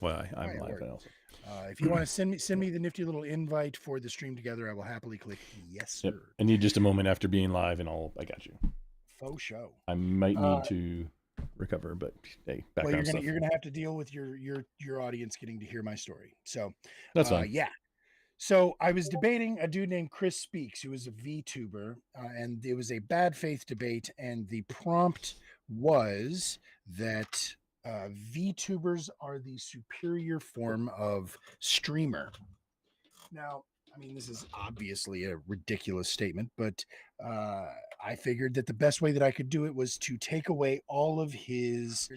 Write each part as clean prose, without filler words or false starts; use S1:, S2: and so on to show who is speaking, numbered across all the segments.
S1: Well, I'm
S2: it
S1: live
S2: worked.
S1: also.
S2: If you want to send me the nifty little invite for the stream together, I will happily click yes, sir.
S1: Yep. I need just a moment after being live, and I got you.
S2: Faux show.
S1: I might need to recover, but hey, background stuff.
S2: You're gonna have to deal with your audience getting to hear my story. So
S1: that's fine.
S2: Yeah. So I was debating a dude named Chris Speaks, who is a VTuber, and it was a bad faith debate, and the prompt was that VTubers are the superior form of streamer. Now, I mean, this is obviously a ridiculous statement, but I figured that the best way that I could do it was to take away all of his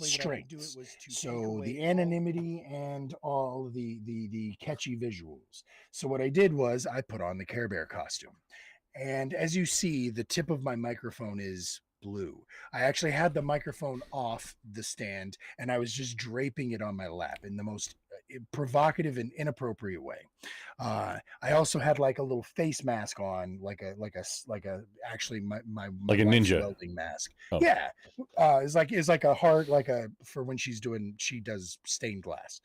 S2: strengths. So the anonymity and all the catchy visuals. So what I did was I put on the Care Bear costume. And as you see, the tip of my microphone is blue. I actually had the microphone off the stand and I was just draping it on my lap in the most provocative and inappropriate way. I also had like a little face mask on, like a actually my
S1: like a ninja
S2: welding mask. Oh. Yeah, it's like a hard for when she does stained glass.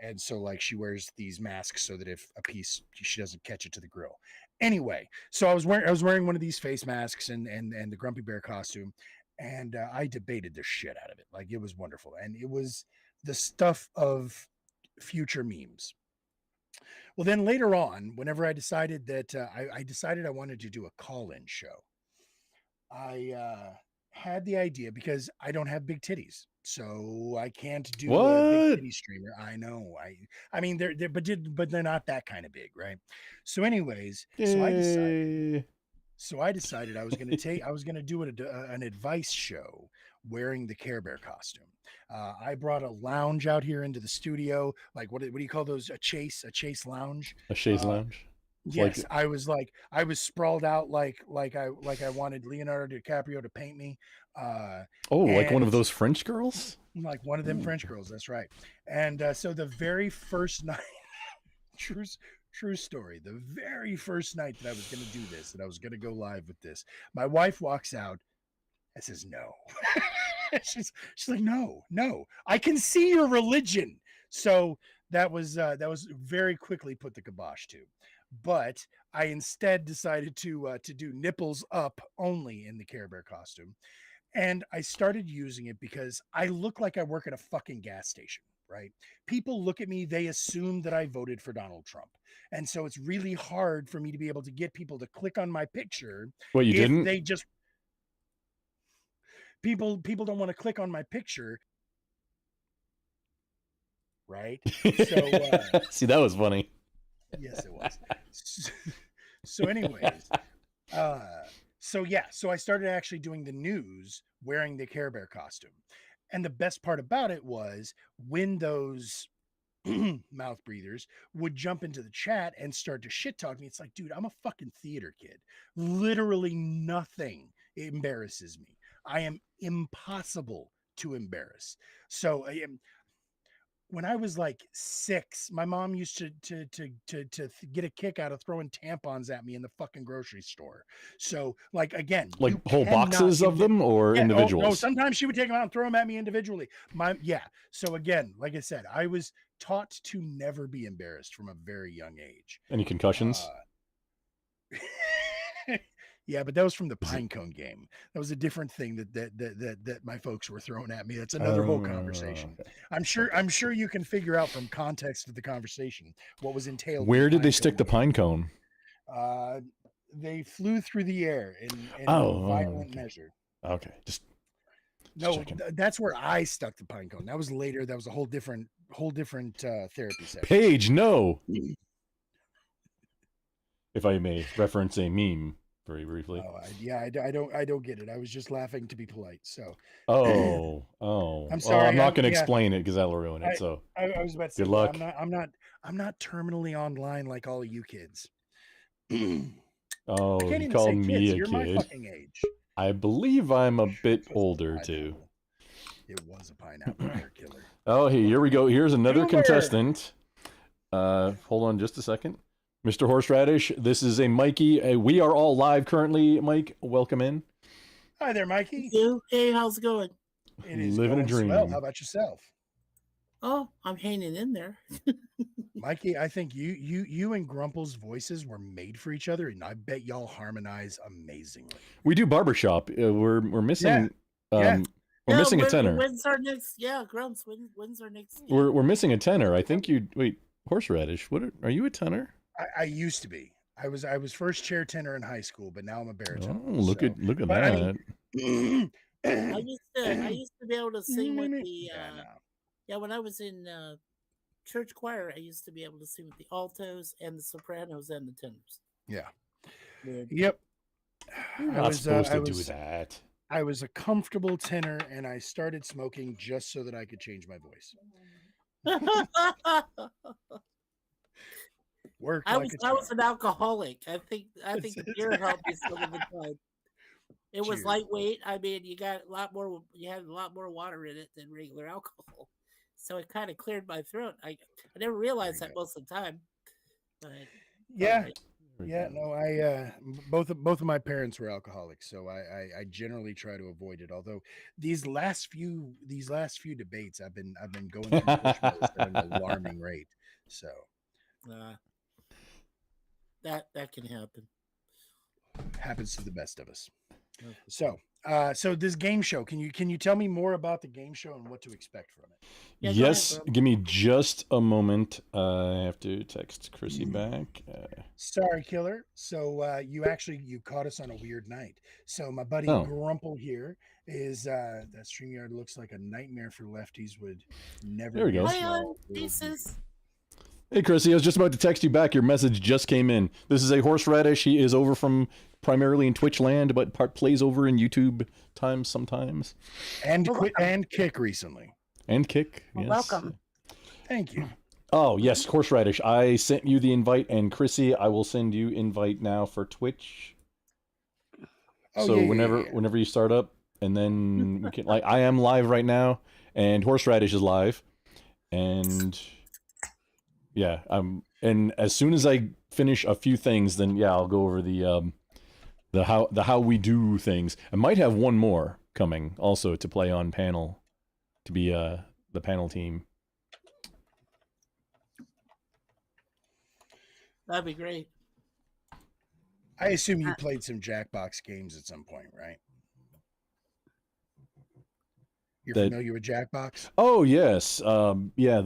S2: And so like she wears these masks so that if a piece she doesn't catch it to the grill. Anyway, so I was wearing one of these face masks and the Grumpy Bear costume, and I debated the shit out of it. Like it was wonderful, and it was the stuff of future memes. Well, then later on, whenever I decided that I decided I wanted to do a call-in show, I had the idea because I don't have big titties. So I can't do a big titty streamer. I know. I mean they're but they're not that kind of big, right? So anyways, so I decided I was going to do an advice show wearing the Care Bear costume. I brought a lounge out here into the studio. Like what do you call those? A chase lounge.
S1: A chaise lounge.
S2: Yes, I was sprawled out like I wanted Leonardo DiCaprio to paint me.
S1: Like one of those French girls?
S2: Like one of them French girls, that's right. And so the very first night, true story, the very first night that I was going to do this, that I was going to go live with this, my wife walks out and says, no. she's like, no, I can see your religion. So that was very quickly put the kibosh to. But I instead decided to do nipples up only in the Care Bear costume. And I started using it because I look like I work at a fucking gas station, right? People look at me, they assume that I voted for Donald Trump. And so it's really hard for me to be able to get people to click on my picture.
S1: Well, you didn't?
S2: They just people don't want to click on my picture. Right? So
S1: see, that was funny.
S2: Yes, it was. So anyways, so I started actually doing the news wearing the Care Bear costume. And the best part about it was when those mouth breathers would jump into the chat and start to shit talk me. It's like, dude, I'm a fucking theater kid. Literally nothing embarrasses me. I am impossible to embarrass. So when I was like 6, my mom used to get a kick out of throwing tampons at me in the fucking grocery store. So like, again,
S1: like whole boxes of them or individuals?
S2: No, sometimes she would take them out and throw them at me individually. So again, like I said, I was taught to never be embarrassed from a very young age.
S1: Any concussions?
S2: Yeah, but that was from the Pinecone game. That was a different thing that my folks were throwing at me. That's another whole conversation. Okay. I'm sure you can figure out from context of the conversation what was entailed.
S1: Where did they stick the pine cone?
S2: They flew through the air in a violent measure.
S1: Okay, just
S2: that's where I stuck the pine cone. That was later. That was a whole different therapy session.
S1: Paige, no. If I may reference a meme very briefly.
S2: I don't get it. I was just laughing to be polite. So.
S1: I'm sorry. Well, I'm not going to explain it because that'll ruin it. So.
S2: I was about to say,
S1: good luck.
S2: I'm not terminally online like all of you kids.
S1: You call me a
S2: You're
S1: kid.
S2: My fucking age.
S1: I believe I'm a bit older too.
S2: It was a pineapple killer.
S1: Oh, hey, here we go. Here's another contestant. Hold on just a second. Mr. Horseradish, this is a Mikey. We are all live currently, Mike. Welcome in.
S2: Hi there, Mikey.
S3: Hey, how's it going?
S2: It is
S1: living a dream.
S2: Well, how about yourself?
S3: Oh, I'm hanging in there.
S2: Mikey, I think you and Grumple's voices were made for each other, and I bet y'all harmonize amazingly.
S1: We do barbershop. We're missing.
S2: Yeah.
S1: We're missing a tenor.
S3: When's our next? Yeah, Grumps. When's our next?
S1: We're missing a tenor. I think you wait. Horseradish. What are you a tenor?
S2: I used to be. I was first chair tenor in high school, but now I'm a baritone.
S1: Oh, look at
S2: but
S1: that.
S2: I mean,
S3: I used to be able to sing with the
S2: no.
S3: when I was in church choir, I used to be able to sing with the altos and the sopranos and the tenors.
S2: Yeah.
S3: Weird.
S2: Yep.
S1: You're not supposed to do that.
S2: I was a comfortable tenor, and I started smoking just so that I could change my voice.
S3: I was an alcoholic. I think the beer helped me some of the time. It was lightweight. I mean, you had a lot more water in it than regular alcohol, so it kind of cleared my throat. I never realized that most of the time. But,
S2: yeah. No, I both of my parents were alcoholics, so I generally try to avoid it. Although these last few debates, I've been going through Bushmills at an alarming rate. So
S3: that can happen.
S2: Happens to the best of us. So this game show, can you tell me more about the game show and what to expect from it?
S3: Yeah,
S1: yes, give me just a moment. I have to text Chrissy back.
S2: Sorry, Killer. So you caught us on a weird night. So my buddy Grumple here is that StreamYard looks like a nightmare for lefties. Would never.
S1: There we go.
S3: Pieces.
S1: Hey, Chrissy, I was just about to text you back. Your message just came in. This is a Horseradish. He is over from primarily in Twitch land, but plays over in YouTube times sometimes.
S2: And Kick recently.
S1: And Kick, yes.
S4: Welcome.
S2: Thank you.
S1: Oh, yes, Horseradish. I sent you the invite, and Chrissy, I will send you invite now for Twitch.
S2: Oh,
S1: so whenever you start up, and then we can, like, I am live right now, and Horseradish is live, and yeah, and as soon as I finish a few things, then yeah, I'll go over the how we do things. I might have one more coming also to play on panel, to be the panel team.
S3: That'd be great.
S2: I assume you played some Jackbox games at some point, right? You're familiar with Jackbox?
S1: Oh yes, yeah.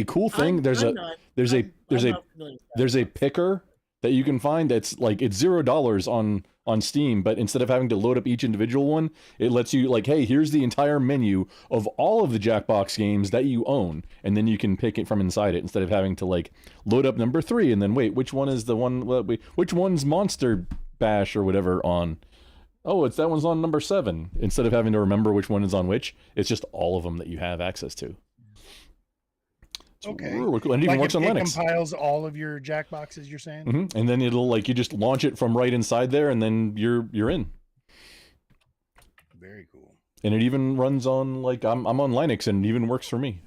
S1: Cool thing. There's a picker that you can find that's like it's $0 on Steam, but instead of having to load up each individual one, it lets you like, hey, here's the entire menu of all of the Jackbox games that you own, and then you can pick it from inside it instead of having to like load up number 3 and then wait, which one is the one? Which one's Monster Bash or whatever on? Oh, that one's on number 7. Instead of having to remember which one is on which, it's just all of them that you have access to. It's really cool. And it even works on Linux.
S2: It compiles all of your Jackboxes, you're saying?
S1: Mm-hmm. And then it'll like, you just launch it from right inside there, and then you're in.
S2: Very cool.
S1: And it even runs on like I'm on Linux, and it even works for me.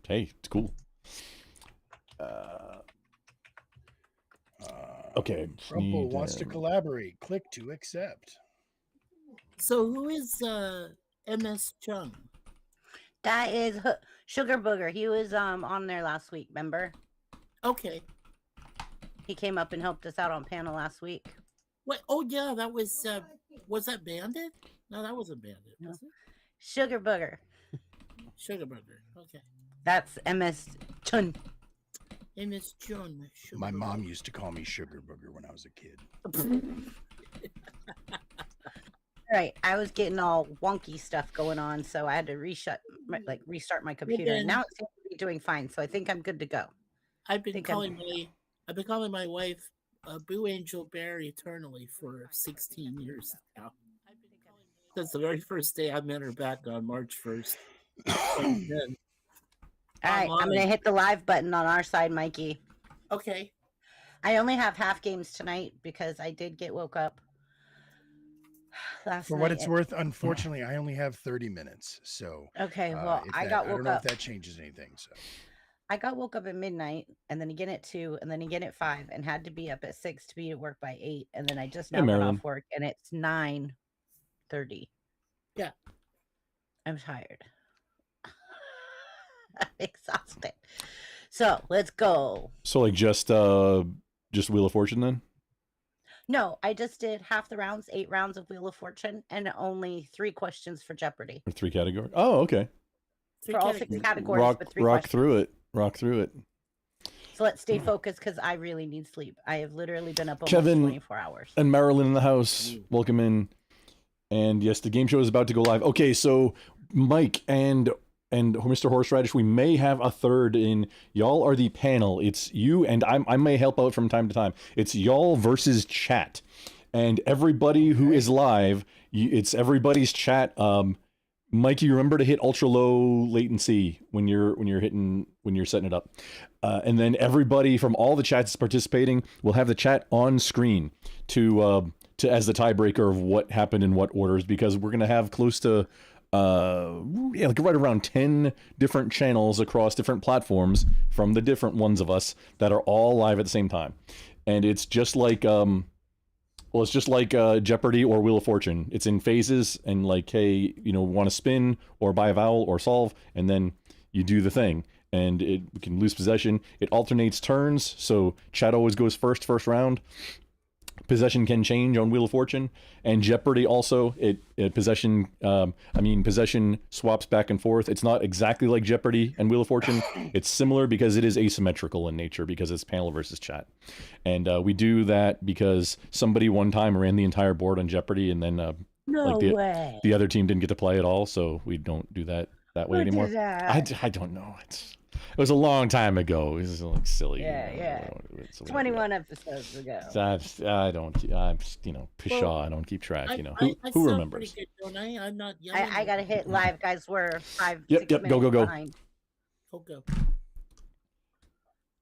S1: It's cool. Okay.
S2: Rumple wants to collaborate. Click to accept.
S3: So who is MS Chung?
S4: That is Sugar Booger. He was on there last week, remember?
S3: Okay.
S4: He came up and helped us out on panel last week.
S3: What? Oh yeah, that was that Bandit? No, that wasn't Bandit. Was it?
S4: Sugar Booger.
S3: Sugar Booger. Okay.
S4: That's MS Chun.
S3: MS Chun.
S2: My mom used to call me Sugar Booger when I was a kid.
S4: Right, I was getting all wonky stuff going on, so I had to restart my computer. And now it seems to be doing fine, so I think I'm good to go.
S3: I've been calling my wife Boo Angel Bear eternally for 16 years now. That's the very first day I met her back on March 1st.
S4: All right, I'm gonna hit the live button on our side, Mikey.
S3: Okay.
S4: I only have half games tonight because I did get woke up last night.
S2: For what it's worth, unfortunately, I only have 30 minutes. So
S4: okay, well, I don't know
S2: if that changes anything. So
S4: I got woke up at midnight, and then again at 2, and then again at 5, and had to be up at 6 to be at work by 8, and then I just now got off work, and it's 9:30.
S3: Yeah,
S4: I'm tired. That makes exhausted. So let's go.
S1: So like just Wheel of Fortune then?
S4: No, I just did half the rounds, 8 rounds of Wheel of Fortune, and only 3 questions for Jeopardy.
S1: Or 3 categories? Oh, okay.
S4: For all 6 categories, but 3
S1: rock
S4: questions.
S1: through it. Rock through it.
S4: So let's stay focused because I really need sleep. I have literally been up almost
S1: Kevin
S4: 24 hours.
S1: And Marilyn in the house. Welcome in. And yes, the game show is about to go live. Okay, so Mike and Mr. Horseradish, we may have a third in. Y'all are the panel. It's you and I may help out from time to time. It's y'all versus chat. And everybody who is live, it's everybody's chat. Mike, you remember to hit ultra low latency when you're setting it up. And then everybody from all the chats participating will have the chat on screen to as the tiebreaker of what happened in what orders, because we're gonna have close to like right around 10 different channels across different platforms from the different ones of us that are all live at the same time. And it's just like Jeopardy or Wheel of Fortune. It's in phases, and like, hey, want to spin or buy a vowel or solve, and then you do the thing. And we can lose possession. It alternates turns, so chat always goes first round. Possession can change on Wheel of Fortune, and Jeopardy also. Possession swaps back and forth. It's not exactly like Jeopardy and Wheel of Fortune. It's similar because it is asymmetrical in nature, because it's panel versus chat. And we do that because somebody one time ran the entire board on Jeopardy, and then the other team didn't get to play at all, so we don't do that way anymore. I don't know. It was a long time ago. It was like silly.
S4: Yeah. 21 episodes ago.
S1: I'm pshaw. I don't keep track. Who remembers?
S3: Good, don't I? I'm not young.
S4: I gotta hit live, guys. We're 5.
S1: Yep. Go.
S4: Behind.
S3: Okay.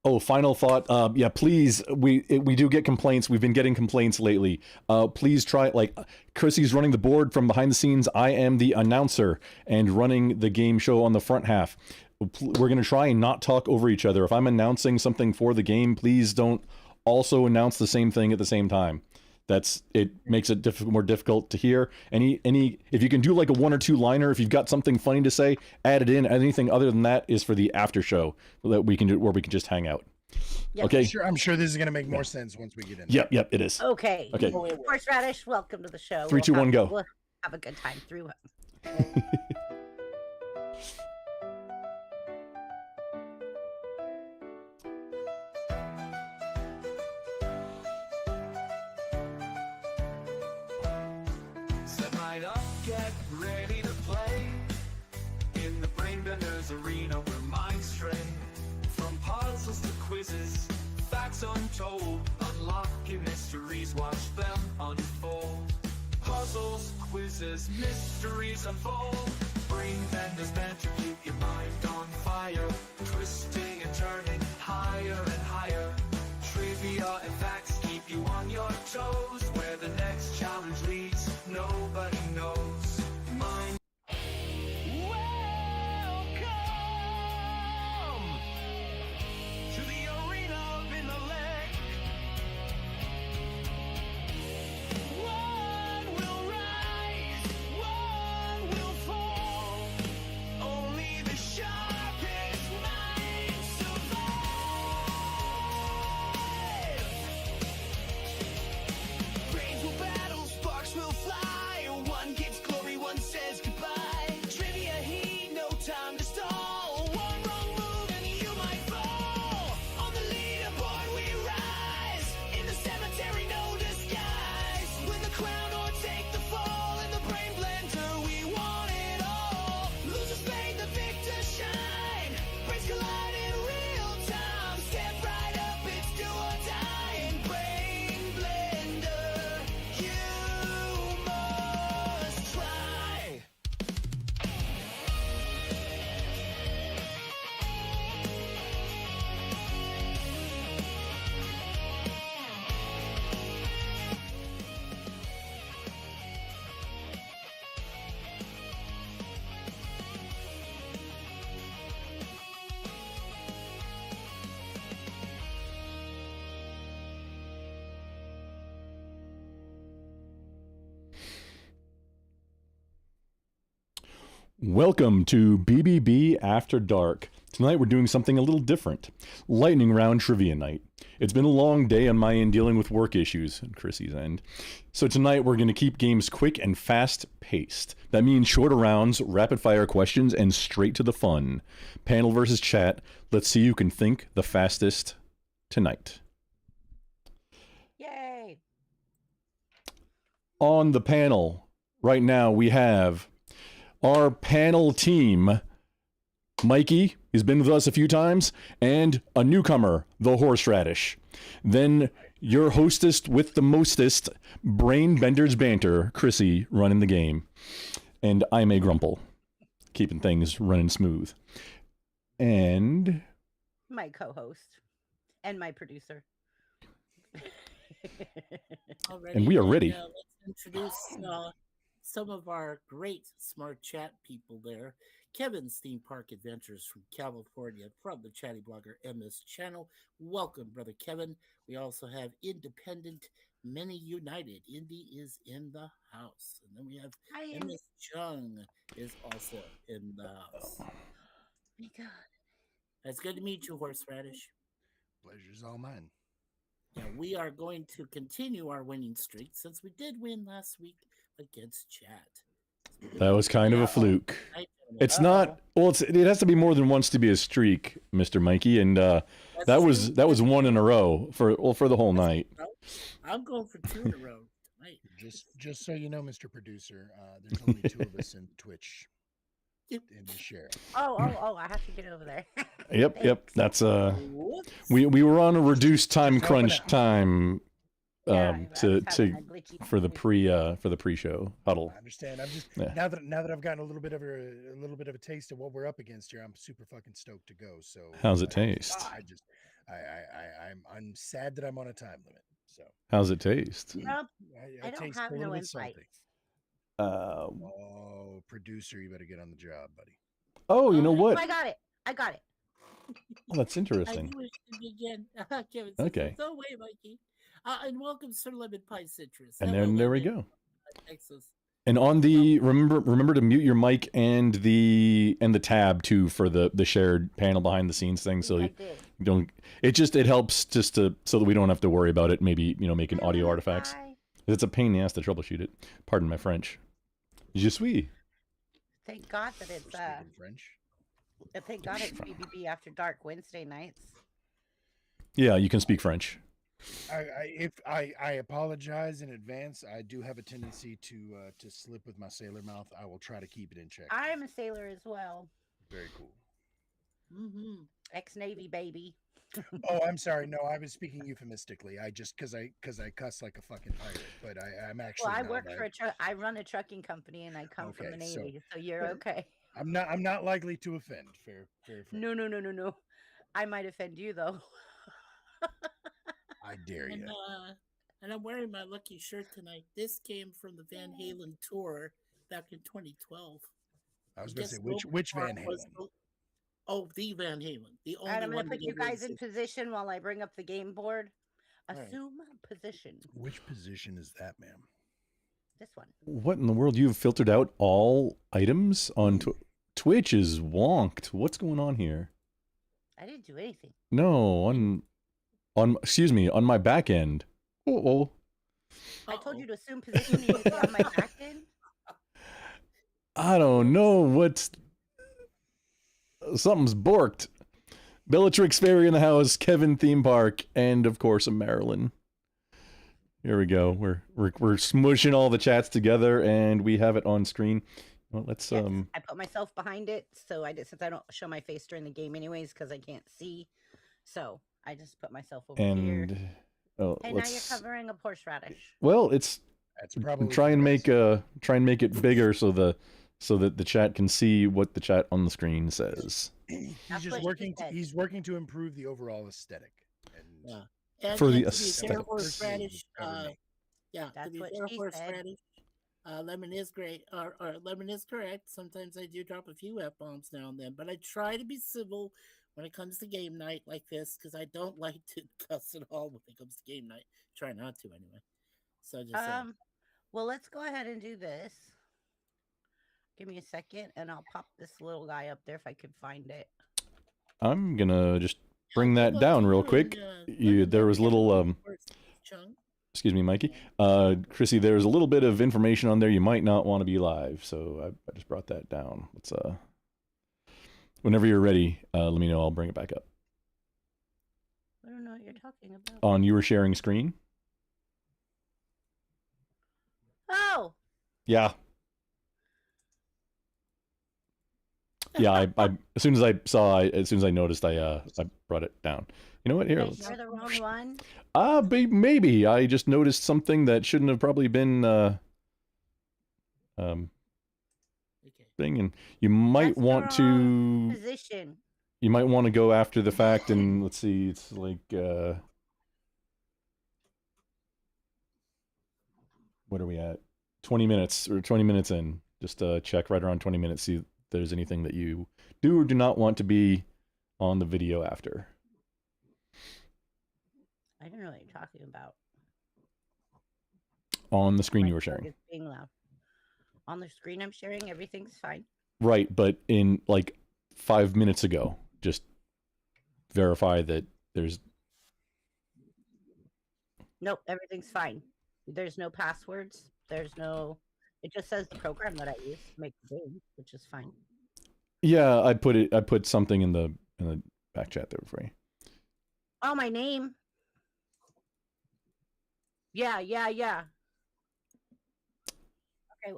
S1: Oh, final thought. Yeah, please. We do get complaints. We've been getting complaints lately. Please try. Like, Chrissy's running the board from behind the scenes. I am the announcer and running the game show on the front half. We're going to try and not talk over each other. If I'm announcing something for the game, please don't also announce the same thing at the same time. It makes it more difficult to hear. If you can do like a 1 or 2 liner, if you've got something funny to say, add it in. Anything other than that is for the after show that we can do, where we can just hang out.
S4: Yep.
S1: Okay.
S2: I'm sure this is going to make more sense once we get in.
S1: Yep, it is.
S4: Okay.
S1: Okay.
S4: Horseradish, welcome to the show.
S1: 3, 2, 1, go.
S4: We'll have a good time through it.
S5: Get ready to play in the Brainbenders arena where minds stray. From puzzles to quizzes, facts untold, unlocking mysteries, watch them unfold. Puzzles, quizzes, mysteries unfold. Brainbenders meant to keep your mind on fire, twisting and turning higher and higher. Trivia and facts keep you on your toes. Where the next challenge leads, nobody knows. Mind. Welcome to the arena in the lake. One will rise, one will fall. Only the sharpest minds survive. Brains will battle, sparks will fly. One gives glory, one says goodbye. Trivia heat, no time to stall. One wrong move and you might fall. On the leaderboard we rise. In the cemetery, no disguise. Win the crown or take the fall. In the brain blender, we want it all. Losers fade, the victors shine. Brains collide in real time. Step right up, it's do or die. In brain blender, you must try.
S1: Welcome to BBB After Dark. Tonight we're doing something a little different. Lightning round trivia night. It's been a long day on my end dealing with work issues, and Chrissy's end. So tonight we're going to keep games quick and fast paced. That means shorter rounds, rapid fire questions, and straight to the fun. Panel versus chat. Let's see who can think the fastest tonight.
S4: Yay!
S1: On the panel right now we have our panel team. Mikey, he's been with us a few times, and a newcomer, the horseradish. Then your hostess with the mostest, Brain Bender's Banter, Chrissy, running the game. And I'm a Grumple, keeping things running smooth. And
S4: My co-host and my producer.
S3: Alrighty,
S1: And we are ready.
S3: Let's introduce some of our great smart chat people there. Kevin's Theme Park Adventures from California, from the Chatty Blogger MS channel. Welcome, brother Kevin. We also have Independent Many United. Indy is in the house. And then we have
S4: Hi,
S3: MS Chung is also in the house.
S4: Oh my God.
S3: It's good to meet you, Horseradish.
S2: Pleasure's all mine.
S3: Yeah, we are going to continue our winning streak since we did win last week against Chat.
S1: that was kind of a fluke. It's not. Well, it has to be more than once to be a streak, Mr. Mikey, and that was one in a row for the whole night.
S3: I'm going for 2 in a row tonight.
S2: Just so you know, Mr. Producer, there's only 2 of us in Twitch in the share.
S4: Oh! I have to get over there.
S1: Yep. That's
S3: Whoops.
S1: we were on a reduced time
S2: Just helping
S1: crunch
S2: out.
S1: time
S4: Yeah, I was having
S1: to
S4: a glitchy
S1: for the
S4: moment.
S1: pre-show huddle.
S2: I understand. I'm just
S1: Yeah.
S2: now that I've gotten a little bit of a taste of what we're up against here. I'm super fucking stoked to go. So
S1: How's it taste?
S2: I'm sad that I'm on a time limit. So
S1: How's it taste?
S4: Nope, I don't
S2: taste
S4: have
S2: a little
S4: no
S2: bit salty.
S4: insights.
S2: Oh, producer, you better get on the job, buddy.
S1: Oh, you know
S3: Oh,
S1: what?
S4: I got it.
S1: Oh, that's
S3: I
S1: interesting.
S3: knew it should begin. Kevin says,
S1: Okay.
S3: "No way, Mikey." And welcome, Sir Lemon Pie Citrus.
S1: And
S3: Hello,
S1: then there we
S3: Lemon.
S1: go.
S3: Texas.
S1: And on the remember to mute your mic and the tab too for the shared panel behind the scenes thing, so
S4: I
S1: you
S4: did.
S1: don't. It helps just to so that we don't have to worry about it. Maybe making audio artifacts.
S4: Bye.
S1: It's a pain in the ass to troubleshoot it. Pardon my French. Je suis.
S4: Thank God that it's
S2: Speaking French.
S4: thank God it's BBB After Dark Wednesday nights.
S1: Yeah, you can speak French.
S2: I apologize in advance. I do have a tendency to slip with my sailor mouth. I will try to keep it in check.
S4: I'm a sailor as well.
S2: Very cool.
S3: Mm-hmm.
S4: Ex-Navy baby.
S2: Oh, I'm sorry. No, I was speaking euphemistically. I just because I cuss like a fucking pirate, but I'm actually.
S4: Well, I
S2: not.
S4: work for I run a trucking company, and I come from the
S2: Okay, so-
S4: Navy, so you're okay.
S2: I'm not likely to offend. Fair.
S4: No. I might offend you though.
S2: I dare you.
S3: And I'm wearing my lucky shirt tonight. This came from the Van Halen tour back in 2012.
S2: I was going to say
S3: Guess
S2: which
S3: Noble
S2: Van
S3: Park was
S2: Halen?
S3: the Van Halen. The only
S4: And I'm
S3: one
S4: gonna put
S3: that
S4: you
S3: ever
S4: guys in
S3: existed.
S4: position while I bring up the game board.
S3: All right.
S4: Assume position.
S2: Which position is that, ma'am?
S4: This one.
S1: What in the world? You've filtered out all items on Twitch is wonked. What's going on here?
S4: I didn't do anything.
S1: No, on excuse me, on my back end. Oh.
S4: I told you to assume position. You need to be on my back end.
S1: I don't know what's something's borked. Bellatrix Fairy in the house, Kevin Theme Park, and of course a Marilyn. Here we go. We're smushing all the chats together, and we have it on screen. Well, let's
S4: Yes, I put myself behind it, so I did since I don't show my face during the game anyways because I can't see. So I just put myself over here.
S1: and
S4: And now you're
S1: let's.
S4: covering a horseradish.
S1: Well, it's
S2: That's probably
S1: try and
S2: best.
S1: make it bigger so that the chat can see what the chat on the screen says.
S2: He's
S4: That's
S2: just
S4: what
S2: working.
S4: she said.
S2: He's working to improve the overall aesthetic. And
S3: Yeah. And,
S1: For
S3: and
S1: the
S3: to be fair,
S1: aesthetic.
S3: horseradish,
S2: Cover me.
S3: yeah, to
S4: That's
S3: be
S4: what
S3: fair,
S4: she said.
S3: horseradish, lemon is great, or lemon is correct. Sometimes I do drop a few F-bombs now and then, but I try to be civil when it comes to game night like this because I don't like to cuss at all when it comes to game night. Try not to anyway. So just
S4: Well, let's go ahead and do this. Give me a second, and I'll pop this little guy up there if I can find it.
S1: I'm gonna just bring that down real quick. There was a little excuse me, Mikey. Chrissy, there's a little bit of information on there you might not want to be live, so I just brought that down. Let's whenever you're ready, let me know. I'll bring it back up.
S4: I don't know what you're talking about.
S1: On your sharing screen.
S4: Oh.
S1: Yeah. Yeah, I as soon as I noticed, I brought it down. You know what? Here, let's...
S4: You're the wrong one.
S1: Maybe I just noticed something that shouldn't have probably been thing, and you might want to
S4: position.
S1: You might want to go after the fact, and let's see, it's like what are we at? 20 minutes or 20 minutes in. Just check right around 20 minutes, see if there's anything that you do or do not want to be on the video after.
S4: I don't know what you're talking about.
S1: On the screen you were sharing.
S4: It's being loud. On the screen I'm sharing, everything's fine.
S1: Right, but in like 5 minutes ago, just verify that there's...
S4: Nope, everything's fine. There's no passwords. There's no... It just says the program that I use to make the game, which is fine.
S1: Yeah, I put something in the back chat there for you.
S4: Oh, my name. Yeah. Okay,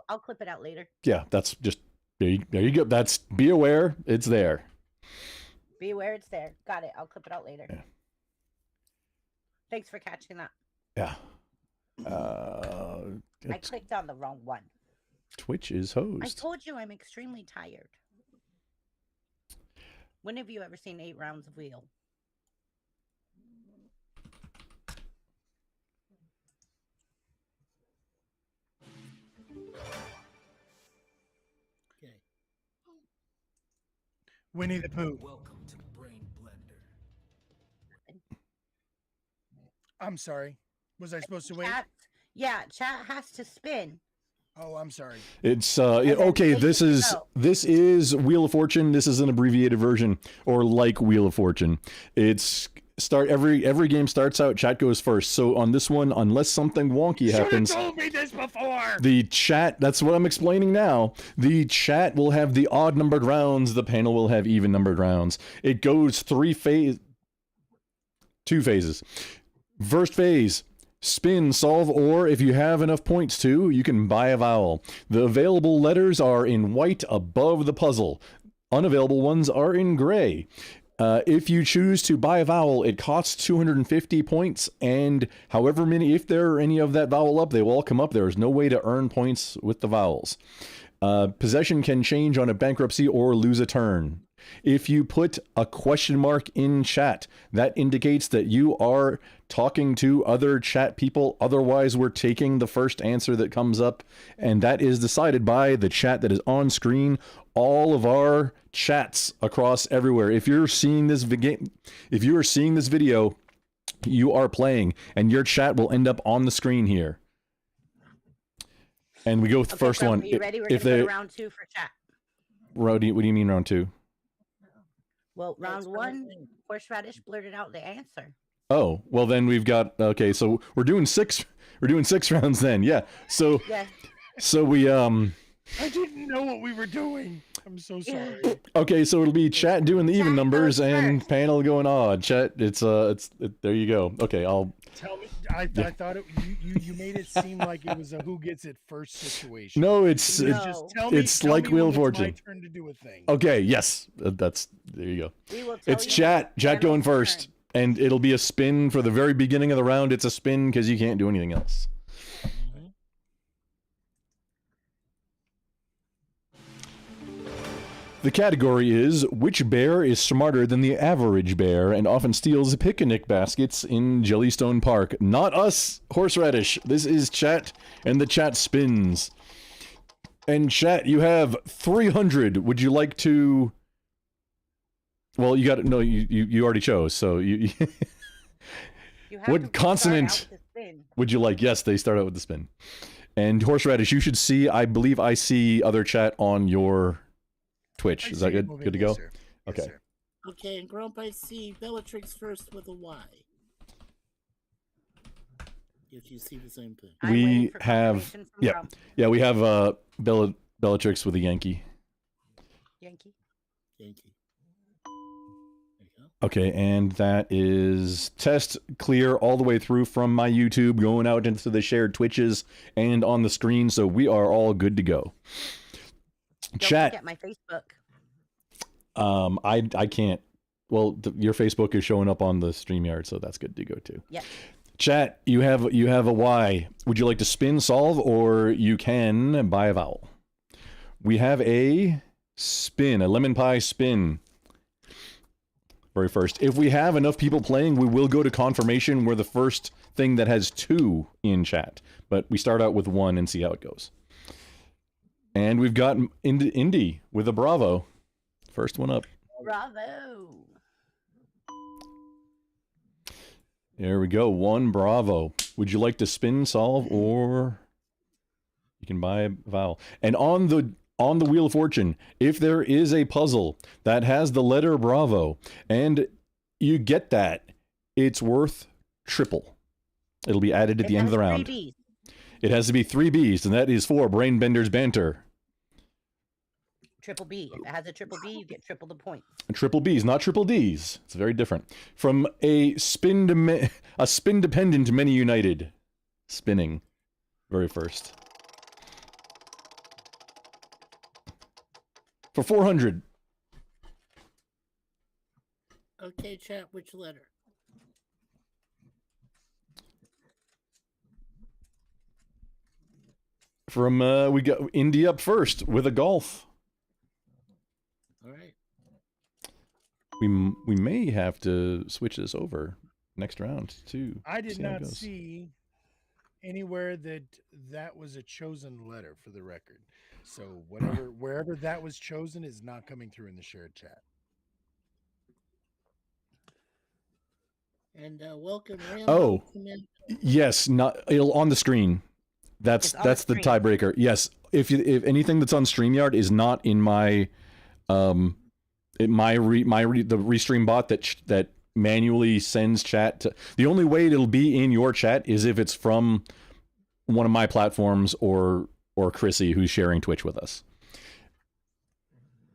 S4: I'll clip it out later.
S1: Yeah, that's just there you go. That's be aware, it's there.
S4: Be aware it's there. Got it. I'll clip it out later.
S1: Yeah.
S4: Thanks for catching that.
S1: Yeah.
S4: I clicked on the wrong one.
S1: Twitch is host.
S4: I told you I'm extremely tired. When have you ever seen 8 rounds of wheel?
S3: Okay.
S2: Winnie the Pooh.
S5: Welcome to Brain Blender.
S2: I'm sorry. Was I supposed to wait?
S4: Chat has to spin.
S2: Oh, I'm sorry.
S1: It's okay. This is Wheel of Fortune. This is an abbreviated version, or like Wheel of Fortune. It's every game starts out. Chat goes first. So on this one, unless something wonky happens,
S2: Should have told me this before.
S1: The chat. That's what I'm explaining now. The chat will have the odd numbered rounds. The panel will have even numbered rounds. It goes 2 phases. First phase. Spin, solve, or if you have enough points to, you can buy a vowel. The available letters are in white above the puzzle. Unavailable ones are in gray. If you choose to buy a vowel, it costs 250 points, and however many, if there are any of that vowel up, they will all come up. There is no way to earn points with the vowels. Possession can change on a bankruptcy or lose a turn. If you put a question mark in chat, that indicates that you are talking to other chat people. Otherwise, we're taking the first answer that comes up, and that is decided by the chat that is on screen. All of our chats across everywhere. If you're seeing this video, you are playing, and your chat will end up on the screen here. And we go with the first one.
S4: Are you ready? We're going to go to round 2 for chat.
S1: What do you mean round 2?
S4: Well, round 1, Horseradish blurted out the answer.
S1: Oh, well then we've got, okay, so we're doing 6 rounds then. Yeah. So we
S2: I didn't know what we were doing. I'm so sorry.
S1: Okay, so it'll be chat doing the even numbers and panel going odd. Chat, it's there you go. Okay, I'll
S2: tell me. I thought you made it seem like it was a who gets it first situation.
S1: No, it's like Wheel of Fortune.
S2: It's my turn to do a thing.
S1: Okay, yes, there you go. It's chat going first, and it'll be a spin for the very beginning of the round. It's a spin because you can't do anything else. The category is, which bear is smarter than the average bear and often steals picnic baskets in Jellystone Park? Not us, Horseradish. This is chat, and the chat spins. And chat, you have 300. Would you like to... Well, you got to... No, you already chose, so you what consonant would you like? Yes, they start out with the spin. And Horseradish, you should see, I believe I see other chat on your... Twitch. Is that good? Good to go?
S2: Yes,
S1: okay.
S2: Yes,
S3: Okay, and Grump, I see Bellatrix first with a Y. If you see the same thing.
S4: I'm waiting
S1: We
S4: for
S1: have
S4: confirmation from Grump.
S1: yeah, we have Bellatrix with a Yankee.
S4: Yankee.
S3: Yankee. There you go.
S1: Okay, and that is test clear all the way through from my YouTube, going out into the shared Twitches and on the screen, so we are all good to go.
S4: Don't
S1: Chat.
S4: forget my Facebook.
S1: I can't. Well, your Facebook is showing up on the StreamYard, so that's good to go too.
S4: Yep.
S1: Chat, you have a Y. Would you like to spin, solve, or you can buy a vowel? We have a spin, a lemon pie spin. Very first. If we have enough people playing, we will go to confirmation. We're the first thing that has 2 in chat, but we start out with 1 and see how it goes. And we've got Indy with a bravo. First one up.
S4: Bravo.
S1: There we go. 1 bravo. Would you like to spin, solve, or you can buy a vowel? And on the Wheel of Fortune, if there is a puzzle that has the letter bravo and you get that, it's worth triple. It'll be added at the end of the round.
S4: 3 Bs.
S1: It has to be 3 Bs, and that is for Brainbender's Banter.
S4: Triple B. If it has a triple B, you get triple the points.
S1: Triple Bs, not triple Ds. It's very different. From a spin-dependent Many United. Spinning. Very first. For 400.
S3: Okay, chat, which letter?
S1: From, we got Indy up first with a golf.
S3: All right.
S1: We may have to switch this over next round, too.
S2: I did
S1: See how it
S2: not
S1: goes.
S2: see anywhere that was a chosen letter, for the record. So wherever that was chosen is not coming through in the shared chat.
S3: And welcome, Rambo.
S1: Oh, yes, it'll on the screen. That's the
S4: screen.
S1: tiebreaker. Yes, if anything that's on StreamYard is not in my the restream bot that manually sends chat to, the only way it'll be in your chat is if it's from one of my platforms or Chrissy, who's sharing Twitch with us.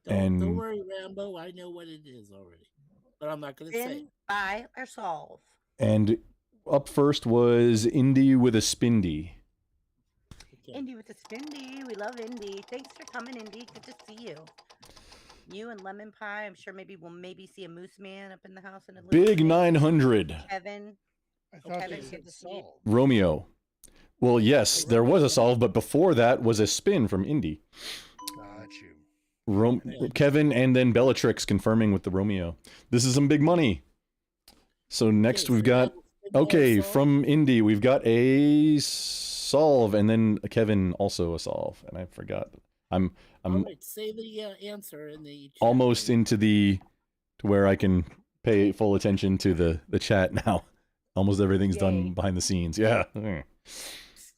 S3: Don't worry, Rambo. I know what it is already, but I'm not going to say.
S4: Spin, buy, or solve.
S1: And up first was Indy with a spindy.
S3: Okay.
S4: Indy with a spindy. We love Indy. Thanks for coming, Indy. Good to see you. You and Lemon Pie. I'm sure we'll see a Moose Man up in the house in a little
S1: Big
S4: bit.
S1: 900.
S4: Kevin.
S2: I thought
S4: Kevin,
S2: they said
S4: good to see you.
S2: solve.
S1: Romeo. Well, yes, there was a solve, but before that was a spin from Indy.
S2: Got you.
S1: Kevin and then Bellatrix confirming with the Romeo. This is some big money. So next
S3: Okay,
S1: we've
S3: so
S1: got,
S3: now
S1: okay,
S3: solve.
S1: from Indy, we've got a solve, and then Kevin also a solve, and I forgot. I'm
S3: All right, say the answer in the chat.
S1: almost into to where I can pay full attention to the chat now. Almost everything's
S4: Yay.
S1: done behind the scenes. Yeah.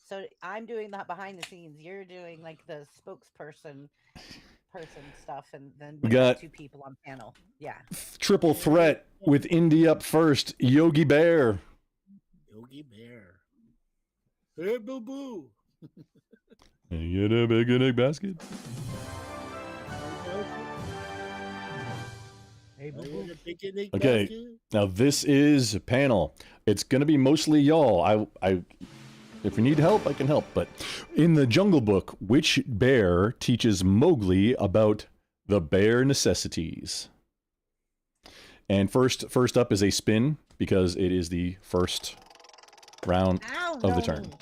S4: So I'm doing that behind the scenes. You're doing like the spokesperson stuff, and then
S1: We
S4: we got
S1: got-
S4: 2 people on panel. Yeah.
S1: Triple threat with Indy up first. Yogi Bear.
S3: Yogi Bear. Hey, boo boo.
S1: You get a picnic basket.
S2: Hey, boo-boo.
S1: Okay. Now this is panel. It's gonna be mostly y'all. I if you need help, I can help. But in the Jungle Book, which bear teaches Mowgli about the bear necessities? And first up is a spin, because it is the first round
S4: Ow,
S1: of the turn.
S4: Noni.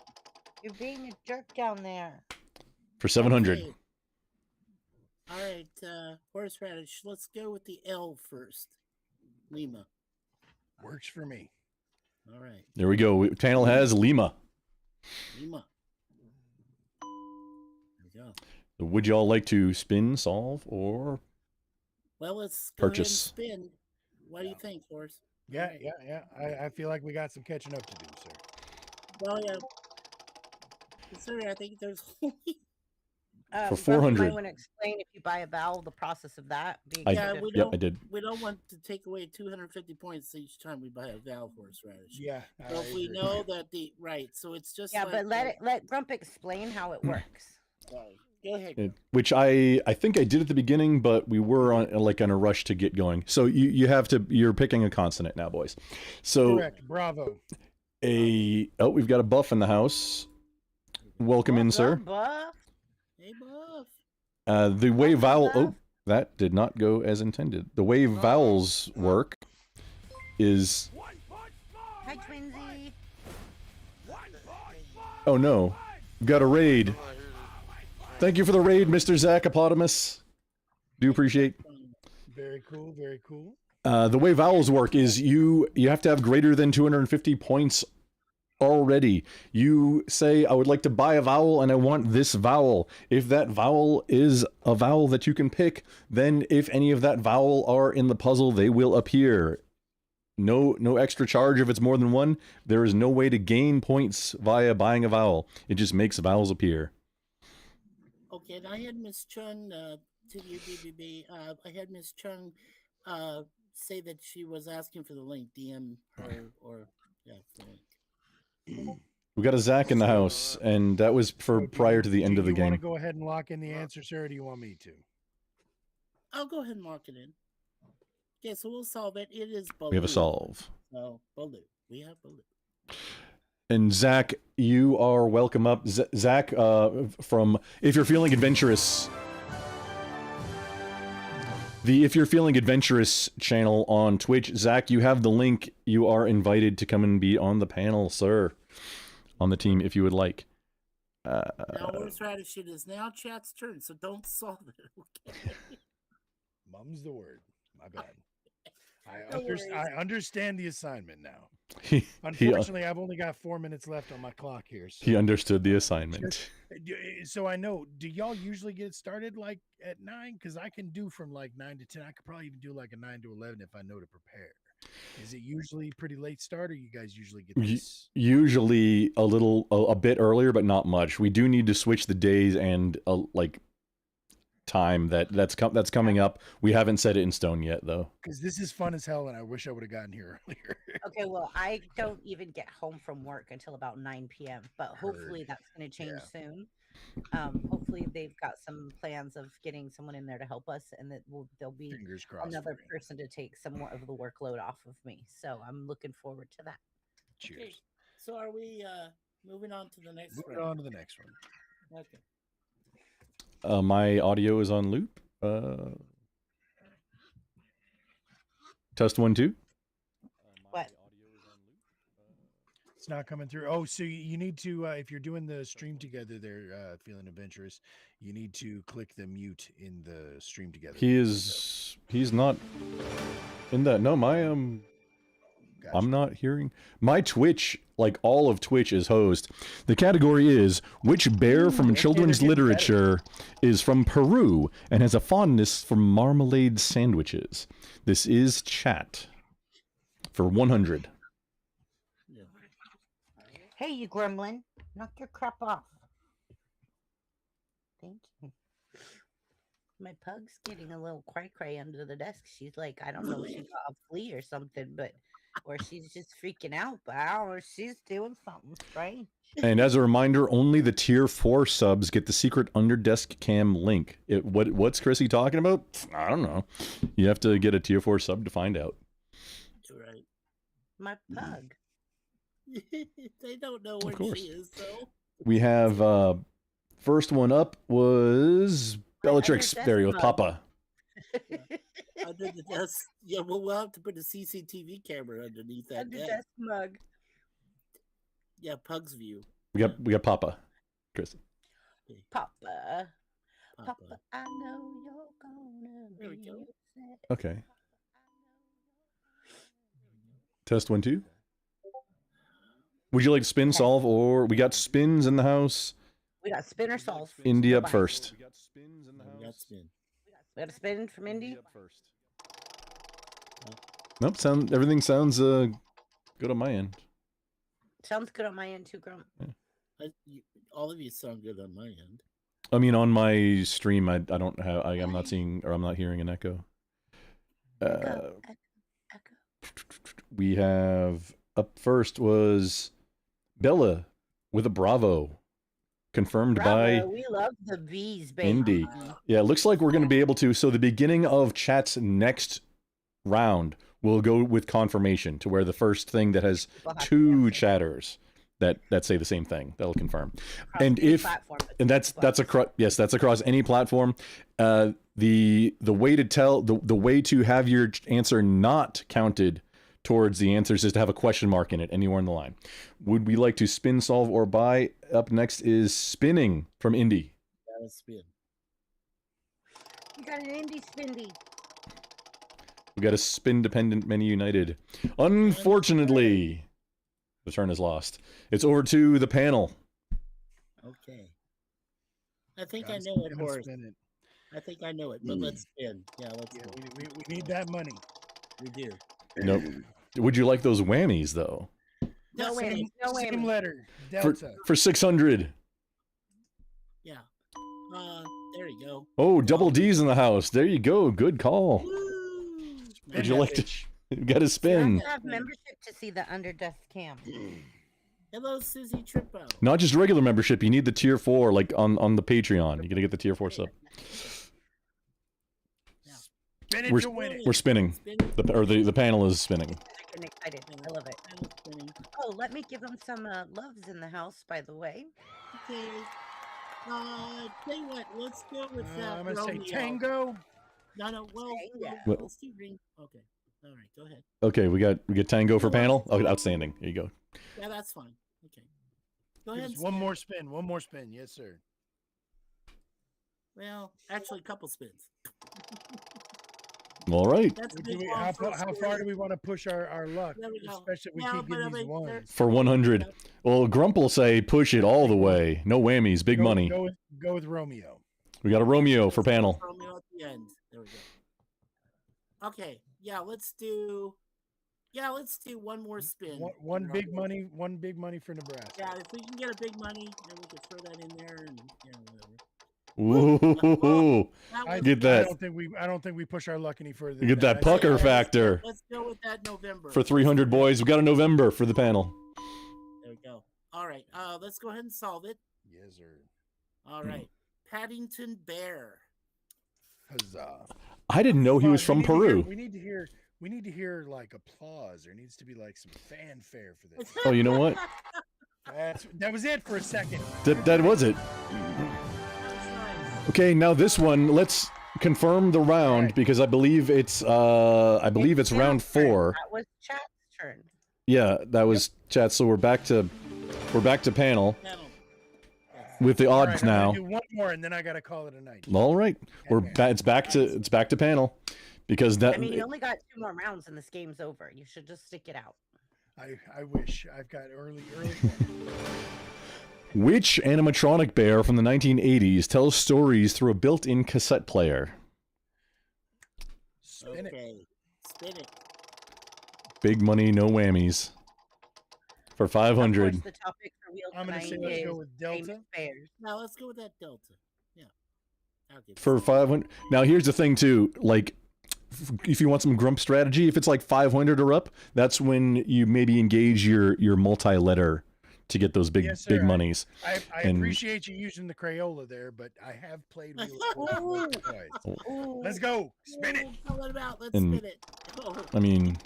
S4: You're being a jerk down there.
S1: for 700.
S3: Okay. All right, horseradish. Let's go with the L first. Lima.
S2: Works for me.
S3: All right,
S1: There we go. Panel has Lima.
S3: Lima. There we go.
S1: Would y'all like to spin, solve, or
S3: Well, let's go
S1: Purchase.
S3: ahead and spin. What do you think, Horse?
S2: Yeah. I feel like we got some catching up to do, sir.
S3: Well, yeah. Considering I think there's only
S1: For
S4: Grumpy might
S1: 400.
S4: want to explain if you buy a vowel, the process of that. Being
S1: I-
S3: Yeah,
S4: kind
S3: we
S4: of-
S1: Yep,
S3: don't.
S1: I did.
S3: We don't want to take away 250 points each time we buy a vowel horseradish.
S2: Yeah.
S3: So if we
S2: agree.
S3: know that the right, so it's just
S4: Yeah,
S3: like,
S4: but let Grump explain how it works.
S3: Sorry. Go ahead.
S1: Which I think I did at the beginning, but we were on a rush to get going. So you're picking a consonant now, boys. So
S2: Correct. Bravo.
S1: we've got a buff in the house. Welcome in,
S4: What's up,
S1: sir.
S4: Buff?
S3: Hey, Buff.
S1: The way
S4: Welcome,
S1: vowel
S4: Buff.
S1: that did not go as intended. The way vowels work is
S4: Hi, Twinsy.
S1: oh no, we've got a raid. Thank you for the raid, Mr. Zachopotamus. Do appreciate.
S2: Very cool. Very cool.
S1: The way vowels work is you have to have greater than 250 points already. You say, I would like to buy a vowel and I want this vowel. If that vowel is a vowel that you can pick, then if any of that vowel are in the puzzle, they will appear. No extra charge if it's more than one. There is no way to gain points via buying a vowel. It just makes vowels appear.
S3: Okay, and I had Miss Chun to you, BBB. I had Miss Chun say that she was asking for the link. DM her or the link.
S1: We got a Zach in the house, and that was for prior to the end of the
S2: Do you want to
S1: game.
S2: go ahead and lock in the answer, sir, or do you want me to?
S3: I'll go ahead and mark it in. Okay, so we'll solve it. It is Baloo.
S1: We have a solve.
S3: So Baloo. We have Baloo.
S1: And Zach, you are welcome up. Zach, from If You're Feeling Adventurous, the If You're Feeling Adventurous channel on Twitch. Zach, you have the link. You are invited to come and be on the panel, sir. On the team, if you would like.
S3: Now horseradish, it is now chat's turn, so don't solve it. Okay.
S2: Mum's the word. My bad.
S3: No worries.
S2: I understand the assignment now.
S1: He
S2: Unfortunately, I've only got 4 minutes left on my clock here. So.
S1: he understood the assignment.
S2: So I know. Do y'all usually get started like at 9? Because I can do from like 9 to 10. I could probably even do like a 9 to 11 if I know to prepare. Is it usually pretty late start, or you guys usually get this?
S1: Usually a bit earlier, but not much. We do need to switch the days and like time that's coming up. We haven't set it in stone yet, though.
S2: Because this is fun as hell, and I wish I would have gotten here earlier.
S4: Okay, well, I don't even get home from work until about 9 p.m., but hopefully that's going to change soon. Hopefully they've got some plans of getting someone in there to help us, and that there'll be
S2: Fingers crossed.
S4: another
S2: for you.
S4: person to take some more of the workload off of me. So I'm looking forward to that.
S2: Cheers.
S3: Okay, so are we moving on to the next
S2: Moving
S3: round?
S2: on to the next one.
S3: Okay.
S1: My audio is on loop. Test 1 2.
S4: What?
S2: It's not coming through. Oh, so you need to, if you're doing the stream together there, Feeling Adventurous, you need to click the mute in the stream together.
S1: He's not in that. No,
S2: Gotcha.
S1: I'm not hearing. My Twitch, like all of Twitch, is hosed. The category is which bear from
S2: okay,
S1: children's
S2: they're getting
S1: literature is from Peru and has a fondness for marmalade sandwiches. This is chat for 100.
S3: Yeah.
S4: Hey, you gremlin, knock your crap off. Thank you. My pug's getting a little cray under the desk. She's like, I don't know, she got a flea or something, but or she's just freaking out, or she's doing something strange.
S1: And as a reminder, only the tier 4 subs get the secret under desk cam link. What's Chrissy talking about? I don't know. You have to get a tier 4 sub to find out.
S3: You're right.
S4: My pug.
S3: They don't know where
S1: course.
S3: she is, though.
S1: We have first one up was Bellatrix.
S4: desk
S1: There you go,
S4: mug.
S1: Papa.
S3: Under the desk. Yeah, well, we'll have to put a CCTV camera underneath that
S4: Under
S3: desk.
S4: desk mug.
S3: Yeah, Pug's view.
S1: We got Papa. Chrissy.
S4: Papa.
S3: Papa.
S4: Papa, I know you're gonna
S3: There we
S4: be
S3: go.
S4: upset.
S1: Okay. Test 1 2. Would you like spin, solve, or we got spins in the house?
S4: We got spin or solve.
S1: Indy up
S4: Bye.
S1: first.
S3: We got spin.
S4: We got a spin from Indy.
S1: Nope. Everything sounds good on my end.
S4: Sounds good on my end too, Grump.
S3: All of you sound good on my end.
S1: I mean, on my stream, I don't have. I'm not seeing, or I'm not hearing an echo.
S4: Echo.
S1: We have up first was Bella with a bravo, confirmed by
S4: Bravo, we love the bees, baby.
S1: Indy. Yeah, it looks like we're going to be able to. So the beginning of chat's next round, we'll go with confirmation to where the first thing that has
S4: People have to
S1: two
S4: answer.
S1: chatters that say the same thing, that'll confirm.
S4: Across
S1: And
S4: any
S1: if
S4: platform,
S1: and that's across, yes, that's across any platform. The way to tell the way to have your answer not counted towards the answers is to have a question mark in it anywhere in the line. Would we like to spin, solve, or buy? Up next is spinning from Indy.
S3: Yeah, let's spin.
S4: You got an indie spindy.
S1: We got a spin dependent menu united. Unfortunately, the turn is lost. It's over to the panel.
S3: Okay. I think
S2: Gotta
S3: I know it,
S2: spin
S3: Horace.
S2: it.
S3: I think I know it, but let's spin. Yeah, let's
S2: Yeah,
S3: go.
S2: we need that money.
S3: We do.
S1: Nope. Would you like those whammies though?
S4: No
S3: Same-
S4: whammies. No
S2: Same
S4: whammies.
S2: letter.
S1: For
S2: Delta.
S1: for 600.
S3: Yeah. There you go.
S1: Oh, double D's in the house. There you go. Good call.
S3: Woo!
S1: Would you like to? You got to
S4: You
S1: spin.
S4: have to have membership to see the under desk cam.
S3: Hello, Susie Trippo.
S1: Not just regular membership. You need the tier 4, like on the Patreon. You gotta get the tier 4 sub.
S2: Spin it
S1: We're-
S2: to win it.
S1: We're spinning.
S3: Spinning.
S1: The panel is spinning.
S4: I'm excited. I love it.
S3: Panel spinning.
S4: Oh, let me give them some loves in the house, by the way.
S3: Okay. Tell you what, let's go with that.
S2: I'm gonna say
S3: Romeo.
S2: Tango.
S3: No, well,
S4: Tango.
S3: let's do ring. Okay. All right, go ahead.
S1: Okay, we got Tango for panel. Oh, outstanding. There you go.
S3: Yeah, that's fine. Okay. Go ahead.
S2: Give
S3: And
S2: us one
S3: spin.
S2: more spin. One more spin. Yes, sir.
S3: Well, actually, a couple spins.
S1: All right.
S3: That's a
S2: Do
S3: big
S2: we,
S3: ball
S2: how,
S3: for a
S2: how
S3: spin.
S2: far do we want to push our luck?
S3: There we go.
S2: Especially if we
S3: No,
S2: keep
S3: but
S2: getting
S3: I
S2: these
S3: mean, there-
S2: ones.
S1: For 100. Well, Grump will say push it all the way. No whammies. Big money.
S2: Go with Romeo.
S1: We got a Romeo for panel.
S3: Romeo at the end. There we go. Okay. Yeah, let's do. Yeah, let's do one more spin.
S2: One
S3: and
S2: big
S3: I'll-
S2: money. One big money for Nebraska.
S3: Yeah, if we can get a big money, then we can throw that in there and whatever.
S1: Ooh.
S3: That
S2: I
S3: was-
S1: Get that.
S2: I don't think we push our luck any further.
S1: You
S2: than
S1: get that
S2: I
S1: pucker
S2: say-
S1: factor
S3: Let's go with that November.
S1: for 300 boys. We got a November for the panel.
S3: There we go. All right. Let's go ahead and solve it.
S2: Yes, sir.
S3: All right. Paddington Bear.
S2: Huzzah!
S1: I didn't know he was from Peru.
S2: We need to hear. We need to hear like applause. There needs to be like some fanfare for this.
S1: Oh, you know what?
S2: That was it for a second.
S1: That was it. Okay, now this one, let's confirm the round
S2: Right.
S1: because I believe it's
S4: It's
S1: round
S4: Sam's turn.
S1: 4.
S4: That was chat's turn.
S1: Yeah, that was chat. So we're back to panel
S3: Panel.
S1: with the
S2: All
S1: odds
S2: right, I'm
S1: now.
S2: gonna do one more and then I gotta call it a night.
S1: All right, it's back to panel because that
S4: I mean, you only got 2 more rounds and this game's over. You should just stick it out.
S2: I wish I've got early.
S1: which animatronic bear from the 1980s tells stories through a built-in cassette player?
S2: Spin it.
S3: Okay. Spin it.
S1: Big money, no whammies. For
S4: Of
S1: 500.
S4: course, the topic for Wheel
S2: I'm gonna
S4: tonight
S2: say let's go
S4: is
S2: with
S4: famous
S2: Delta.
S4: bears.
S3: Now let's go with that Delta. Yeah. Okay.
S1: For 500. Now here's the thing too, like if you want some grump strategy, if it's like 500 or up, that's when you maybe engage your multi-letter to get those big
S2: Yes, sir.
S1: big monies.
S2: I
S1: And-
S2: appreciate you using the Crayola there, but I have played Wheel of Fortune twice.
S4: Ooh,
S2: Let's go. Spin it.
S3: Oh, call it out. Let's
S1: And-
S3: spin it. Oh.
S1: I mean,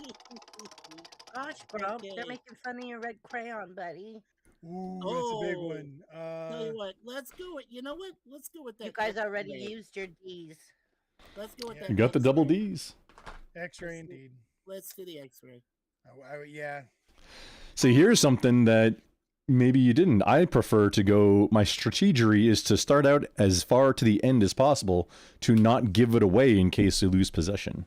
S4: gosh, bro,
S3: Okay.
S4: they're making fun of your red crayon, buddy.
S2: Ooh, that's a big
S3: Oh.
S2: one.
S3: Tell you what, let's go with. You know what? Let's go with that.
S4: You guys
S3: X-ray.
S4: already used your D's.
S3: Let's go with
S2: Yeah.
S3: that.
S1: you got the double
S3: X-ray.
S1: D's.
S2: X-ray indeed.
S3: Let's do the X-ray.
S2: Yeah.
S1: See, here's something that maybe you didn't. I prefer to go, my strategy is to start out as far to the end as possible to not give it away in case you lose possession.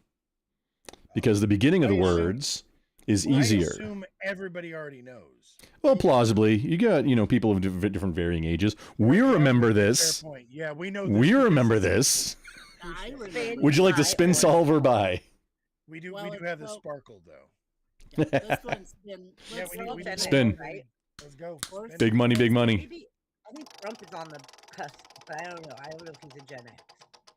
S1: Because the beginning of the
S2: I assume-
S1: words is
S2: I
S1: easier.
S2: assume everybody already knows.
S1: Well, plausibly. You got, people of different varying ages. We remember
S2: Fair
S1: this.
S2: point. Yeah, we know.
S1: We
S2: this.
S1: remember this.
S3: I
S4: Spin.
S3: remember.
S1: Would you like to
S4: Buy
S1: spin,
S4: or-
S1: solve, or buy?
S2: We do.
S3: Well,
S2: we do have the
S3: well-
S2: sparkle though.
S3: Yeah, let's go and spin.
S2: Yeah,
S3: Let's
S2: we
S3: go
S2: need,
S3: and
S2: we
S4: Spin.
S2: need
S1: Spin.
S4: Right?
S2: Let's go.
S3: Or
S2: Spin
S1: Big
S2: it.
S1: money, big money.
S4: Maybe I think Trump is on the cusp. But I don't know. I don't know if he's a Gen X.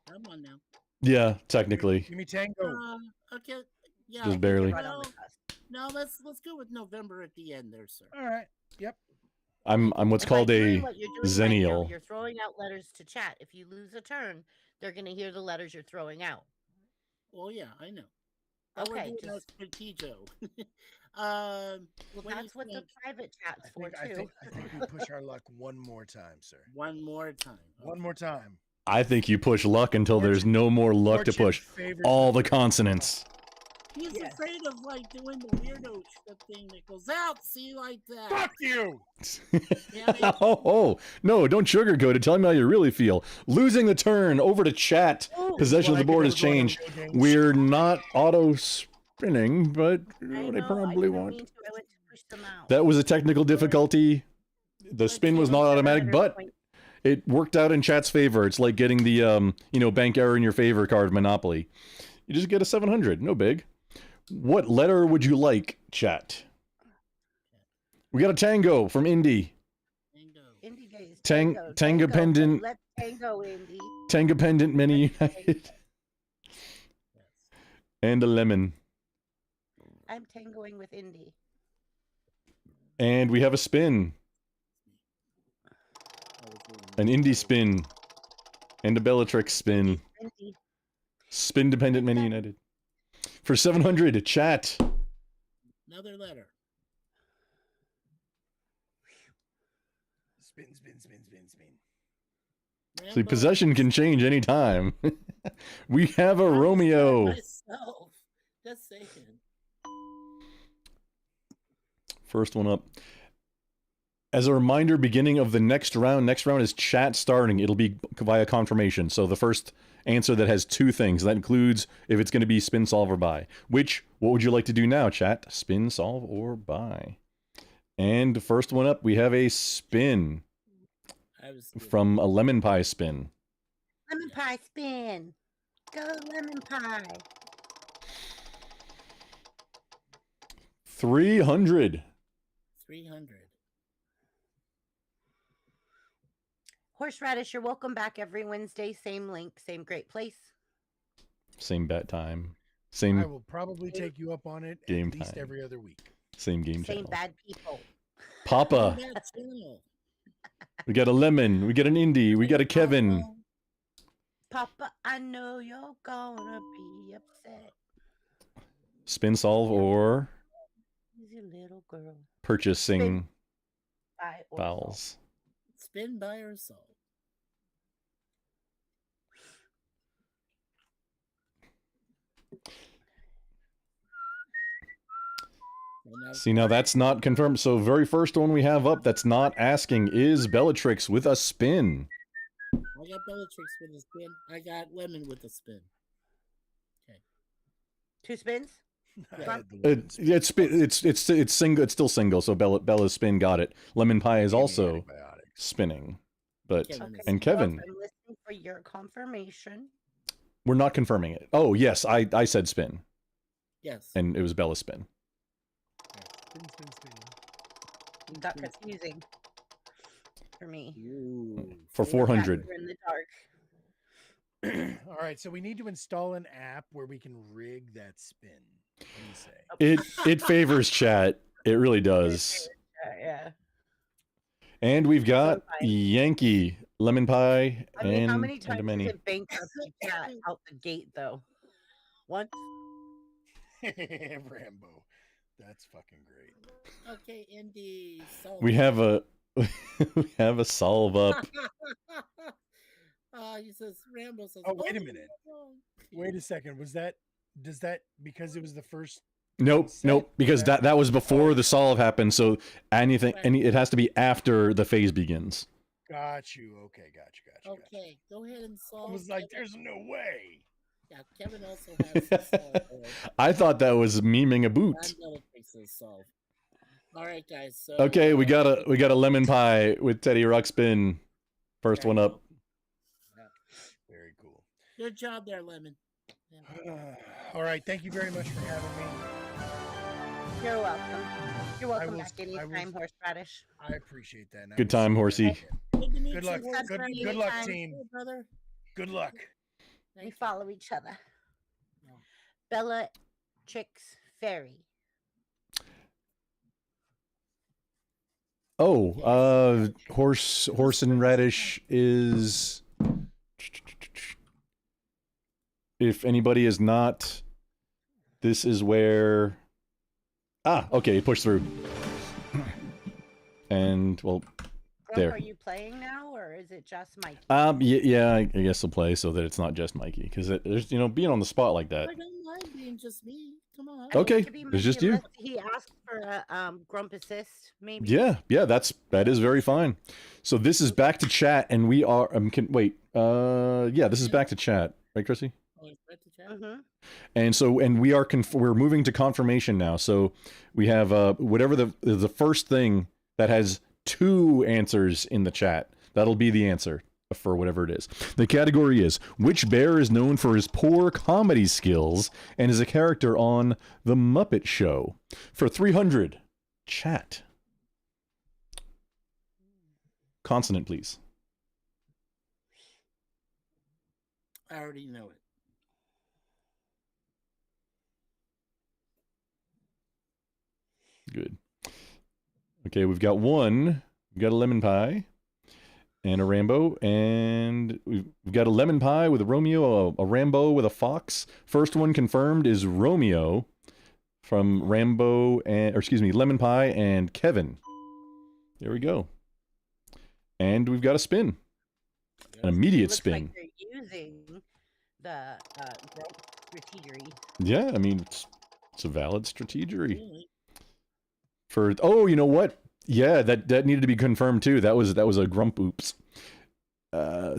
S3: Come on now.
S1: Yeah, technically.
S2: Give me Tango.
S3: Okay. Yeah.
S1: Just barely.
S4: Right on the
S3: Well,
S4: cusp.
S3: no, let's go with November at the end there, sir.
S2: All right. Yep.
S1: I'm what's
S4: And by
S1: called a
S4: doing what you're doing right now,
S1: zennial.
S4: you're throwing out letters to chat. If you lose a turn, they're going to hear the letters you're throwing out.
S3: Well, yeah, I know. But
S4: Okay,
S3: we're doing
S4: just-
S3: our stratego.
S4: Well,
S3: what do you
S4: that's what the
S3: think?
S4: private chat's for,
S2: I
S4: too.
S2: think we push our luck one more time, sir.
S3: One more time.
S2: One more time.
S1: I think you push luck until there's no more luck to
S2: Fortune
S1: push.
S2: favors
S1: All the
S2: the
S1: consonants.
S3: He's
S4: Yes.
S3: afraid of like doing the weirdo thing that goes out. See, like that.
S2: Fuck you!
S3: Damn it.
S1: Oh, no, don't sugarcoat it. Tell me how you really feel. Losing the turn over to chat.
S4: Ooh,
S1: Possession of the
S2: Well, I
S1: board
S2: could
S1: has
S2: never go on a
S1: changed.
S2: real game.
S1: We're not auto spinning, but
S4: I
S1: they
S4: know,
S1: probably
S4: I didn't
S1: want.
S4: mean to. I went to push them out.
S1: That was a technical difficulty. The spin was not automatic, but it worked out in chat's favor. It's like getting the bank error in your favor card Monopoly. You just get a 700, no big. What letter would you like, chat? We got a tango from Indy.
S3: Tango.
S4: Indie days.
S1: Tango pendant.
S4: Let's tango, Indy.
S1: Tango pendant many united.
S3: Yes.
S1: And a lemon.
S4: I'm tangoing with Indy.
S1: And we have a spin. An Indy spin. And a Bellatrix spin.
S4: Indy.
S1: Spin dependent many united. For 700, chat.
S3: Another letter.
S2: Spin.
S1: See,
S3: Rambo.
S1: possession can change anytime. We have a
S3: I'm beside
S1: Romeo.
S3: myself. Just saying.
S1: First one up. As a reminder, beginning of the next round is chat starting. It'll be via confirmation. So the first answer that has two things. That includes if it's going to be spin, solve, or buy. What would you like to do now, chat? Spin, solve, or buy? And the first one up, we have a spin
S3: I was
S1: from a lemon pie spin.
S4: Lemon pie spin. Go lemon pie.
S1: 300.
S3: 300.
S4: Horseradish, you're welcome back every Wednesday. Same link, same great place.
S1: Same bet time.
S2: I
S1: Same
S2: will probably take you up on it
S1: Game
S2: at least
S1: time.
S2: every other week.
S1: game
S4: Same
S1: channel.
S4: bad people.
S1: Papa.
S3: That channel.
S1: We got a lemon. We got an Indy. We got a Kevin.
S4: Papa, I know you're gonna be upset.
S1: Spin, solve, or
S4: Easy little girl.
S1: purchasing
S4: Buy or
S1: vowels.
S3: Spin by or solve.
S1: See, now that's not confirmed. So very first one we have up that's not asking is Bellatrix with a spin.
S3: I got Bellatrix with a spin. I got Lemon with a spin.
S4: Two spins?
S2: I
S4: From-
S2: had the lemon spin.
S1: It's single. It's still single. So Bella's spin got it. Lemon pie is
S2: Give me
S1: also
S2: antibiotics.
S1: spinning, but
S3: Kevin
S4: Okay,
S3: is-
S1: and Kevin,
S4: I'm listening for your confirmation.
S1: we're not confirming it. Oh yes, I said spin,
S3: Yes.
S1: and it was Bella's spin.
S2: Spin.
S4: It got confusing for me.
S3: Ooh.
S1: For
S4: So we're back
S1: 400.
S4: here in the dark.
S2: All right, so we need to install an app where we can rig that spin. What do you say?
S1: It favors chat. It really does.
S4: Yeah.
S1: And we've got
S4: pie.
S1: Yankee, lemon pie,
S4: I mean, how
S1: and
S4: many times
S1: many.
S4: did bankruptcy cat out the gate though? Once.
S2: Rambo. That's fucking great.
S3: Okay, Indy. Solve.
S1: We have a we have a solve up.
S3: He says Rambo says.
S2: Oh, wait a minute. Wait a second. Does that because it was the first
S1: Nope,
S2: set,
S1: nope, because
S2: that-
S1: that was before the solve happened. So it has to be after the phase begins.
S2: Got you. Okay, got you.
S3: Okay, go ahead and solve.
S2: I was like,
S3: Kevin.
S2: there's no way.
S3: Yeah, Kevin also has to solve.
S1: I thought that was memeing a boot.
S3: And Bellatrix is solve. All right, guys. So
S1: Okay, we got a lemon pie with Teddy Ruxpin. First one up.
S2: Very cool.
S3: Good job there, Lemon. Yeah.
S2: All right, thank you very much for having me.
S4: You're welcome. You're welcome
S2: will-
S4: back
S2: I will-
S4: anytime, horseradish.
S2: I appreciate that. and I
S1: Good
S2: will
S1: time,
S2: see you
S1: horsey.
S2: again.
S3: Good to meet
S2: Good
S3: you,
S2: luck.
S3: Horse
S2: Good,
S3: Daddy.
S2: good luck,
S4: Anytime.
S2: team.
S3: Hey, brother.
S2: Good luck.
S4: We
S3: Thank you.
S4: follow each other.
S3: Yeah.
S4: Bella Chicks Fairy.
S1: Oh, horse and radish is. If anybody is not, this is where. Ah, okay, push through. And well,
S4: Grump,
S1: there.
S4: are you playing now, or is it just Mikey?
S1: Yeah, I guess I'll play so that it's not just Mikey, because there's being on the spot like that.
S3: I don't mind being just me. Come on.
S4: I mean, it
S1: Okay,
S4: could be
S1: it's just
S4: Mikey
S1: you.
S4: unless he asked for a Grump assist, maybe.
S1: Yeah, that is very fine. So this is back to chat, and we are. Yeah, this is back to chat, right, Chrissy?
S3: Oh, it's back to chat?
S4: Mm-hmm.
S1: And we are we're moving to confirmation now. So we have whatever the first thing that has 2 answers in the chat. That'll be the answer for whatever it is. The category is which bear is known for his poor comedy skills and is a character on The Muppet Show. For 300, chat. Consonant, please.
S3: I already know it.
S1: Good. Okay, we've got one. We've got a lemon pie and a Rambo, and we've got a lemon pie with a Romeo, a Rambo with a fox. First one confirmed is Romeo from Rambo Lemon Pie and Kevin. There we go. And we've got a spin. An immediate
S4: Looks
S1: spin.
S4: like they're using the Grump strategery.
S1: Yeah, I mean, it's a valid strategery.
S3: Really?
S1: You know what? Yeah, that needed to be confirmed too. That was a grump oops.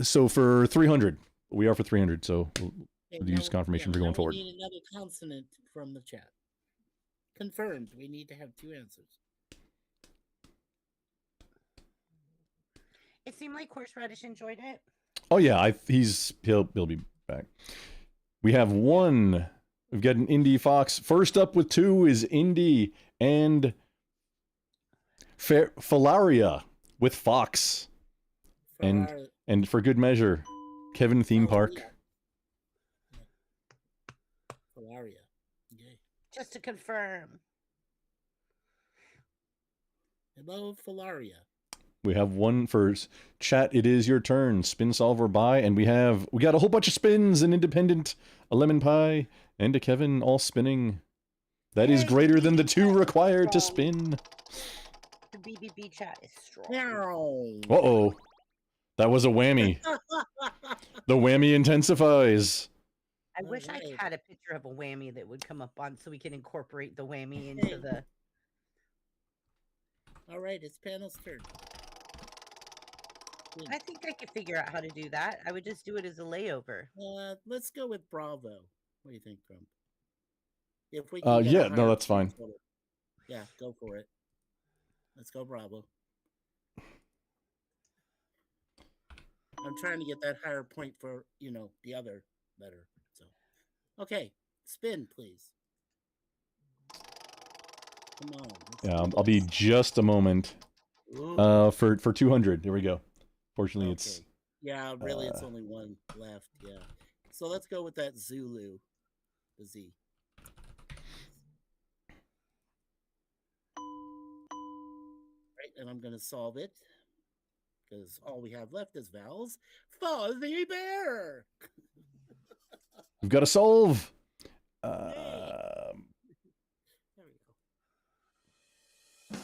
S1: So for 300, we are for 300. So we'll use confirmation for going forward.
S3: We need another consonant from the chat. Confirmed. We need to have 2 answers.
S4: It seemed like Horseradish enjoyed it.
S1: Oh yeah, he'll be back. We have one. We've got an Indy Fox. First up with 2 is Indy and Falaria with Fox. And for good measure, Kevin Theme Park.
S3: Falaria. Okay.
S4: Just to confirm.
S3: Hello, Falaria.
S1: We have one for chat. It is your turn. Spin solver by, and we got a whole bunch of spins. An independent, a lemon pie, and a Kevin all spinning. That is greater than the 2 required to spin.
S4: The BBB chat is strong.
S1: Uh-oh. That was a whammy. The whammy intensifies.
S4: I wish I
S3: Alright.
S4: had a picture of a whammy that would come up on so we can incorporate the whammy into the.
S3: All right, it's panel's turn.
S4: I think I could figure out how to do that. I would just do it as a layover.
S3: Let's go with Bravo. What do you think, Grump? If we
S1: Yeah,
S3: get a
S1: no,
S3: higher
S1: that's fine.
S3: point total. Yeah, go for it. Let's go Bravo. I'm trying to get that higher point for, the other better. So, okay, spin, please. Come on. let's
S1: Yeah,
S3: do
S1: I'll be
S3: this.
S1: just a moment.
S3: Ooh,
S1: For 200. There we go. Fortunately, it's
S3: okay. Yeah, really, it's only one left. Yeah. So let's go with that Zulu. The Z. Right, and I'm going to solve it. Because all we have left is vowels. Fuzzy Bear!
S1: we've got to solve.
S3: There we go.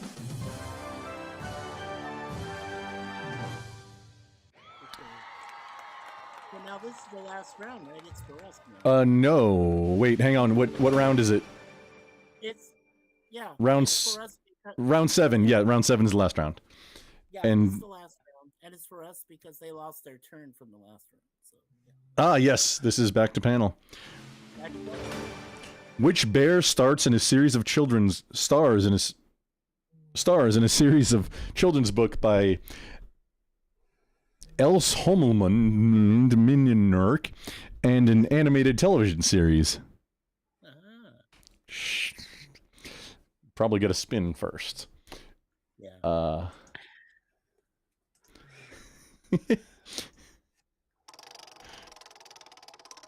S3: Okay. So now this is the last round, right? It's for us now.
S1: No. Wait, hang on. What round is it?
S3: It's
S1: Round
S3: it's for us because,
S1: Round 7. Yeah, round 7 is the last round.
S3: yeah,
S1: and-
S3: this is the last round, and it's for us because they lost their turn from the last round. So
S1: Ah, yes. This is back to panel.
S3: back to you.
S1: Which bear stars in a series of children's book by Els Hommelman Dominionurk and an animated television series?
S3: Ah,
S1: Shh. probably get a spin first.
S3: Yeah.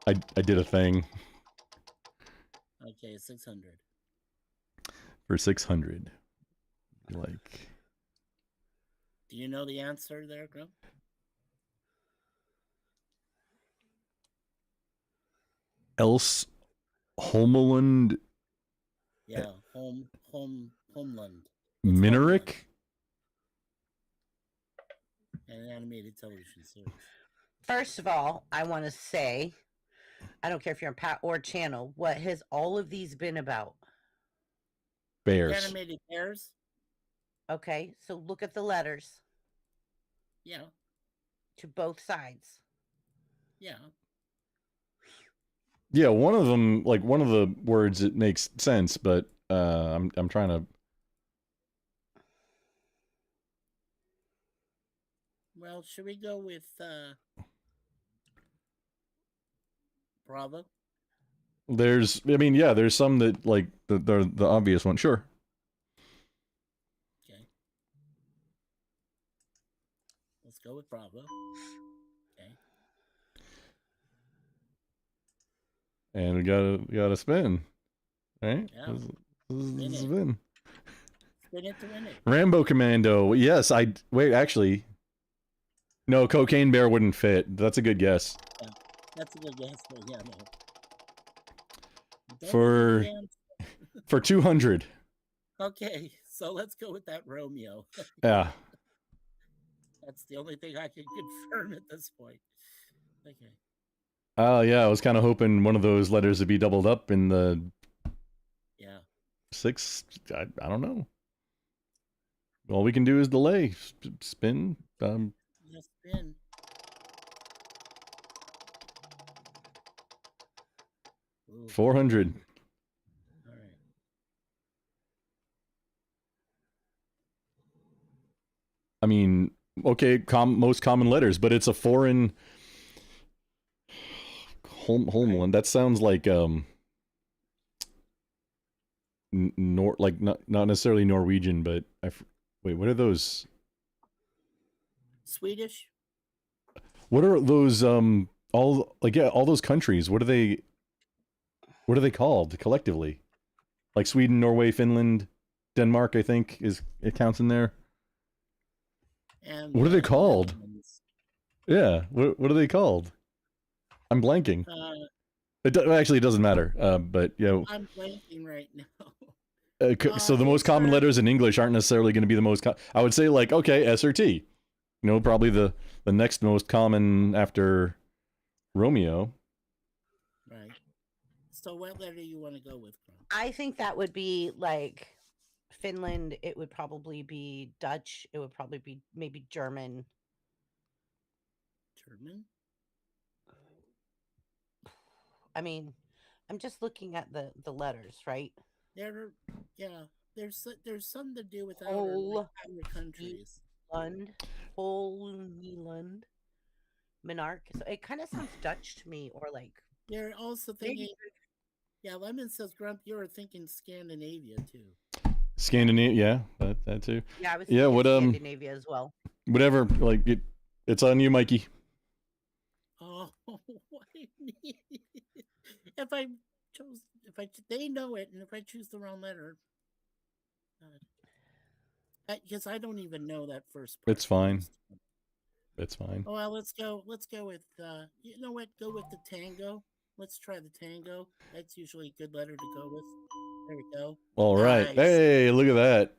S1: I did a thing
S3: Okay, 600.
S1: for 600. Like,
S3: Do you know the answer there, Grump?
S1: else Homeland
S3: Yeah, Homeland. It's
S1: Mineric?
S3: Homeland, an animated television series.
S4: First of all, I want to say, I don't care if you're on Pat or channel, what has all of these been about?
S1: Bears.
S3: Animated bears?
S4: Okay, so look at the letters
S3: Yeah,
S4: to both sides.
S3: yeah.
S1: Yeah, one of them, like one of the words, it makes sense, but I'm trying to.
S3: Well, should we go with Bravo?
S1: There's, I mean, yeah, there's some that like the obvious one. Sure.
S3: Okay. Let's go with Bravo. Okay.
S1: And we got a spin, right?
S3: Yeah.
S1: This is
S3: Spin it.
S1: spin.
S3: Spin it to win it.
S1: Rambo Commando. Yes, wait. Actually, no, Cocaine Bear wouldn't fit. That's a good guess.
S3: Yeah, that's a good guess, but yeah, no. Don't
S1: For
S3: look at the damn-
S1: for 200.
S3: Okay, so let's go with that Romeo.
S1: Yeah.
S3: That's the only thing I can confirm at this point. Okay.
S1: Yeah, I was kind of hoping one of those letters would be doubled up in the
S3: Yeah.
S1: 6. I don't know. All we can do is delay. Spin.
S3: Yes, spin. Ooh,
S1: 400.
S3: all right.
S1: I mean, okay, most common letters, but it's a foreign homeland. That sounds like like not necessarily Norwegian, but wait, what are those?
S3: Swedish?
S1: What are those all those countries? What are they called collectively? Like Sweden, Norway, Finland, Denmark, I think it counts in there.
S3: And
S1: What are they called?
S3: Netherlands.
S1: Yeah, what are they called? I'm blanking. Actually, it doesn't matter. But yeah.
S3: I'm blanking right now.
S1: So the most common letters in English aren't necessarily going to be the most. I would say like okay, S or T. You know, probably the next most common after Romeo.
S3: Right. So what letter do you want to go with, Grump?
S4: I think that would be like Finland. It would probably be Dutch. It would probably be maybe German.
S3: German?
S4: I mean, I'm just looking at the letters, right?
S3: There's some to do with
S4: Whole
S3: outer countries.
S4: Whole Zealand, Monarch. So it kind of sounds Dutch to me, or like
S3: They're also thinking. Yeah, Lemon says, Grump, you were thinking Scandinavia too.
S1: Scandinavia, yeah, that too.
S4: Yeah, I was
S1: Yeah,
S4: thinking Scandinavia as well.
S1: Whatever, like it's on you, Mikey.
S3: Oh, they know it, and if I choose the wrong letter, because I don't even know that first part.
S1: It's fine. It's fine.
S3: Oh, well, let's go with, you know what? Go with the tango. Let's try the tango. That's usually a good letter to go with. There we go.
S1: All right.
S3: Nice.
S1: Hey, look at that.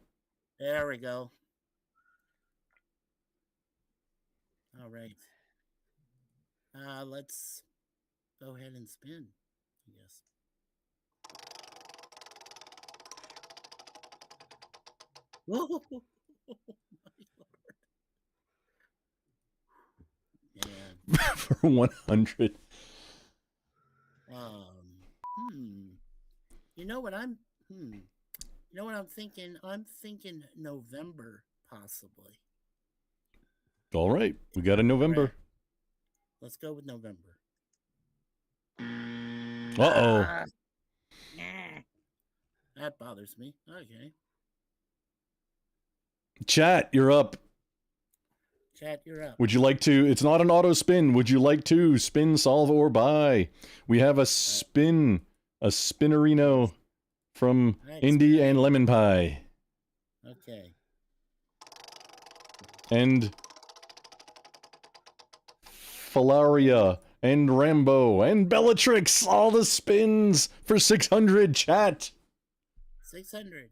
S3: There we go. All right. Let's go ahead and spin, I guess. Whoa! Man.
S1: For 100.
S3: You know what I'm thinking? I'm thinking November, possibly.
S1: All right. We got a November.
S3: Right. Let's go with November.
S1: Uh-oh.
S3: That bothers me. Okay.
S1: Chat, you're up.
S3: Chat, you're up.
S1: Would you like to? It's not an auto spin. Would you like to spin, solve, or buy? We have a spinnerino from Indy and Lemon Pie.
S3: Okay.
S1: And Falaria and Rambo and Bellatrix. All the spins for 600. Chat.
S3: 600.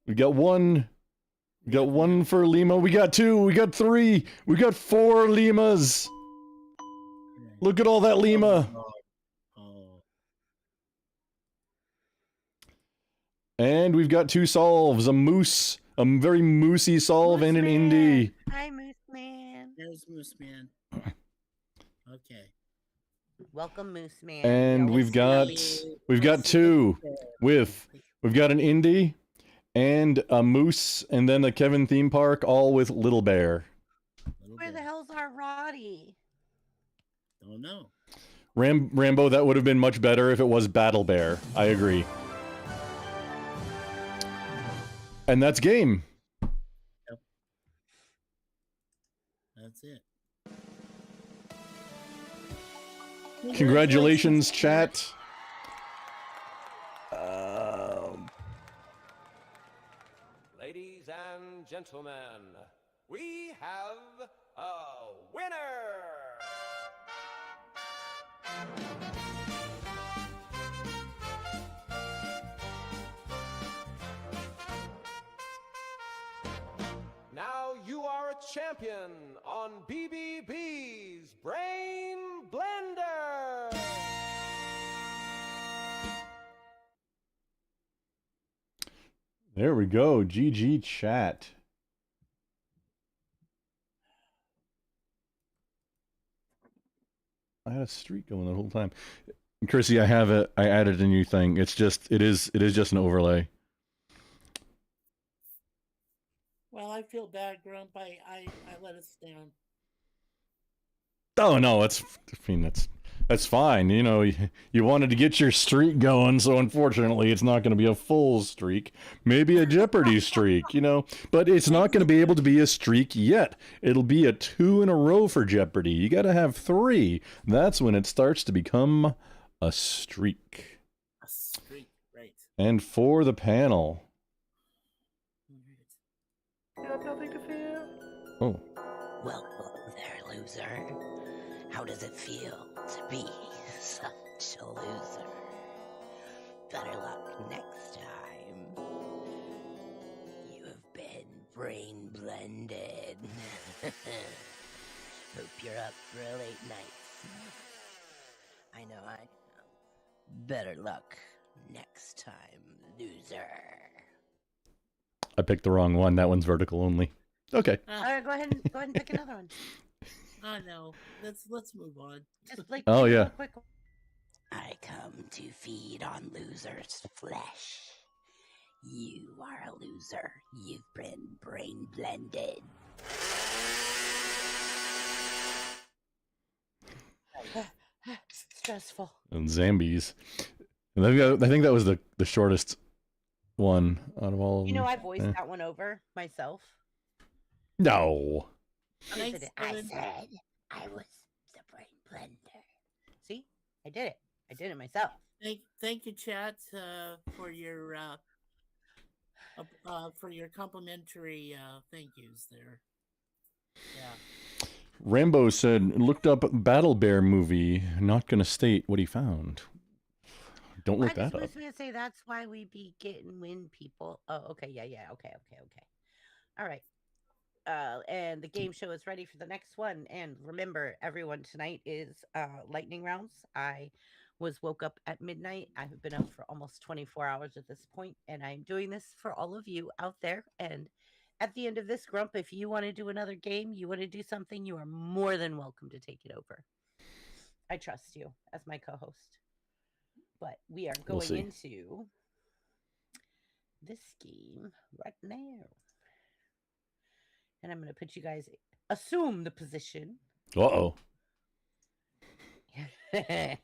S1: We got one. We got one for Lima. We got two. We got three. We got 4 Limas. Look at all that Lima.
S3: Oh.
S1: And we've got 2 solves. A moose. A very moosey solve and an indie.
S4: Hi, Moose Man.
S3: There's Moose Man. Okay.
S4: Welcome, Moose Man.
S1: And
S4: Y'all
S1: we've
S4: see-
S1: got 2 with, we've got an indie and a moose and then a Kevin theme park, all with Little Bear.
S4: Where the hell's our Roddy?
S3: Don't know.
S1: Rambo, that would have been much better if it was Battle Bear. I agree. And that's game.
S3: That's it.
S1: Congratulations, chat.
S6: Ladies and gentlemen, we have a winner! Now you are a champion on BBB's Brain Blender!
S1: There we go. GG chat. I had a streak going the whole time. Chrissy, I have it. I added a new thing. It is just an overlay.
S3: Well, I feel bad, Grump. I let us down.
S1: Oh no, that's fine. You know, you wanted to get your streak going, so unfortunately, it's not going to be a full streak. Maybe a Jeopardy streak, you know, but it's not going to be able to be a streak yet. It'll be a 2 in a row for Jeopardy. You got to have 3. That's when it starts to become a streak.
S3: A streak, right?
S1: And for the panel.
S7: You have nothing to fear.
S1: Oh.
S4: Well, there, loser. How does it feel to be such a loser? Better luck next time. You have been brain blended. Hope you're up for a late night. I know I am. Better luck next time, loser.
S1: I picked the wrong one. That one's vertical only. Okay.
S4: All right, go ahead and pick another one.
S3: Oh no, let's move on.
S4: Just like
S1: Oh,
S4: pick a
S1: yeah.
S4: quick one. I come to feed on losers' flesh. You are a loser. You've been brain blended. Stressful.
S1: And Zambies. And I think that was the shortest one out of all of them.
S4: You know, I voiced
S1: Yeah.
S4: that one over myself.
S1: No.
S3: Thanks,
S4: I
S3: Evan.
S4: said I was the brain blender. See? I did it. I did it myself.
S3: Thank you, chat, for your complimentary thank yous there. Yeah.
S1: Rambo said, looked up Battle Bear movie, not gonna state what he found. Don't look that
S4: I
S1: up.
S4: was going to say that's why we be getting win people. Oh, okay. Yeah. Okay. All right. And the game show is ready for the next one. And remember, everyone, tonight is lightning rounds. I was woke up at midnight. I have been up for almost 24 hours at this point, and I'm doing this for all of you out there. And at the end of this, Grump, if you want to do another game, you want to do something, you are more than welcome to take it over. I trust you as my co-host. But we are
S1: We'll
S4: going
S1: see.
S4: into this game right now. And I'm going to put you guys, assume the position.
S1: Uh-oh.
S4: Yeah,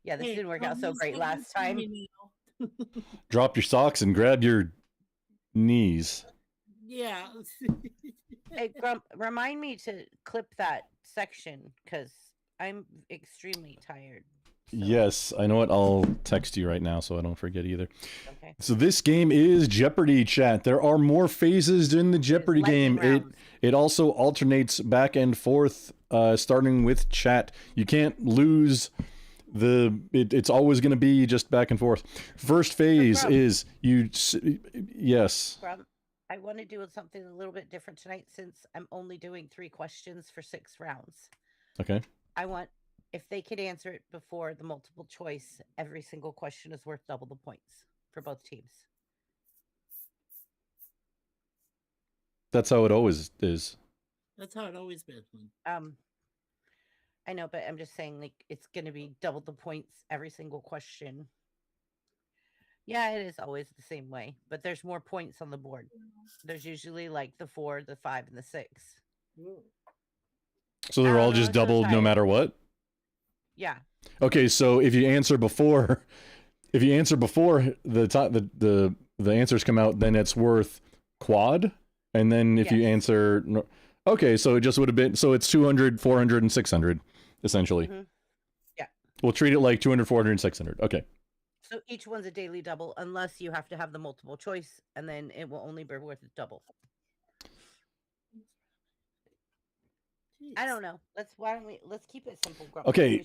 S4: this didn't work out so
S3: who's
S4: great
S3: looking
S4: last
S3: for
S4: time.
S3: me now?
S1: Drop your socks and grab your knees.
S3: Yeah.
S4: Hey, Grump, remind me to clip that section because I'm extremely tired. So,
S1: Yes, I know what. I'll text you right now so I don't forget either.
S4: okay.
S1: So this game is Jeopardy, chat. There are more phases in the Jeopardy
S4: lightning
S1: game.
S4: rounds.
S1: It also alternates back and forth, starting with chat. You can't lose it's always going to be just back and forth. First phase
S4: Grump.
S1: is yes.
S4: Grump, I want to do something a little bit different tonight since I'm only doing 3 questions for 6 rounds.
S1: Okay.
S4: I want, if they could answer it before the multiple choice, every single question is worth double the points for both teams.
S1: That's how it always is.
S3: That's how it always been.
S4: I know, but I'm just saying, like, it's going to be double the points every single question. Yeah, it is always the same way, but there's more points on the board. There's usually like the 4, the 5, and the 6.
S1: So they're all just doubled no matter what?
S4: Yeah.
S1: Okay, so if you answer before the answers come out, then it's worth quad, and then if you answer okay, so it just would have been, so it's 200, 400, and 600 essentially.
S4: Mm-hmm. Yeah.
S1: We'll treat it like 200, 400, and 600. Okay.
S4: So each one's a daily double unless you have to have the multiple choice, and then it will only be worth a double. I don't know. Let's keep it simple. Grump.
S1: Okay.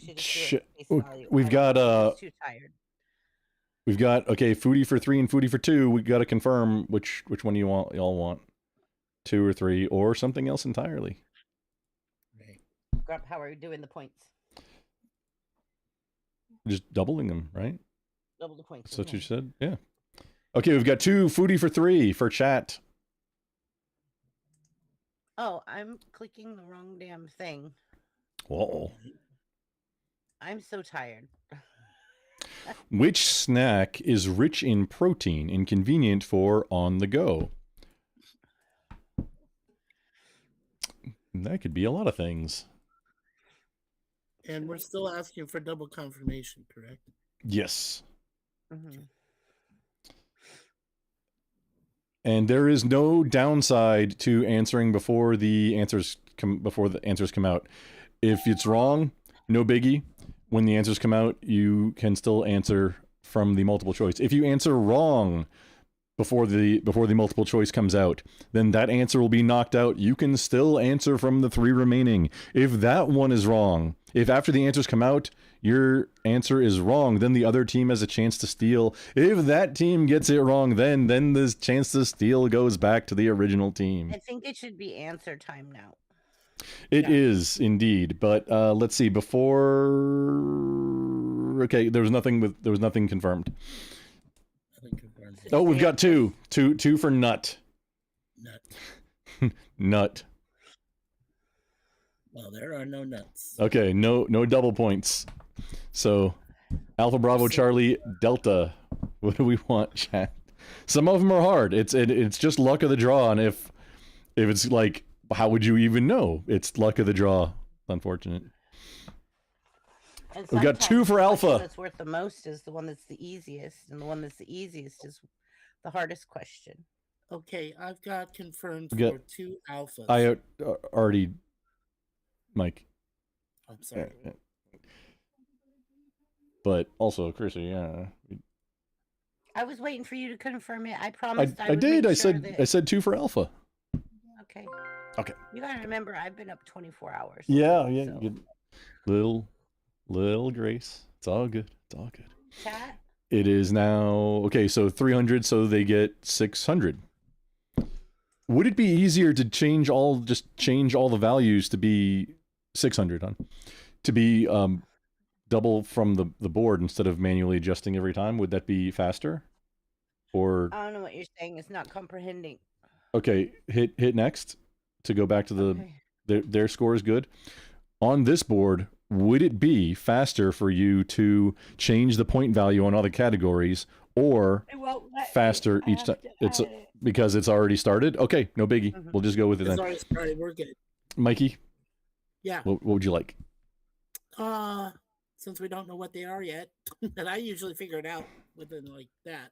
S1: We've got
S4: too tired.
S1: We've got foodie for 3 and foodie for 2. We got to confirm which one y'all want. 2 or 3 or something else entirely.
S2: Right.
S4: Grump, how are you doing the points?
S1: Just doubling them, right?
S4: Double the points.
S1: That's what you said? Yeah. Okay, we've got 2 foodie for 3 for chat.
S4: Oh, I'm clicking the wrong damn thing.
S1: Whoa.
S4: I'm so tired.
S1: Which snack is rich in protein and convenient for on the go? That could be a lot of things.
S3: And we're still asking for double confirmation, correct?
S1: Yes.
S4: Mm-hmm.
S1: And there is no downside to answering before the answers come out. If it's wrong, no biggie. When the answers come out, you can still answer from the multiple choice. If you answer wrong before the multiple choice comes out, then that answer will be knocked out. You can still answer from the 3 remaining. If that one is wrong, if after the answers come out, your answer is wrong, then the other team has a chance to steal. If that team gets it wrong, then the chance to steal goes back to the original team.
S4: I think it should be answer time now.
S1: It is indeed, but let's see. Okay, there was nothing confirmed. Oh, we've got 2 for nut. Nut.
S3: Well, there are no nuts.
S1: Okay, no double points. So, Alpha Bravo Charlie Delta. What do we want, chat? Some of them are hard. It's just luck of the draw, and if it's like, how would you even know? It's luck of the draw. Unfortunate.
S4: And
S1: we've got 2 for Alpha.
S4: That's worth the most is the one that's the easiest, and the one that's the easiest is the hardest question.
S3: Okay, I've got confirmed for 2 alphas.
S1: I already, Mike.
S3: I'm sorry.
S1: But also, Chrissy, yeah.
S4: I was waiting for you to confirm it. I promised I
S1: did. I
S4: that...
S1: said 2 for Alpha.
S4: Okay.
S1: Okay.
S4: You gotta remember, I've been up 24 hours.
S1: Yeah.
S4: So.
S1: Little grace. It's all good.
S4: Chat?
S1: It is now okay. So 300. So they get 600. Would it be easier to change all the values to be 600 to be double from the board instead of manually adjusting every time? Would that be faster? Or
S4: I don't know what you're saying. It's not comprehending.
S1: Okay, hit next to go back to their score is good. On this board, would it be faster for you to change the point value on all the categories, or faster each time? Because it's already started. Okay, no biggie. We'll just go with it then.
S3: It's already started. We're good.
S1: Mikey.
S3: Yeah.
S1: What would you like?
S3: Since we don't know what they are yet, and I usually figure it out within like that.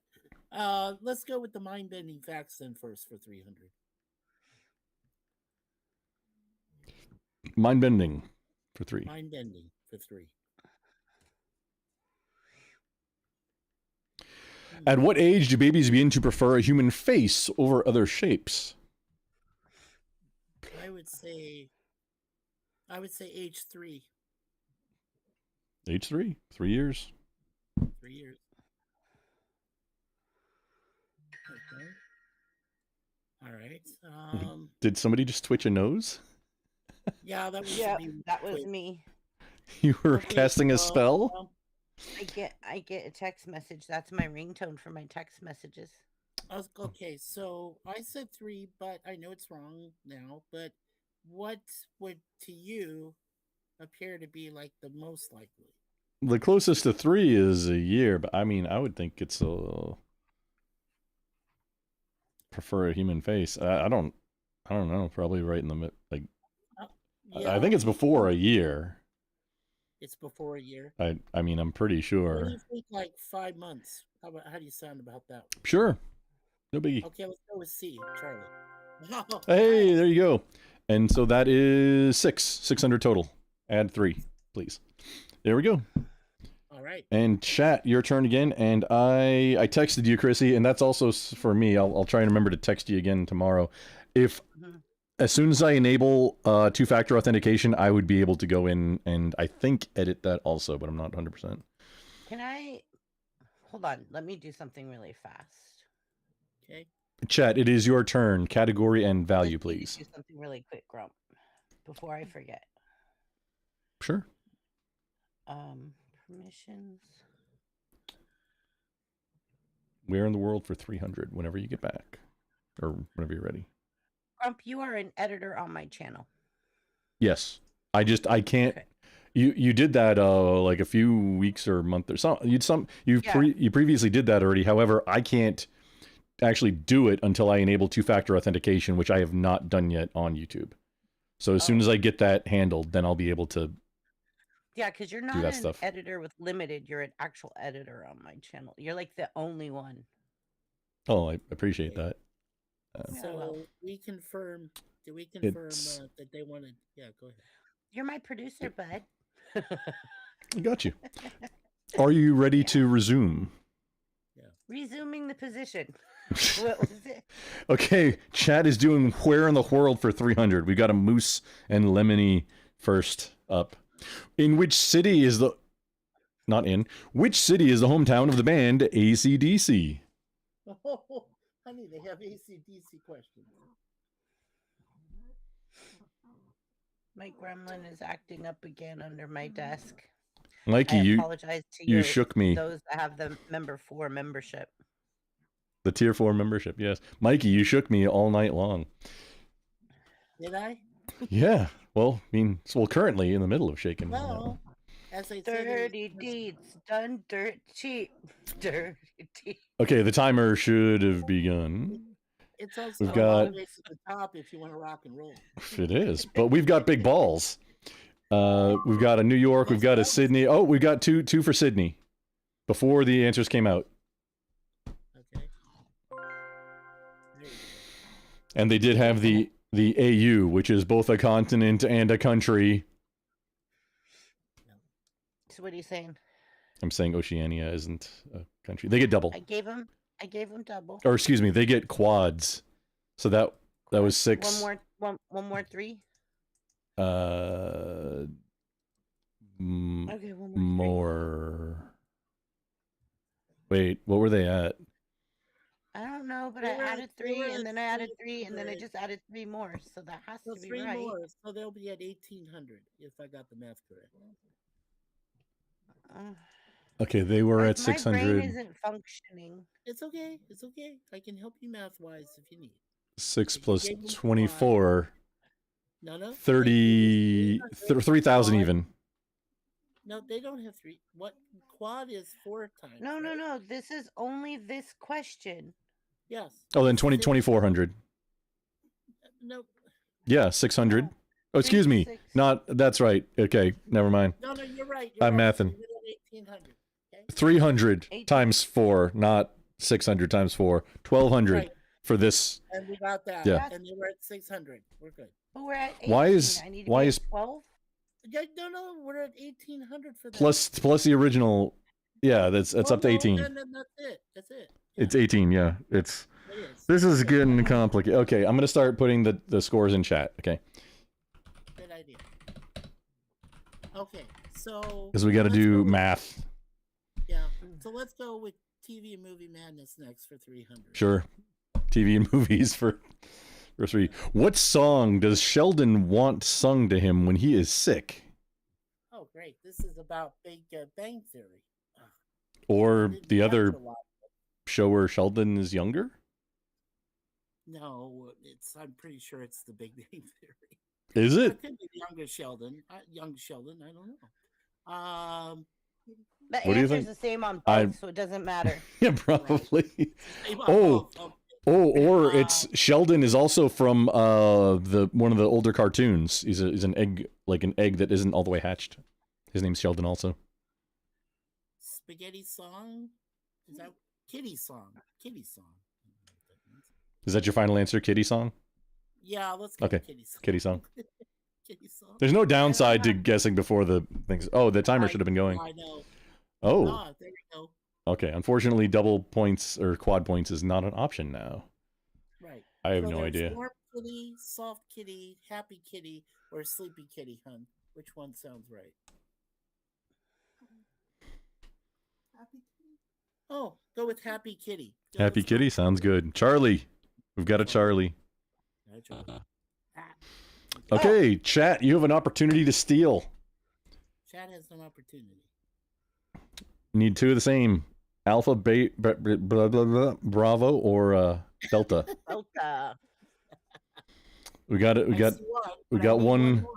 S3: Let's go with the mind-bending facts then first for 300.
S1: Mind bending for 3.
S3: Mind-bending for 3.
S1: At what age do babies begin to prefer a human face over other shapes?
S3: I would say age 3.
S1: Age 3? 3 years?
S3: 3 years. Okay. All right.
S1: Did somebody just twitch a nose?
S3: Yeah, that was
S4: Yeah,
S3: me.
S4: that was me.
S1: You were
S3: Okay,
S1: casting a
S3: so,
S1: spell?
S4: I get a text message. That's my ringtone for my text messages.
S3: Okay, so I said 3, but I know it's wrong now. But what would to you appear to be like the most likely?
S1: The closest to 3 is a year, but I mean, I would think it's a prefer a human face. I don't know. Probably right in the mid. Like,
S3: Yeah,
S1: I think it's before a year.
S3: it's before a year.
S1: I mean, I'm pretty
S3: What do
S1: sure.
S3: you think? Like 5 months? How do you sound about that?
S1: Sure, no biggie.
S3: Okay, let's go with C, Charlie.
S1: Hey, there you go. And so that is 600 total. Add 3, please. There we go.
S3: All right.
S1: And chat, your turn again. And I texted you, Chrissy, and that's also for me. I'll try and remember to text you again tomorrow. If as soon as I enable 2-factor authentication, I would be able to go in and I think edit that also, but I'm not 100%.
S4: Can I hold on? Let me do something really fast.
S3: Okay.
S1: Chat, it is your turn. Category and value,
S4: Let me
S1: please.
S4: do something really quick, Grump, before I forget.
S1: Sure.
S4: Permissions.
S1: Where in the world for 300 whenever you get back, or whenever you're ready.
S4: Grump, you are an editor on my channel.
S1: Yes, I can't.
S4: Okay.
S1: You did that like a few weeks or month or something. You previously did that already. However, I can't actually do it until I enable 2-factor authentication, which I have not done yet on YouTube. So as soon as I get that handled, then I'll be able to.
S4: Yeah, because you're not
S1: that
S4: an
S1: stuff.
S4: editor with limited. You're an actual editor on my channel. You're like the only one.
S1: Oh, I appreciate that.
S3: So we confirm. Did we confirm
S1: It's-
S3: that they wanted? Yeah, go ahead.
S4: You're my producer, bud.
S1: I got you. Are you ready to resume?
S4: Resuming the position. What was it?
S1: Okay, chat is doing where in the world for 300. We got a Moose and Lemony first up. Which city is the hometown of the band AC/DC?
S3: Oh, honey, they have AC/DC questions.
S4: My gremlin is acting up again under my desk.
S1: Mikey,
S4: I
S1: you
S4: apologize to
S1: you shook me.
S4: those that have the member 4 membership.
S1: The tier 4 membership, yes. Mikey, you shook me all night long.
S3: Did I?
S1: Yeah. Well, I mean, currently in the middle of shaking. me now.
S3: Well, as I said,
S4: Dirty deeds done dirt cheap. Dirty deeds.
S1: Okay, the timer should have begun.
S3: it's also
S1: We've
S3: a long
S1: got-
S3: way to the top if you want to rock and roll.
S1: It is, but we've got big balls. We've got a New York, we've got a Sydney. Oh, we've got two for Sydney before the answers came out.
S3: Okay. There you go.
S1: And they did have the AU, which is both a continent and a country.
S4: So what are you saying?
S1: I'm saying Oceania isn't a country. They get double.
S4: I gave him double.
S1: Or excuse me, they get quads. So that was 6.
S4: One more 3.
S1: Okay,
S4: Okay, one more.
S1: more. Wait, what were they at?
S4: I don't know, but
S3: They
S4: I
S3: were-
S4: added
S3: they
S4: 3,
S3: were
S4: and
S3: at
S4: then I added 3, and then I
S3: 300.
S4: just added 3 more. So that has
S3: So
S4: to be
S3: 3
S4: right.
S3: more, so they'll be at 1,800 if I got the math correct.
S4: Uh,
S1: Okay, they were at
S4: my brain
S1: 600.
S4: isn't functioning.
S3: It's okay. It's okay. I can help you math wise if you need.
S1: 6
S3: If you
S1: plus
S3: gave them
S1: 24.
S3: No.
S1: 30, 3,000 even.
S3: No, they don't have 3. What quad is 4 times?
S4: No.
S3: right?
S4: This is only this question.
S3: Yes.
S1: Oh, then 2,400.
S3: No.
S1: Yeah, 600. Oh, excuse me.
S4: 6.
S1: Not, that's right. Okay, never mind.
S3: No, you're right.
S1: I'm
S3: right.
S1: mathing.
S3: So you're at 1,800. Okay.
S1: 300
S4: Eight-
S1: times 4, not 600 times 4, 1200
S3: Right.
S1: for this.
S3: And we got that.
S1: Yeah.
S3: And they were at 600. We're good.
S4: But we're at 18.
S1: Why is-
S4: I need to
S1: why
S4: be
S1: is-
S4: at 12?
S3: Yeah, no, we're at 1800 for that.
S1: Plus the original. Yeah, that's up to 18.
S3: No, that's it. That's it.
S1: It's 18, yeah.
S3: It is.
S1: This is getting complicated. Okay, I'm gonna start putting the scores in chat. Okay,
S3: Good idea. Okay, so
S1: because we got to
S3: let's
S1: do
S3: go with-
S1: math.
S3: Yeah, so let's go with TV and movie madness next for 300.
S1: Sure, TV and movies for 3. What song does Sheldon want sung to him when he is sick?
S3: Oh, great! This is about Big Bang Theory.
S1: Or
S3: Didn't
S1: the
S3: watch
S1: other
S3: a lot.
S1: show where Sheldon is younger?
S3: No, I'm pretty sure it's the Big Bang Theory.
S1: Is
S3: It
S1: it?
S3: could be younger Sheldon. Young Sheldon. I don't know.
S4: The
S1: What do you
S4: answer's
S1: think?
S4: the same on
S1: I-
S4: both, so it doesn't matter.
S1: Yeah, probably.
S3: Same on
S1: Oh.
S3: both. Okay.
S1: Oh, or it's Sheldon is also from one of the older cartoons. He's an egg, like an egg that isn't all the way hatched. His name's Sheldon also.
S3: Spaghetti song. Is that Kitty song? Kitty song.
S1: Is that your final answer, Kitty song?
S3: Yeah, let's go
S1: Okay,
S3: with Kitty song.
S1: Kitty song.
S3: Kitty song.
S1: There's no downside to guessing before the things. Oh, the timer
S3: I-
S1: should have been going.
S3: I know.
S1: Oh,
S3: Ah, there we go.
S1: okay. Unfortunately, double points or quad points is not an option now.
S3: Right.
S1: I have
S3: So
S1: no
S3: there's
S1: idea.
S3: Warm kitty, soft kitty, happy kitty, or sleepy kitty, hun. Which one sounds right? Happy kitty. Oh, go with happy kitty. Go
S1: Happy
S3: with
S1: Kitty sounds good. Charlie, we've got a Charlie.
S3: Right, Charlie. Ah.
S1: Okay, chat, you have an opportunity to steal.
S3: Chad has an opportunity.
S1: Need 2 of the same. Alpha, blah, blah, blah, Bravo, or Delta.
S4: Delta.
S1: We got it.
S3: I see one,
S1: we
S3: but I
S1: got
S3: need
S1: one.
S3: more.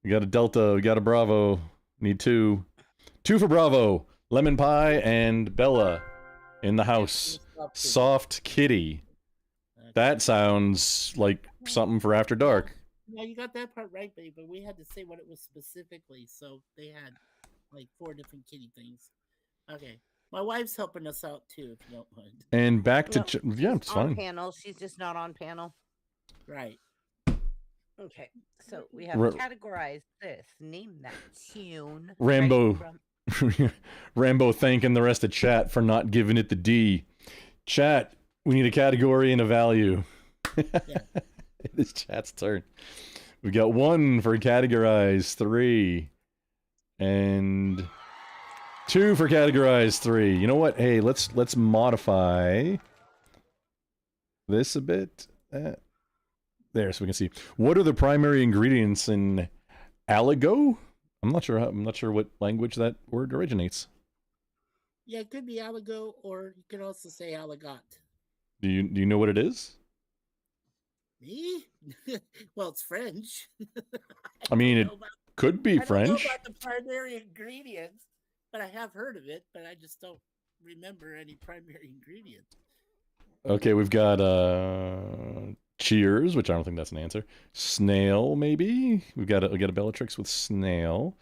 S1: We got a Delta. We got a Bravo. Need 2. 2 for Bravo. Lemon Pie and Bella in the house. Soft Kitty.
S3: Okay.
S1: That sounds like something for After Dark.
S3: No, you got that part right, babe, but we had to say what it was specifically, so they had like 4 different kitty things. Okay. My wife's helping us out too, if you don't mind.
S1: And back to
S4: No,
S1: yeah, it's
S4: on
S1: fine.
S4: panel. She's just not on panel.
S3: Right.
S4: Okay, so we have
S1: Ra-
S4: categorized this. Name that tune.
S1: Rambo.
S4: From-
S1: Rambo thanking the rest of chat for not giving it the D. Chat, we need a category and a value. It is chat's turn. We got 1 for categorize 3. And 2 for categorize 3. You know what? Hey, let's modify this a bit. There, so we can see. What are the primary ingredients in Aligo? I'm not sure what language that word originates.
S3: Yeah, it could be aligo, or you could also say aligot.
S1: Do you know what it is?
S3: Me? Well, it's French.
S1: I mean,
S3: don't
S1: it
S3: know about-
S1: could be
S3: I don't know
S1: French.
S3: about the primary ingredients, but I have heard of it, but I just don't remember any primary ingredients.
S1: Okay, we've got Cheers, which I don't think that's an answer. Snail, maybe. We got a Bellatrix with snail,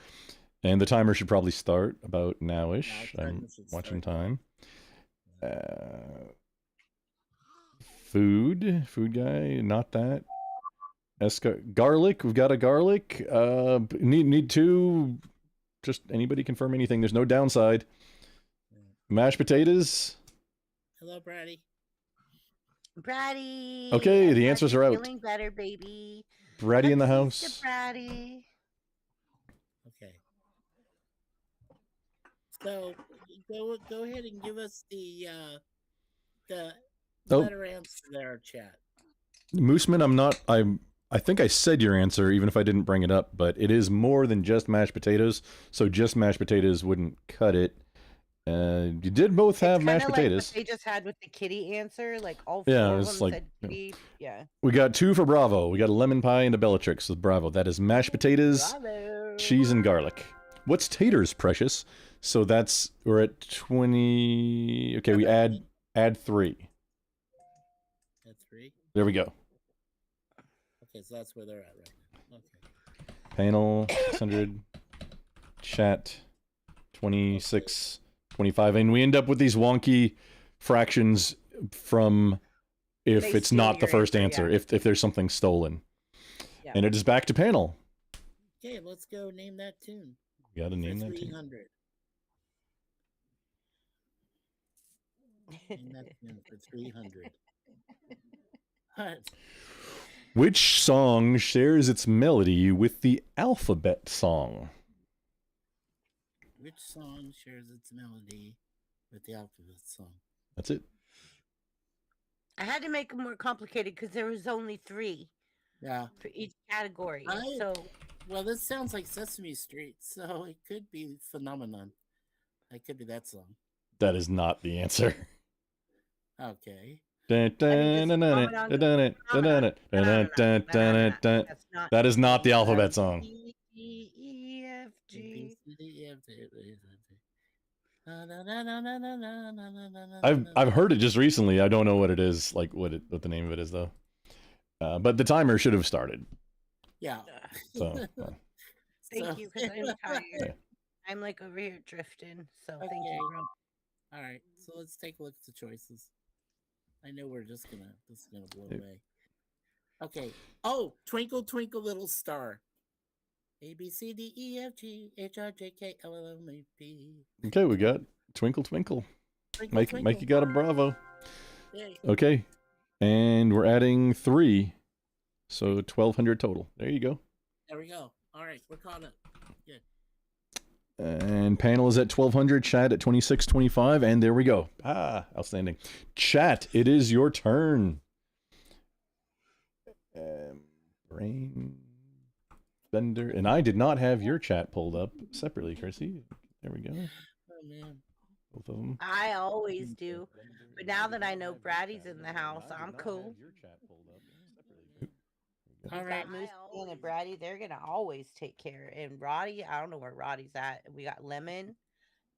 S1: and the timer should probably start about nowish.
S3: Yeah,
S1: I'm
S3: timer should
S1: watching
S3: start
S1: time. Food guy, not that. Garlic, we've got a garlic. Need 2. Just anybody confirm anything. There's no downside. Mashed potatoes.
S3: Hello, Brady.
S4: Bratty.
S1: Okay,
S4: I'm
S1: the
S4: glad
S1: answers
S4: you're
S1: are out.
S4: Feeling better, baby.
S1: Bratty in the
S4: Let's
S1: house.
S4: to Bratty.
S3: Okay. So go ahead and give us the
S1: Oh.
S3: letter answer there, chat.
S1: Mooseman, I think I said your answer, even if I didn't bring it up, but it is more than just mashed potatoes, so just mashed potatoes wouldn't cut it. You did both have
S4: It's
S1: mashed
S4: kinda
S1: potatoes.
S4: Like what they just had with the kitty answer, like all 4
S1: Yeah,
S4: of
S1: it's
S4: them
S1: like-
S4: said kitty. Yeah.
S1: We got 2 for Bravo. We got a lemon pie and a Bellatrix with Bravo. That is mashed potatoes,
S4: Bravo.
S1: cheese, and garlic. What's taters, Precious? So we're at 20. Okay, we add 3.
S3: That's 3.
S1: There we go.
S3: Okay, so that's where they're at right now. Okay.
S1: Panel 600, chat 26, 25, and we end up with these wonky fractions from if
S4: They
S1: it's
S4: steal
S1: not the
S4: your
S1: first
S4: answer,
S1: answer,
S4: yeah.
S1: if there's something stolen.
S4: Yeah.
S1: And it is back to panel.
S3: Okay, let's go name that tune.
S1: You got to name
S3: For
S1: that tune.
S3: 300. Name that tune for 300. What?
S1: Which song shares its melody with the alphabet song?
S3: Which song shares its melody with the alphabet song?
S1: That's it.
S4: I had to make it more complicated because there was only 3
S3: Yeah.
S4: for each category.
S3: I-
S4: So
S3: Well, this sounds like Sesame Street, so it could be Phenomenon. It could be that song.
S1: That is not the answer.
S3: Okay.
S1: That is not the alphabet song.
S4: E, E, F, G.
S1: I've heard it just recently. I don't know what it is, like what the name of it is though. But the timer should have started.
S3: Yeah.
S1: So
S4: Thank you, because I'm tired.
S1: Yeah.
S4: I'm like over here drifting. So thank
S3: Okay.
S4: you, bro.
S3: All right. So let's take a look at the choices. I know we're just gonna blow
S1: Yeah.
S3: away. Okay. Oh, Twinkle Twinkle Little Star. A B C D E F G H I J K L L M N P.
S1: okay, we got Twinkle Twinkle.
S3: Twinkle,
S1: Mike, you got a bravo.
S3: Yay.
S1: Okay, and we're adding 3, so 1,200 total. There you go.
S3: There we go. All right, we're caught up. Good.
S1: And panel is at 1,200, chat at 2,625, and there we go. Outstanding. Chat, it is your turn. Brain Bender, and I did not have your chat pulled up separately, Chrissy. There we go.
S3: Oh man.
S1: Both of them.
S4: I always do. But now that I know Brady's in the house, I'm cool.
S3: All right.
S4: Moose Man and Brady, they're gonna always take care. And Roddy, I don't know where Roddy's at. We got Lemon,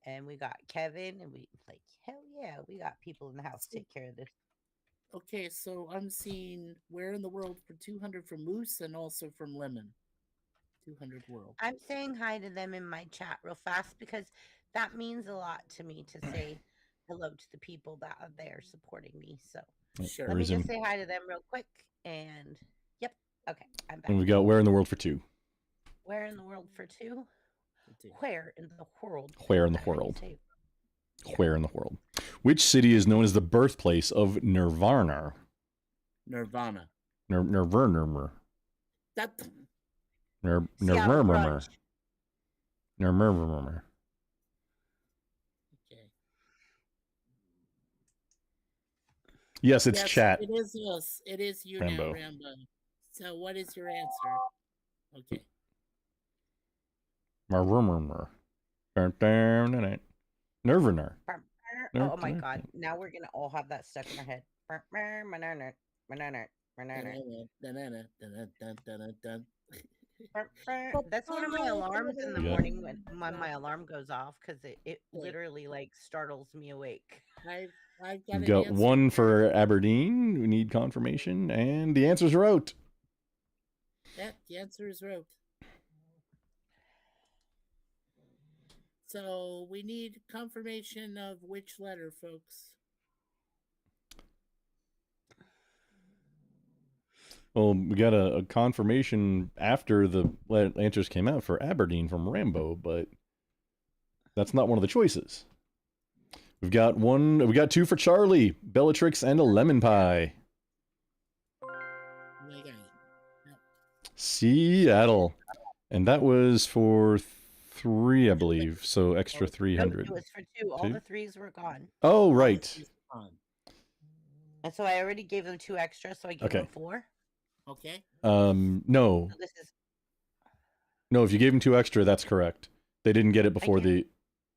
S4: and we got Kevin, and we like hell yeah, we got people in the house to take care of this.
S3: Okay, so I'm seeing Where in the World for 200 from Moose and also from Lemon. 200 World.
S4: I'm saying hi to them in my chat real fast because that means a lot to me to say hello to the people that are there supporting me. So
S3: Sure.
S4: let me just say hi to them real quick. And yep, okay, I'm back.
S1: And we got Where in the World for 2.
S4: Where in the world for 2? Where in the world?
S1: Where in the world? Where in the world? Which city is known as the birthplace of Nirvana?
S3: Nirvana.
S1: Nirvana.
S3: That.
S1: Nirvana.
S3: Okay.
S1: Yes, it's chat.
S3: It is us. It is you
S1: Rambo.
S3: now, Rambo. So what is your answer? Okay.
S1: Nirvana.
S4: Oh my god! Now we're gonna all have that stuck in our head. That's one of my alarms in the morning when my alarm goes off because it literally like startles me awake.
S3: I've got,
S1: We've got 1 for Aberdeen. We need confirmation, and the answer's wrote.
S3: Yeah, the answer is wrote. So we need confirmation of which letter, folks.
S1: Well, we got a confirmation after the answers came out for Aberdeen from Rambo, but that's not one of the choices. We got 2 for Charlie, Bellatrix, and a lemon pie. Seattle. And that was for 3, I believe. So extra 300.
S4: It was for 2. All the 3s were gone.
S1: Oh, right.
S4: And so I already gave them 2 extra, so I gave them 4.
S3: Okay.
S1: No.
S4: So this is...
S1: No, if you gave them 2 extra, that's correct. They didn't get it before the...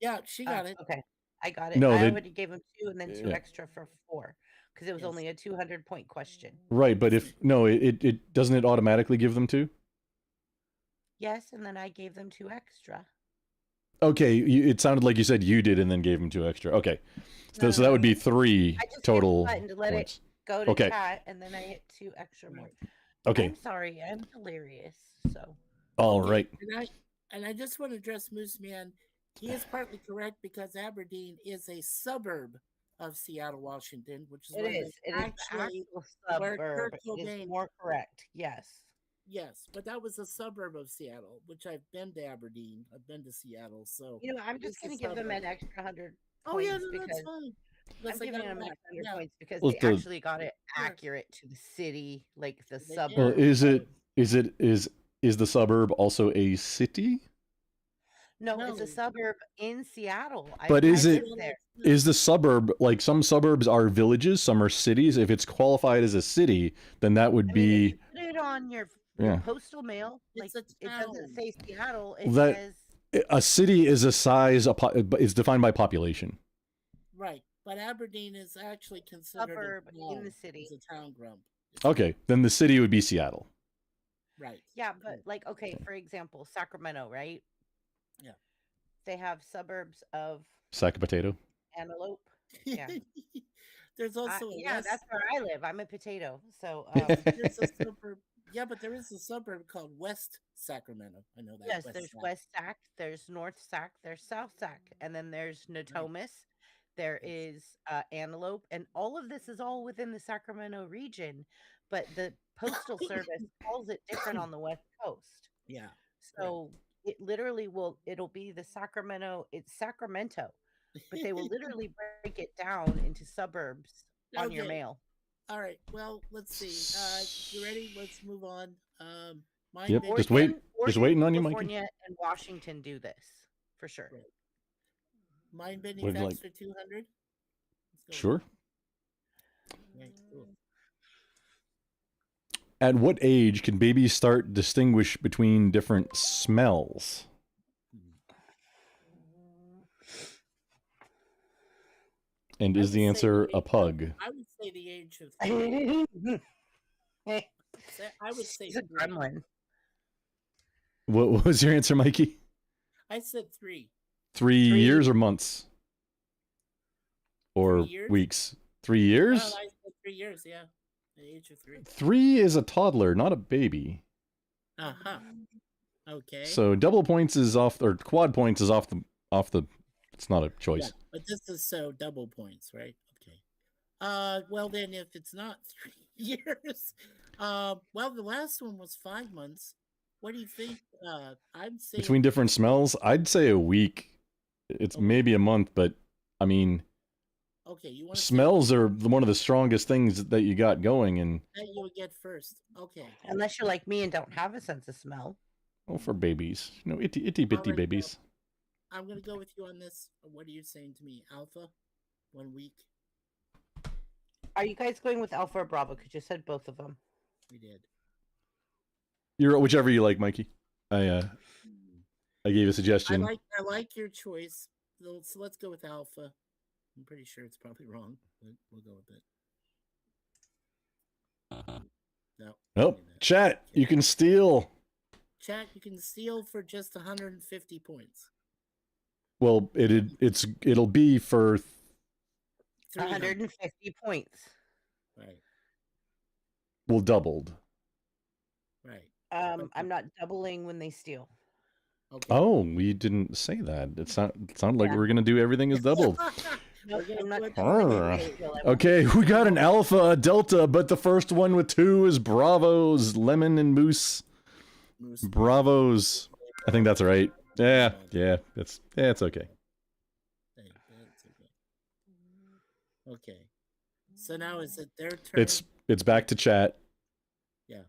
S3: Yeah, she got it.
S4: Okay. I got it.
S1: No,
S4: I already gave them 2 and then 2
S1: Yeah.
S4: extra for 4 because it was only a 200-point question.
S1: Right, but if... No, it doesn't it automatically give them 2?
S4: Yes, and then I gave them 2 extra.
S1: Okay, it sounded like you said you did and then gave them 2 extra. Okay. So that would be 3 total
S4: I just hit the button to let
S1: points.
S4: it go to
S1: Okay.
S4: chat, and then I hit 2 extra more.
S1: Okay.
S4: I'm sorry. I'm hilarious. So.
S1: All right.
S3: And I just want to address Moose Man. He is partly correct because Aberdeen is a suburb of Seattle, Washington, which is
S4: It
S3: where
S4: is.
S3: they
S4: It is the
S3: actually
S4: actual
S3: where
S4: suburb
S3: Kurt
S4: is
S3: Cobain.
S4: more correct. Yes.
S3: Yes, but that was a suburb of Seattle, which I've been to Aberdeen. I've been to Seattle, so
S4: You know, I'm just
S3: it's a
S4: going to give them
S3: suburb.
S4: an extra 100
S3: Oh yeah,
S4: points
S3: no, that's
S4: because
S3: fine.
S4: I'm
S3: Unless I
S4: giving
S3: got it
S4: them an
S3: back.
S4: extra 100
S3: Yeah,
S4: points because
S1: Well,
S4: they
S1: the
S4: actually got it
S3: sure.
S4: accurate to the city, like the
S3: They
S1: well,
S3: did.
S4: suburb.
S1: is the suburb also a city?
S4: No, it's a
S3: No,
S4: suburb in Seattle.
S1: But
S4: I
S1: is it
S4: lived there.
S1: is the suburb like some suburbs are villages, some are cities? If it's qualified as a city, then that would
S4: I mean, if
S1: be
S4: you put it on your
S1: yeah.
S4: postal mail, like
S3: it's a
S4: it doesn't
S3: town.
S4: say Seattle, it
S1: That
S4: says
S1: a city is a size is defined by population.
S3: Right, but Aberdeen is actually considered
S4: suburb
S3: a
S4: in the
S3: town.
S4: city.
S3: It's a town grump. It's
S1: Okay, then the city would be Seattle.
S3: right.
S4: Yeah, but like, okay, for example, Sacramento, right?
S3: Yeah.
S4: They have suburbs of
S1: Sack of potato.
S4: Antelope. Yeah.
S3: There's also a
S4: Yeah,
S3: west.
S4: that's where I live. I'm a potato. So,
S3: There's a suburb. Yeah, but there is a suburb called West Sacramento. I know that.
S4: yes,
S3: West
S4: there's
S3: Sac.
S4: West Sac, there's North Sac, there's South Sac, and then there's Natomas. There is Antelope, and all of this is all within the Sacramento region, but the Postal Service calls it different on the West Coast.
S3: Yeah.
S4: So it literally it'll be the Sacramento, it's Sacramento, but they will literally break it down into suburbs on your
S3: Okay.
S4: mail.
S3: All right. Well, let's see. You ready? Let's move on. Mine
S1: Yep,
S3: been-
S1: just wait. Just waiting on you, Mikey.
S4: California and Washington do this for sure.
S3: Right. Mind bending
S1: Would
S3: facts
S1: like-
S3: for 200.
S1: Sure.
S3: Right, cool.
S1: At what age can babies start distinguish between different smells? And
S3: I
S1: is
S3: would
S1: the
S3: say
S1: answer
S3: the
S1: a
S3: age
S1: pug?
S3: I would say the age of 3. I would say
S4: She's a
S3: 3.
S4: gremlin.
S1: What was your answer, Mikey?
S3: I said 3.
S1: 3 years or months? Or
S3: 3 years?
S1: weeks? 3
S3: No,
S1: years?
S3: I said 3 years. Yeah, the age of 3.
S1: 3 is a toddler, not a baby.
S3: Okay.
S1: So double points is off, or quad points is off the. It's not a choice.
S3: Yeah, but this is so double points, right? Okay. Well then, if it's not 3 years, well, the last one was 5 months. What do you think? I'm saying
S1: Between different smells, I'd say a week. It's maybe a month, but I mean,
S3: okay. You want
S1: smells are one of the strongest things that you got going, and
S3: that you would get first. Okay.
S4: Unless you're like me and don't have a sense of smell.
S1: well, for babies, itty bitty
S3: Alright,
S1: babies.
S3: I'm gonna go with you on this. What are you saying to me, Alpha? 1 week.
S4: Are you guys going with Alpha or Bravo? Because you said both of them.
S3: We did.
S1: You're whichever you like, Mikey. I gave a suggestion.
S3: I like your choice. So let's go with Alpha. I'm pretty sure it's probably wrong, but we'll go with it. No.
S1: Oh, chat, you can steal.
S3: Chat, you can steal for just 150 points.
S1: Well, it'll be for
S4: 150 points.
S3: Right.
S1: well doubled.
S3: Right.
S4: I'm not doubling when they steal.
S3: Okay.
S1: Oh, we didn't say that. It sounded like we were gonna do everything as doubled.
S4: Nope, I'm not
S3: put-
S4: doubling when
S1: Arr.
S4: they steal. I won't
S1: Okay, we got an alpha, a delta, but the first one with 2 is Bravos, lemon and moose.
S3: Moose.
S1: Bravos. I think that's right. Yeah, it's okay.
S3: Hey, that's okay. Okay. So now is it their turn?
S1: It's back to chat.
S3: Yeah.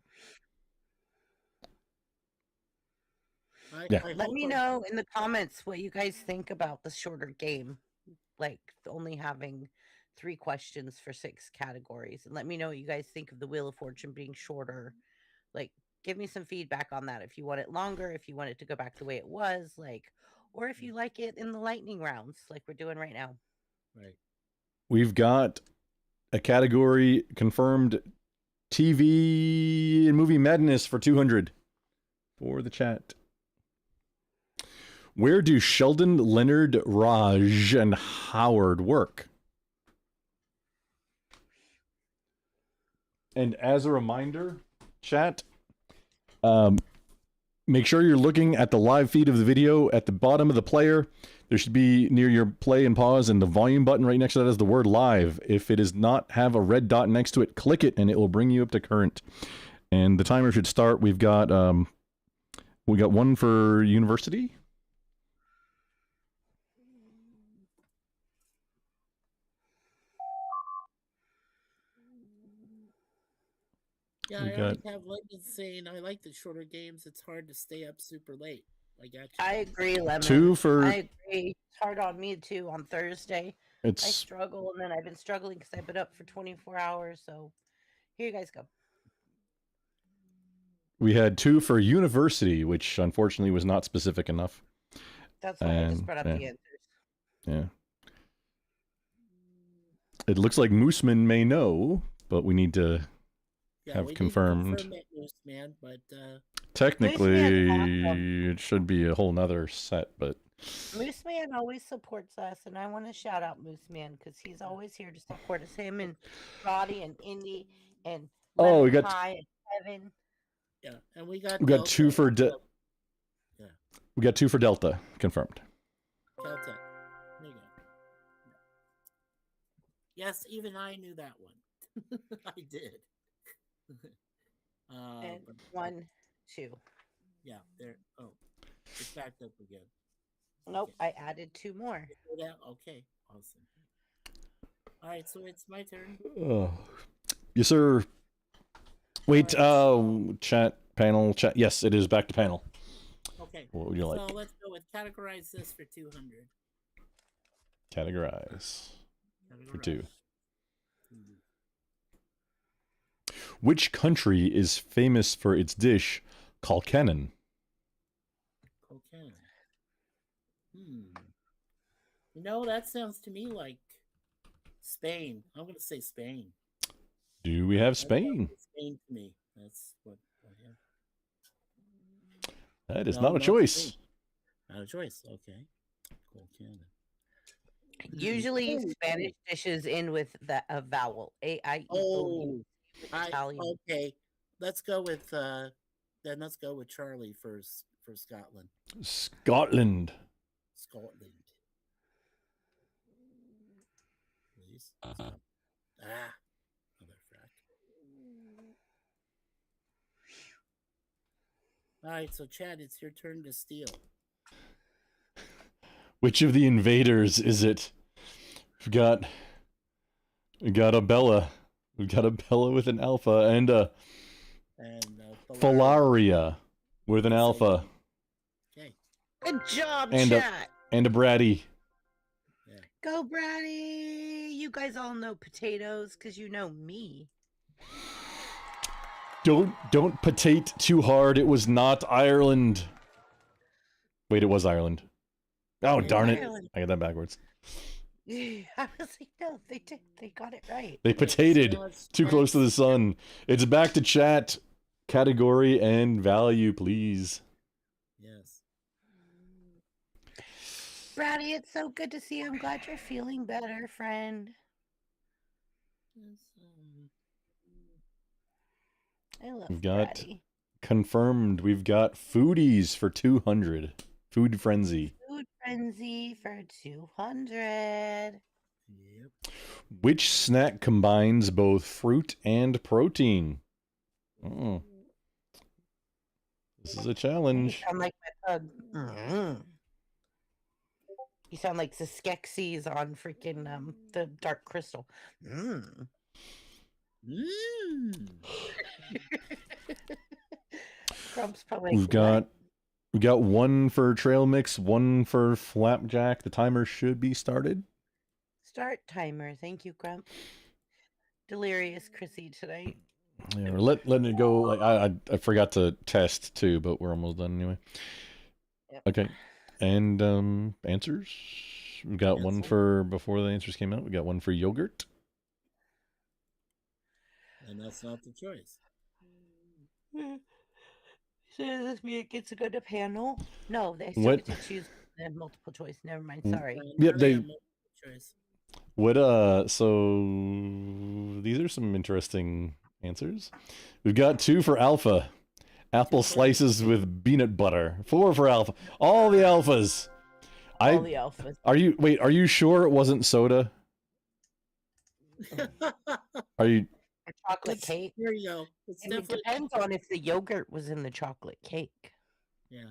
S1: Yeah.
S4: Let me know in the comments what you guys think about the shorter game, like only having 3 questions for 6 categories, and let me know what you guys think of the Wheel of Fortune being shorter. Like, give me some feedback on that. If you want it longer, if you want it to go back the way it was, like, or if you like it in the lightning rounds, like we're doing right now.
S3: Right.
S1: We've got a category confirmed: TV and movie madness for 200 for the chat. Where do Sheldon, Leonard, Raj, and Howard work? And as a reminder, chat, make sure you're looking at the live feed of the video. At the bottom of the player, There should be near your play and pause, and the volume button right next to that is the word live. If it does not have a red dot next to it, click it and it will bring you up to current. And the timer should start. We've got one for university.
S3: Yeah, I already have Lemon saying I like the shorter games. It's hard to stay up super late. I got you.
S4: I agree, Lemon.
S1: 2 for.
S4: I agree. It's hard on me too on Thursday. I
S1: It's
S4: struggle, and then I've been struggling because I've been up for 24 hours. So here you guys go.
S1: we had 2 for university, which unfortunately was not specific enough.
S4: That's why I just
S1: And,
S4: brought up
S1: yeah.
S4: the answers.
S1: Yeah. It looks like Mooseman may know, but we need to have
S3: we
S1: confirmed.
S3: Need to confirm that news, man, but
S1: Technically,
S4: Mooseman's
S1: it should be a whole nother set, but
S4: Mooseman always supports us, and I want to shout out Mooseman because he's always here to support us. Him and Roddy and Indy and
S1: Oh, we
S4: Lemon
S1: got-
S4: Pie and Kevin.
S3: yeah, and we got
S1: 2 for
S3: yeah,
S1: we got 2 for Delta confirmed.
S3: Caltech. There you go. Yes, even I knew that one. I did.
S4: And
S3: But-
S4: 1, 2.
S3: yeah, there. Oh, it's backed up again.
S4: Nope,
S3: Okay.
S4: I added 2 more.
S3: Okay, awesome. All right, so it's my turn.
S1: Yes, sir. Wait, chat panel chat. Yes, it is back to panel.
S3: Okay.
S1: What would you like?
S3: So let's go with categorize this for 200.
S1: Categorize for 2.
S3: Categorize.
S1: Which country is famous for its dish Kalkenin?
S3: Cocaine. You know, that sounds to me like Spain. I'm going to say Spain.
S1: Do we have
S3: That sounds
S1: Spain?
S3: like Spain to me. That's what I have.
S1: That is
S3: No,
S1: not a
S3: not
S1: choice.
S3: Spain. Not a choice. Okay. Cocaine.
S4: Usually, Spanish dishes end with a vowel. A-I-E-O-U.
S3: Oh,
S4: Italian.
S3: okay. Let's go with then let's go with Charlie for Scotland.
S1: Scotland.
S3: Scotland. Please.
S1: Uh-huh.
S3: Another frack. All right, so Chad, it's your turn to steal.
S1: Which of the invaders is it? We got a Bella. We've got a Bella with an alpha and a Falaria with an alpha
S3: Okay.
S4: Good job,
S1: and
S4: chat.
S1: a Bratty.
S4: Go, Bratty. You guys all know potatoes because you know me.
S1: Don't potate too hard. It was not Ireland. Wait, it was Ireland. Oh, darn it.
S4: Ireland.
S1: I got that backwards.
S4: I was like, no, they did. They got it right.
S1: They potated. Too close to the sun. It's back to chat. Category and value, please.
S3: Yes.
S4: Bratty, it's so good to see you. I'm glad you're feeling better, friend. I love
S1: We've got
S4: Bratty.
S1: confirmed. We've got foodies for 200. Food frenzy.
S4: Food frenzy for 200.
S3: Yep.
S1: Which snack combines both fruit and protein? Oh. This is a
S4: You
S1: challenge.
S4: sound like my pug. You sound like the Skeksis on freaking the Dark Crystal. Grump's probably
S1: We've got one for trail mix, one for flapjack. The timer should be started.
S4: Start timer. Thank you, Grump. Delirious Chrissy tonight.
S1: Yeah, we're letting it go. Like I forgot to test too, but we're almost done anyway.
S4: Yep.
S1: Okay, and answers. We got one for before the answers came out. We got one for yogurt.
S3: And that's not the choice.
S4: So does this mean it gets to go to panel? No, they still
S1: What?
S4: get to choose multiple choice. Never mind.
S1: Mm.
S4: Sorry.
S1: Yep, they.
S3: Choice.
S1: What so these are some interesting answers. We've got 2 for alpha. Apple slices with peanut butter. 4 for alpha. All the alphas.
S4: all the alphas.
S1: Are you sure it wasn't soda? Are you?
S4: Or chocolate cake.
S3: There you go. It's
S4: It
S3: definitely
S4: depends on if the yogurt was in the chocolate cake.
S3: yeah.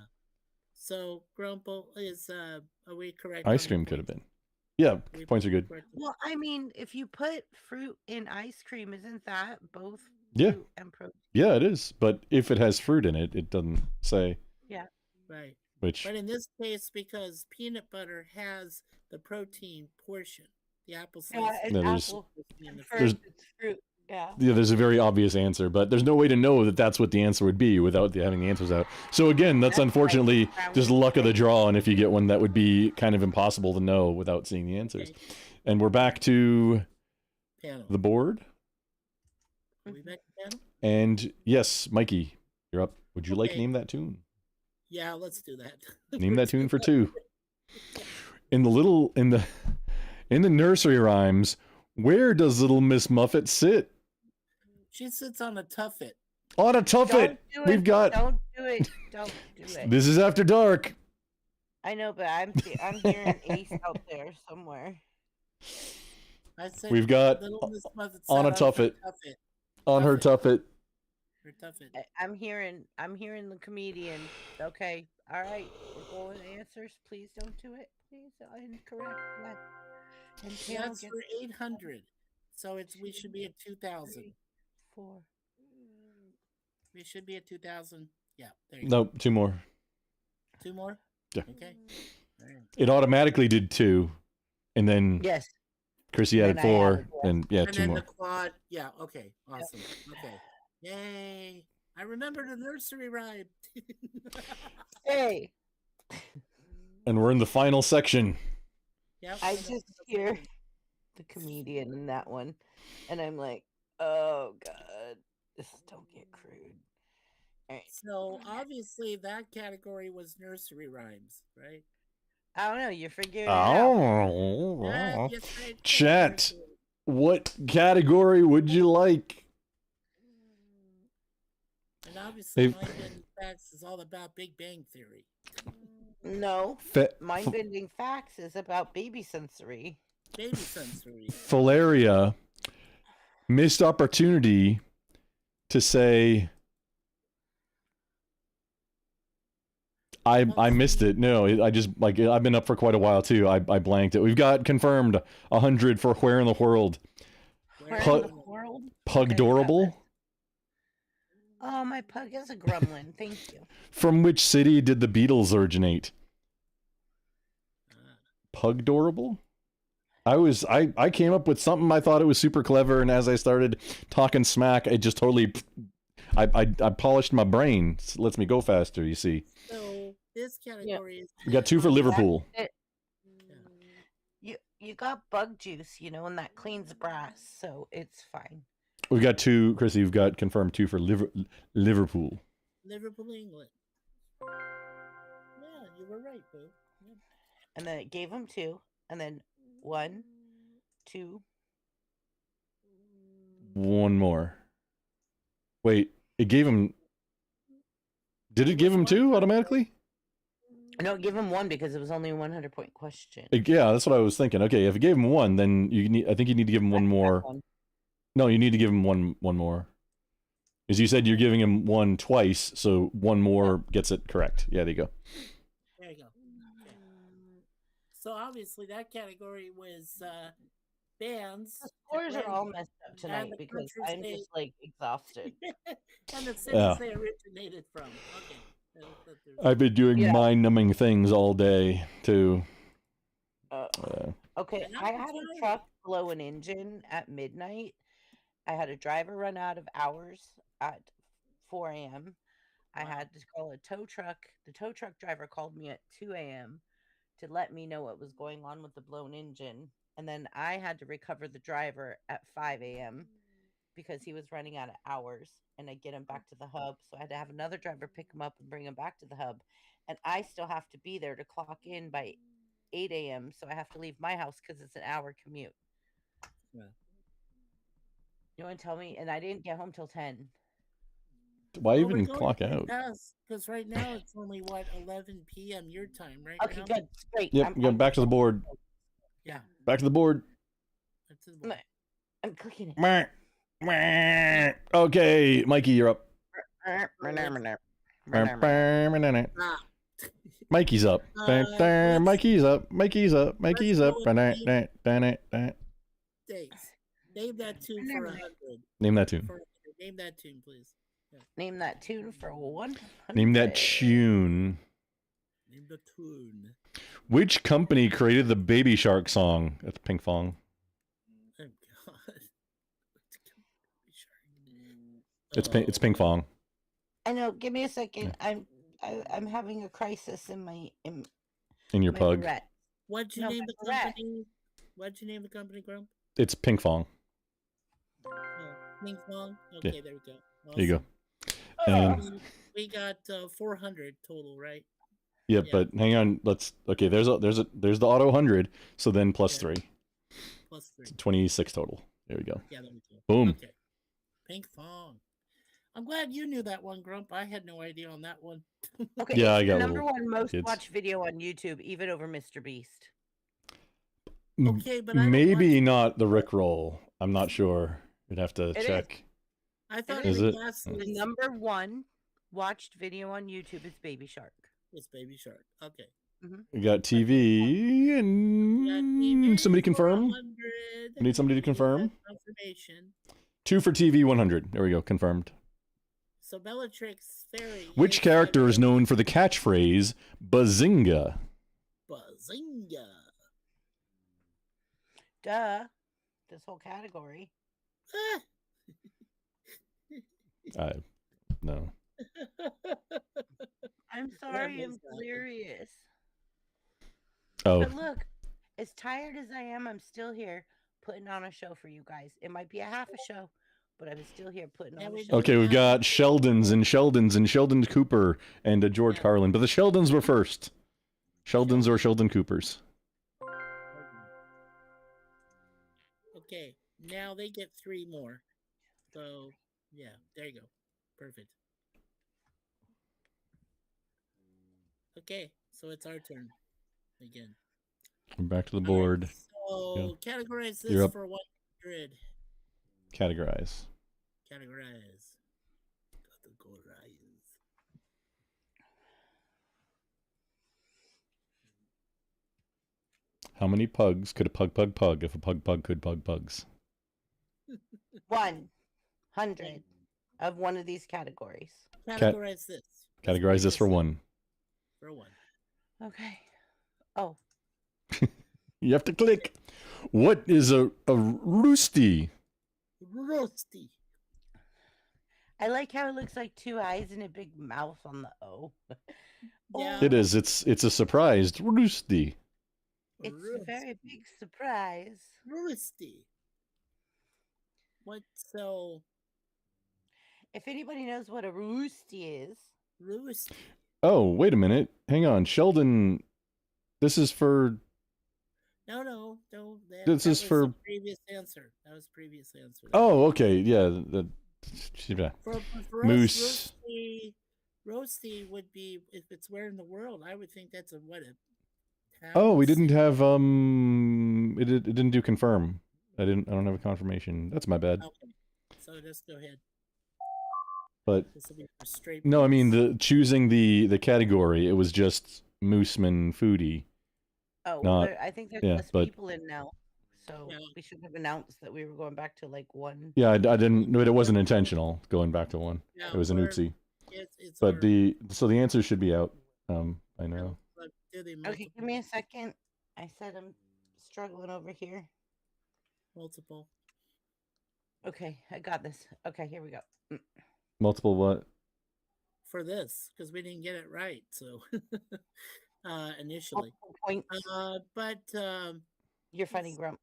S3: So Grumple is are we correct?
S1: Ice
S3: on the
S1: cream could have
S3: points?
S1: been. Yeah,
S3: We
S1: points are good.
S3: correct?
S4: Well, I mean, if you put fruit in ice cream, isn't that both
S1: Yeah.
S4: fruit and protein?
S1: Yeah, it is. But if it has fruit in it, it doesn't say
S4: Yeah.
S3: Right.
S1: which.
S3: But in this case, because peanut butter has the protein portion, the apple slice.
S4: Yeah, and
S1: No, there's-
S4: apple
S3: There's-
S4: confirms it's fruit. Yeah.
S1: Yeah, there's a very obvious answer, but there's no way to know that that's what the answer would be without having the answers out. So again, that's
S4: That's why
S1: unfortunately
S4: brown
S1: just
S4: sugar
S1: luck of the
S4: is
S1: draw, and if you get one, that would be kind of impossible to know without seeing the answers.
S3: Okay.
S1: And we're back to
S3: Panel.
S1: the board,
S3: Are we back to panel?
S1: and yes, Mikey, you're up. Would you like to
S3: Okay.
S1: name that tune?
S3: Yeah, let's do that.
S1: Name that tune for 2. In the nursery rhymes, where does little Miss Muffet sit?
S3: She sits on a tuffet.
S1: On a tuffet.
S4: Don't do
S1: We've
S4: it.
S1: got.
S4: Don't do it. Don't do it.
S1: This is after dark.
S4: I know, but I'm hearing Ace out there somewhere.
S3: I said
S1: We've got
S3: little Miss Muffet
S1: on a
S3: sat her
S1: tuffet.
S3: tuffet.
S1: On her tuffet.
S3: Her tuffet.
S4: I'm hearing the comedian. Okay, all right, we're going to answers. Please don't do it. Please, incorrect. What? And Tail
S3: That's
S4: gets
S3: for 800. So we should be at 2,000.
S4: 3, 4.
S3: We should be at 2,000. Yeah, there you go.
S1: Nope, 2 more.
S3: 2 more?
S1: Yeah.
S3: Okay. All right.
S1: It automatically did 2, and then
S4: Yes.
S1: Chrissy
S4: And
S1: added
S4: then I
S1: 4,
S4: added 4.
S1: and yeah,
S3: And
S1: 2
S3: then
S1: more.
S3: the quad. Yeah, okay. Awesome. Okay. Yay. I remember the nursery rhyme.
S4: Hey,
S1: And we're in the final section.
S3: Yep,
S4: I
S3: that's
S4: just
S3: the
S4: hear
S3: second.
S4: the comedian in that one, and I'm like, oh god, this don't get crude. All right.
S3: So obviously that category was nursery rhymes, right?
S4: I don't know. You're figuring it out.
S1: Oh,
S3: Yes, I did.
S1: Chat.
S3: Nursery.
S1: What category would you like?
S3: And obviously
S1: Hey.
S3: Mind Bending Facts is all about Big Bang Theory.
S4: No,
S1: Fe-
S4: mind bending facts is about baby sensory.
S3: Baby sensory.
S1: Filaria missed opportunity to say I missed it. No, I just like I've been up for quite a while too. I blanked it. We've got confirmed 100 for Where in the World.
S4: Where
S1: Pug-
S4: in the world?
S1: Pugdorable.
S4: Oh, my pug is a gremlin. Thank you.
S1: From which city did the Beatles originate?
S3: Uh,
S1: Pugdorable? I came up with something. I thought it was super clever, and as I started talking smack, it just totally I polished my brain. It lets me go faster, you see.
S3: so this category is
S1: We got 2 for Liverpool.
S4: You got bug juice, and that cleans brass, so it's fine.
S1: We've got 2, Chrissy, you've got confirmed 2 for Liverpool.
S3: Liverpool, England. Yeah, you were right, boo. Yeah.
S4: And then it gave him 2, and then 1, 2.
S1: 1 more. Wait, it gave him. Did it give him 2 automatically?
S4: No, give him 1 because it was only a 100-point question.
S1: Yeah, that's what I was thinking. Okay, if it gave him 1, then I think you need to give him 1 more. No, you need to give him one more. Because you said you're giving him 1 twice, so 1 more gets it correct. Yeah, there you go.
S3: There you go. Okay. So obviously that category was bands.
S4: The scores are all messed up tonight
S3: the
S4: because
S3: countries
S4: I'm
S3: they-
S4: just like exhausted.
S3: and the cities
S1: Yeah.
S3: they originated from. Okay.
S1: I've been doing
S4: Yeah.
S1: mind-numbing things all day, too.
S4: Okay,
S3: And I'm
S4: I had a
S3: tired.
S4: truck blow an engine at midnight. I had a driver run out of hours at 4 a.m. I
S3: Wow.
S4: had to call a tow truck. The tow truck driver called me at 2 a.m. to let me know what was going on with the blown engine. And then I had to recover the driver at 5 a.m. because he was running out of hours and I get him back to the hub. So I had to have another driver pick him up and bring him back to the hub. And I still have to be there to clock in by 8 a.m. So I have to leave my house because it's an hour commute.
S3: Yeah.
S4: You want to tell me? And I didn't get home till 10.
S1: Why
S3: Well, we're
S1: even
S3: going
S1: clock
S3: pretty
S1: out?
S3: fast, because right now it's only what 11 p.m. your time, right?
S4: Okay,
S3: now?
S4: good. Great.
S1: Yep, we got back to the board.
S3: Yeah.
S1: Back to the board.
S3: That's the board.
S4: I'm clicking it.
S1: Meh. Meh. Okay, Mikey, you're up.
S3: Ah.
S1: Mikey's up. Mikey's up. Mikey's up. Mikey's up.
S3: Thanks. Name that tune for 100.
S1: Name that tune.
S3: Name that tune, please. Yeah.
S4: Name that tune for 100.
S1: Name that tune.
S3: Name the tune.
S1: Which company created the Baby Shark song? That's Pink Fong.
S3: Oh God.
S1: It's Pink Fong.
S4: I know. Give me a second. I'm having a crisis in my
S1: In your
S4: my
S1: pug.
S4: Barrette.
S3: What'd you
S4: No,
S3: name the
S4: my Barrette.
S3: company? What'd you name the company, Grump?
S1: It's Pink Fong.
S3: Ping Pong.
S1: Yeah.
S3: Okay, there we go. Awesome.
S1: There you go. And
S3: We got 400 total, right?
S1: yeah,
S3: Yeah.
S1: but hang on. Okay. There's the auto 100. So then plus
S3: Yeah.
S1: 3.
S3: Plus 3.
S1: It's 26 total. There we go.
S3: Yeah, there we go.
S1: Boom.
S3: Okay. Pink Fong. I'm glad you knew that one, Grump. I had no idea on that one.
S4: Okay.
S1: Yeah,
S4: it's
S1: I
S4: the
S1: got
S4: number
S1: little
S4: one most
S1: kids.
S4: watched video on YouTube, even over Mr. Beast.
S3: Okay, but I don't
S1: Maybe
S3: watch-
S1: not the Rickroll. I'm not sure. We'd have to
S4: is.
S1: check.
S3: I thought
S1: Is
S3: in the
S1: it?
S3: past
S1: Oh.
S3: it
S4: The
S3: was
S4: number one watched video on YouTube is Baby Shark.
S3: Baby Shark. Okay.
S1: We got TV
S3: Yeah,
S1: and somebody
S3: for
S1: confirm.
S3: 100.
S1: We need somebody to confirm.
S3: Confirmation.
S1: 2 for TV 100. There we go. Confirmed.
S3: So Bellatrix Fairy.
S1: Which character is known for the catchphrase Bazinga?
S3: Bazinga.
S4: Duh. This whole category.
S3: Ah.
S1: No.
S4: I'm sorry, I'm
S3: missed that one.
S4: delirious.
S1: Oh,
S4: But look, as tired as I am, I'm still here putting on a show for you guys. It might be a half a show, but I'm still here putting
S3: Yeah,
S4: on a
S3: we
S4: show.
S3: do.
S1: okay. We've got Sheldon Cooper and George
S3: Yeah.
S1: Carlin, but the Sheldons were first. Sheldons or Sheldon Coopers.
S3: Okay, now they get 3 more. So, yeah, there you go. Perfect. Okay, so it's our turn again.
S1: We're back to the
S3: All right,
S1: board.
S3: so categorize
S1: You're
S3: this
S1: up.
S3: for 100.
S1: Categorize.
S3: Categorize.
S1: How many pugs could a pug if a pug could pug pugs?
S4: 100 of one of these categories.
S3: Categorize this.
S1: Categorize this for 1.
S3: For 1.
S4: Okay. Oh,
S1: You have to click. What is a roosty?
S3: Roasty.
S4: I like how it looks like 2 eyes and a big mouth on the O.
S3: Yeah.
S1: It is. It's a surprised roosty.
S4: It's a very big surprise.
S3: Roasty. What? So,
S4: If anybody knows what a roosty is,
S3: roasty.
S1: Oh, wait a minute. Hang on. Sheldon, this is for...
S3: No.
S1: This
S3: that
S1: is
S3: was
S1: for-
S3: the previous answer. That was previous answer.
S1: Oh, okay. Yeah. Yeah.
S3: For
S1: Moose.
S3: Roasty would be if it's where in the world. I would think that's a
S1: Oh, we
S3: house.
S1: didn't have... It didn't do confirm. I don't have a confirmation. That's my bad.
S3: Okay, so just go ahead.
S1: But
S3: This will be for straight.
S1: no, I mean
S3: points.
S1: choosing the category. It was just Mooseman Foodie.
S4: oh,
S1: Not-
S4: I think there's
S1: yeah,
S4: less
S1: but-
S4: people in now. So
S3: Yeah.
S4: we should have announced that we were going back to like 1.
S1: Yeah, I didn't. But it wasn't intentional. Going back to 1.
S3: Yeah,
S1: It was an
S3: we're-
S1: oopsie.
S3: It's
S1: But
S3: our-
S1: the answer should be out. I know.
S3: let's do the
S4: Okay, give me a second. I said I'm struggling over here.
S3: multiple.
S4: Okay, I got this. Okay, here we go.
S1: Multiple what?
S3: For this because we didn't get it right. So initially,
S4: Multiple points.
S3: but
S4: You're funny, Grump.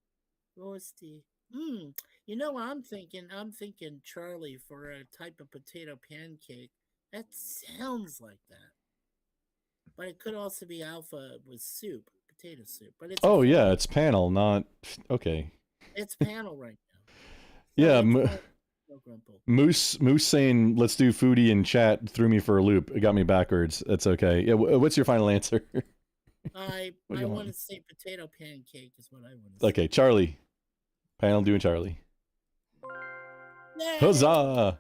S3: roasty. You know what I'm thinking? I'm thinking Charlie for a type of potato pancake. That sounds like that. But it could also be alpha with soup, potato soup. But it's
S1: Oh yeah, it's panel, not okay.
S3: it's panel right now. So
S1: Yeah,
S3: it's No grumble.
S1: Moose saying let's do foodie in chat threw me for a loop. It got me backwards. That's okay. Yeah, what's your final answer?
S3: I
S1: What do you
S3: want to
S1: want?
S3: say potato pancake is what I want to say.
S1: Okay, Charlie. Panel doing Charlie.
S3: Yay!
S1: Huzzah!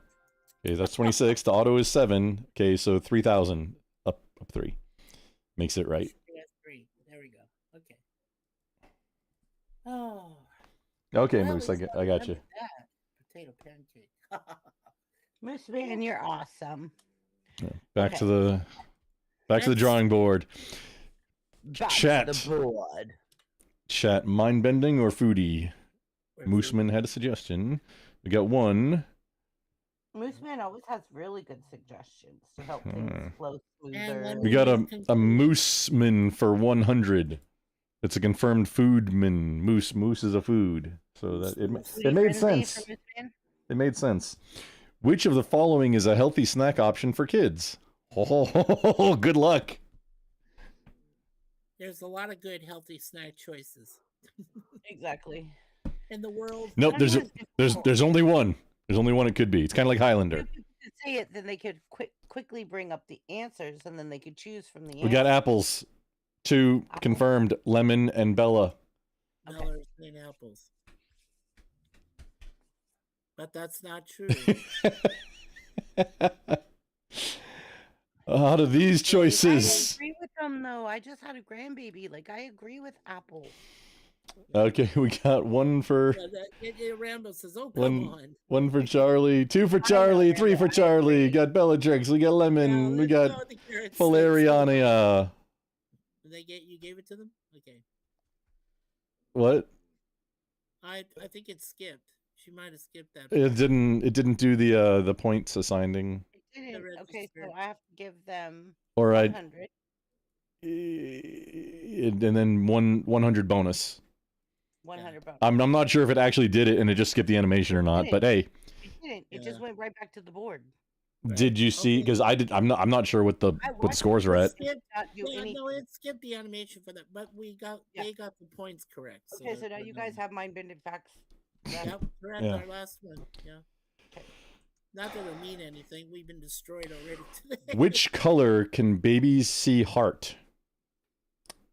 S1: Okay, that's 26. The auto is 7. Okay, so 3,000. Up 3. Makes it right.
S3: Yes, 3. There we go. Okay. Oh.
S1: Okay,
S3: Well,
S1: Moose,
S3: at least
S1: I got you.
S3: remembered that. Potato pancake.
S4: Moose Man, you're awesome.
S1: Back
S4: Okay.
S1: to the
S3: Next.
S1: drawing board.
S4: Back to
S1: Chat.
S4: the board.
S1: Chat, mind bending or foodie?
S3: Or
S1: Mooseman had a suggestion. We got one.
S4: Moose Man always has really good suggestions to help things flow smoother.
S3: let
S1: We
S3: me
S1: got a
S3: conclude.
S1: Mooseman for 100. It's a confirmed foodman. Moose is a food. So that it made sense. It made sense. Which of the following is a healthy snack option for kids? Oh, good luck.
S3: There's a lot of good healthy snack choices
S4: Exactly.
S3: in the world.
S1: Nope, there's only one. There's only one it could be. It's kind of like Highlander.
S4: If you could say it, then they could quickly bring up the answers, and then they could choose from the answers.
S1: We got apples. 2 confirmed. Lemon and Bella.
S3: Dollars and apples. But that's not true.
S1: Out of these choices.
S4: I agree with them though. I just had a grandbaby. Like I agree with apple.
S1: Okay, we got one for
S3: Rambo says, "Oh, come on."
S1: One for Charlie, 2 for Charlie, 3 for Charlie. Got Bellatrix. We got Lemon. We got Valeriania.
S3: You gave it to them? Okay.
S1: What?
S3: I think it skipped. She might have skipped that.
S1: It didn't do the points assigning.
S4: It didn't. Okay, so I have to give them
S1: Or
S4: 100.
S1: And then 100 bonus.
S4: 100 bonus.
S1: I'm not sure if it actually did it and it just skipped the animation or not, but hey.
S4: It didn't. It just went right back to the board.
S1: Did you see? Because I'm not sure what the scores are at.
S3: No, it skipped the animation for that, but they got the points correct.
S4: Okay, so now you guys have mind bending facts.
S3: Yep, correct. Our last one. Yeah. Okay. Not that it'll mean anything. We've been destroyed already today.
S1: Which color can babies see heart?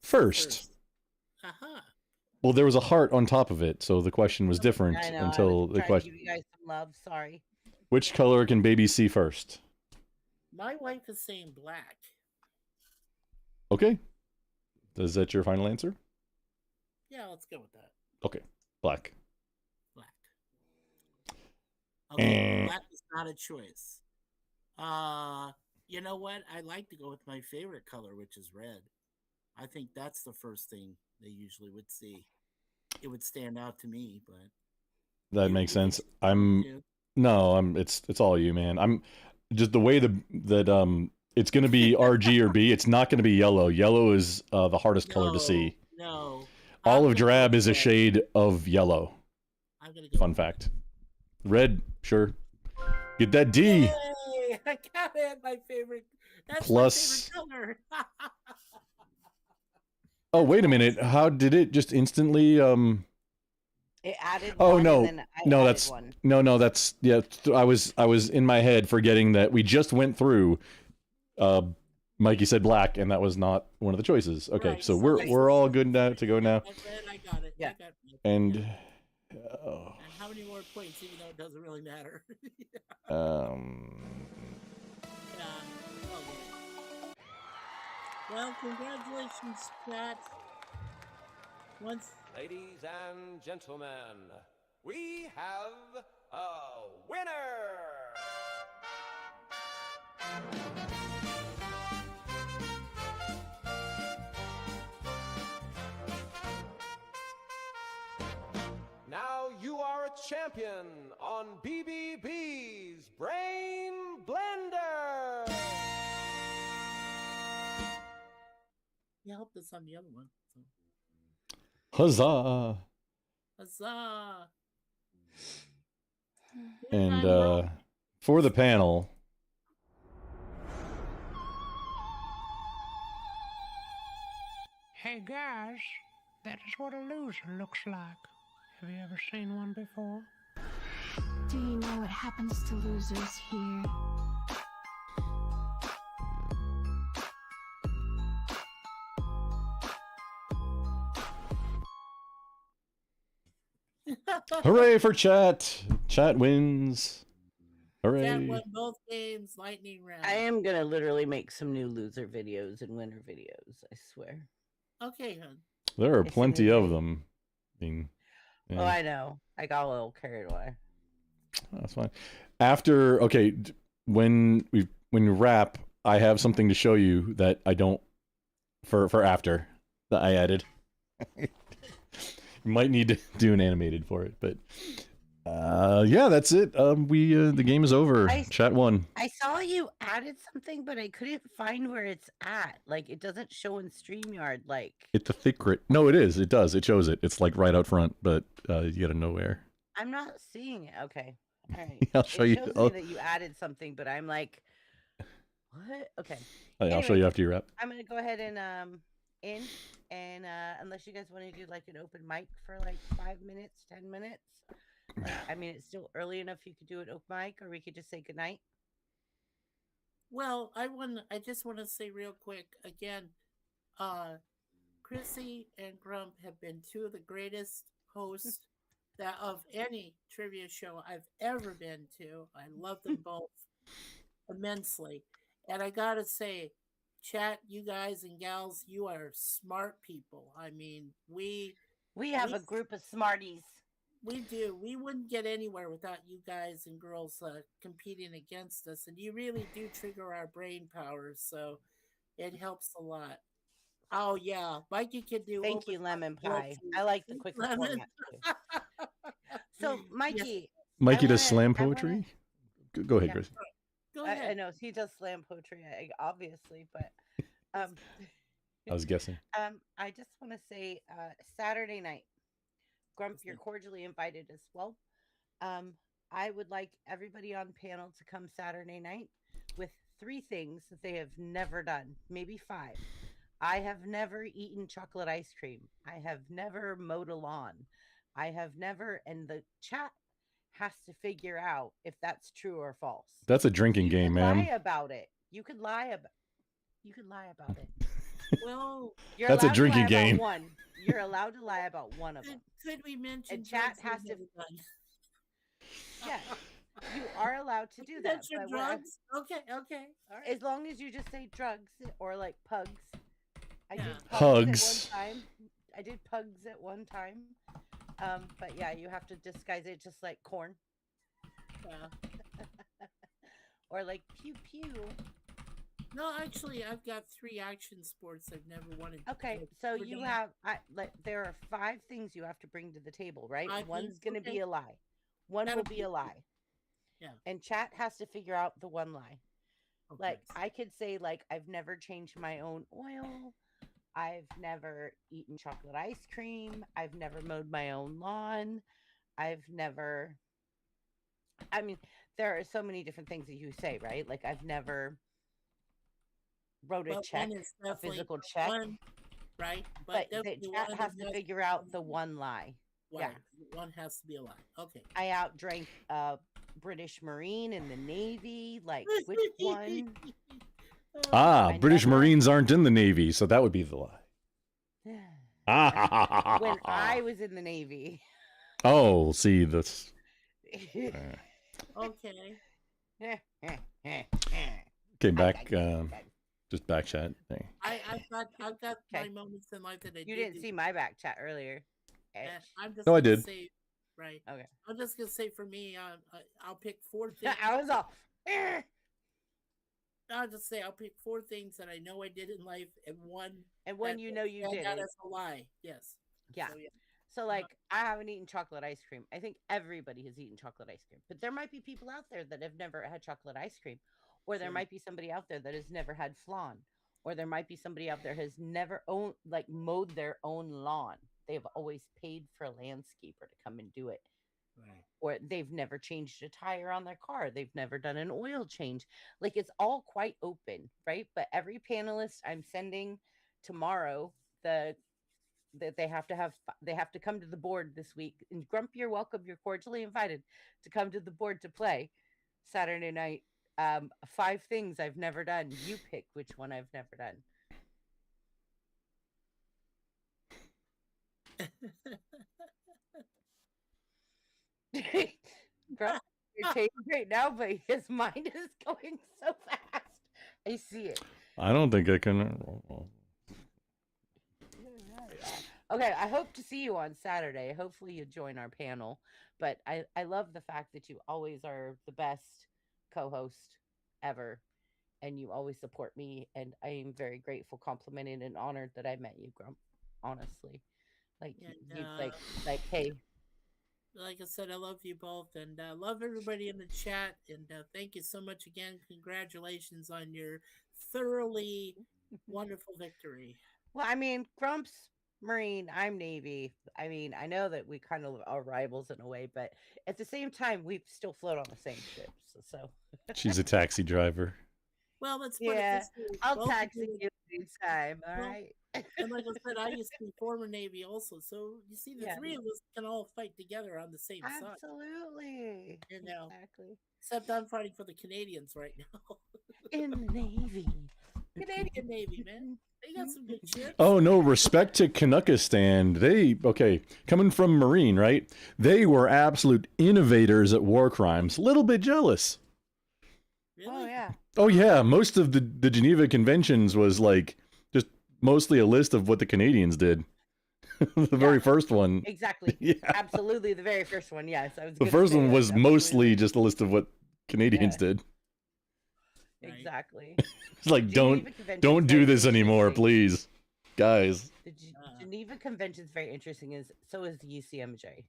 S1: First.
S3: Aha.
S1: Well, there was a heart on top of it, so the question was different until the question.
S4: Give you guys some love. Sorry.
S1: Which color can babies see first?
S3: My wife is saying black.
S1: Okay. Is that your final answer?
S3: Yeah, let's go with that.
S1: Okay. Black.
S3: Black. Okay, black is not a choice. You know what? I like to go with my favorite color, which is red. I think that's the first thing they usually would see. It would stand out to me, but
S1: that makes sense. It's all you, man. I'm just the way that it's going to be RG or B. It's not going to be yellow. Yellow is the hardest color to see.
S3: No.
S1: Olive drab is a shade of yellow.
S3: I'm gonna go
S1: Fun fact. Red, sure. Get that D.
S3: Yay! I got it. My favorite. That's
S1: Plus.
S3: my favorite color.
S1: Oh, wait a minute. How did it just instantly
S4: It added
S1: Oh
S4: one,
S1: no.
S4: and then
S1: No,
S4: added
S1: that's
S4: one.
S1: no, that's I was in my head forgetting that we just went through Mikey said black and that was not one of the choices. Okay,
S3: Right,
S1: so
S3: so
S1: we're all good now to go now.
S3: I got it.
S4: Yeah.
S3: I got it.
S1: And
S3: And how many more points, even though it doesn't really matter? Well, congratulations, Pat.
S6: Ladies and gentlemen, we have a winner! Now you are a champion on BBB's Brain Blender!
S3: You helped us on the other one. So.
S1: huzzah.
S3: Huzzah!
S1: And for the panel,
S8: Hey guys, that is what a loser looks like. Have you ever seen one before? Do you know what happens to losers here?
S1: Hooray for chat! Chat wins. Hooray!
S3: Chat won both games, lightning round.
S4: I am gonna literally make some new loser videos and winner videos. I swear.
S3: Okay, hun.
S1: There are
S4: It's
S1: plenty of
S4: amazing.
S1: them.
S4: Oh, I know. I got a little carried away.
S1: That's fine. After when we wrap, I have something to show you that I don't for after that I added. You might need to do an animated for it, but yeah, that's it. The game is over. Chat won.
S4: I saw you added something, but I couldn't find where it's at. Like, it doesn't show in StreamYard. Like,
S1: It's a secret. No, it is. It does. It shows it. It's like right out front, but you gotta know where.
S4: I'm not seeing it. Okay. All right.
S1: I'll show
S4: it
S1: you.
S4: shows me that you added something, but I'm like, what? Okay.
S1: I'll show you after you wrap.
S4: I'm gonna go ahead and end, and unless you guys want to do like an open mic for like 5 minutes, 10 minutes. I mean, it's still early enough. You could do an open mic, or we could just say goodnight.
S3: Well, I just want to say real quick again, Chrissy and Grump have been two of the greatest hosts that of any trivia show I've ever been to. I love them both immensely. And I gotta say, chat, you guys and gals, you are smart people. I mean, we
S4: have a group of smarties.
S3: We do. We wouldn't get anywhere without you guys and girls competing against us. And you really do trigger our brain powers. So it helps a lot. Oh, yeah. Mikey can do.
S4: Thank you, lemon pie. I like the quicker format too. So, Mikey.
S1: Mikey does slam poetry? Go ahead, Chris.
S3: Go ahead.
S4: I know he does slam poetry, obviously, but
S1: I was guessing.
S4: I just want to say Saturday night, Grump, you're cordially invited as well. I would like everybody on panel to come Saturday night with 3 things that they have never done, maybe 5. I have never eaten chocolate ice cream. I have never mowed a lawn. I have never, and the chat has to figure out if that's true or false.
S1: That's a drinking game, man.
S4: Lie about it. You could lie about it.
S3: Well,
S1: that's a drinking game.
S4: One. You're allowed to lie about one of them.
S3: Could we mention?
S4: And chat has to. Yeah, you are allowed to do that.
S3: Mention drugs. Okay. All right.
S4: As long as you just say drugs or like pugs. I did
S1: hugs.
S4: At one time. I did pugs at one time. But yeah, you have to disguise it just like corn.
S3: Yeah.
S4: Or like pew pew.
S3: No, actually, I've got 3 action sports I've never wanted.
S4: Okay, so you have there are 5 things you have to bring to the table, right? One's going to be a lie. One will be a lie.
S3: Yeah.
S4: And chat has to figure out the one lie.
S3: Okay.
S4: Like I could say like I've never changed my own oil. I've never eaten chocolate ice cream. I've never mowed my own lawn. I've never I mean, there are so many different things that you say, right? Like I've never wrote a check, a physical check.
S3: One, right?
S4: But the chat has to figure out the one lie.
S3: Yeah. One has to be a lie. Okay.
S4: I outdrank a British Marine in the Navy. Like, which one?
S1: British Marines aren't in the Navy, so that would be the lie.
S4: When I was in the Navy.
S1: Oh, see, that's...
S3: Okay.
S1: Okay, back... just back chat thing.
S3: I've got my moments in life that I
S4: You didn't see my back chat earlier.
S3: I'm just
S1: I did.
S3: Say, right.
S4: Okay.
S3: I'm just gonna say for me, I'll pick 4 things.
S4: I was all.
S3: I'll just say I'll pick 4 things that I know I did in life, and one
S4: you know you did.
S3: That is a lie. Yes.
S4: Yeah. So like I haven't eaten chocolate ice cream. I think everybody has eaten chocolate ice cream, but there might be people out there that have never had chocolate ice cream, or there might be somebody out there that has never had flan, or there might be somebody out there has never mowed their own lawn. They've always paid for a landscaper to come and do it.
S3: Right.
S4: Or they've never changed a tire on their car. They've never done an oil change. Like it's all quite open, right? But every panelist I'm sending tomorrow, the that they have to come to the board this week. And Grump, you're welcome. You're cordially invited to come to the board to play Saturday night. 5 things I've never done. You pick which one I've never done. Grump, you're taking right now, but his mind is going so fast. I see it.
S1: I don't think I can.
S4: Okay, I hope to see you on Saturday. Hopefully you join our panel. But I love the fact that you always are the best co-host ever. And you always support me. And I am very grateful, complimented, and honored that I met you, Grump. Honestly. Like,
S3: And,
S4: you, hey.
S3: Like I said, I love you both, and love everybody in the chat. And thank you so much again. Congratulations on your thoroughly wonderful victory.
S4: Well, I mean, Grump's Marine, I'm Navy. I mean, I know that we kind of are rivals in a way, but at the same time, we still float on the same ships. So
S1: She's a taxi driver.
S3: Well, that's
S4: yeah. I'll
S3: both
S4: taxi you anytime. All right.
S3: And like I said, I used to be former Navy also. So you see, the three of us can all fight together on the same side.
S4: Absolutely.
S3: You know,
S4: exactly.
S3: Except I'm fighting for the Canadians right now.
S4: In the Navy.
S3: Canadian Navy, man. They got some good shit.
S1: Oh no, respect to Canuckistan. Coming from Marine, right? They were absolute innovators at war crimes. A little bit jealous.
S3: Really?
S4: Oh yeah.
S1: Oh yeah, most of the Geneva Conventions was like just mostly a list of what the Canadians did. The very first one.
S4: Exactly.
S1: Yeah.
S4: Absolutely, the very first one. Yes, I was.
S1: The first one was mostly just a list of what Canadians did.
S4: Exactly.
S1: It's like don't do this anymore, please, guys.
S4: The Geneva Convention is very interesting. So is the UCMJ.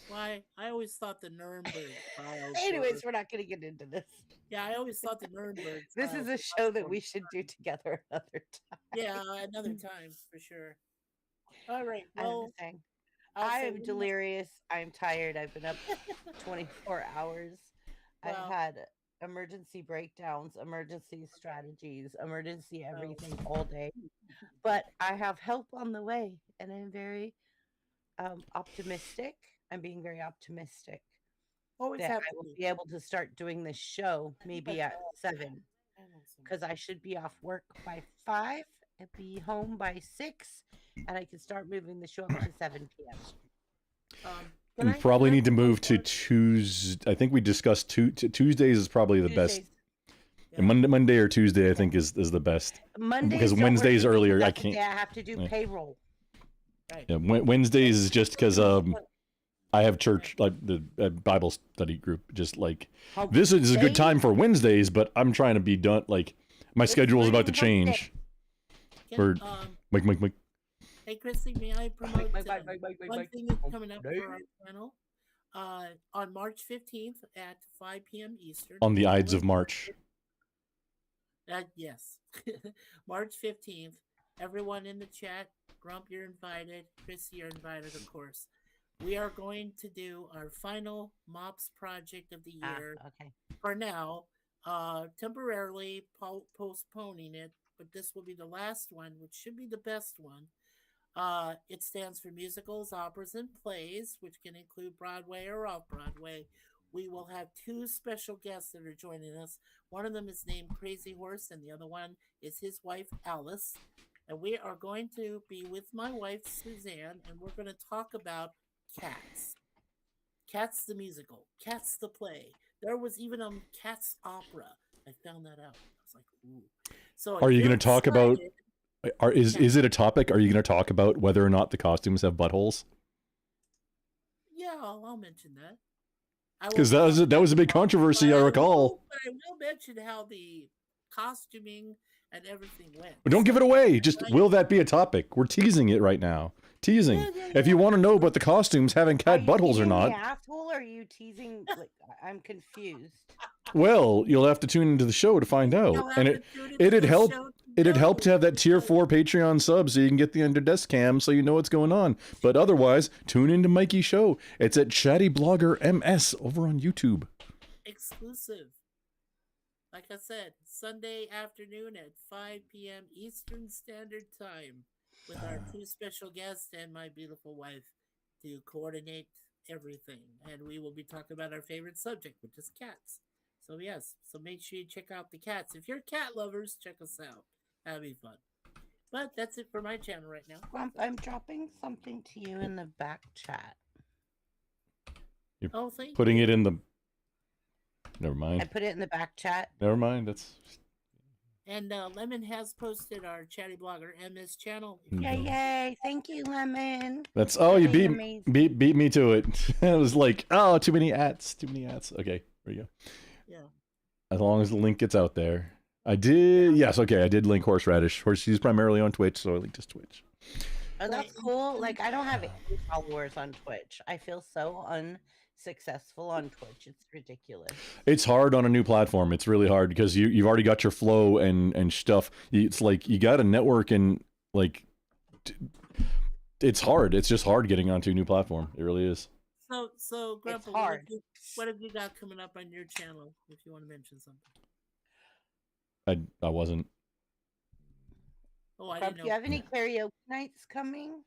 S3: Why? I always thought the Nuremberg trials.
S4: Anyways, we're not going to get into this.
S3: Yeah, I always thought the Nuremberg.
S4: This is a show that we should do together another time.
S3: Yeah, another time for sure. All right. Well,
S4: I am delirious. I'm tired. I've been up 24 hours.
S3: Wow.
S4: I've had emergency breakdowns, emergency strategies, emergency everything all day. But I have help on the way, and I'm very optimistic. I'm being very optimistic that I will be able to start doing this show maybe at 7, because I should be off work by 5 and be home by 6, and I can start moving the show up to 7 p.m.
S1: We probably need to move to Tuesday. I think we discussed Tuesdays is probably the best. And Monday or Tuesday, I think, is the best.
S4: Mondays
S1: because Wednesdays earlier, I can't.
S4: I have to do payroll.
S3: Right.
S1: Yeah, Wednesdays is just because I have church, like the Bible study group. Just like this is a good time for Wednesdays, but I'm trying to be done. Like my schedule is about to change. For Mike.
S3: Hey, Christy, may I promote one thing that's coming up for our channel? On March 15th at 5 p.m. Eastern.
S1: On the Ides of March.
S3: Yes. March 15th. Everyone in the chat, Grump, you're invited. Christy, you're invited, of course. We are going to do our final MOPS project of the year.
S4: Okay.
S3: For now, temporarily postponing it, but this will be the last one, which should be the best one. It stands for musicals, operas, and plays, which can include Broadway or off-Broadway. We will have 2 special guests that are joining us. One of them is named Crazy Horse, and the other one is his wife, Alice. And we are going to be with my wife, Suzanne, and we're going to talk about Cats. Cats the musical. Cats the play. There was even a Cats opera. I found that out. I was like, ooh. So
S1: are you going to talk about... Is it a topic? Are you going to talk about whether or not the costumes have buttholes?
S3: Yeah, I'll mention that.
S1: Because that was a big controversy, I recall.
S3: But I will mention how the costuming and everything went.
S1: But don't give it away. Just will that be a topic? We're teasing it right now. Teasing. Yeah. If you want to know about the costumes having cat buttholes or not.
S4: Asshole, or are you teasing? Like, I'm confused.
S1: Well, you'll have to tune into the show to find out. And it'd help. It'd help to have that tier 4 Patreon sub so you can get the under desk cam so you know what's going on. But otherwise, tune into Mikey's show. It's at Chatty Blogger MS over on YouTube.
S3: Exclusive. Like I said, Sunday afternoon at 5 p.m. Eastern Standard Time. with our two special guests and my beautiful wife to coordinate everything. And we will be talking about our favorite subject, which is cats. So, yes, so make sure you check out the cats. If you're cat lovers, check us out. That'll be fun. But that's it for my channel right now.
S4: Grump, I'm dropping something to you in the back chat.
S1: You're
S3: Oh, thank
S1: putting
S3: you.
S1: it in the. Never
S4: I
S1: mind.
S4: put it in the back chat.
S1: Never mind. That's.
S3: And Lemon has posted our Chatty Blogger MS channel.
S4: Yay, yay. Thank you, Lemon.
S1: That's. Oh, you
S4: Yay,
S1: beat
S4: amazing.
S1: beat me to it. It was like, oh, too many ads. Too many ads. Okay, there you go.
S3: Yeah.
S1: As long as the link gets out there. I did. Yes. Okay. I did link Horseradish. She's primarily on Twitch, so I linked his Twitch.
S4: Oh, that's cool. Like, I don't have any followers on Twitch. I feel so unsuccessful on Twitch. It's ridiculous.
S1: It's hard on a new platform. It's really hard because you've already got your flow and stuff. It's like you got to network and like it's hard. It's just hard getting onto a new platform. It really is.
S3: So Grandpa,
S4: hard.
S3: what have you got coming up on your channel? If you want to mention something.
S1: I wasn't.
S3: Oh, I
S4: Grump,
S3: didn't
S4: do you
S3: know.
S4: have any karaoke nights coming?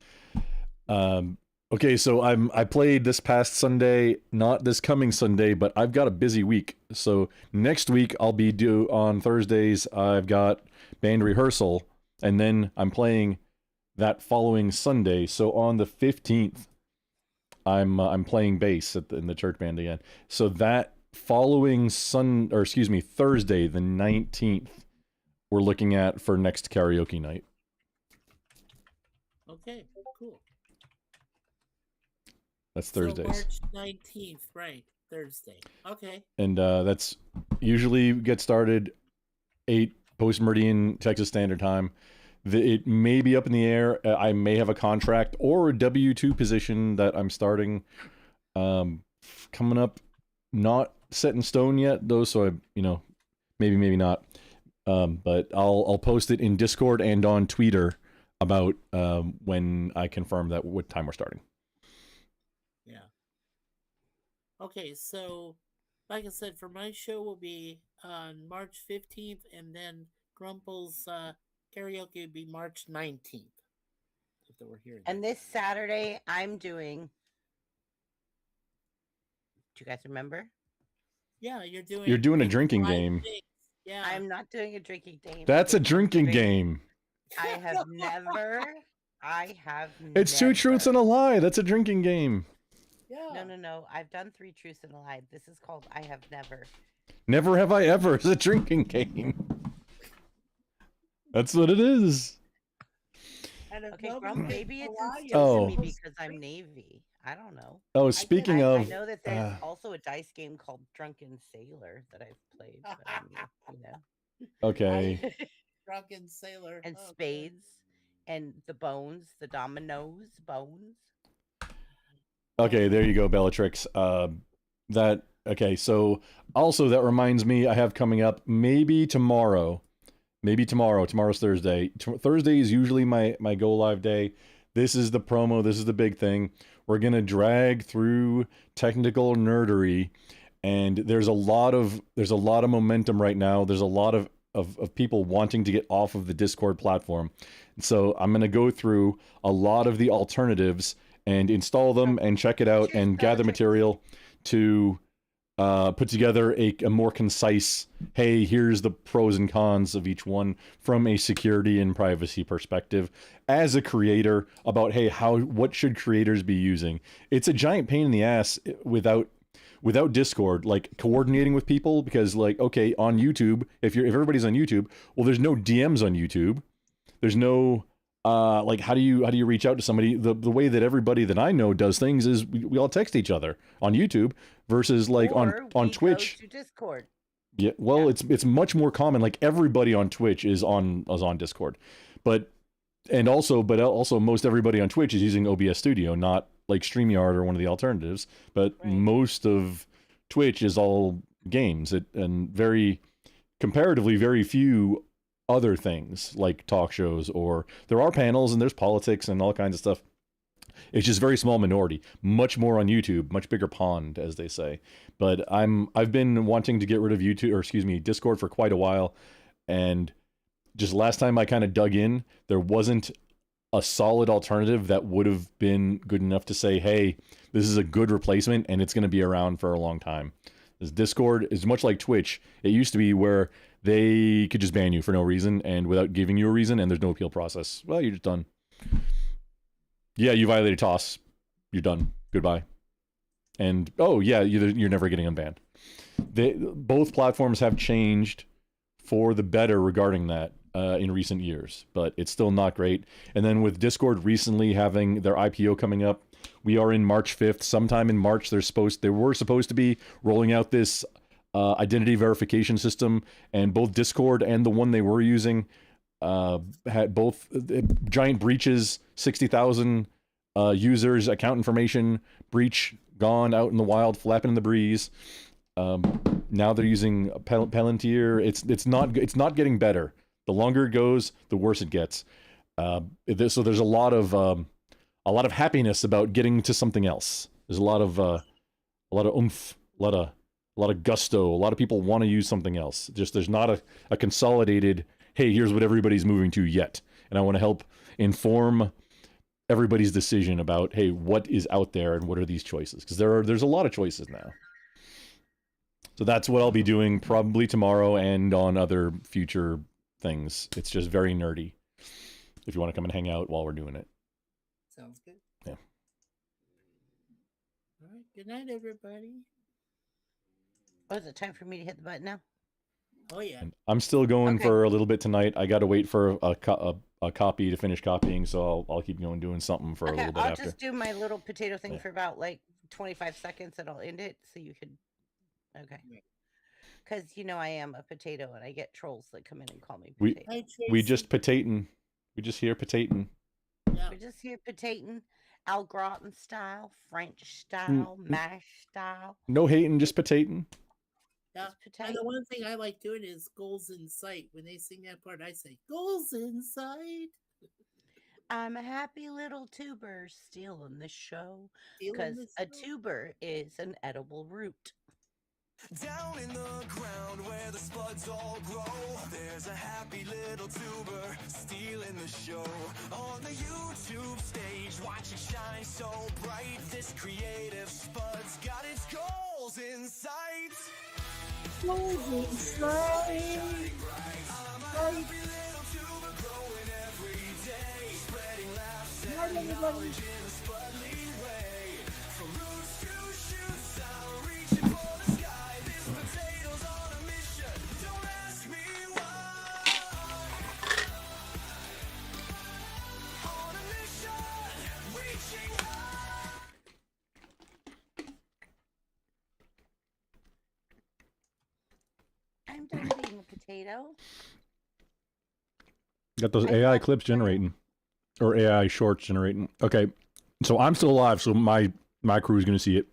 S1: Okay, so I played this past Sunday, not this coming Sunday, but I've got a busy week. So next week I'll be due on Thursdays. I've got band rehearsal, and then I'm playing that following Sunday. So on the 15th, I'm playing bass in the church band again. So that following Thursday the 19th, we're looking at for next karaoke night.
S3: Okay, cool.
S1: That's
S3: So
S1: Thursdays.
S3: March 19th, right? Thursday. Okay.
S1: And that's usually get started 8 post-meridian Texas Standard Time. It may be up in the air. I may have a contract or a W-2 position that I'm starting coming up. Not set in stone yet, though, so maybe not. But I'll post it in Discord and on Twitter about when I confirm that what time we're starting.
S3: Yeah. Okay, so like I said, for my show will be on March 15th, and then Grumple's karaoke will be March 19th. If they were here.
S4: And this Saturday, I'm doing. Do you guys remember?
S3: Yeah, you're
S1: doing a drinking
S3: live
S1: game.
S3: things. Yeah.
S4: I'm not doing a drinking game.
S1: That's a drinking game.
S4: I have never.
S1: It's 2 truths and a lie. That's a drinking game.
S3: Yeah.
S4: No. I've done 3 truths and a lie. This is called I have never.
S1: Never have I ever. It's a drinking game. That's what it is.
S3: And if
S4: Okay,
S3: nobody
S4: Grump,
S3: gets
S4: maybe
S3: a
S4: it's
S3: lie,
S4: instilled
S1: Oh.
S4: in me because I'm Navy. I don't know.
S1: Oh, speaking
S4: I
S1: of,
S4: know that there's also a dice game called Drunken Sailor that I've played, but I mean,
S1: okay.
S3: Drunken Sailor.
S4: and
S3: Oh,
S4: spades and the bones, the dominoes, bones.
S1: Okay, there you go, Bellatrix. So also that reminds me, I have coming up maybe tomorrow. Tomorrow's Thursday. Thursday is usually my go live day. This is the promo. This is the big thing. We're gonna drag through technical nerdery, and there's a lot of momentum right now. There's a lot of people wanting to get off of the Discord platform. So I'm gonna go through a lot of the alternatives and install them and check it out and gather material to put together a more concise, hey, here's the pros and cons of each one from a security and privacy perspective as a creator about, hey, what should creators be using? It's a giant pain in the ass without Discord, like coordinating with people, because like, okay, on YouTube, if everybody's on YouTube, well, there's no DMs on YouTube. There's no like how do you reach out to somebody? The way that everybody that I know does things is we all text each other on YouTube versus like
S4: Or
S1: on
S4: we
S1: Twitch.
S4: go to Discord.
S1: Yeah, well, it's much more common. Like everybody on Twitch is on Discord, but also most everybody on Twitch is using OBS Studio, not like StreamYard or one of the alternatives. But most of Twitch is all games, and comparatively very few other things like talk shows, or there are panels and there's politics and all kinds of stuff. It's just very small minority, much more on YouTube, much bigger pond, as they say. But I've been wanting to get rid of Discord for quite a while, and just last time I kind of dug in, there wasn't a solid alternative that would have been good enough to say, hey, this is a good replacement and it's going to be around for a long time. This Discord is much like Twitch. It used to be where they could just ban you for no reason and without giving you a reason, and there's no appeal process. Well, you're just done. Yeah, you violated TOS. You're done. Goodbye. And oh yeah, you're never getting unbanned. Both platforms have changed for the better regarding that in recent years, but it's still not great. And then with Discord recently having their IPO coming up, we are in March 5th. Sometime in March, they were supposed to be rolling out this identity verification system, and both Discord and the one they were using had both giant breaches, 60,000 users, account information breach gone out in the wild, flapping in the breeze. Now they're using Palantir. It's not getting better. The longer it goes, the worse it gets. So there's a lot of happiness about getting to something else. There's a lot of oomph, a lot of gusto. A lot of people want to use something else. Just there's not a consolidated, hey, here's what everybody's moving to yet. And I want to help inform everybody's decision about, hey, what is out there and what are these choices? Because there's a lot of choices now. So that's what I'll be doing probably tomorrow and on other future things. It's just very nerdy. If you want to come and hang out while we're doing it.
S3: Sounds good.
S1: Yeah.
S3: All right. Good night, everybody.
S4: Oh, is it time for me to hit the button now?
S3: Oh yeah.
S1: And I'm still going
S4: Okay.
S1: for a little bit tonight. I got to wait for a copy to finish copying, so I'll keep going doing something for a
S4: Okay,
S1: little bit
S4: I'll
S1: after.
S4: just do my little potato thing
S1: Yeah.
S4: for about like 25 seconds and I'll end it so you could. Okay. Because I am a potato and I get trolls that come in and call me
S1: We-
S4: potato.
S3: Hi, Tracy.
S1: We just potatin'. We just hear potatin'.
S3: Yeah.
S4: We're just here potating, Al Gratin style, French style, mash style.
S1: No hating, just potatin'.
S3: Yeah.
S4: Just
S3: And
S4: potato.
S3: the one thing I like doing is goals in sight. When they sing that part, I say goals in sight.
S4: I'm a happy little tuber stealing the show
S3: Stealing
S4: because
S3: the
S4: a
S3: show.
S4: tuber is an edible root.
S5: Down in the ground where the spuds all grow, there's a happy little tuber stealing the show. On the YouTube stage, watch it shine so bright. This creative spud's got its goals in sight.
S3: Goals in sight.
S5: I'm a happy little tuber growing every day, spreading laughs and knowledge in a spudly way. From roots to shoots, I'm reaching for the sky. This potato's on a mission. Don't ask me why. On a mission, reaching high.
S4: I'm done being a potato.
S1: Got those
S4: I
S1: AI
S4: thought
S1: clips
S4: so.
S1: generating. Or AI shorts generating. Okay. So I'm still alive, so my crew is going to see it.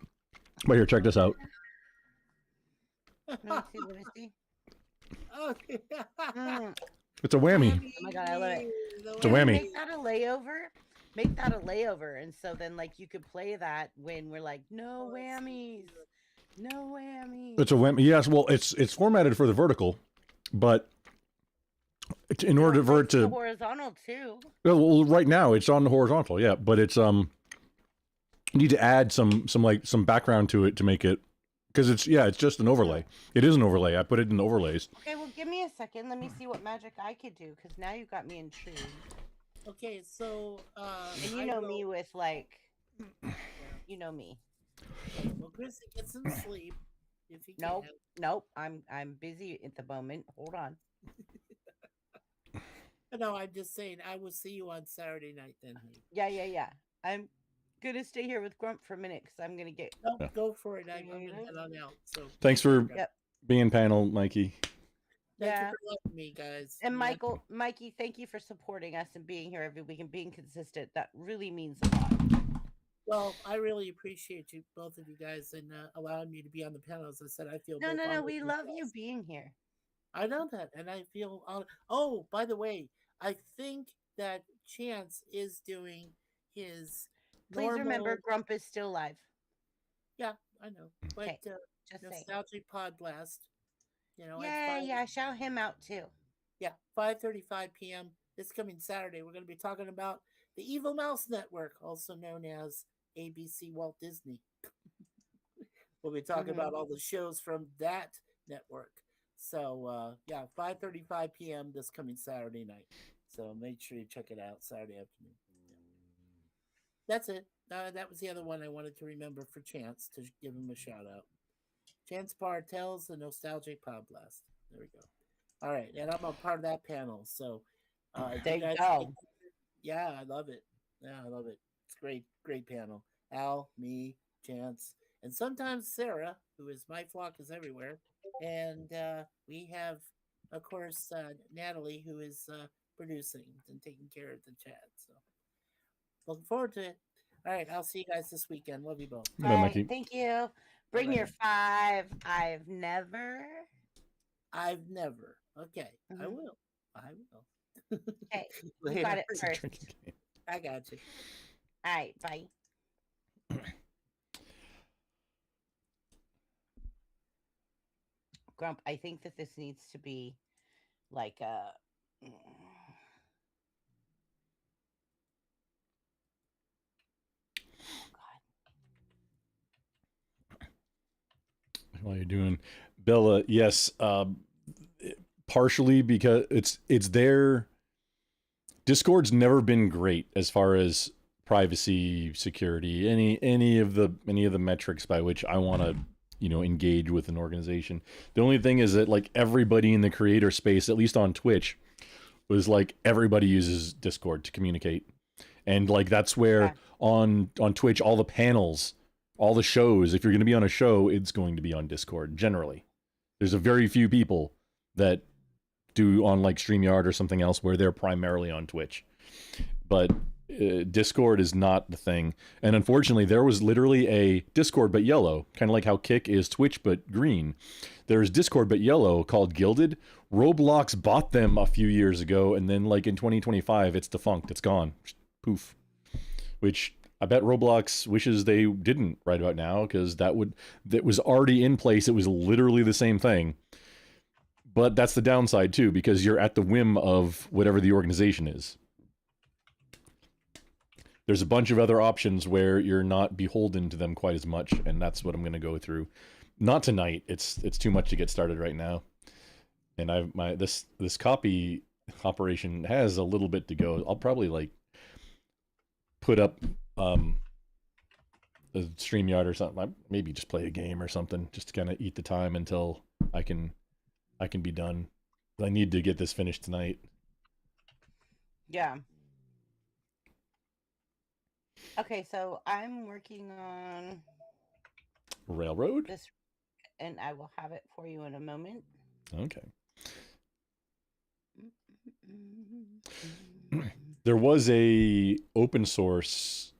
S1: But here, check this out.
S4: Let me see. Let me see.
S3: Oh,
S4: Mm.
S1: It's a whammy.
S4: Oh my God, I love it.
S1: It's a
S4: Can we
S1: whammy.
S4: Make that a layover. Make that a layover, and so then you could play that when we're like, no whammies, no whammies.
S1: It's a whammy. Yes, well, it's formatted for the vertical, but in order for it
S4: The
S1: to
S4: horizontal too.
S1: well, right now it's on the horizontal, yeah, but it's you need to add some background to it to make it, because it's just an overlay. It is an overlay. I put it in overlays.
S4: Okay, well, give me a second. Let me see what magic I could do, because now you got me intrigued.
S3: Okay, so
S4: And you
S3: I
S4: know
S3: will-
S4: me with you know me.
S3: Well, Chrissy, get some sleep if you
S4: Nope,
S3: can.
S4: nope. I'm busy at the moment. Hold on.
S3: No, I'm just saying. I will see you on Saturday night then. Honey.
S4: Yeah. I'm gonna stay here with Grump for a minute because I'm gonna get.
S3: No,
S1: Yeah.
S3: go for it. I'm gonna head on out. So
S1: Thanks for
S4: Yep.
S1: being panel, Mikey.
S3: Thank
S4: Yeah.
S3: you for letting me, guys.
S4: And
S3: Yeah.
S4: Mikey, thank you for supporting us and being here every week and being consistent. That really means a lot.
S3: Well, I really appreciate you, both of you guys, and allowing me to be on the panel. As I said, I feel
S4: No.
S3: both honored
S4: We
S3: and
S4: love you
S3: blessed.
S4: being here.
S3: I know that, and I feel honored. Oh, by the way, I think that Chance is doing his
S4: Please
S3: normal.
S4: remember, Grump is still alive.
S3: Yeah, I know, but
S4: Okay, Just saying.
S3: nostalgic pod blast. You know,
S4: Yeah. Shout him out too.
S3: yeah, 5:35 p.m. this coming Saturday. We're going to be talking about the Evil Mouse Network, also known as ABC Walt Disney. We'll be talking about all the shows from that network. So yeah, 5:35 p.m. this coming Saturday night. So make sure you check it out Saturday afternoon. That's it. That was the other one I wanted to remember for Chance to give him a shout out. Chance Bartels, the Nostalgic Pod Blast. There we go. All right, and I'm a part of that panel. So
S4: There
S3: you
S4: you
S3: guys,
S4: go.
S3: yeah, I love it. Yeah, I love it. It's great, great panel. Al, me, Chance, and sometimes Sarah, who is my flock is everywhere, and we have, of course, Natalie, who is producing and taking care of the chat. So looking forward to it. All right, I'll see you guys this weekend. Love you both.
S1: Bye,
S4: All right,
S1: Mikey.
S4: thank you. Bring your 5. I've never.
S3: I've never. Okay, I
S4: Mhm.
S3: will. I will.
S4: Okay, you
S3: Later.
S4: got it
S1: It's a
S4: first.
S1: drinking game.
S3: I got you.
S4: All right, bye. Grump, I think that this needs to be like a. Oh God.
S1: While you're doing Bella, yes, partially because it's their Discord's never been great as far as privacy, security, any of the metrics by which I want to engage with an organization. The only thing is that like everybody in the creator space, at least on Twitch, was like everybody uses Discord to communicate, and like that's where on Twitch all the panels, all the shows, if you're going to be on a show, it's going to be on Discord generally. There's a very few people that do on like StreamYard or something else where they're primarily on Twitch. But Discord is not the thing. And unfortunately, there was literally a Discord but yellow, kind of like how Kick is Twitch but green. There's Discord but yellow called Gilded. Roblox bought them a few years ago, and then like in 2025, it's defunct. It's gone. Poof. Which I bet Roblox wishes they didn't right about now, because that was already in place. It was literally the same thing. But that's the downside too, because you're at the whim of whatever the organization is. There's a bunch of other options where you're not beholden to them quite as much, and that's what I'm going to go through. Not tonight. It's too much to get started right now. And this copy operation has a little bit to go. I'll probably like put up a StreamYard or something. Maybe just play a game or something, just to kind of eat the time until I can be done. I need to get this finished tonight.
S4: Yeah. Okay, so I'm working on
S1: Railroad?
S4: this, and I will have it for you in a moment.
S1: Okay. There was a open source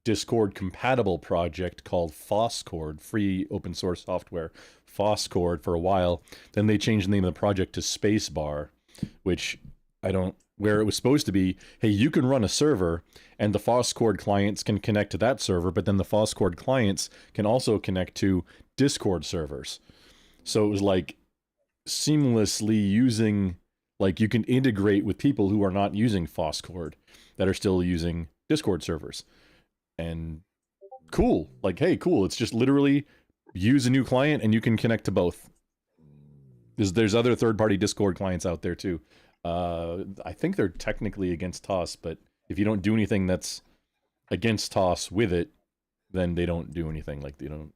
S1: Discord compatible project called Foscord, free open source software, Foscord, for a while. Then they changed the name of the project to Spacebar, which where it was supposed to be, hey, you can run a server and the Foscord clients can connect to that server, but then the Foscord clients can also connect to Discord servers. So it was like seamlessly using, like you can integrate with people who are not using Foscord that are still using Discord servers. And cool, like, hey, cool. It's just literally use a new client and you can connect to both. There's other third-party Discord clients out there too. I think they're technically against TOS, but if you don't do anything that's against TOS with it, then they don't do anything. Like they don't,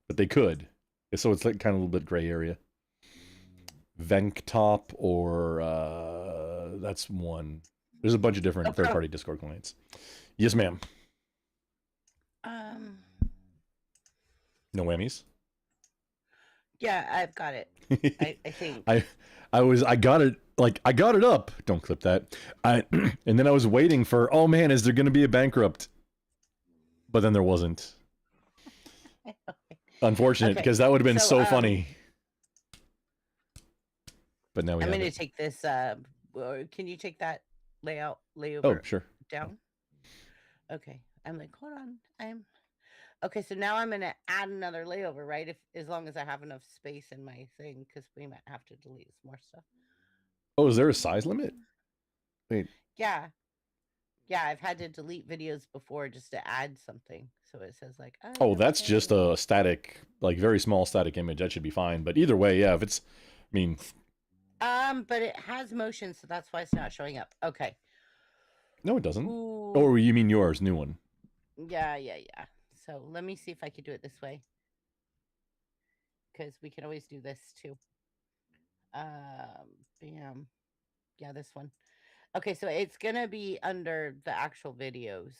S1: but they could. So it's like kind of a little bit gray area. Venktop or that's one. There's a bunch of different third-party Discord clients. Yes, ma'am. No whammies.
S4: Yeah, I've got it. I think.
S1: I got it up. Don't clip that. And then I was waiting for, oh man, is there going to be a bankrupt? But then there wasn't. Unfortunate, because that would have been so funny. But now we
S4: I'm
S1: have
S4: going
S1: it.
S4: to take this. Can you take that layover?
S1: Oh, sure.
S4: Down. Okay. I'm like, hold on. Okay, so now I'm going to add another layover, right? As long as I have enough space in my thing, because we might have to delete some more stuff.
S1: Oh, is there a size limit? Wait.
S4: Yeah. Yeah, I've had to delete videos before just to add something. So it says like,
S1: Oh, that's just a static, like very small static image. That should be fine. But either way, yeah, if it's, I mean,
S4: but it has motion, so that's why it's not showing up. Okay.
S1: no, it doesn't.
S4: Ooh.
S1: Or you mean yours, new one?
S4: Yeah. So let me see if I could do it this way. Because we can always do this too. Bam. Yeah, this one. Okay, so it's gonna be under the actual videos,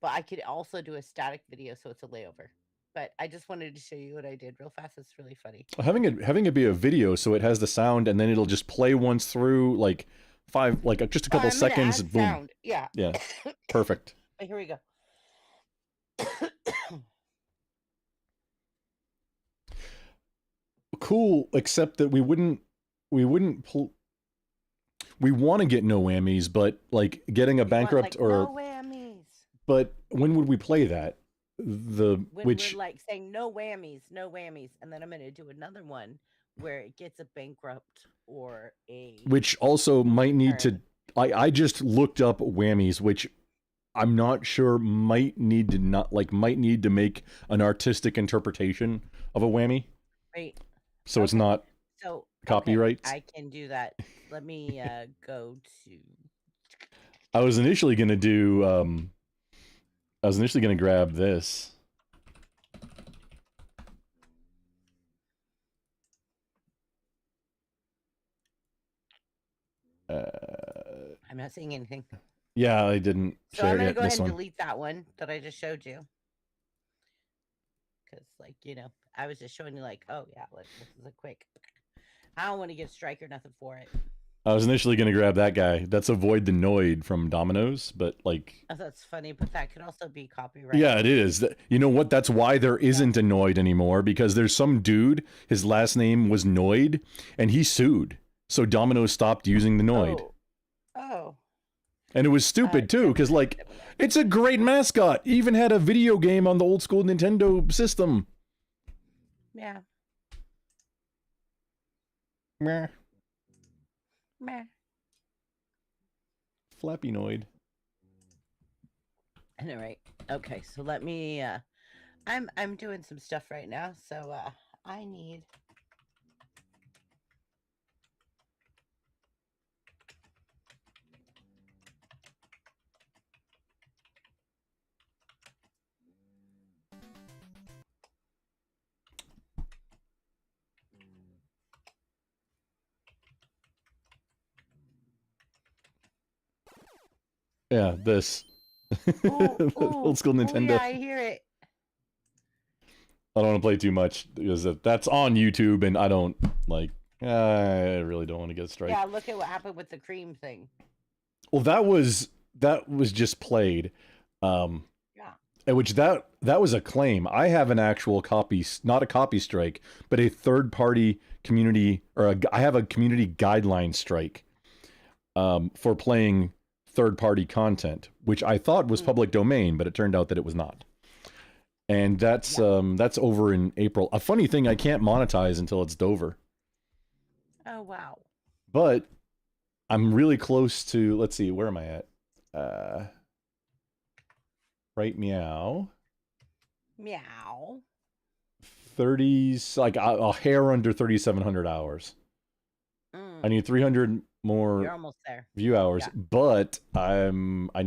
S4: but I could also do a static video, so it's a layover. But I just wanted to show you what I did real fast. It's really funny.
S1: Having it be a video, so it has the sound, and then it'll just play once through, like just a couple seconds. Boom.
S4: Sound. Yeah.
S1: Yeah. Perfect.
S4: Here we go.
S1: Cool, except that we want to get no whammies, but like getting a bankrupt or
S4: no whammies.
S1: But when would we play that?
S4: When we're like saying no whammies, and then I'm gonna do another one where it gets a bankrupt or a
S1: which also might need to. I just looked up whammies, which I'm not sure might need to make an artistic interpretation of a whammy.
S4: Right.
S1: So it's not copyrights.
S4: I can do that. Let me go to.
S1: I was initially gonna do. I was initially gonna grab this.
S4: I'm not seeing anything.
S1: Yeah, I didn't
S4: So
S1: share
S4: I'm gonna
S1: it.
S4: go ahead
S1: This
S4: and
S1: one.
S4: delete that one that I just showed you. Because, like, I was just showing you, like, oh yeah, like this is a quick. I don't want to get a strike or nothing for it.
S1: I was initially gonna grab that guy. That's Avoid the Noid from Domino's, but like.
S4: Oh, that's funny, but that could also be copyright.
S1: Yeah, it is. You know what? That's why there isn't a Noid anymore, because there's some dude, his last name was Noid, and he sued. So Domino's stopped using the Noid.
S4: Oh.
S1: And it was stupid too, because like, it's a great mascot. Even had a video game on the old school Nintendo system.
S4: Yeah.
S1: Meh.
S4: Meh.
S1: Flappy Noid.
S4: Anyway, okay, so let me I'm doing some stuff right now, so I need
S1: Yeah, this. Old school Nintendo.
S4: Yeah, I hear it.
S1: I don't want to play too much because that's on YouTube, and I don't like. I really don't want to get a strike.
S4: Yeah, look at what happened with the cream thing.
S1: Well, that was just played. Which that was a claim. I have an actual copy, not a copy strike, but a third-party community, I have a community guideline strike for playing third-party content, which I thought was public domain, but it turned out that it was not. And that's over in April. A funny thing, I can't monetize until it's Dover.
S4: Oh wow!
S1: But I'm really close to. Let's see, where am I at? Right, meow.
S4: Meow.
S1: 30s, like a hair under 3,700 hours. I need 300 more.
S4: You're almost there.
S1: View hours, yeah. But I'm at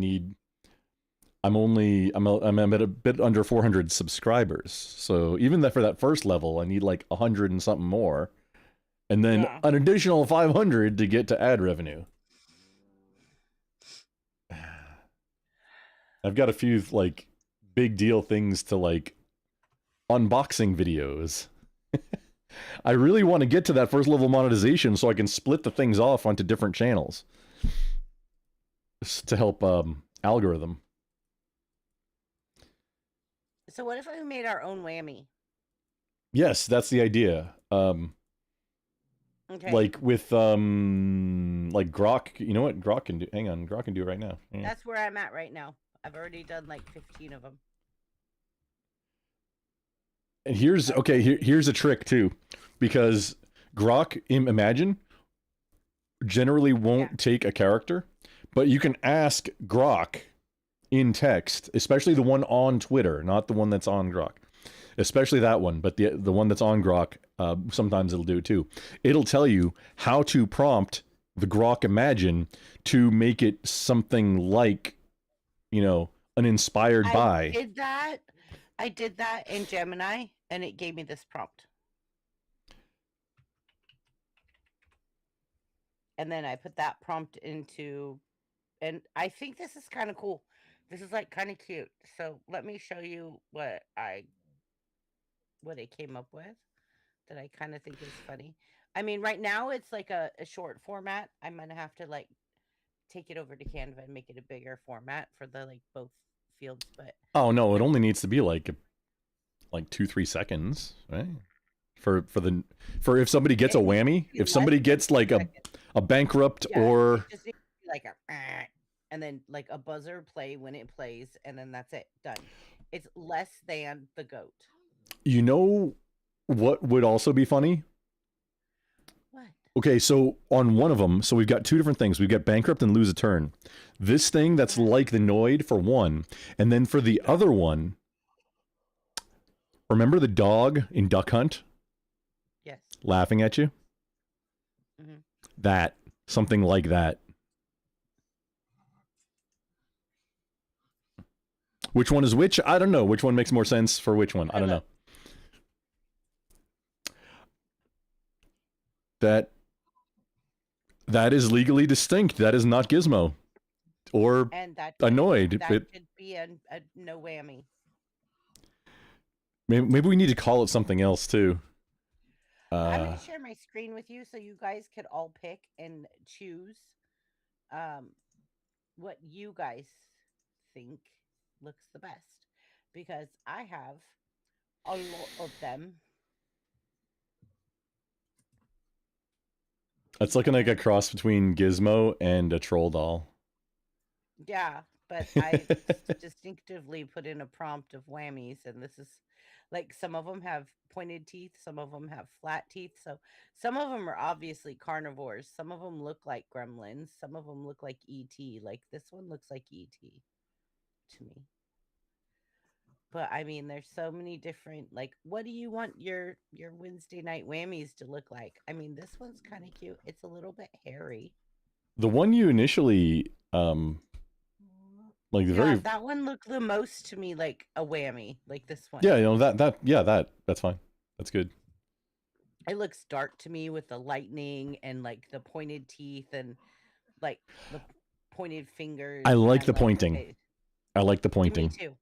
S1: a bit under 400 subscribers. So even for that first level, I need like 100 and something more, and then an additional 500 to get to ad revenue. I've got a few like big deal things to like unboxing videos. I really want to get to that first level monetization so I can split the things off onto different channels to help algorithm.
S4: So what if we made our own whammy?
S1: Yes, that's the idea.
S4: Okay.
S1: Like with like Grok, you know what Grok can do? Hang on, Grok can do it right now. Yeah.
S4: That's where I'm at right now. I've already done like 15 of them.
S1: And here's a trick too, because Grok, imagine, generally won't take a character, but you can ask Grok in text, especially the one on Twitter, not the one that's on Grok. Especially that one, but the one that's on Grok, sometimes it'll do it too. It'll tell you how to prompt the Grok Imagine to make it something like, you know, an inspired by.
S4: I did that in Gemini, and it gave me this prompt. And then I put that prompt into, and I think this is kind of cool. This is like kind of cute. So let me show you what I came up with that I kind of think is funny. I mean, right now it's like a short format. I'm gonna have to like take it over to Canva and make it a bigger format for the like both fields. But
S1: Oh no, it only needs to be like 2-3 seconds, right? For if somebody gets a whammy, if somebody gets like a bankrupt or
S4: just needs to be like a and then like a buzzer play when it plays, and then that's it, done. It's less than the goat.
S1: You know what would also be funny?
S4: What?
S1: Okay, so on one of them, so we've got two different things. We've got bankrupt and lose a turn. This thing that's like the Noid for one, and then for the other one, remember the dog in Duck Hunt?
S4: Yes.
S1: Laughing at you?
S4: Mm-hmm.
S1: That. Something like that. Which one is which? I don't know. Which one makes more sense for which one? I don't know. That is legally distinct. That is not Gizmo. Or
S4: and that
S1: annoyed.
S4: That should be a no whammy.
S1: Maybe we need to call it something else too.
S4: I'm going to share my screen with you so you guys could all pick and choose what you guys think looks the best. Because I have a lot of them.
S1: It's looking like a cross between Gizmo and a troll doll.
S4: Yeah, but I distinctively put in a prompt of whammies, and this is like some of them have pointed teeth, some of them have flat teeth. So some of them are obviously carnivores. Some of them look like gremlins. Some of them look like ET. Like this one looks like ET to me. But I mean, there's so many different, like, what do you want your Wednesday night whammies to look like? I mean, this one's kind of cute. It's a little bit hairy.
S1: The one you initially, like the very
S4: that one looked the most to me like a whammy, like this one.
S1: Yeah, you know that's fine. That's good.
S4: It looks dark to me with the lightning and like the pointed teeth and like the pointed fingers.
S1: I like the pointing. I like the pointing.
S4: Me too.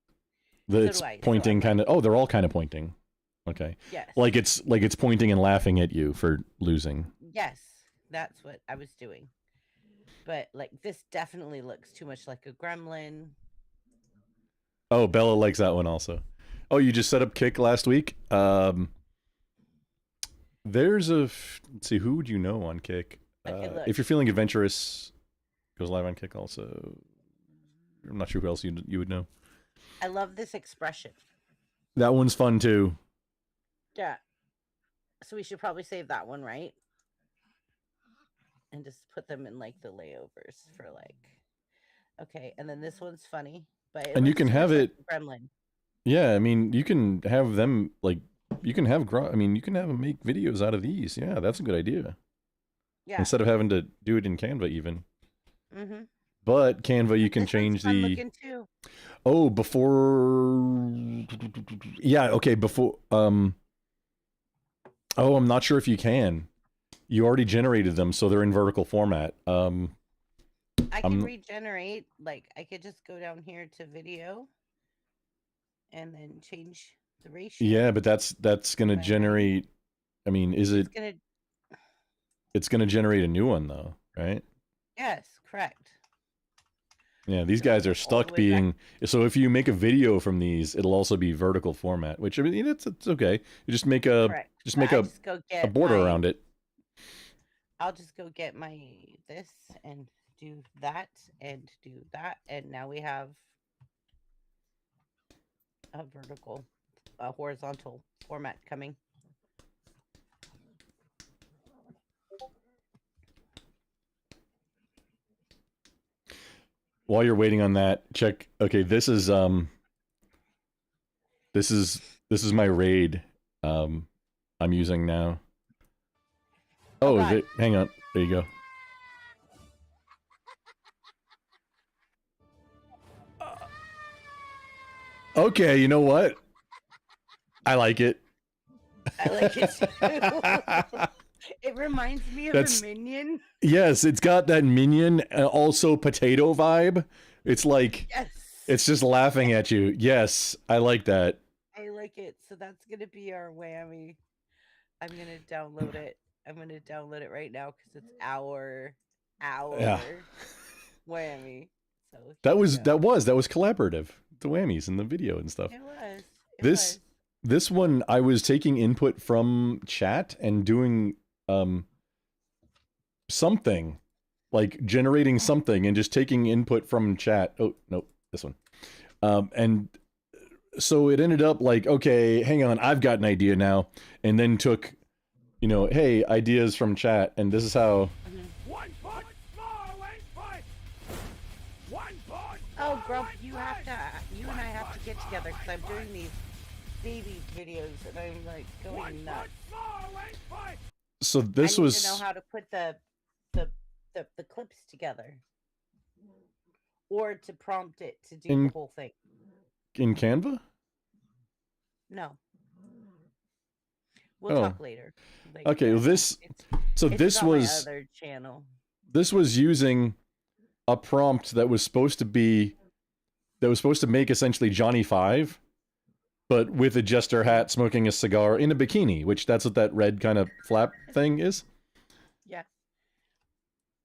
S1: It's pointing kind of. Oh, they're all kind of pointing. Okay.
S4: Yes.
S1: Like it's pointing and laughing at you for losing.
S4: Yes, that's what I was doing. But like this definitely looks too much like a gremlin.
S1: Oh, Bella likes that one also. Oh, you just set up Kick last week? There's let's see, who would you know on Kick? If you're feeling adventurous, goes live on Kick also. I'm not sure who else you would know.
S4: I love this expression.
S1: That one's fun too.
S4: Yeah. So we should probably save that one, right? And just put them in like the layovers for like. Okay, and then this one's funny, but
S1: and you can have it.
S4: Like gremlin.
S1: Yeah, I mean, you can have them like you can have you can have them make videos out of these. Yeah, that's a good idea.
S4: Yeah.
S1: Instead of having to do it in Canva even.
S4: Mm-hmm.
S1: But Canva, you can change the. Oh, before. Yeah. Okay. Before. Oh, I'm not sure if you can. You already generated them, so they're in vertical format.
S4: I can regenerate. Like I could just go down here to video, and then change the ratio.
S1: Yeah, but that's gonna generate. I mean, is it? It's gonna generate a new one though, right?
S4: Yes, correct.
S1: Yeah, these guys are stuck being. So if you make a video from these, it'll also be vertical format, which I mean, it's okay. You just make a a border around it.
S4: I'll just go get my this and do that and do that, and now we have a vertical, a horizontal format coming.
S1: while you're waiting on that, check. Okay, this is my raid. I'm using now. Oh, hang on. There you go. Okay, you know what? I like it.
S4: I like it too. It reminds me of a minion.
S1: Yes, it's got that minion, also potato vibe. It's like,
S4: yes,
S1: it's just laughing at you. Yes, I like that.
S4: I like it. So that's gonna be our whammy. I'm gonna download it. I'm gonna download it right now because it's our whammy. So
S1: that was collaborative. The whammies in the video and stuff.
S4: It was.
S1: This one I was taking input from chat and doing something, like generating something and just taking input from chat. Oh, nope, this one. And so it ended up like, okay, hang on, I've got an idea now. And then took, you know, hey, ideas from chat. And this is how.
S4: Oh, Grump, you and I have to get together because I'm doing these baby videos and I'm like going nuts.
S1: So this was.
S4: I need to know how to put the clips together, or to prompt it to do the whole thing.
S1: In Canva?
S4: No. We'll talk later. Like,
S1: okay, well, this was
S4: my other channel.
S1: This was using a prompt that was supposed to make essentially Johnny Five, but with a jester hat, smoking a cigar in a bikini, which that's what that red kind of flap thing is.
S4: Yeah.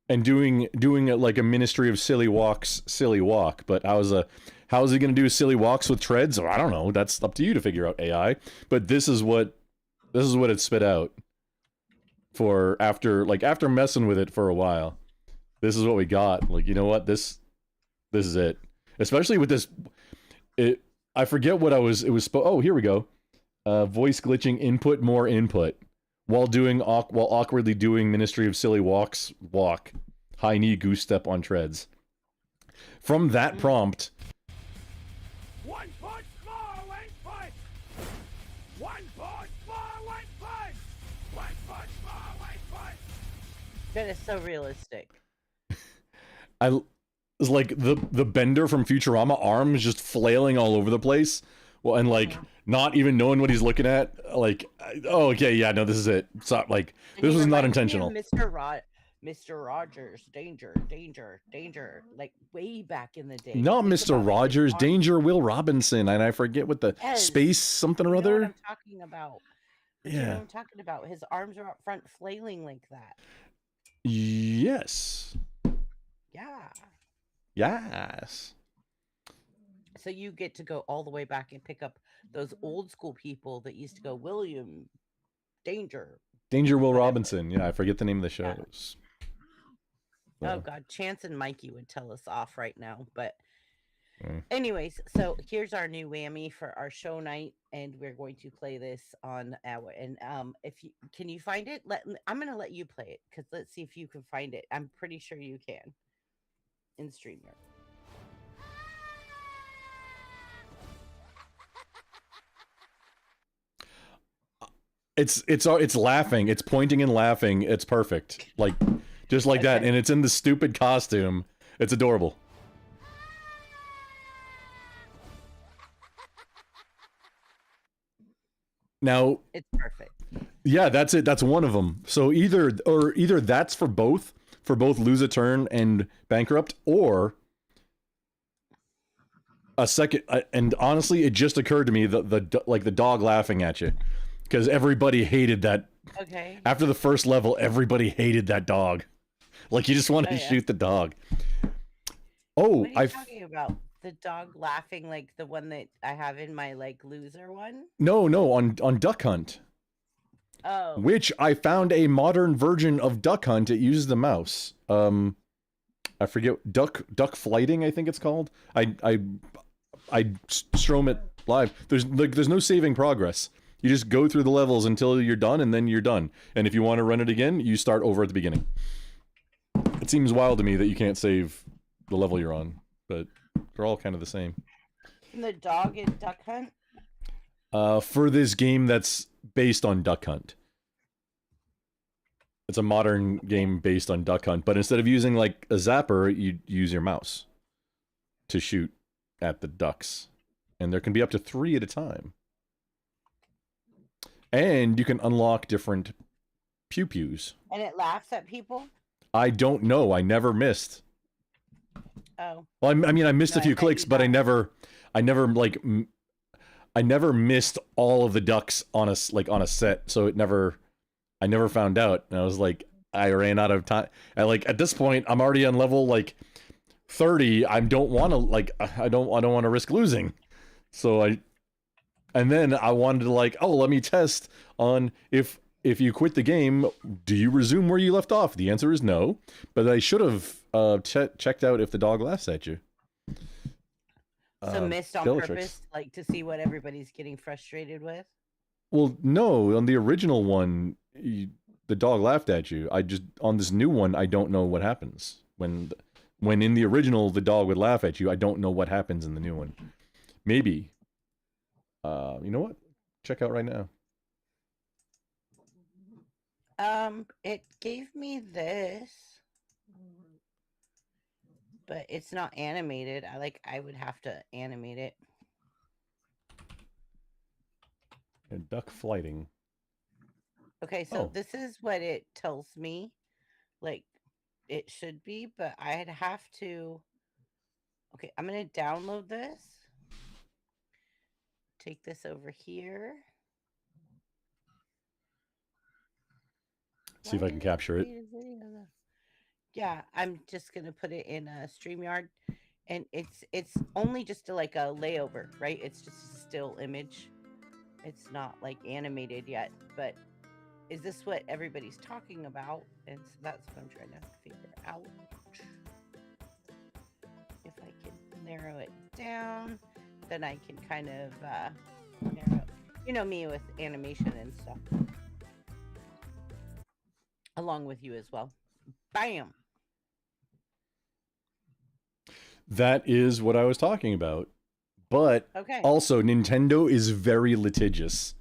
S1: And doing like a Ministry of Silly Walks, silly walk. But how's he gonna do silly walks with treads? Or I don't know. That's up to you to figure out, AI. But this is what it spit out. For after messing with it for a while, this is what we got. Like, you know what? This is it. Especially with this, I forget what oh, here we go. Voice glitching input, more input. While awkwardly doing Ministry of Silly Walks, walk. High knee goose step on treads. From that prompt.
S4: That is so realistic.
S1: It's like the bender from Futurama, arms just flailing all over the place. Well, and like not even knowing what he's looking at. Like, oh, okay, yeah, no, this is it. It's not like this was not intentional.
S4: Mr. Rogers, danger, danger, danger. Like way back in the day.
S1: Not Mr. Rogers, Danger Will Robinson, and I forget what the space something or other.
S4: You know what I'm talking about. Yeah. You know what I'm talking about. His arms are up front flailing like that.
S1: Yes.
S4: Yeah.
S1: Yes.
S4: So you get to go all the way back and pick up those old school people that used to go, William, Danger
S1: Will Robinson. Yeah, I forget the name of the shows.
S4: Yeah. Oh God, Chance and Mikey would tell us off right now. But anyways, so here's our new whammy for our show night, and we're going to play this on our can you find it? I'm gonna let you play it because let's see if you can find it. I'm pretty sure you can in StreamYard.
S1: It's laughing. It's pointing and laughing. It's perfect. Like just like that, and it's in the stupid costume. It's adorable. Now
S4: it's perfect.
S1: Yeah, that's it. That's one of them. So either that's for both Lose a Turn and Bankrupt, or a second. And honestly, it just occurred to me the dog laughing at you, because everybody hated that.
S4: Okay.
S1: After the first level, everybody hated that dog. Like you just want to shoot the dog. Oh,
S4: what are you talking about? The dog laughing, like the one that I have in my loser one?
S1: No, on Duck Hunt.
S4: Oh.
S1: Which I found a modern version of Duck Hunt. It uses the mouse. I forget, duck flighting, I think it's called. I strom it live. There's no saving progress. You just go through the levels until you're done, and then you're done. And if you want to run it again, you start over at the beginning. It seems wild to me that you can't save the level you're on. but they're all kind of the same.
S4: The dog in Duck Hunt.
S1: For this game that's based on Duck Hunt. It's a modern game based on Duck Hunt, but instead of using like a zapper, you use your mouse to shoot at the ducks. And there can be up to 3 at a time. And you can unlock different pew-pews.
S4: And it laughs at people?
S1: I don't know. I never missed.
S4: Oh.
S1: Well, I mean, I missed
S4: No,
S1: a few
S4: I bet
S1: clicks,
S4: you
S1: but I
S4: don't.
S1: I never missed all of the ducks on a set, so I never found out. And I was like, I ran out of time. At this point, I'm already on level 30. I don't want to risk losing. So then I wanted to let me test on if you quit the game, do you resume where you left off? The answer is no, but I should have checked out if the dog laughs at you.
S4: So missed on
S1: Bellatrix.
S4: purpose, to see what everybody's getting frustrated with?
S1: Well, no, on the original one, the dog laughed at you. On this new one, I don't know what happens. When in the original, the dog would laugh at you, I don't know what happens in the new one. Maybe. You know what? Check out right now.
S4: It gave me this, but it's not animated. I would have to animate it.
S1: Duck flighting.
S4: Okay, so this is what it tells me, it should be, but I'd have to. Okay, I'm gonna download this. Take this over here.
S1: See if I can capture it.
S4: Yeah, I'm just gonna put it in a StreamYard, and it's only just a layover, right? It's just a still image. It's not animated yet, but is this what everybody's talking about? And so that's what I'm trying to figure out. If I can narrow it down, then I can kind of narrow. You know me with animation and stuff. Along with you as well. Bam.
S1: That is what I was talking about. But also, Nintendo is very litigious.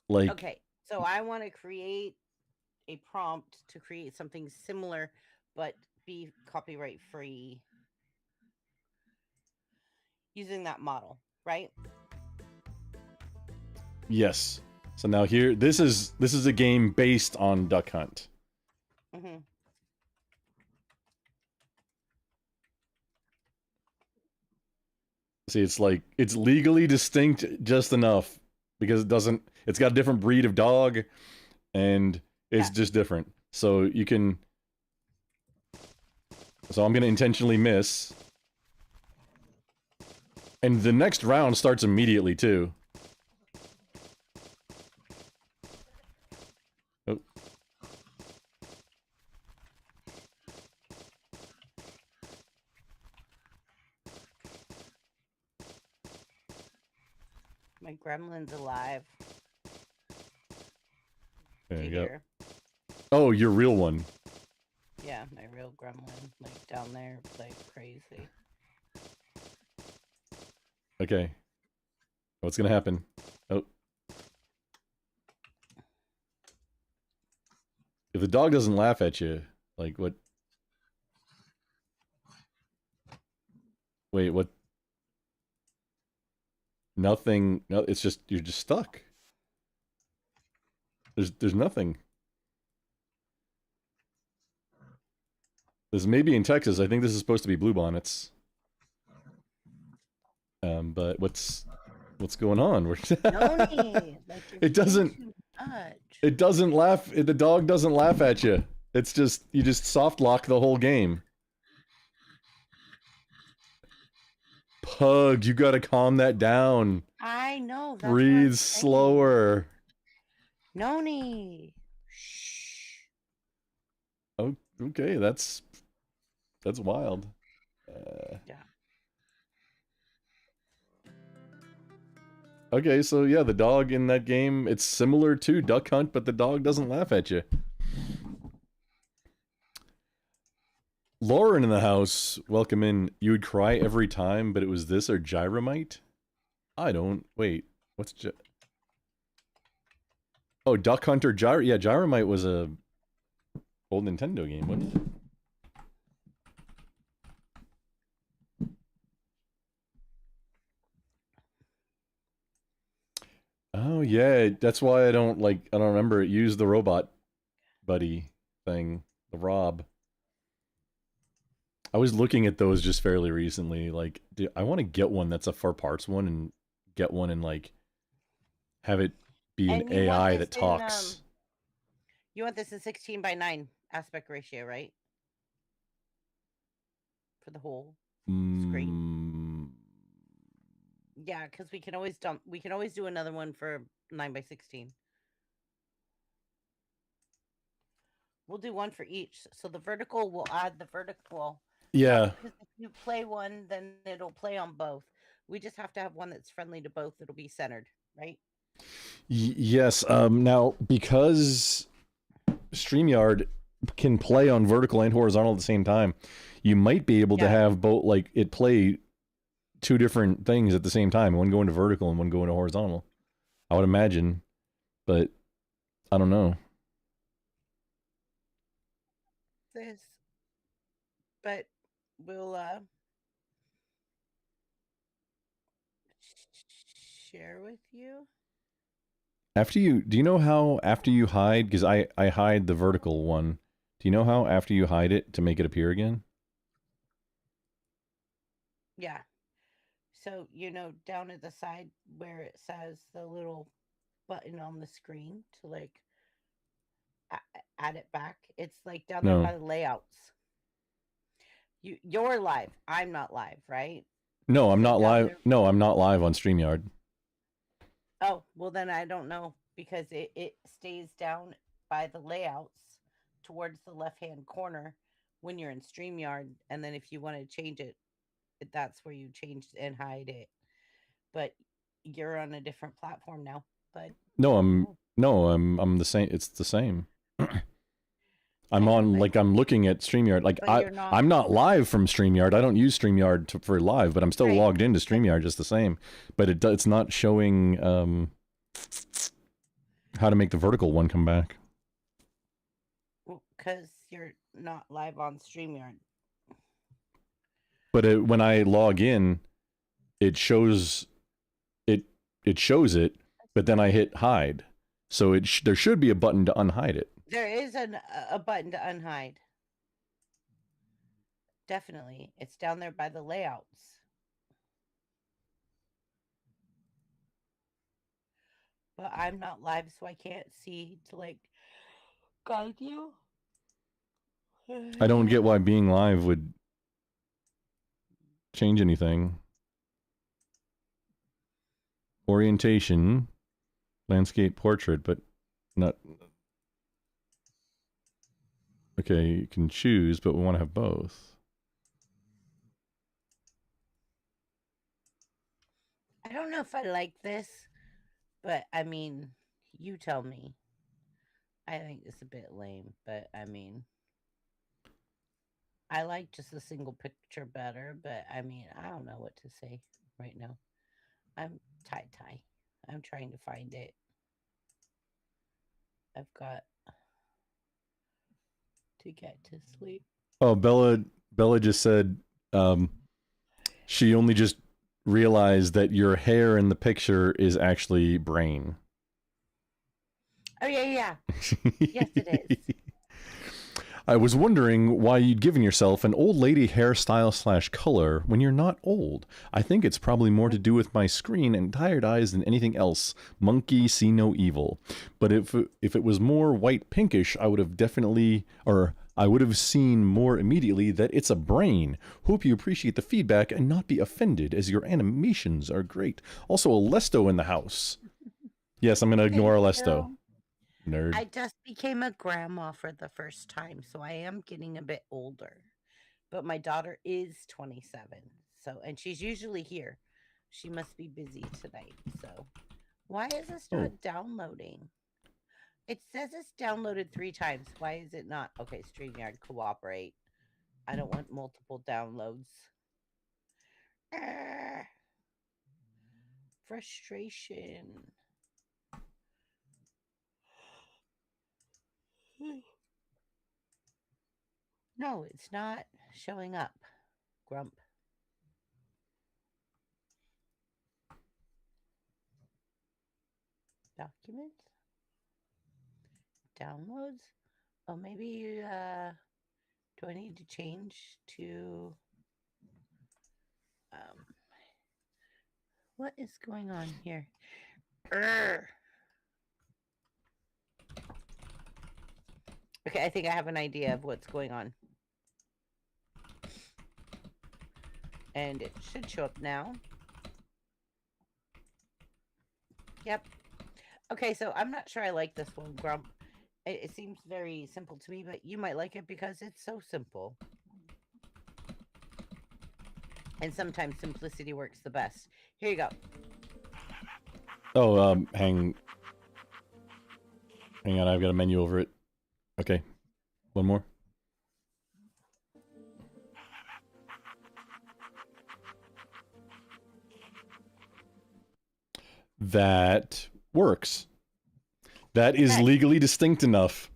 S4: Okay, so I want to create a prompt to create something similar, but be copyright free using that model, right?
S1: Yes. So now here, this is a game based on Duck Hunt.
S4: Mm-hmm.
S1: See, it's legally distinct just enough because it's got a different breed of dog and it's just different. So you can, so I'm going to intentionally miss. And the next round starts immediately too. Oh.
S4: My gremlin's alive.
S1: There you go. Oh, your real one.
S4: Yeah, my real gremlin, down there, crazy.
S1: Okay. What's gonna happen? Oh. If the dog doesn't laugh at you, what? Wait, what? Nothing. No, it's just you're just stuck. There's nothing. This may be in Texas. I think this is supposed to be bluebonnets. But what's going on? It doesn't laugh. The dog doesn't laugh at you. It's just you just soft lock the whole game. Pug, you gotta calm that down.
S4: I know.
S1: Breathe slower.
S4: Noni. Shh.
S1: Oh, okay. That's wild.
S4: Yeah.
S1: Okay, so yeah, the dog in that game, it's similar to Duck Hunt, but the dog doesn't laugh at you. Lauren in the house, welcome in. You would cry every time, but it was this or Gyromite? I don't. Wait, what's Oh, Duck Hunter Yeah, Gyromite was a old Nintendo game, wasn't it? Oh yeah, that's why I don't remember it. Use the robot buddy thing, the Rob. I was looking at those just fairly recently. Like, I want to get one that's a for parts one and get one and like have it be an
S4: And you want
S1: AI
S4: this
S1: that talks.
S4: You want this in 16:9 aspect ratio, right? For the whole screen. Yeah, because we can always do another one for 9:16. We'll do one for each. So the vertical, we'll add the vertical.
S1: Yeah.
S4: Because if you play one, then it'll play on both. We just have to have one that's friendly to both. It'll be centered, right?
S1: Yes. Now, because StreamYard can play on vertical and horizontal at the same time, you might be able to have both, like, it play two different things at the same time, one going to vertical and one going to horizontal. I would imagine, but I don't know.
S4: But we'll share with you.
S1: Do you know how after you hide, because I hide the vertical one, do you know how after you hide it to make it appear again?
S4: Yeah. So, down at the side where it says the little button on the screen to like add it back, it's like down there by the layouts. You're live. I'm not live, right?
S1: No, I'm not live. No, I'm not live on StreamYard.
S4: Oh, well then I don't know because it stays down by the layouts towards the left-hand corner when you're in StreamYard, and then if you want to change it, that's where you change and hide it. But you're on a different platform now. But
S1: I'm the same. It's the same. I'm I'm looking at StreamYard. Like I'm not live from StreamYard. I don't use StreamYard for live, but I'm still logged into StreamYard just the same. But it's not showing how to make the vertical one come back.
S4: Well, because you're not live on StreamYard.
S1: But when I log in, it shows it. It shows it, but then I hit hide. So there should be a button to unhide it.
S4: There is a button to unhide. Definitely. It's down there by the layouts. But I'm not live, so I can't see to like guide you.
S1: I don't get why being live would change anything. Orientation, landscape, portrait, but not... Okay, you can choose, but we want to have both.
S4: I don't know if I like this, but I mean, you tell me. I think it's a bit lame, but I mean, I like just a single picture better, but I mean, I don't know what to say right now. I'm tie. I'm trying to find it. I've got to get to sleep.
S1: Oh, Bella just said she only just realized that your hair in the picture is actually brain.
S4: Oh, yeah. Yes, it is.
S1: I was wondering why you'd given yourself an old lady hairstyle / color when you're not old. I think it's probably more to do with my screen and tired eyes than anything else. Monkey see no evil. But if it was more white pinkish, I would have seen more immediately that it's a brain. Hope you appreciate the feedback and not be offended, as your animations are great. Also, a Lesto in the house. Yes, I'm going to ignore Lesto. Nerd.
S4: I just became a grandma for the first time, so I am getting a bit older. But my daughter is 27, and she's usually here. She must be busy tonight. So, why is this not downloading? It says it's downloaded 3 times. Why is it not? Okay, StreamYard, cooperate. I don't want multiple downloads. Ah, frustration. No, it's not showing up. Grump. Documents? Downloads? Oh, maybe do I need to change to what is going on here? Urgh. Okay, I think I have an idea of what's going on. And it should show up now. Yep. Okay, so I'm not sure I like this one, Grump. It seems very simple to me, but you might like it because it's so simple. And sometimes simplicity works the best. Here you go.
S1: Oh, hang on, I've got a menu over it. Okay, one more. That works. That is
S4: Okay.
S1: legally distinct enough.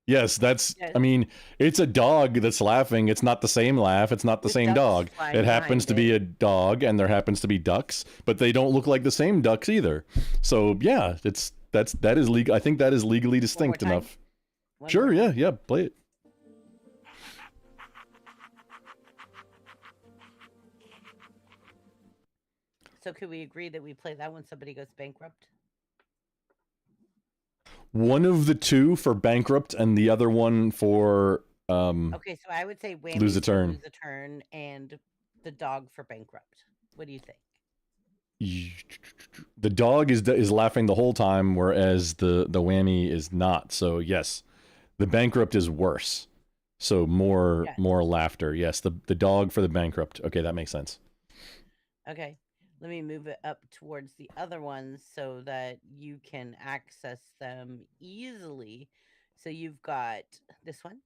S1: Yes, that's.
S4: Yes.
S1: I mean, it's a dog that's laughing. It's not the same laugh. It's not the
S4: With
S1: same
S4: ducks
S1: dog.
S4: flying
S1: It happens
S4: behind
S1: to be
S4: it.
S1: a dog, and there happens to be ducks, but they don't look like the same ducks either. So yeah, that is legal. I think that is legally distinct
S4: time?
S1: enough.
S4: One
S1: Sure,
S4: more
S1: yeah,
S4: time.
S1: yeah, play it.
S4: So could we agree that we play that when somebody goes bankrupt?
S1: One of the two for bankrupt, and the other one for
S4: Okay, so I would say whammies
S1: lose a
S4: for
S1: turn.
S4: lose a turn, and the dog for bankrupt. What do you think?
S1: The dog is laughing the whole time, whereas the whammy is not. So yes, the bankrupt is worse. So more laughter. Yes, the dog for the bankrupt. Okay, that makes sense.
S4: Okay, let me move it up towards the other ones so that you can access them easily. So you've got this one.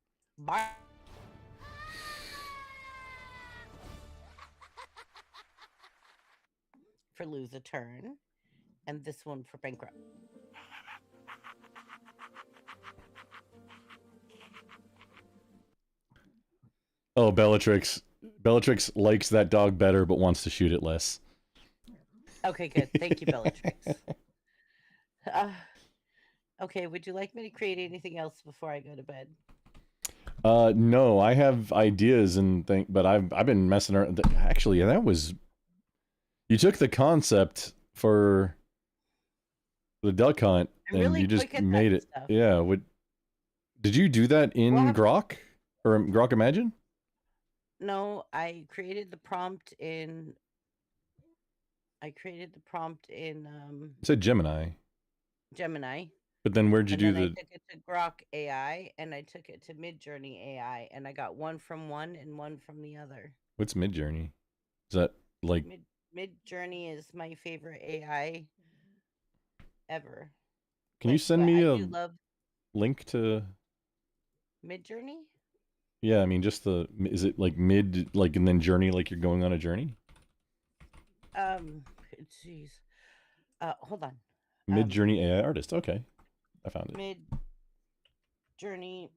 S4: For lose a turn, and this one for bankrupt.
S1: Oh, Bellatrix likes that dog better, but wants to shoot it less.
S4: Okay, good. Thank you, Bellatrix. Okay, would you like me to create anything else before I go to bed?
S1: No, I have ideas and but I've been messing around. Actually, that was you took the concept for the duck hunt and
S4: really
S1: you just
S4: quick at
S1: made
S4: that
S1: it.
S4: stuff.
S1: Yeah, did you do that in Grok or Grok Imagine?
S4: No, I created the prompt in. It
S1: said Gemini.
S4: Gemini.
S1: But then where'd you do the?
S4: I took it to Grok AI and I took it to Midjourney AI and I got one from one and one from the other.
S1: What's Midjourney? Is that like
S4: Midjourney is my favorite AI ever.
S1: Can you send me a
S4: love
S1: link to
S4: Midjourney?
S1: Yeah, I mean just is it like mid like and then journey like you're going on a journey?
S4: Jeez. Hold on.
S1: Midjourney AI artist. Okay. I found it.
S4: Midjourney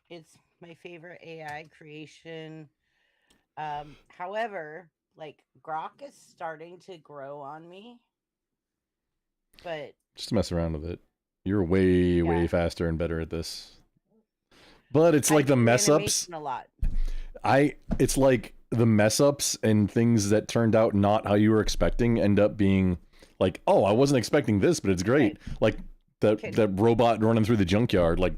S4: it's my favorite AI creation. However, like Grok is starting to grow on me. But
S1: just mess around with it. You're way faster and better at this. But it's like the mess ups.
S4: A lot.
S1: It's like the mess ups and things that turned out not how you were expecting end up being like, oh, I wasn't expecting this, but it's great. Like that robot running through the junkyard. Like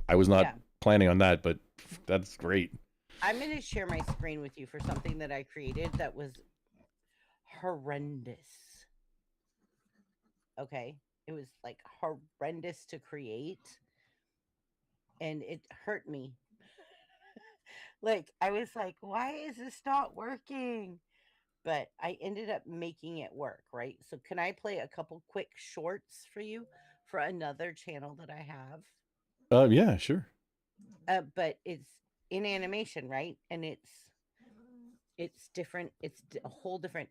S1: I was not planning on that, but that's great.
S4: I'm going to share my screen with you for something that I created that was horrendous. Okay. It was like horrendous to create. And it hurt me. Like, I was like, why is this not working? But I ended up making it work, right? So can I play a couple quick shorts for you for another channel that I have?
S1: Yeah, sure.
S4: But in animation, right? And it's different. It's a whole different.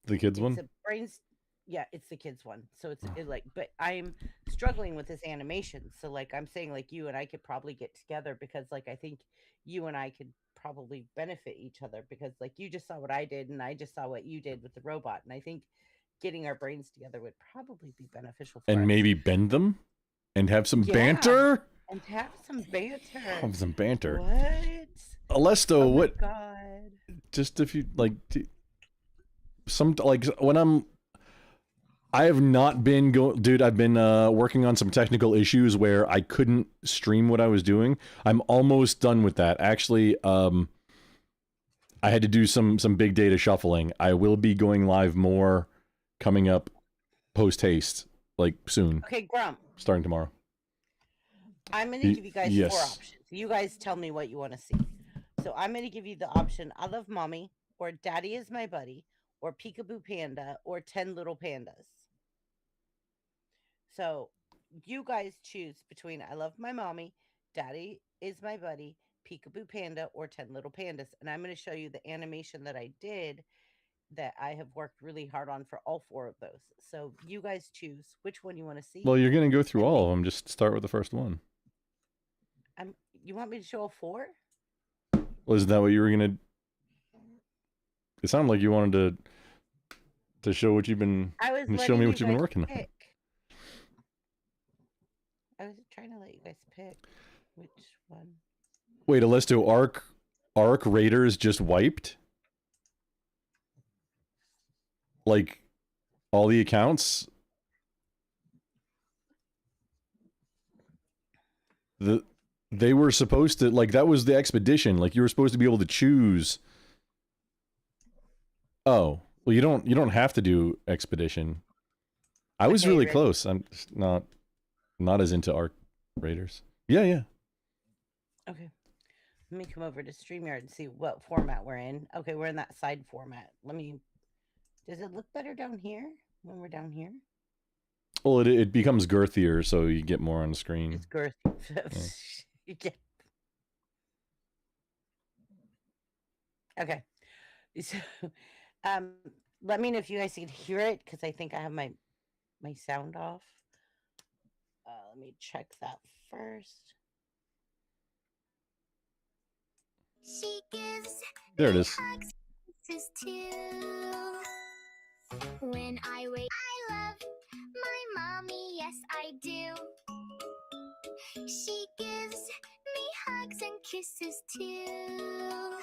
S1: The kids
S4: It's
S1: one?
S4: a brains. Yeah, it's the kids one. So it's like, but I'm struggling with this animation. So like I'm saying, like you and I could probably get together because like I think you and I could probably benefit each other because like you just saw what I did and I just saw what you did with the robot, and I think getting our brains together would probably be beneficial for
S1: And
S4: us.
S1: maybe bend them and have some
S4: Yeah.
S1: banter?
S4: And have some banter.
S1: Have some banter.
S4: What?
S1: Alesto,
S4: Oh my
S1: what?
S4: God.
S1: Just if you like, some like when I have not been going, dude. I've been working on some technical issues where I couldn't stream what I was doing. I'm almost done with that. Actually, I had to do some big data shuffling. I will be going live more coming up post haste, like soon,
S4: Okay, Grump.
S1: starting tomorrow.
S4: I'm going to give you guys 4
S1: Yes.
S4: options. You guys tell me what you want to see. So I'm going to give you the option I love mommy, or daddy is my buddy, or peekaboo panda, or 10 little pandas. So you guys choose between I love my mommy, daddy is my buddy, peekaboo panda, or 10 little pandas. And I'm going to show you the animation that I did that I have worked really hard on for all 4 of those. So you guys choose which one you want to see.
S1: Well, you're gonna go through
S4: And
S1: all
S4: make-
S1: of them. Just start with the first one.
S4: You want me to show all 4?
S1: Well, isn't that what you were gonna? It sounded like you wanted to show what you've been.
S4: I was
S1: Show me
S4: letting
S1: what
S4: you
S1: you've been
S4: guys
S1: working on.
S4: pick. I was trying to let you guys pick which one.
S1: Wait, Alesto, Arc Raiders just wiped? Like, all the accounts? They were supposed to, like, that was the expedition. Like, you were supposed to be able to choose. Oh, well, you don't have to do expedition. I was
S4: Okay,
S1: really
S4: ready?
S1: close. I'm just not as into Arc Raiders. Yeah.
S4: Okay. Let me come over to StreamYard and see what format we're in. Okay, we're in that side format. Does it look better down here when we're down here?
S1: Well, it becomes girthier, so you get more on the screen.
S4: It's girthy. Yeah. Okay. So, let me know if you guys can hear it because I think I have my sound off. Let me check that first.
S9: She gives
S1: There it is.
S9: hugs, kisses too. When I wait, I love my mommy, yes I do. She gives me hugs and kisses too.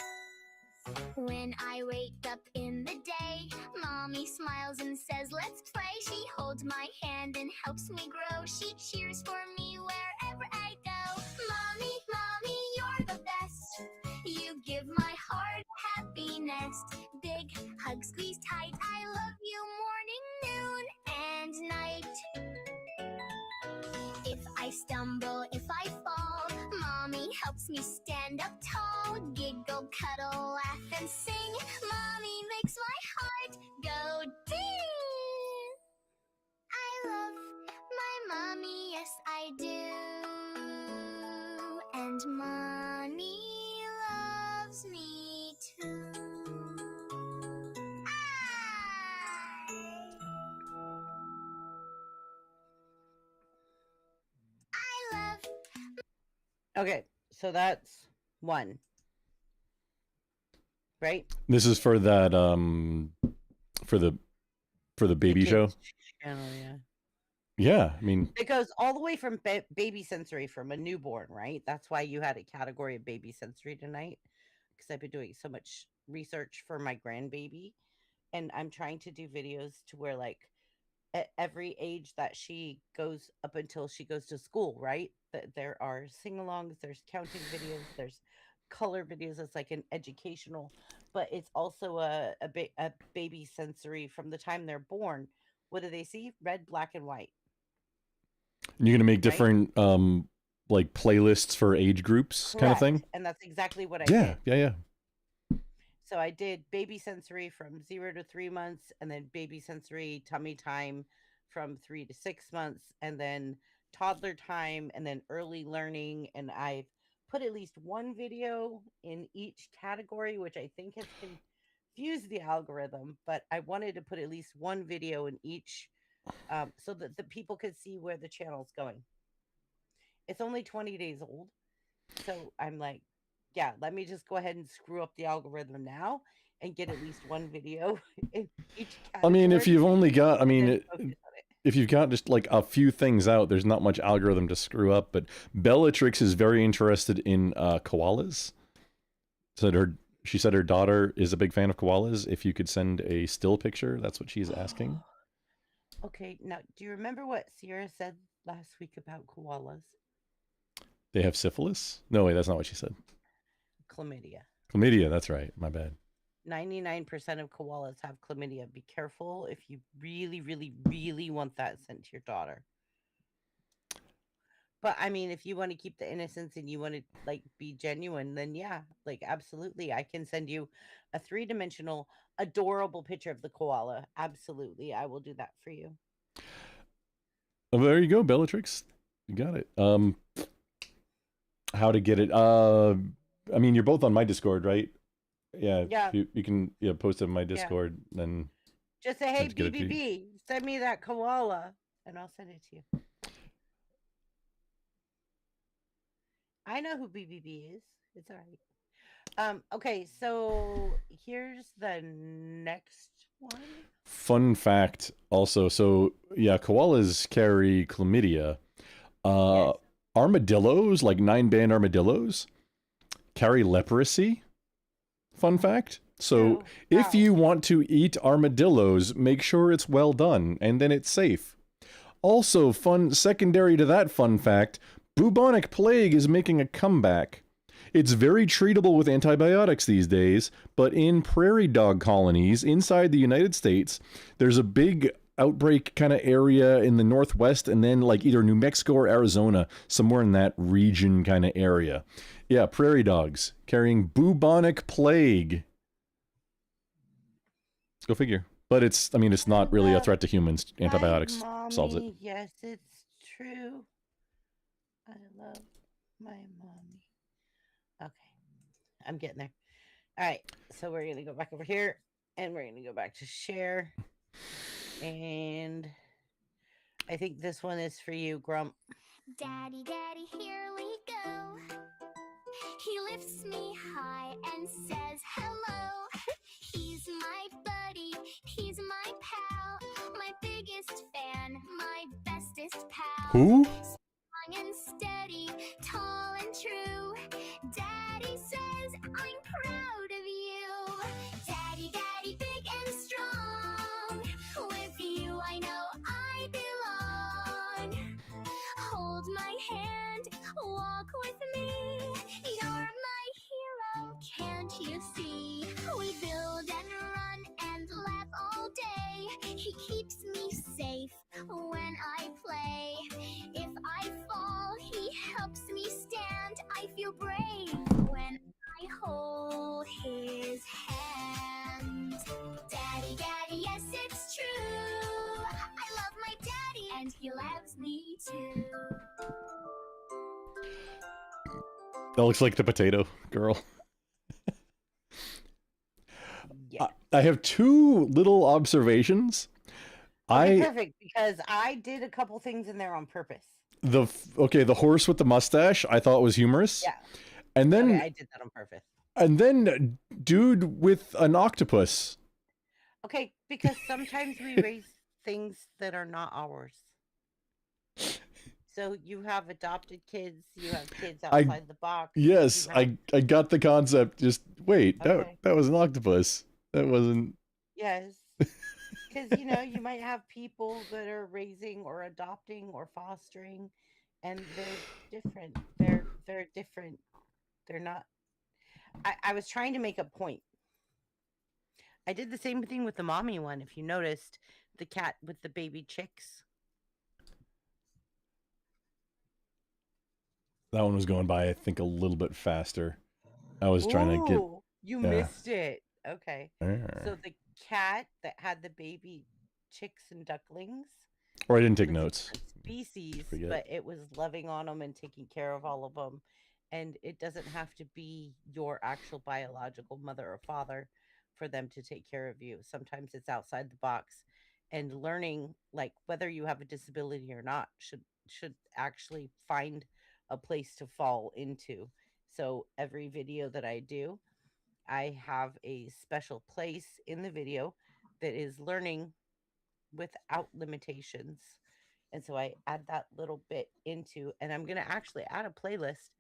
S9: When I wake up in the day, mommy smiles and says, let's play. She holds my hand and helps me grow. She cheers for me wherever I go. Mommy, mommy, you're the best. You give my heart happiness. Big hug, squeeze tight. I love you morning, noon, and night. If I stumble, if I fall, mommy helps me stand up tall. Giggle, cuddle, laugh, and sing. Mommy makes my heart go ding. I love my mommy, yes I do. And mommy loves me too. I love.
S4: Okay, so that's 1. Right?
S1: This is for that for the baby show.
S4: kids channel, yeah.
S1: Yeah, I mean,
S4: It goes all the way from baby sensory from a newborn, right? That's why you had a category of baby sensory tonight, because I've been doing so much research for my grandbaby, and I'm trying to do videos to where like at every age that she goes up until she goes to school, right? That there are sing-alongs, there's counting videos, there's color videos. It's like an educational, but it's also a baby sensory from the time they're born. What do they see? Red, black, and white.
S1: you're gonna make different like playlists for age groups, kind of thing.
S4: Correct. And that's exactly what I
S1: Yeah,
S4: did.
S1: yeah.
S4: So I did baby sensory from 0 to 3 months, and then baby sensory tummy time from 3 to 6 months, and then toddler time, and then early learning. And I've put at least one video in each category, which I think has confused the algorithm. But I wanted to put at least one video in each, so that the people could see where the channel's going. It's only 20 days old, so I'm like, yeah, let me just go ahead and screw up the algorithm now and get at least one video in each
S1: I
S4: category.
S1: mean, if you've only got, I
S4: and
S1: mean,
S4: then focus on it.
S1: if you've got just like a few things out, there's not much algorithm to screw up. But Bellatrix is very interested in koalas. She said her daughter is a big fan of koalas. If you could send a still picture, that's what she's asking.
S4: Okay, now do you remember what Sierra said last week about koalas?
S1: They have syphilis? No, wait, that's not what she said.
S4: Chlamydia.
S1: Chlamydia, that's right. My bad.
S4: 99% of koalas have chlamydia. Be careful if you really, really, really want that sent to your daughter. But I mean, if you want to keep the innocence and you want to like be genuine, then yeah, like absolutely. I can send you a 3-dimensional, adorable picture of the koala. Absolutely. I will do that for you.
S1: Oh, there you go, Bellatrix. You got it. How to get it? I mean, you're both on my Discord, right? Yeah.
S4: Yeah.
S1: You can post it in my Discord, then
S4: just say, hey,
S1: Let's get it to you.
S4: BBB, send me that koala, and I'll send it to you. I know who BBB is. It's all right. Okay, so here's the next one.
S1: Fun fact also, so yeah, koalas carry chlamydia.
S4: Yes.
S1: Armadillos, like 9-band armadillos, carry leprosy. Fun fact. So
S4: True.
S1: if
S4: Wow.
S1: you want to eat armadillos, make sure it's well done, and then it's safe. Also, secondary to that fun fact, bubonic plague is making a comeback. It's very treatable with antibiotics these days, but in prairie dog colonies inside the United States, there's a big outbreak kind of area in the Northwest, and then like either New Mexico or Arizona, somewhere in that region kind of area. Yeah, prairie dogs carrying bubonic plague. Go figure. But it's not really a threat to humans. Antibiotics solves it.
S4: Yes, it's true. I love my mommy. Okay. I'm getting there. All right. So we're going to go back over here and we're going to go back to share. And I think this one is for you, Grump.
S9: Daddy, daddy, here we go. He lifts me high and says hello. He's my buddy, he's my pal, my biggest fan, my bestest pal.
S1: Who?
S9: Strong and steady, tall and true. Daddy says I'm proud of you. Daddy, daddy, big and strong. With you I know I belong. Hold my hand, walk with me. You're my hero, can't you see? We build and run and laugh all day. He keeps me safe when I play. If I fall, he helps me stand. I feel brave when I hold his hand. Daddy, daddy, yes, it's true. I love my daddy and he loves me too.
S1: That looks like the potato girl.
S4: Yeah.
S1: I have two little observations.
S4: Okay, perfect, because I did a couple things in there on purpose.
S1: The horse with the mustache I thought was humorous.
S4: Yeah.
S1: And then
S4: Okay, I did that on purpose.
S1: And then dude with an octopus.
S4: Okay, because sometimes we raise things that are not ours. So you have adopted kids, you have kids outside the box.
S1: Yes, I got the concept. Just wait,
S4: Okay.
S1: that was an octopus. That wasn't.
S4: Yes. Because, you might have people that are raising or adopting or fostering, and they're different. They're different. They're not. I was trying to make a point. I did the same thing with the mommy one. If you noticed, the cat with the baby chicks.
S1: That one was going by, I think, a little bit faster. I was trying to get.
S4: You missed it. Okay. So
S1: Yeah.
S4: the cat that had the baby chicks and ducklings.
S1: Or I didn't take
S4: was a
S1: notes.
S4: different species,
S1: Forget.
S4: but it was loving on them and taking care of all of them. And it doesn't have to be your actual biological mother or father for them to take care of you. Sometimes it's outside the box, and learning, like, whether you have a disability or not, should actually find a place to fall into. So every video that I do, I have a special place in the video that is learning without limitations. And so I add that little bit into, and I'm going to actually add a playlist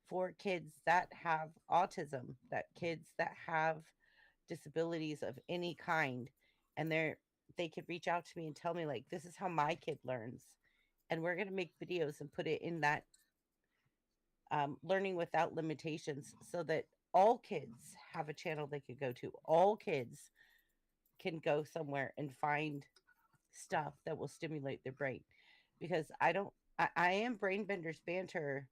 S4: for kids that have autism, that kids that have disabilities of any kind, and they could reach out to me and tell me, like, this is how my kid learns, and we're going to make videos and put it in that learning without limitations, so that all kids have a channel they could go to. All kids can go somewhere and find stuff that will stimulate their brain, because I am brain benders banter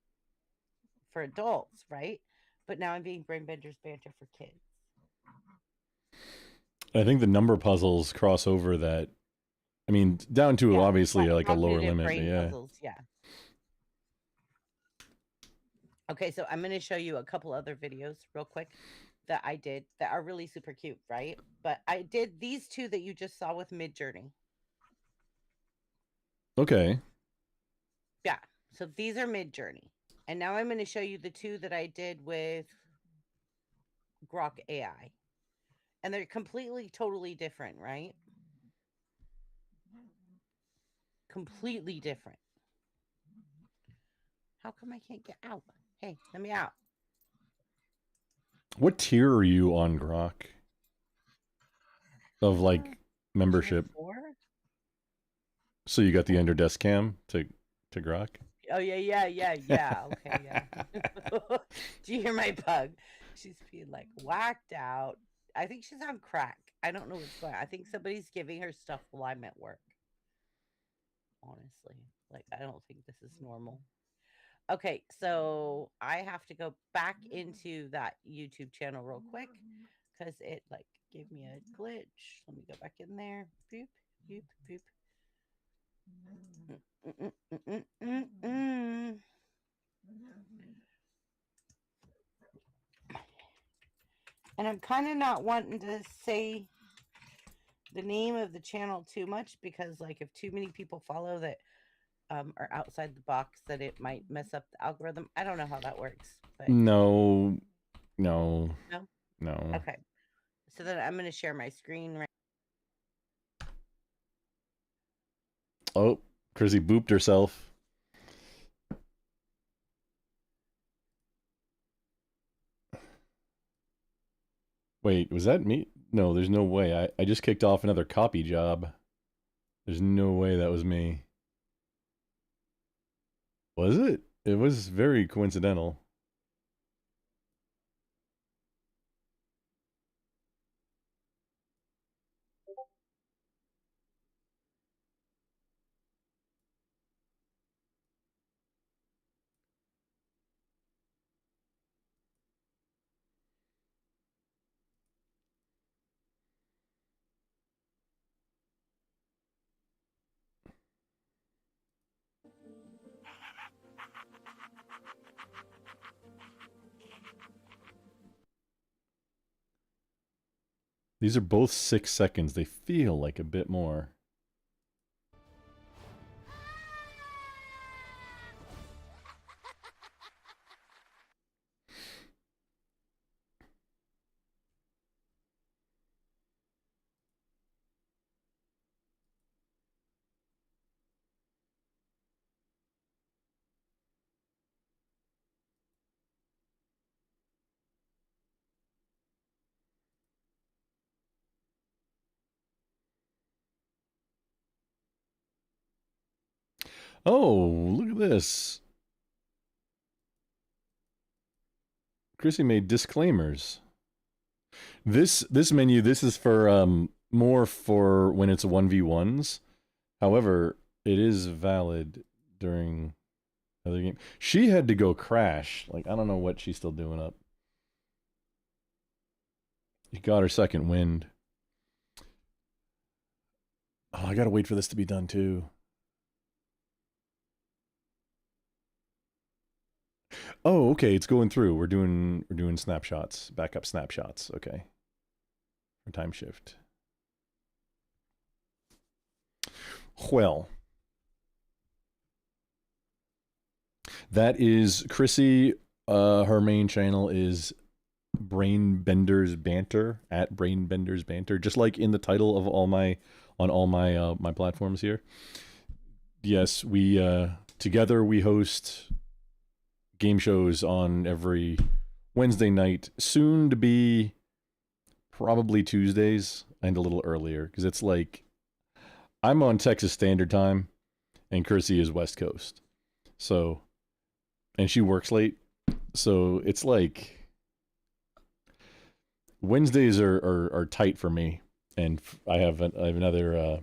S4: for adults, right? But now I'm being brain benders banter for kids.
S1: I think the number puzzles cross over that. I mean, down to obviously like a lower limit.
S4: Brain
S1: Yeah.
S4: puzzles, yeah. Okay, so I'm going to show you a couple other videos real quick that I did that are really super cute, right? But I did these two that you just saw with Midjourney.
S1: Okay.
S4: Yeah, so these are Midjourney. And now I'm going to show you the two that I did with Grok AI. And they're completely, totally different, right? Completely different. How come I can't get out? Hey, let me out.
S1: What tier are you on Grok? Of like membership?
S4: 4?
S1: So you got the under desk cam to Grok?
S4: Oh yeah. Okay, yeah. Do you hear my pug? She's being like whacked out. I think she's on crack. I don't know what's going on. I think somebody's giving her stuff while I'm at work. Honestly, like, I don't think this is normal. Okay, so I have to go back into that YouTube channel real quick because it like gave me a glitch. Let me go back in there. Boop, boop, boop. And I'm kind of not wanting to say the name of the channel too much, because like if too many people follow that are outside the box, that it might mess up the algorithm. I don't know how that works. But...
S1: No.
S4: Okay. So then I'm going to share my screen right.
S1: Oh, Chrissy booped herself. Wait, was that me? No, there's no way. I just kicked off another copy job. There's no way that was me. Was it? It was very coincidental. These are both 6 seconds. They feel like a bit more. Oh, look at this. Chrissy made disclaimers. This menu, this is for more for when it's 1v1s. However, it is valid during other game. She had to go crash. Like, I don't know what she's still doing up. She got her second wind. Oh, I gotta wait for this to be done too. Oh, okay, it's going through. We're doing snapshots, backup snapshots. Okay. For time shift. Well, that is Chrissy. Her main channel is Brainbenders Banter, at Brainbenders Banter, just like in the title of all my my platforms here. Yes, we together we host game shows on every Wednesday night, soon to be probably Tuesdays, and a little earlier, because it's like I'm on Texas Standard Time and Chrissy is West Coast. So, and she works late. So it's like Wednesdays are tight for me, and I have another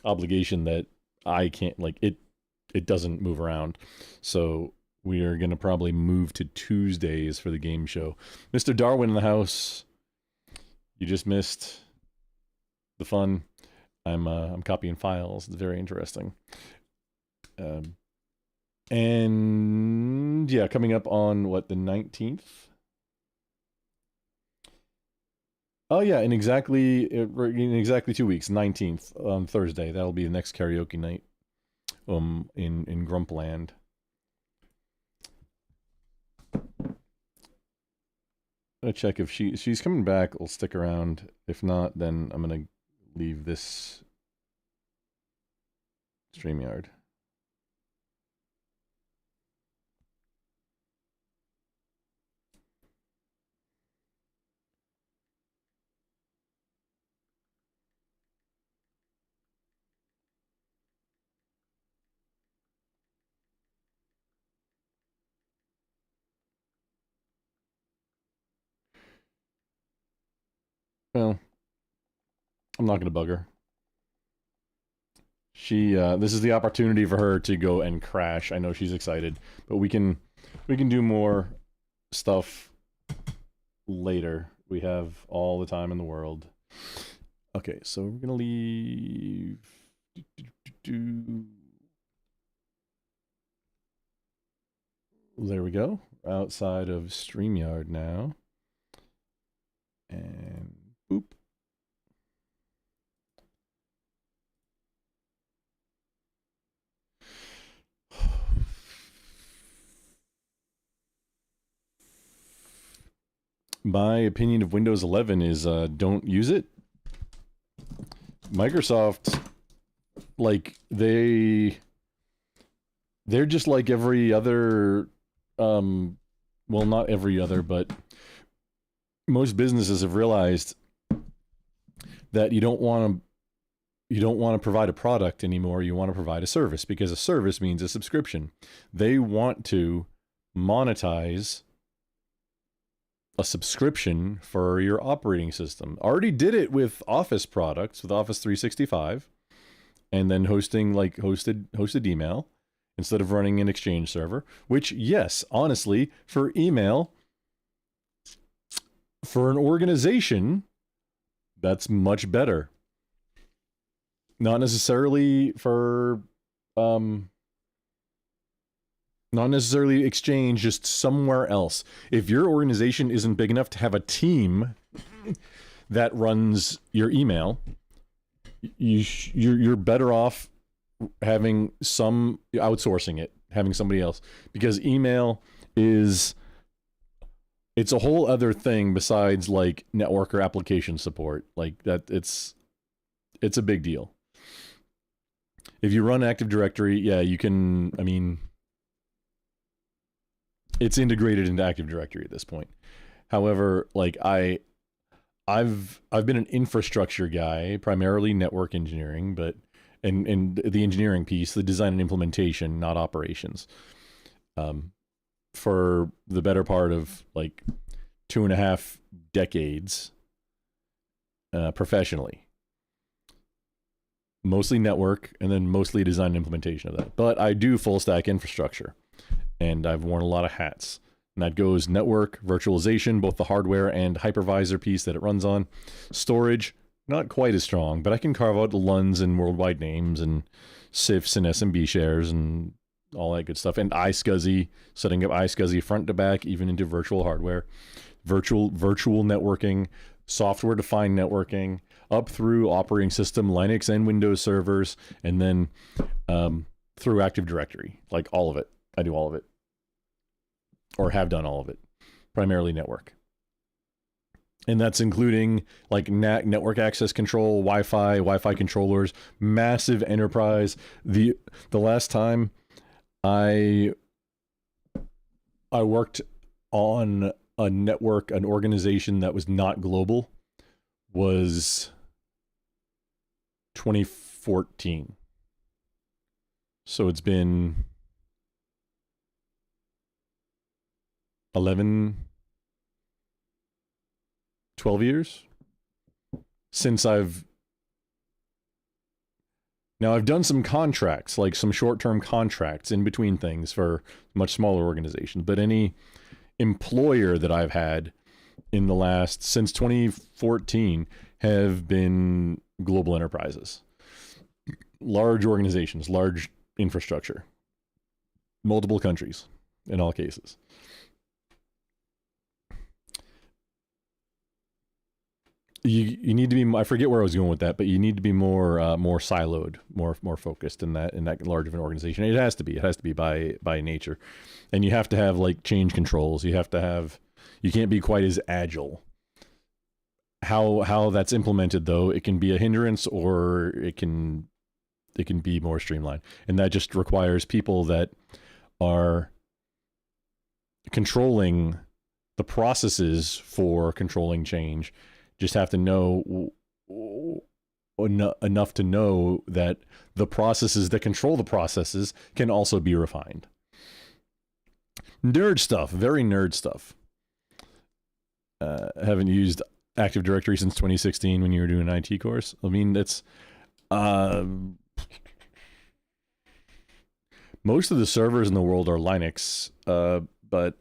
S1: obligation that I can't, like, it doesn't move around. So we are going to probably move to Tuesdays for the game show. Mr. Darwin in the house. You just missed the fun. I'm copying files. It's very interesting. And yeah, coming up on what, the 19th? Oh yeah, in exactly 2 weeks, 19th on Thursday. That'll be the next karaoke night. In Grumpland. I'm gonna check if she's coming back. I'll stick around. If not, then I'm gonna leave this StreamYard. Well, I'm not gonna bug her. She this is the opportunity for her to go and crash. I know she's excited, but we can do more stuff later. We have all the time in the world. Okay, so we're gonna leave. There we go. Outside of StreamYard now. And boop. My opinion of Windows 11 is don't use it. Microsoft, like, they're just like every other, well, not every other, but most businesses have realized that you don't want to provide a product anymore. You want to provide a service, because a service means a subscription. They want to monetize a subscription for your operating system. Already did it with Office products, with Office 365, and then hosted email instead of running an Exchange server, which, yes, honestly, for email, for an organization, that's much better. Not necessarily for not necessarily Exchange, just somewhere else. If your organization isn't big enough to have a team that runs your email, you're better off having outsourcing it, having somebody else, because email it's a whole other thing besides like network or application support. Like that, it's a big deal. If you run Active Directory, yeah, you can, I mean, it's integrated into Active Directory at this point. However, like I've been an infrastructure guy, primarily network engineering, but and the engineering piece, the design and implementation, not operations, for the better part of like 2.5 decades, professionally. Mostly network, and then mostly design and implementation of that. But I do full stack infrastructure, and I've worn a lot of hats. And that goes network, virtualization, both the hardware and hypervisor piece that it runs on. Storage, not quite as strong, but I can carve out the LUNs and worldwide names and CIFS and SMB shares and all that good stuff. And iSCSI, setting up iSCSI front to back, even into virtual hardware, virtual networking, software defined networking, up through operating system, Linux and Windows servers, and then through Active Directory, like all of it. I do all of it, or have done all of it, primarily network. And that's including like network access control, Wi-Fi controllers, massive enterprise. The last time I worked on a network, an organization that was not global, was 2014. So it's been 12 years since I've done some contracts, like some short-term contracts in between things for much smaller organizations, but any employer that I've had in the last, since 2014, have been global enterprises, large organizations, large infrastructure, multiple countries in all cases. You need to be, I forget where I was going with that, but you need to be more siloed, more focused in that large of an organization. It has to be by nature. And you have to have like change controls. You can't be quite as agile. How that's implemented though, it can be a hindrance or it can be more streamlined. And that just requires people that are controlling the processes for controlling change. Just have to know enough to know that the processes that control the processes can also be refined. Nerd stuff, very nerd stuff. Haven't used Active Directory since 2016 when you were doing an IT course. I mean, that's most of the servers in the world are Linux, but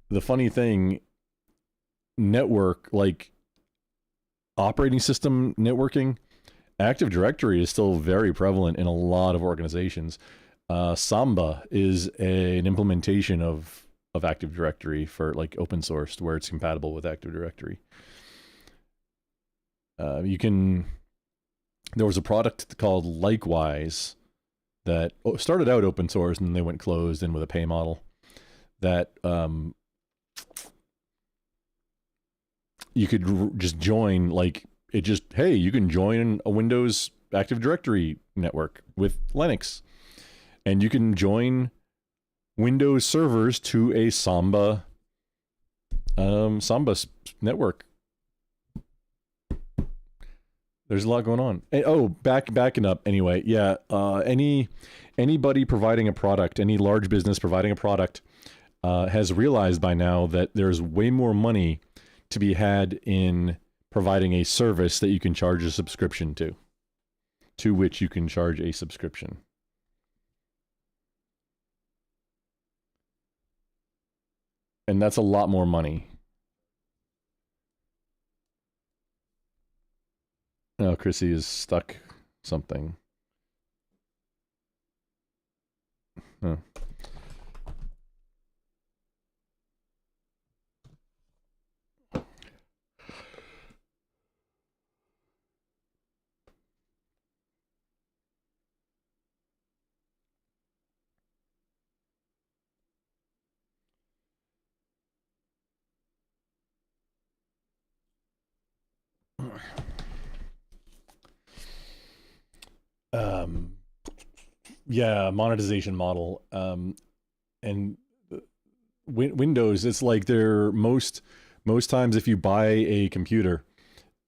S1: the funny thing, network, like operating system networking, Active Directory is still very prevalent in a lot of organizations. Samba is an implementation of Active Directory for like open sourced, where it's compatible with Active Directory. There was a product called Likewise that started out open source and then they went closed in with a pay model that you could just join, like it just, hey, you can join a Windows Active Directory network with Linux, and you can join Windows servers to a Samba network. There's a lot going on. Backing up anyway. Yeah, anybody providing a product, any large business providing a product, has realized by now that there's way more money to be had in providing a service that you can charge a subscription to which you can charge a subscription. And that's a lot more money. Oh, Chrissy is stuck something. Huh. Yeah, monetization model. And Windows, it's like they're most times if you buy a computer,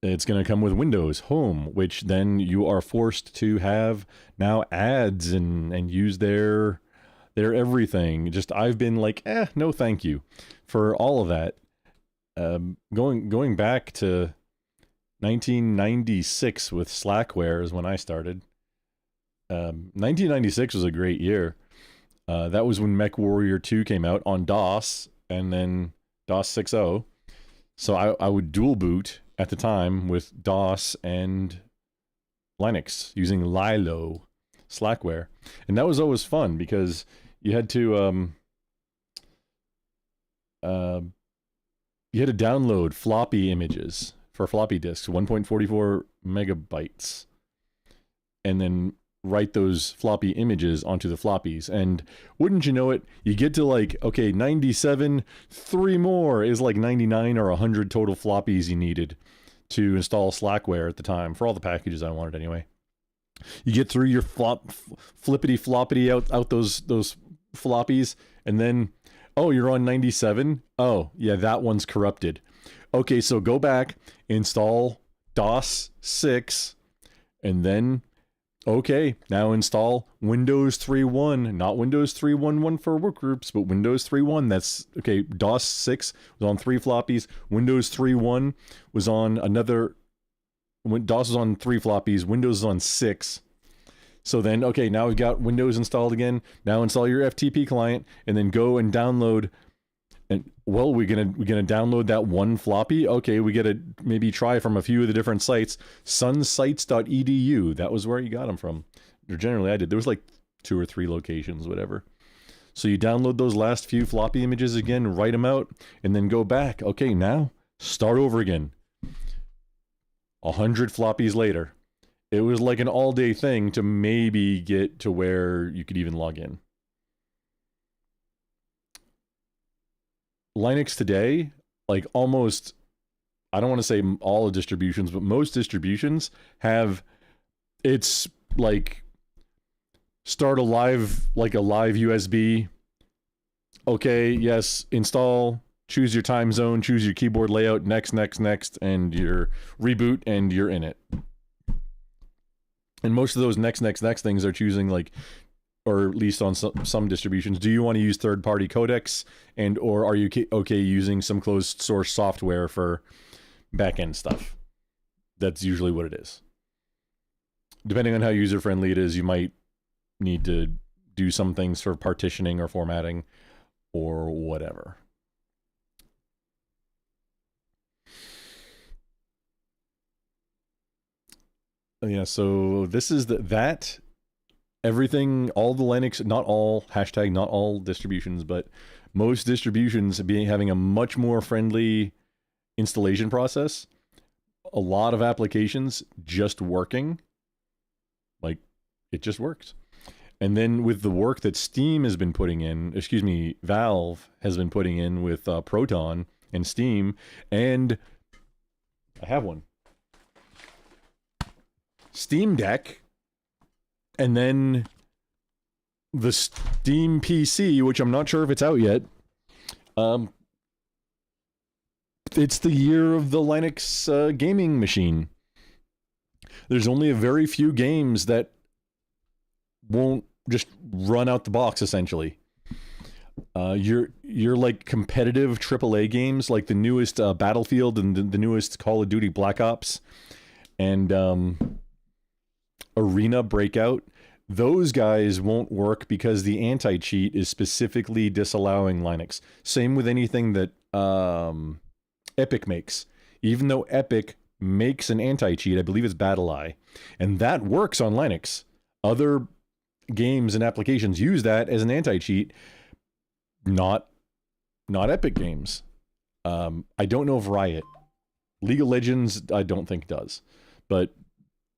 S1: it's going to come with Windows Home, which then you are forced to have now ads and use their everything. Just I've been like, no thank you for all of that. Going back to 1996 with Slackware is when I started. 1996 was a great year. That was when MechWarrior 2 came out on DOS and then DOS 6.0. So I would dual boot at the time with DOS and Linux using Lilo Slackware. And that was always fun because you had to download floppy images for floppy disks, 1.44 megabytes, and then write those floppy images onto the floppies. And wouldn't you know it, you get to like, okay, 97, 3 more is like 99 or 100 total floppies you needed to install Slackware at the time, for all the packages I wanted anyway. You get through your flippity floppity out those floppies, and then, oh, you're on 97? Oh, yeah, that one's corrupted. Okay, so go back, install DOS 6, and then, okay, now install Windows 3.1, not Windows 3.1.1 for workgroups, but Windows 3.1. That's, okay, DOS 6 was on 3 floppies, Windows 3.1 was on another, DOS was on 3 floppies, Windows is on 6. So then, okay, now we've got Windows installed again. Now install your FTP client, and then go and download. And well, we're gonna download that one floppy. Okay, we gotta maybe try from a few of the different sites. Sunsites.edu. That was where you got them from. Or generally, I did. There was like 2 or 3 locations, whatever. So you download those last few floppy images again, write them out, and then go back. Okay, now start over again. 100 floppies later. It was like an all-day thing to maybe get to where you could even log in. Linux today, like almost, I don't want to say all the distributions, but most distributions have, it's like start a live USB. Okay, yes, install, choose your time zone, choose your keyboard layout, next, and your reboot, and you're in it. And most of those next things are choosing like, or at least on some distributions, do you want to use third-party codecs, and or are you okay using some closed source software for back-end stuff? That's usually what it is. Depending on how user-friendly it is, you might need to do some things for partitioning or formatting or whatever. Yeah, so this is that everything, all the Linux, not all, hashtag not all distributions, but most distributions having a much more friendly installation process. A lot of applications just working. Like, it just works. And then with the work that Steam has been putting in, Valve has been putting in with Proton and Steam, and I have one. Steam Deck, and then the Steam PC, which I'm not sure if it's out yet. It's the year of the Linux gaming machine. There's only a very few games that won't just run out the box, essentially. You're like competitive AAA games, like the newest Battlefield and the newest Call of Duty Black Ops, and Arena Breakout. Those guys won't work because the anti-cheat is specifically disallowing Linux. Same with anything that Epic makes. Even though Epic makes an anti-cheat, I believe it's BattleEye, and that works on Linux. Other games and applications use that as an anti-cheat, not Epic games. I don't know if Riot. League of Legends, I don't think does. But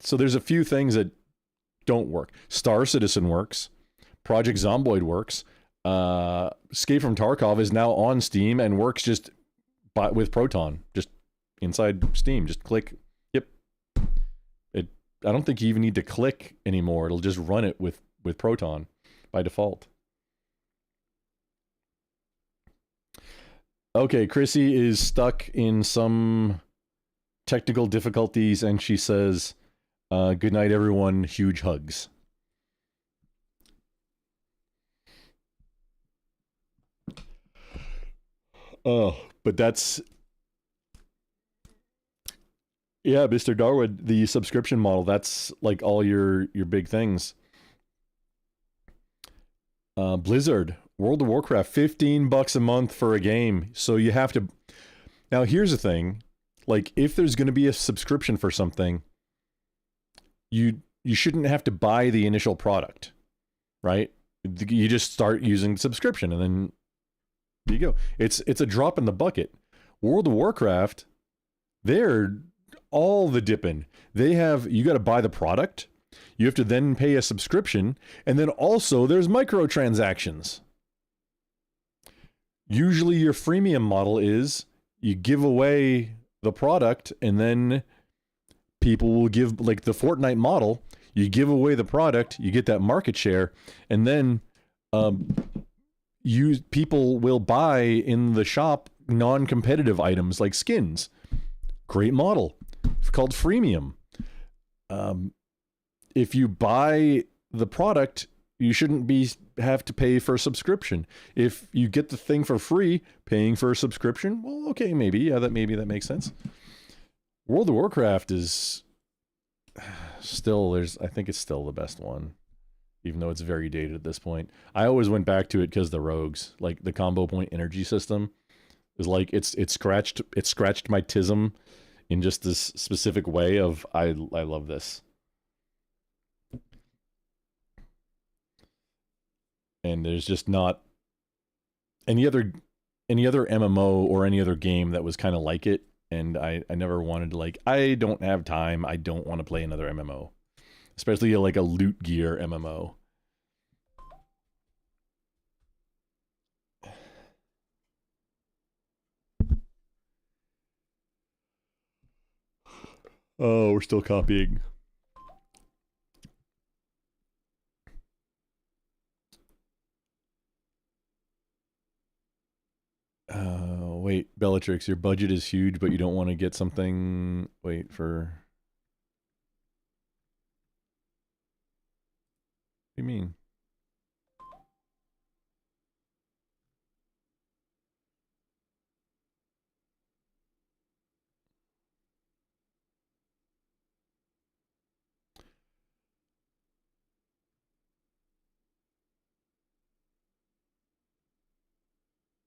S1: so there's a few things that don't work. Star Citizen works. Project Zomboid works. Escape from Tarkov is now on Steam and works just with Proton, just inside Steam. Just click. Yep. I don't think you even need to click anymore. It'll just run it with Proton by default. Okay, Chrissy is stuck in some technical difficulties, and she says, good night, everyone. Huge hugs. Oh, but that's... Yeah, Mr. Darwood, the subscription model, that's like all your big things. Blizzard, World of Warcraft, $15 a month for a game. So you have to... Now, here's the thing. Like, if there's going to be a subscription for something, you shouldn't have to buy the initial product, right? You just start using subscription, and then you go. It's a drop in the bucket. World of Warcraft, they're all the dipping. They have, you got to buy the product. You have to then pay a subscription, and then also there's microtransactions. Usually your freemium model is you give away the product, and then people will give, like the Fortnite model, you give away the product, you get that market share, and then people will buy in the shop non-competitive items like skins. Great model. It's called freemium. If you buy the product, you shouldn't have to pay for a subscription. If you get the thing for free, paying for a subscription, well, okay, maybe that makes sense. World of Warcraft is still, I think it's still the best one, even though it's very dated at this point. I always went back to it because the rogues, like the combo point energy system, is like it scratched my tism in just this specific way of I love this. And there's just not any other MMO or any other game that was kind of like it. And I never wanted to, like, I don't have time. I don't want to play another MMO, especially like a loot gear MMO. Oh, we're still copying. Wait, Bellatrix, your budget is huge, but you don't want to get something... Wait, for... What do you mean?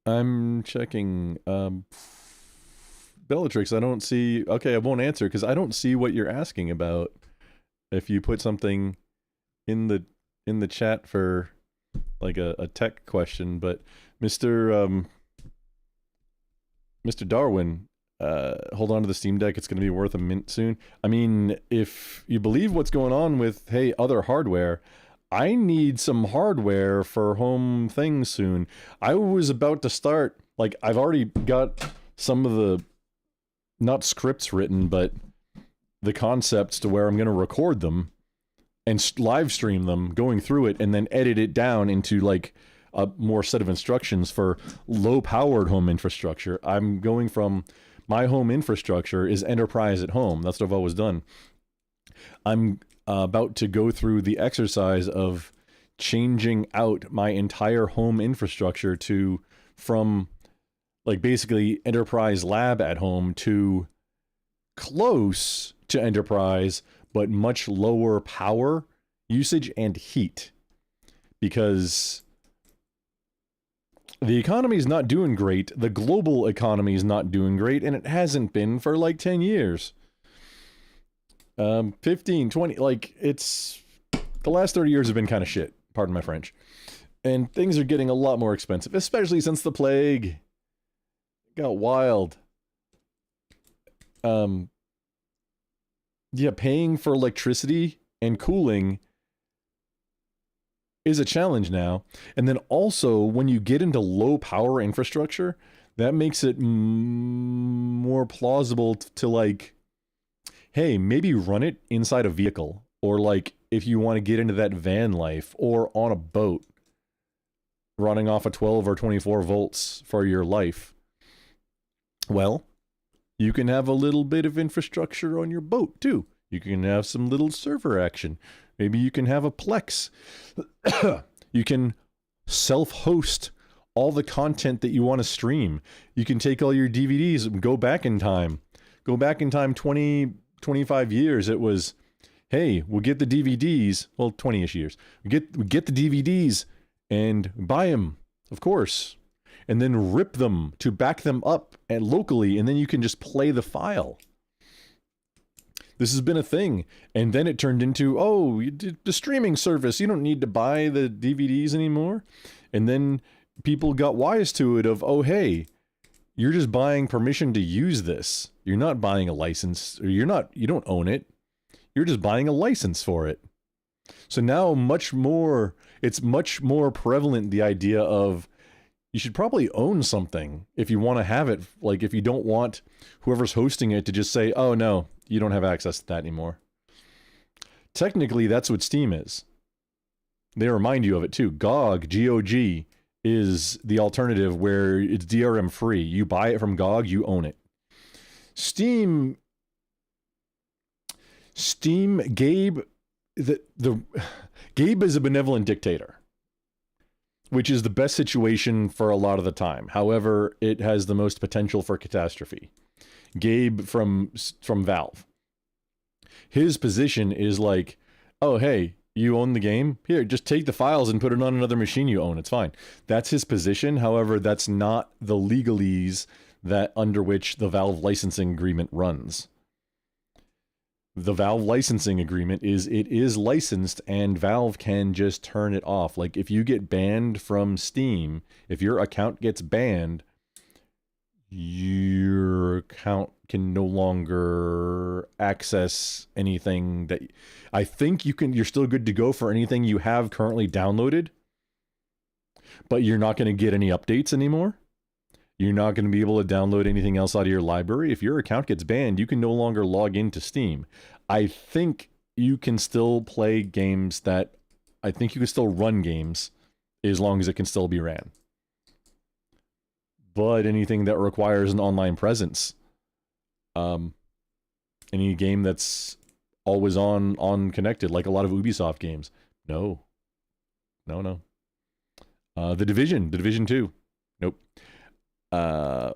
S1: I'm checking. Bellatrix, I don't see... Okay, I won't answer because I don't see what you're asking about. If you put something in the chat for like a tech question, but Mr. Darwin, hold on to the Steam Deck. It's going to be worth a mint soon. I mean, if you believe what's going on with, hey, other hardware, I need some hardware for home things soon. I was about to start, like, I've already got some of the, not scripts written, but the concepts to where I'm going to record them and live stream them, going through it, and then edit it down into, like, a more set of instructions for low-powered home infrastructure. I'm going from, my home infrastructure is enterprise at home. That's what I've always done. I'm about to go through the exercise of changing out my entire home infrastructure to, from like basically enterprise lab at home to close to enterprise, but much lower power usage and heat, because the economy is not doing great. The global economy is not doing great, and it hasn't been for like 10 years. 15, 20, like, it's, the last 30 years have been kind of shit, pardon my French. And things are getting a lot more expensive, especially since the plague got wild. Yeah, paying for electricity and cooling is a challenge now. And then also, when you get into low power infrastructure, that makes it more plausible to like, hey, maybe run it inside a vehicle, or like if you want to get into that van life, or on a boat, running off of 12 or 24 volts for your life. Well, you can have a little bit of infrastructure on your boat too. You can have some little server action. Maybe you can have a Plex. You can self-host all the content that you want to stream. You can take all your DVDs and go back in time. Go back in time 25 years. It was, hey, we'll get the DVDs. Well, 20-ish years. We get the DVDs and buy them, of course, and then rip them to back them up and locally, and then you can just play the file. This has been a thing. And then it turned into, oh, the streaming service. You don't need to buy the DVDs anymore. And then people got wise to it of, oh, hey, you're just buying permission to use this. You're not buying a license, or you don't own it. You're just buying a license for it. So now it's much more prevalent, the idea of you should probably own something if you want to have it. Like if you don't want whoever's hosting it to just say, oh no, you don't have access to that anymore. Technically, that's what Steam is. They remind you of it too. GOG, G-O-G, is the alternative where it's DRM free. You buy it from GOG, you own it. Steam, Gabe is a benevolent dictator, which is the best situation for a lot of the time. However, it has the most potential for catastrophe. Gabe from Valve, his position is like, oh, hey, you own the game? Here, just take the files and put it on another machine you own. It's fine. That's his position. However, that's not the legalese that under which the Valve licensing agreement runs. The Valve licensing agreement is it is licensed and Valve can just turn it off. Like if you get banned from Steam, if your account gets banned, your account can no longer access anything that I think you're still good to go for anything you have currently downloaded, but you're not going to get any updates anymore. You're not going to be able to download anything else out of your library. If your account gets banned, you can no longer log into Steam. I think you can still play games I think you can still run games as long as it can still be ran. But anything that requires an online presence, any game that's always on connected, like a lot of Ubisoft games, no. The Division 2, nope. Other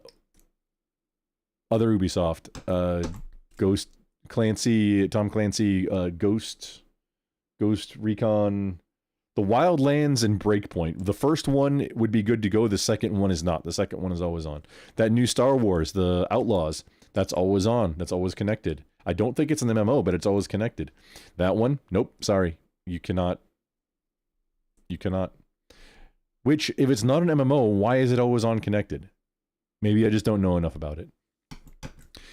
S1: Ubisoft, Tom Clancy, Ghost Recon, the Wildlands, and Breakpoint. The first one would be good to go. The second one is not. The second one is always on. That new Star Wars, the Outlaws, that's always on. That's always connected. I don't think it's an MMO, but it's always connected. That one, nope, sorry. You cannot. Which, if it's not an MMO, why is it always on connected? Maybe I just don't know enough about it.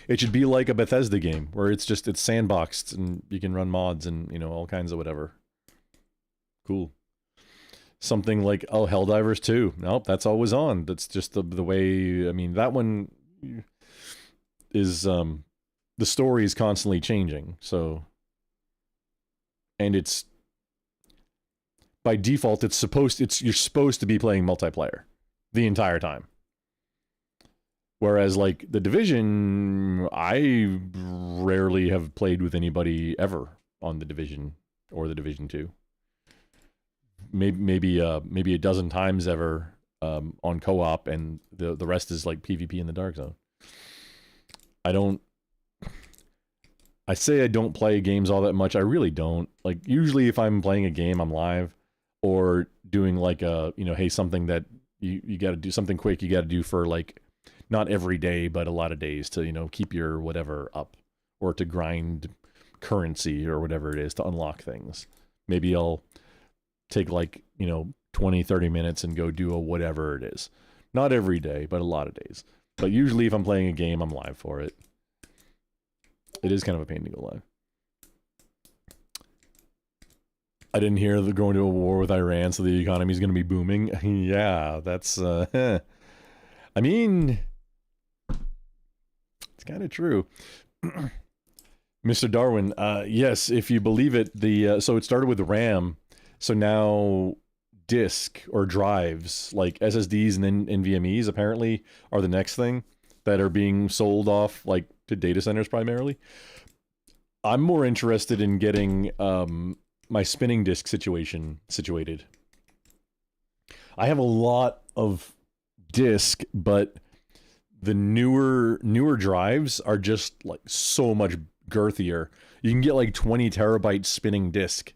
S1: It should be like a Bethesda game, where it's sandboxed, and you can run mods and, all kinds of whatever. Cool. Something like, Helldivers 2. Nope, that's always on. That's just the way, that one is, the story is constantly changing, so. And it's, by default, you're supposed to be playing multiplayer the entire time. Whereas, like, The Division, I rarely have played with anybody ever on The Division or The Division 2. Maybe a dozen times ever on co-op, and the rest is, like, PvP in the Dark Zone. I say I don't play games all that much. I really don't. Like, usually if I'm playing a game, I'm live, or doing, like, hey, something that you got to do, something quick you got to do for, like, not every day, but a lot of days to, keep your whatever up, or to grind currency or whatever it is to unlock things. Maybe I'll take 20, 30 minutes and go do a whatever it is. Not every day, but a lot of days. But usually if I'm playing a game, I'm live for it. It is kind of a pain to go live. I didn't hear they're going to a war with Iran, so the economy is going to be booming. Yeah, that's, it's kind of true. Mr. Darwin, yes, if you believe it, so it started with RAM, so now disk or drives, like SSDs and then NVMEs apparently are the next thing that are being sold off, like, to data centers primarily. I'm more interested in getting my spinning disk situated. I have a lot of disk, but the newer drives are just, like, so much girthier. You can get, like, 20 terabyte spinning disk.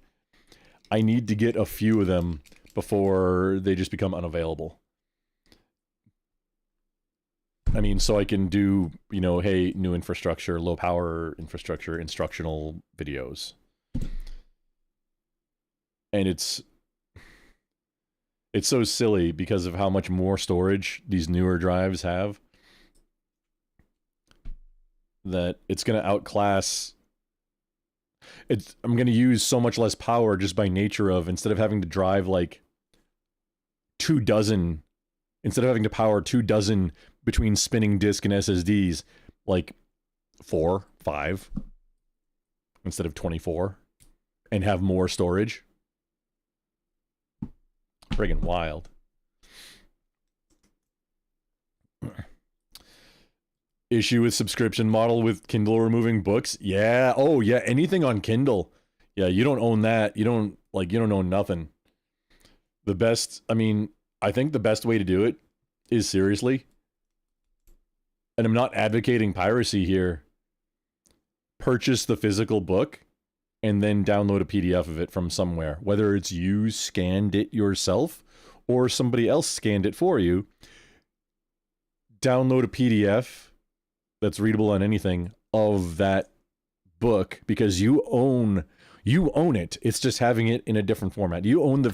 S1: I need to get a few of them before they just become unavailable. I mean, so I can do, hey, new infrastructure, low power infrastructure, instructional videos. And it's so silly because of how much more storage these newer drives have that it's going to outclass. I'm going to use so much less power just by nature of, instead of having to drive like 24, instead of having to power 24 between spinning disk and SSDs, like 4, 5 instead of 24, and have more storage. Friggin' wild. Issue with subscription model with Kindle removing books? Yeah. Oh, yeah. Anything on Kindle. Yeah, you don't own that. You don't own nothing. I think the best way to do it is, seriously, and I'm not advocating piracy here, purchase the physical book and then download a PDF of it from somewhere, whether it's you scanned it yourself or somebody else scanned it for you. Download a PDF that's readable on anything of that book, because you own it. It's just having it in a different format. You own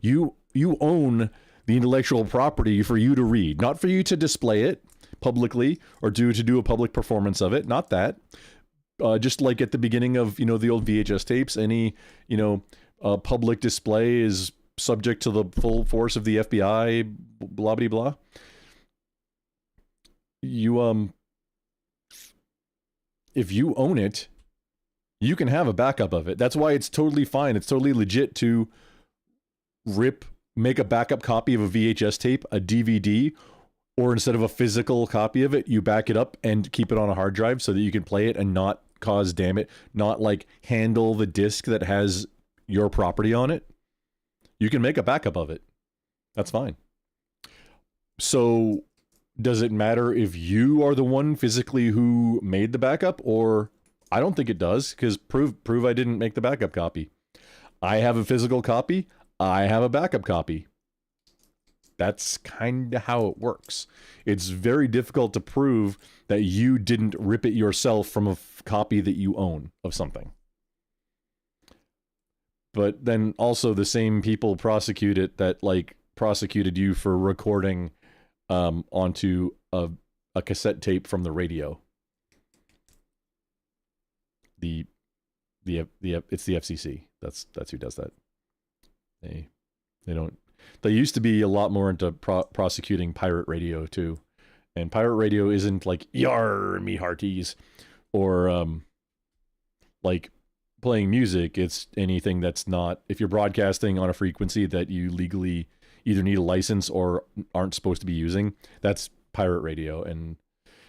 S1: you own the intellectual property for you to read, not for you to display it publicly or to do a public performance of it. Not that. Just like at the beginning of, the old VHS tapes, any, public display is subject to the full force of the FBI, blah, blah, blah. If you own it, you can have a backup of it. That's why it's totally fine. It's totally legit to make a backup copy of a VHS tape, a DVD, or instead of a physical copy of it, you back it up and keep it on a hard drive so that you can play it and not cause damage, not like handle the disc that has your property on it. You can make a backup of it. That's fine. So does it matter if you are the one physically who made the backup? Or I don't think it does, because prove I didn't make the backup copy. I have a physical copy. I have a backup copy. That's kind of how it works. It's very difficult to prove that you didn't rip it yourself from a copy that you own of something. But then also the same people prosecute it that prosecuted you for recording onto a cassette tape from the radio. It's the FCC. That's who does that. They don't. They used to be a lot more into prosecuting pirate radio too, and pirate radio isn't like "yar me hearties" or like playing music. It's anything that's not, if you're broadcasting on a frequency that you legally either need a license or aren't supposed to be using. That's pirate radio, and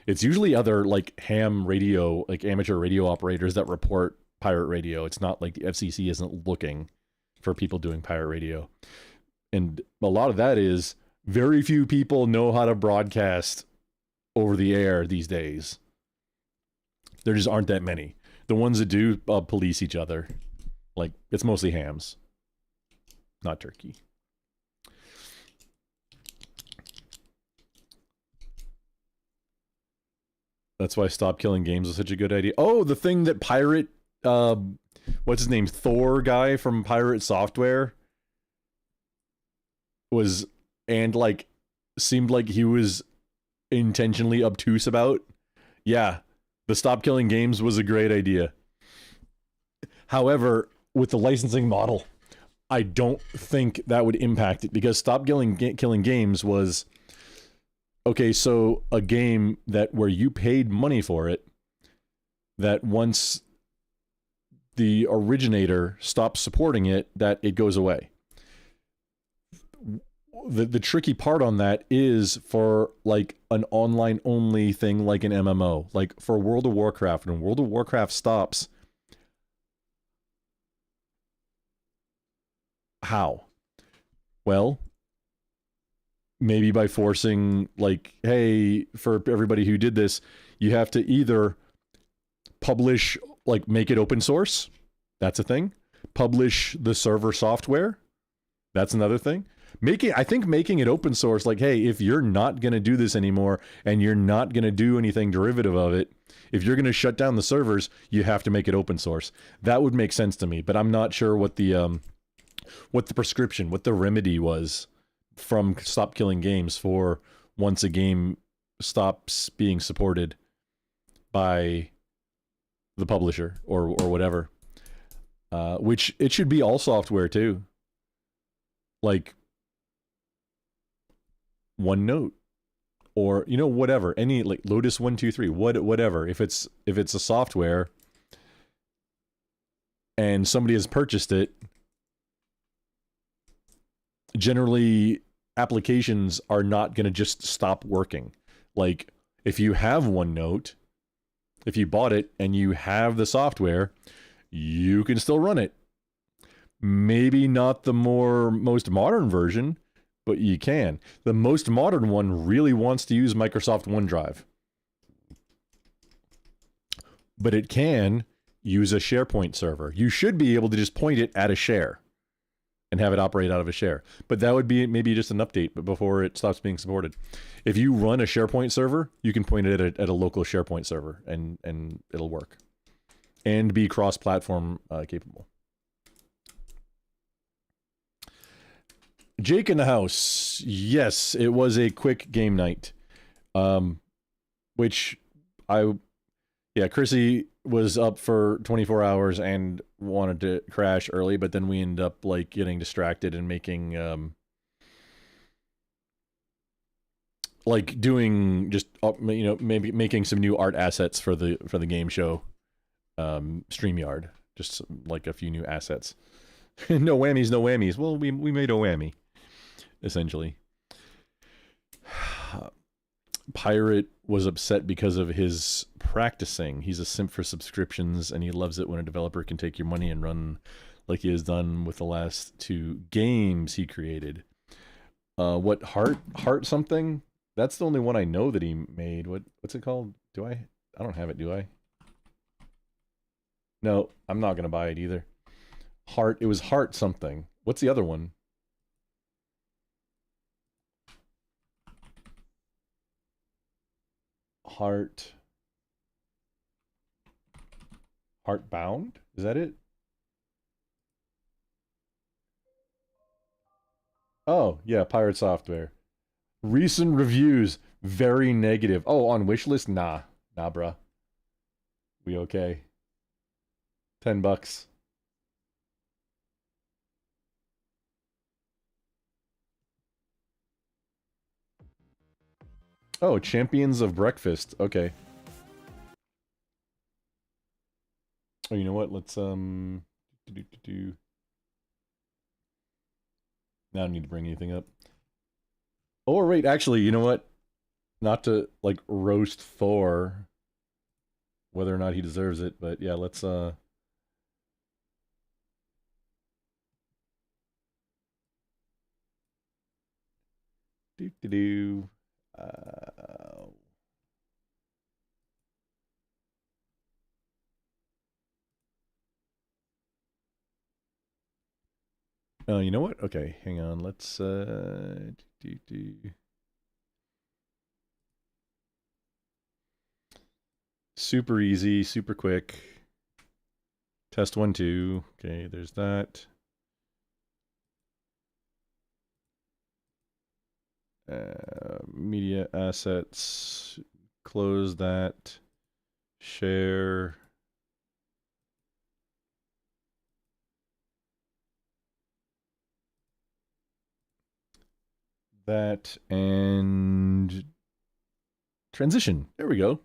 S1: it's usually other like ham radio, like amateur radio operators that report pirate radio. It's not like the FCC isn't looking for people doing pirate radio. And a lot of that is very few people know how to broadcast over the air these days. There just aren't that many. The ones that do police each other. Like, it's mostly hams, not turkey. That's why Stop Killing Games was such a good idea. Oh, the thing that Pirate, what's his name? Thor guy from Pirate Software was, and like, seemed like he was intentionally obtuse about. Yeah, the Stop Killing Games was a great idea. However, with the licensing model, I don't think that would impact it, because Stop Killing Games was, okay, so a game that where you paid money for it, that once the originator stops supporting it, that it goes away. The tricky part on that is for like an online only thing like an MMO, like for World of Warcraft. When World of Warcraft stops, how? Well, maybe by forcing, like, hey, for everybody who did this, you have to either publish, like, make it open source. That's a thing. Publish the server software. That's another thing. I think making it open source, like, hey, if you're not going to do this anymore and you're not going to do anything derivative of it, if you're going to shut down the servers, you have to make it open source. That would make sense to me, but I'm not sure what the prescription, what the remedy was from Stop Killing Games for once a game stops being supported by the publisher or whatever. Which it should be all software too. Like OneNote or whatever, any like Lotus 123, whatever. If it's a software and somebody has purchased it, generally applications are not going to just stop working. Like if you have OneNote, if you bought it and you have the software, you can still run it. Maybe not the most modern version, but you can. The most modern one really wants to use Microsoft OneDrive. But it can use a SharePoint server. You should be able to just point it at a share and have it operate out of a share. But that would be maybe just an update, but before it stops being supported. If you run a SharePoint server, you can point it at a local SharePoint server and it'll work. And be cross-platform capable. Jake in the house. Yes, it was a quick game night. Which Chrissy was up for 24 hours and wanted to crash early, but then we ended up like getting distracted and making like doing just maybe making some new art assets for the game show StreamYard, just like a few new assets. No whammies, no whammies. Well, we made a whammy essentially. Pirate was upset because of his practicing. He's a simp for subscriptions, and he loves it when a developer can take your money and run like he has done with the last 2 games he created. What Heart something? That's the only one I know that he made. What's it called? I don't have it, do I? No, I'm not gonna buy it either. It was Heart something. What's the other one? Heartbound? Is that it? Oh, yeah, Pirate Software. Recent reviews, very negative. Oh, on wishlist? Nah, bruh. We okay. $10. Oh, Champions of Breakfast. Okay. Oh, you know what? Let's Now I don't need to bring anything up. Oh, wait, actually, you know what? Not to like roast Thor, whether or not he deserves it, but yeah, let's Oh, you know what? Okay, hang on. Let's super easy, super quick. Test 1, 2. Okay, there's that. Media assets. Close that. Share. That and transition. There we go.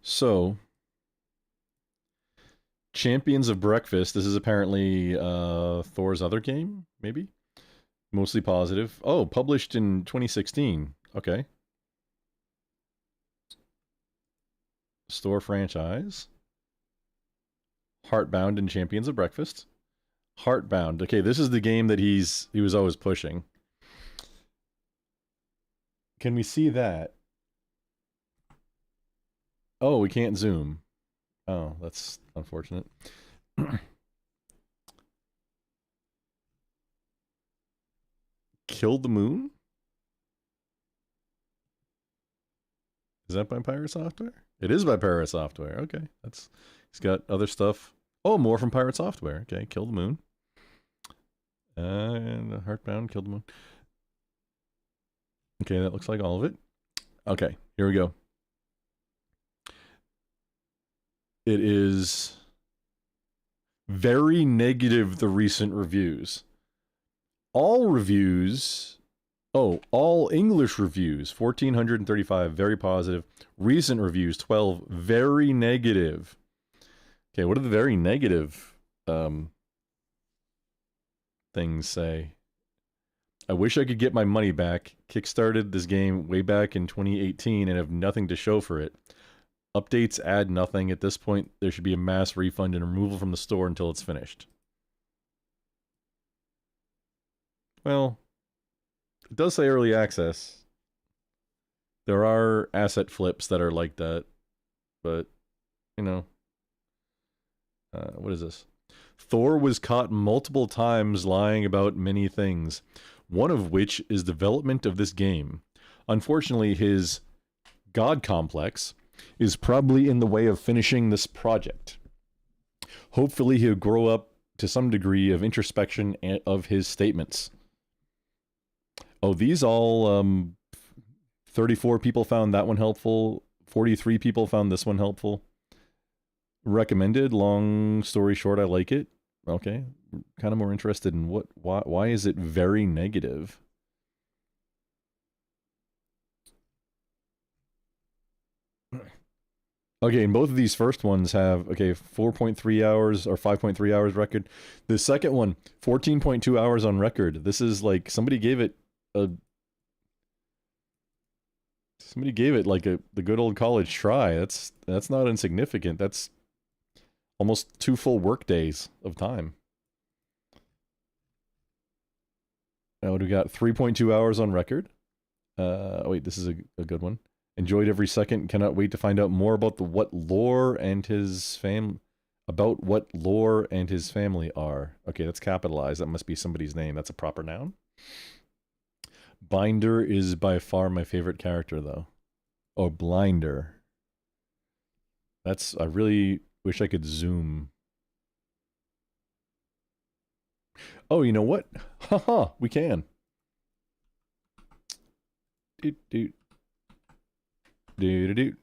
S1: So, Champions of Breakfast. This is apparently Thor's other game, maybe? Mostly positive. Oh, published in 2016. Okay. Store franchise. Heartbound and Champions of Breakfast. Heartbound. Okay, this is the game that he was always pushing. Can we see that? Oh, we can't zoom. Oh, that's unfortunate. Kill the Moon? Is that by Pirate Software? It is by Pirate Software. Okay, he's got other stuff. Oh, more from Pirate Software. Okay, Kill the Moon. And Heartbound, Kill the Moon. Okay, that looks like all of it. Okay, here we go. It is very negative, the recent reviews. All English reviews, 1,435, very positive. Recent reviews, 12, very negative. Okay, what do the very negative things say? I wish I could get my money back. Kickstarted this game way back in 2018 and have nothing to show for it. Updates add nothing. At this point, there should be a mass refund and removal from the store until it's finished. Well, it does say early access. There are asset flips that are like that. But, you know. What is this? Thor was caught multiple times lying about many things, one of which is development of this game. Unfortunately, his God complex is probably in the way of finishing this project. Hopefully, he'll grow up to some degree of introspection of his statements. Oh, these all 34 people found that one helpful. 43 people found this one helpful. Recommended. Long story short, I like it. Okay, kind of more interested in why is it very negative? Okay, and both of these first ones have 4.3 hours or 5.3 hours record. The second one, 14.2 hours on record. This is like somebody gave it like the good old college try. That's not insignificant. That's almost 2 full work days of time. Now we got 3.2 hours on record. Wait, this is a good one. Enjoyed every second. Cannot wait to find out more about what lore and his family are. Okay, that's capitalized. That must be somebody's name. That's a proper noun. Binder is by far my favorite character, though. Oh, Blinder. I really wish I could zoom. Oh, you know what? Haha, we can. Doot doot. Doot doot.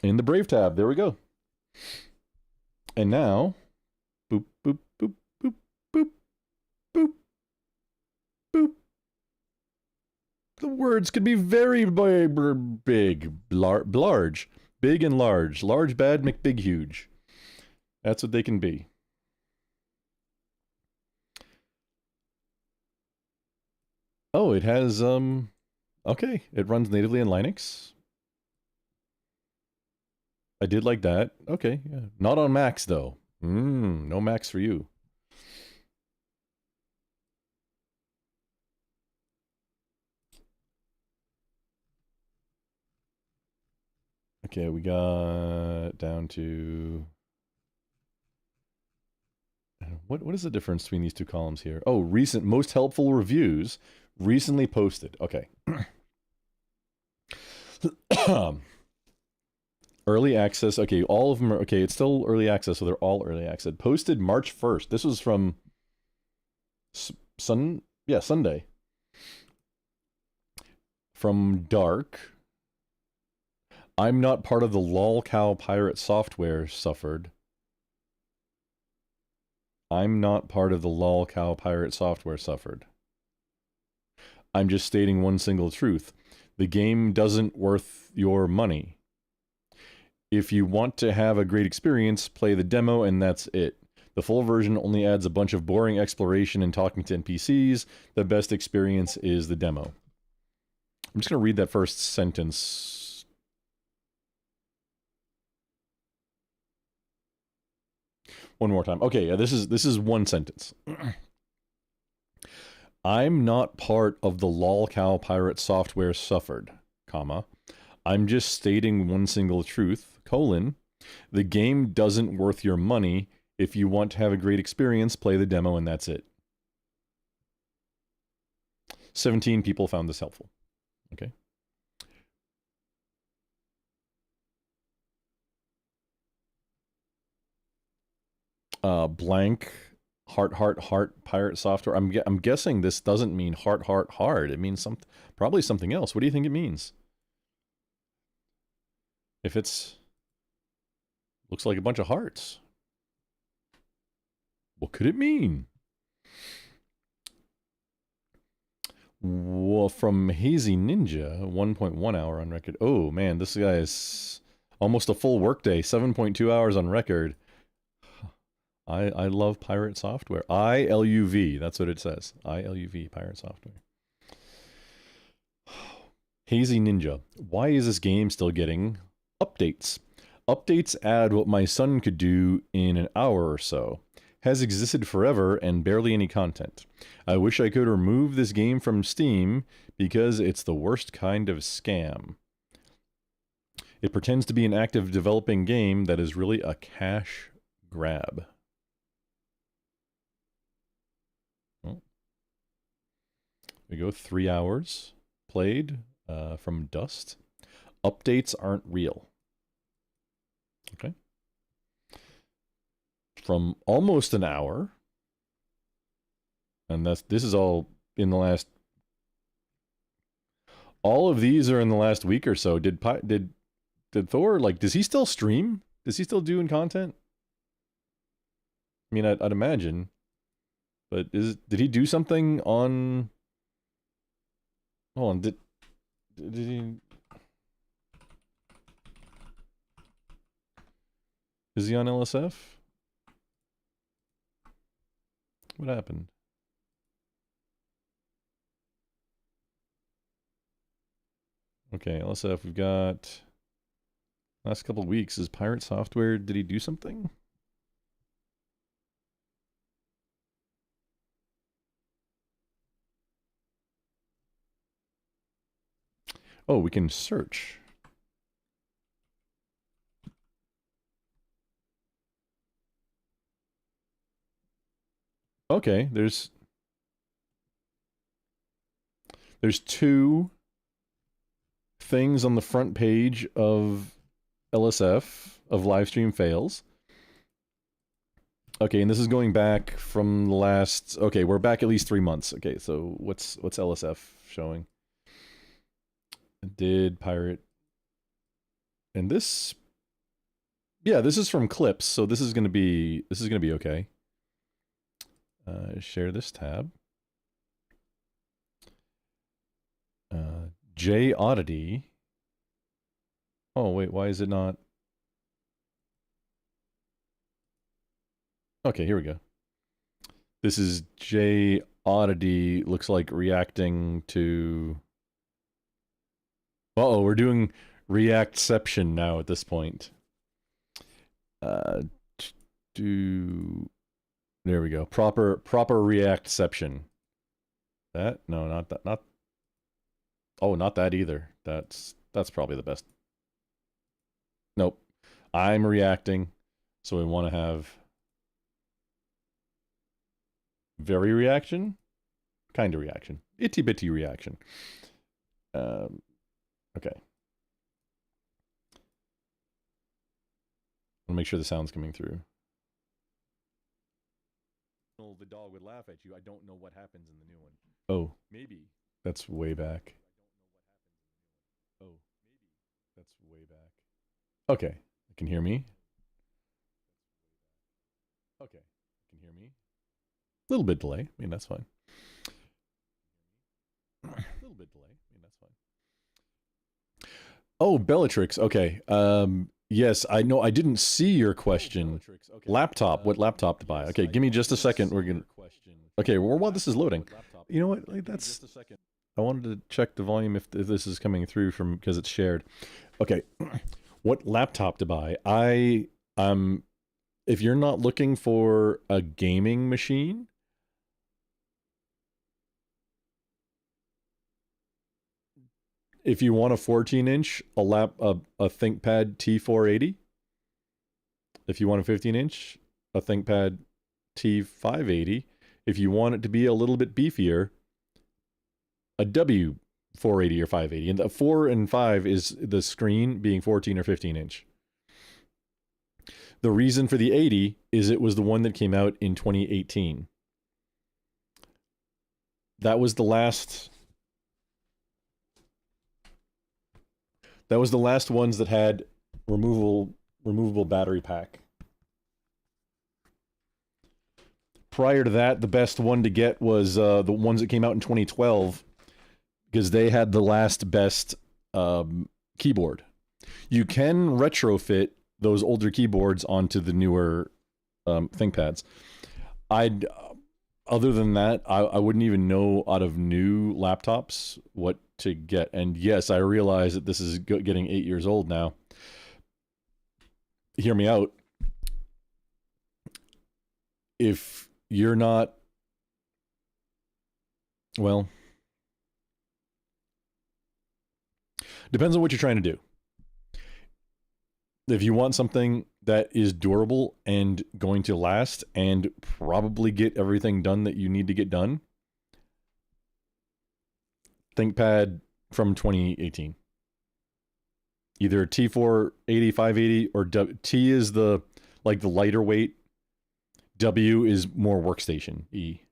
S1: In the Brave tab, there we go. And now, boop, boop, boop, boop, boop, boop, boop. The words could be very big, large, big and large, bad, McBig, huge. That's what they can be. Oh, it has, okay, it runs natively in Linux. I did like that. Okay, yeah. Not on Macs, though. No Macs for you. Okay, we got down to... What is the difference between these two columns here? Oh, recent, most helpful reviews, recently posted. Okay. Early access. Okay, all of them are... Okay, it's still early access, so they're all early access. Posted March 1st. This was from... Sunday. From Dark. I'm not part of the lolcow pirate software suffered. I'm not part of the lolcow pirate software suffered. I'm just stating one single truth. The game doesn't worth your money. If you want to have a great experience, play the demo and that's it. The full version only adds a bunch of boring exploration and talking to NPCs. The best experience is the demo. I'm just going to read that first sentence. One more time. Okay, yeah, this is one sentence. I'm not part of the lolcow pirate software suffered, comma. I'm just stating one single truth, colon. The game doesn't worth your money. If you want to have a great experience, play the demo and that's it. 17 people found this helpful. Okay. Blank heart pirate software. I'm guessing this doesn't mean hard. It means probably something else. What do you think it means? If it's looks like a bunch of hearts. What could it mean? Well, from Hazy Ninja, 1.1 hour on record. Oh man, this guy is almost a full workday, 7.2 hours on record. I love pirate software. ILUV, that's what it says. ILUV, pirate software. Hazy Ninja. Why is this game still getting updates? Updates add what my son could do in an hour or so. Has existed forever and barely any content. I wish I could remove this game from Steam because it's the worst kind of scam. It pretends to be an active developing game that is really a cash grab. Oh. We go 3 hours played from Dust. Updates aren't real. Okay. From almost an hour, and this is all in the last. All of these are in the last week or so. Did Thor, like, does he still stream? Is he still doing content? I mean, I'd imagine, but did he do something on? Hold on, did he? Is he on LSF? What happened? Okay, LSF, we've got last couple weeks. Is Pirate Software, did he do something? Oh, we can search. Okay, there's two things on the front page of LSF of livestream fails. Okay, and this is going back from the last. Okay, we're back at least 3 months. Okay, so what's LSF showing? Did pirate, and this, yeah, this is from clips, so this is gonna be okay. Share this tab. J Oddity. Oh wait, why is it not? Okay, here we go. This is J Oddity. Looks like reacting to. Uh-oh, we're doing Reactception now at this point. There we go. Proper Reactception. That? No, not that. Not. Oh, not that either. That's probably the best. Nope. I'm reacting, so we want to have very reaction, kind of reaction, itty bitty reaction. Okay. I'll make sure the sound's coming through. The dog would laugh at you. I don't know what happens in the new one. Oh, maybe that's way back. Oh, maybe that's way back. Okay, you can hear me. Okay, you can hear me. A little bit delay. I mean, that's fine. A little bit delay. I mean, that's fine. Oh, Bellatrix. Okay. Yes, I know. I didn't see your question. Okay. Laptop. What laptop to buy? Okay, give me just a second. We're gonna. Okay, well, while this is loading, you know what? Like, that's. I wanted to check the volume if this is coming through from because it's shared. Okay, what laptop to buy? If you're not looking for a gaming machine, if you want a 14-inch, a ThinkPad T480. If you want a 15-inch, a ThinkPad T580. If you want it to be a little bit beefier, a W480 or 580. And the 4 and 5 is the screen being 14 or 15-inch. The reason for the 80 is it was the one that came out in 2018. That was the last ones that had removable battery pack. Prior to that, the best one to get was the ones that came out in 2012, because they had the last best keyboard. You can retrofit those older keyboards onto the newer ThinkPads. Other than that, I wouldn't even know out of new laptops what to get. And yes, I realize that this is getting 8 years old now. Hear me out. If you're not, well, depends on what you're trying to do. If you want something that is durable and going to last and probably get everything done that you need to get done, ThinkPad from 2018. Either T480, 580, or T is the lighter weight. W is more workstation-y.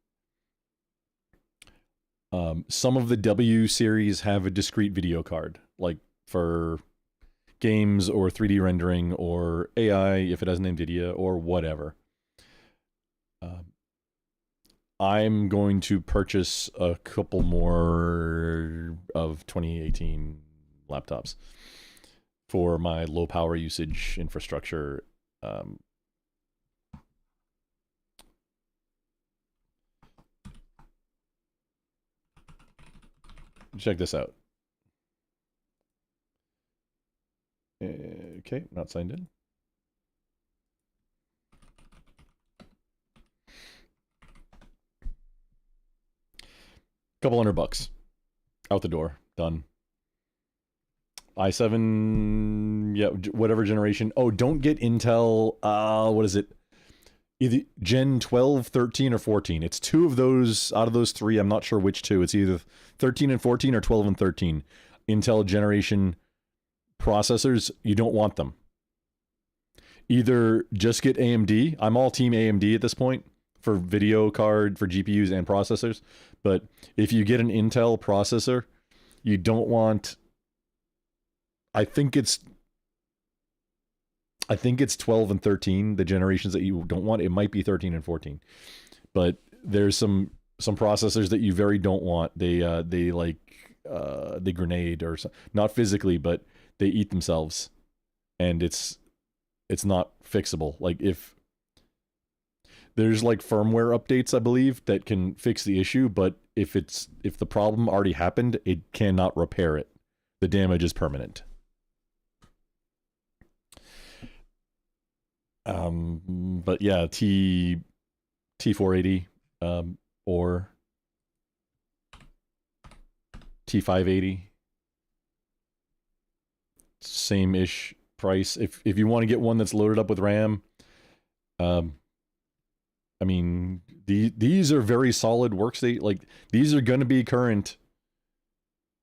S1: Some of the W series have a discrete video card, like for games or 3D rendering or AI if it has an NVIDIA or whatever. I'm going to purchase a couple more of 2018 laptops for my low power usage infrastructure. Check this out. Okay, not signed in. Couple $100 out the door, done. i7, yeah, whatever generation. Oh, don't get Intel. What is it? Either Gen 12, 13, or 14. It's two of those out of those three. I'm not sure which two. It's either 13 and 14 or 12 and 13. Intel generation processors, you don't want them. Either just get AMD. I'm all team AMD at this point for video card, for GPUs and processors. But if you get an Intel processor, you don't want, I think it's 12 and 13, the generations that you don't want. It might be 13 and 14. But there's some processors that you very don't want. They grenade, or not physically, but they eat themselves, and it's not fixable. Like, if there's like firmware updates, I believe, that can fix the issue, but if the problem already happened, it cannot repair it. The damage is permanent. But yeah, T480 or T580, same-ish price. If you want to get one that's loaded up with RAM, I mean, these are very solid workstation. Like, these are going to be current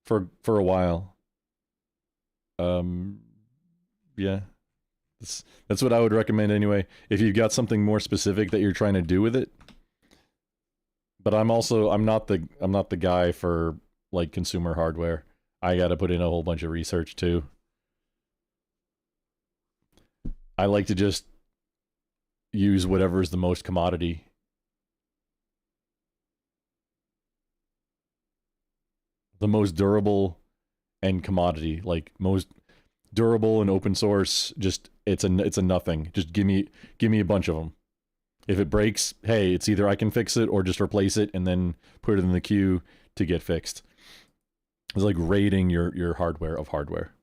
S1: for a while. Yeah. That's what I would recommend anyway, if you've got something more specific that you're trying to do with it. But I'm not the guy for like consumer hardware. I got to put in a whole bunch of research too. I like to just use whatever's the most commodity. The most durable and commodity, like most durable and open source, just it's a nothing. Just give me a bunch of them. If it breaks, hey, it's either I can fix it or just replace it and then put it in the queue to get fixed. It's like rating your hardware of hardware.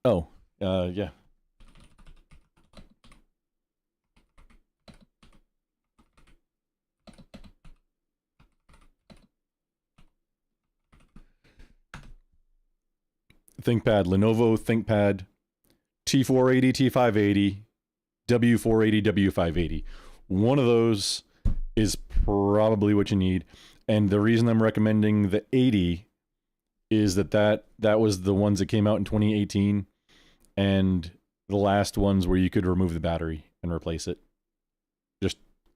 S1: Oh, yeah. ThinkPad, Lenovo ThinkPad, T480, T580, W480, W580. One of those is probably what you need. And the reason I'm recommending the 80 is that was the ones that came out in 2018, and the last ones where you could remove the battery and replace it.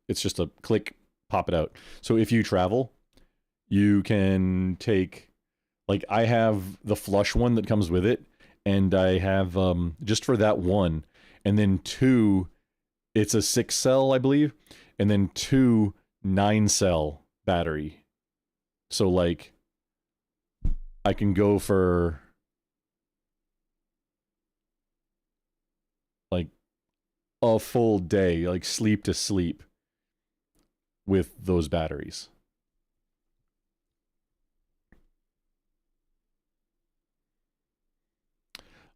S1: It's just a click, pop it out. So if you travel, you can take, like, I have the flush one that comes with it, and I have just for that one, and then 2, it's a 6-cell, I believe, and then 2 9-cell battery. So like I can go for like a full day, like sleep to sleep, with those batteries.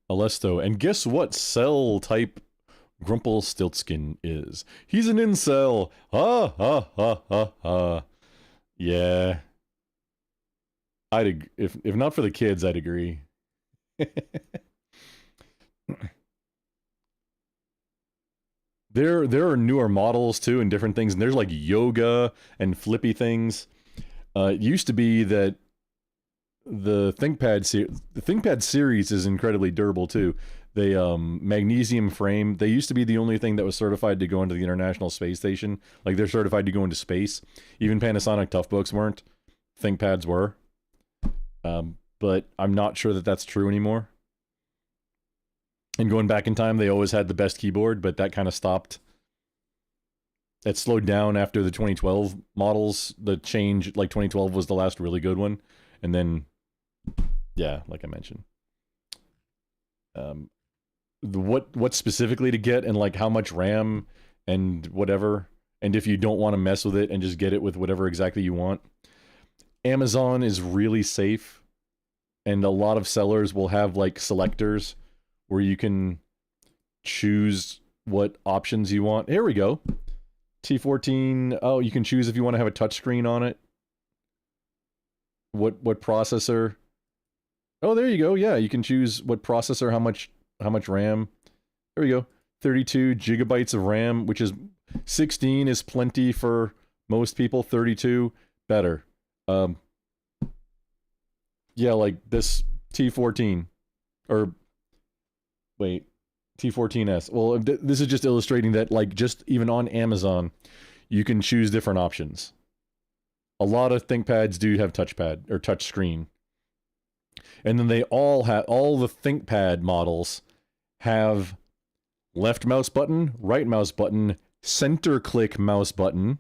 S1: Alesto, and guess what cell type Grumpelstiltskin is? He's an incel. Ha ha ha ha ha. Yeah. If not for the kids, I'd agree. There are newer models too and different things, and there's like yoga and flippy things. It used to be that the ThinkPad series is incredibly durable too. They magnesium frame. They used to be the only thing that was certified to go into the International Space Station. Like, they're certified to go into space. Even Panasonic Toughbooks weren't. ThinkPads were. But I'm not sure that that's true anymore. And going back in time, they always had the best keyboard, but that kind of stopped. It slowed down after the 2012 models. The change, like 2012 was the last really good one. And then, yeah, like I mentioned. What specifically to get, and like how much RAM and whatever, and if you don't want to mess with it and just get it with whatever exactly you want. Amazon is really safe, and a lot of sellers will have like selectors where you can choose what options you want. Here we go. T14. Oh, you can choose if you want to have a touchscreen on it. What processor? Oh, there you go. Yeah, you can choose what processor, how much RAM. There we go. 32 gigabytes of RAM, which is 16 is plenty for most people. 32 better. Yeah, like this T14 or wait, T14S. Well, this is just illustrating that, like, just even on Amazon, you can choose different options. A lot of ThinkPads do have touchpad or touch screen. And then they all the ThinkPad models have left mouse button, right mouse button, center click mouse button.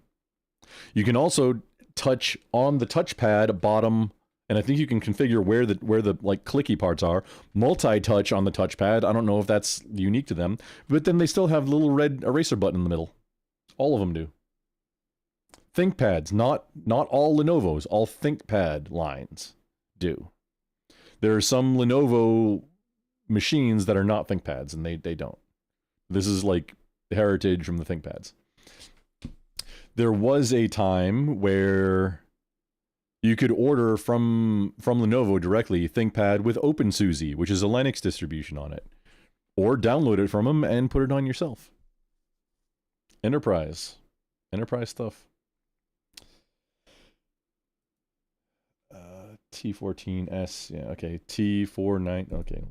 S1: You can also touch on the touchpad bottom, and I think you can configure where the like clicky parts are. Multi-touch on the touchpad. I don't know if that's unique to them, but then they still have the little red eraser button in the middle. All of them do. ThinkPads, not all Lenovo's, all ThinkPad lines do. There are some Lenovo machines that are not ThinkPads, and they don't. This is like heritage from the ThinkPads. There was a time where you could order from Lenovo directly ThinkPad with OpenSUSE, which is a Linux distribution on it, or download it from them and put it on yourself. Enterprise stuff. T14S, yeah, okay. T49, okay.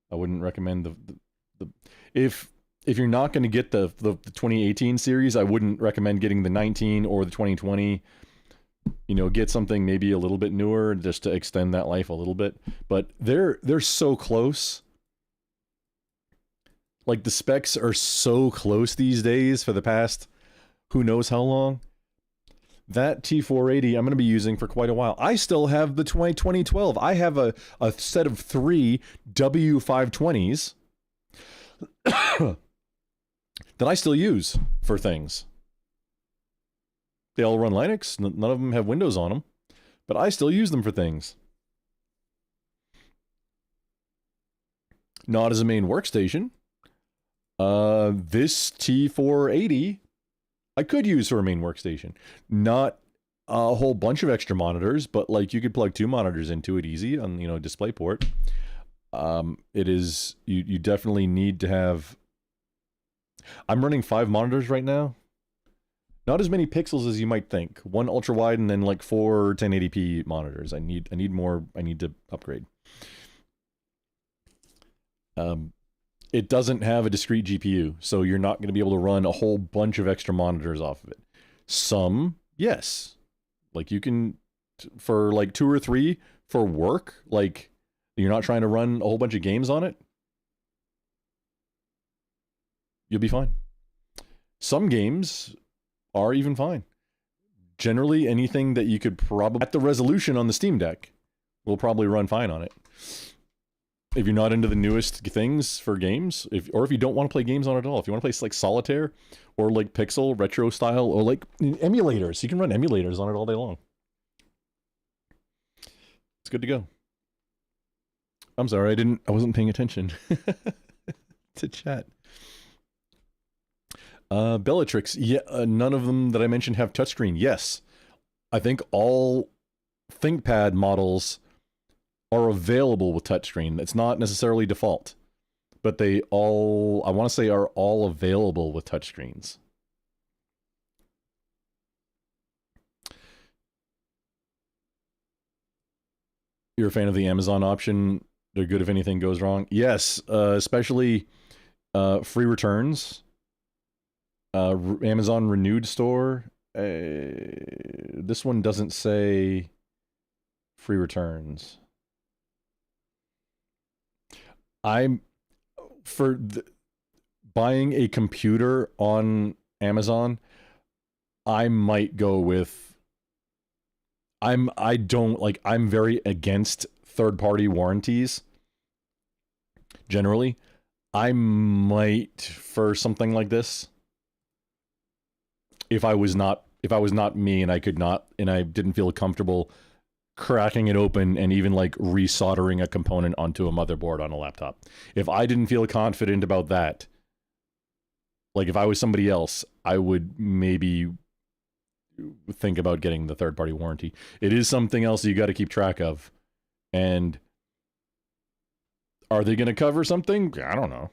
S1: I wouldn't recommend the if you're not going to get the 2018 series, I wouldn't recommend getting the 19 or the 2020. You know, get something maybe a little bit newer just to extend that life a little bit. But they're so close. Like, the specs are so close these days for the past who knows how long. That T480 I'm going to be using for quite a while. I still have the 2012. I have a set of 3 W520s that I still use for things. They all run Linux. None of them have Windows on them, but I still use them for things. Not as a main workstation. This T480 I could use for a main workstation. Not a whole bunch of extra monitors, but like you could plug 2 monitors into it easy on, you know, DisplayPort. It is, you definitely need to have, I'm running 5 monitors right now. Not as many pixels as you might think. 1 ultra wide and then like 4 1080p monitors. I need more. I need to upgrade. It doesn't have a discrete GPU, so you're not going to be able to run a whole bunch of extra monitors off of it. Some, yes. Like you can, for like 2 or 3 for work, like you're not trying to run a whole bunch of games on it, you'll be fine. Some games are even fine. Generally, anything that you could probably, at the resolution on the Steam Deck, will probably run fine on it. If you're not into the newest things for games, or if you don't want to play games on it at all, if you want to play like Solitaire, or like Pixel, retro style, or like emulators, you can run emulators on it all day long. It's good to go. I'm sorry, I wasn't paying attention to chat. Bellatrix, yeah, none of them that I mentioned have touchscreen. Yes, I think all ThinkPad models are available with touchscreen. It's not necessarily default, but they all, I want to say, are all available with touchscreens. You're a fan of the Amazon option? They're good if anything goes wrong. Yes, especially free returns. Amazon Renewed Store. This one doesn't say free returns. I'm for buying a computer on Amazon, I might go with I'm very against third-party warranties. Generally, I might, for something like this, if I was not me and I didn't feel comfortable cracking it open and even like resoldering a component onto a motherboard on a laptop. If I didn't feel confident about that, like if I was somebody else, I would maybe think about getting the third-party warranty. It is something else you got to keep track of. And are they going to cover something? I don't know.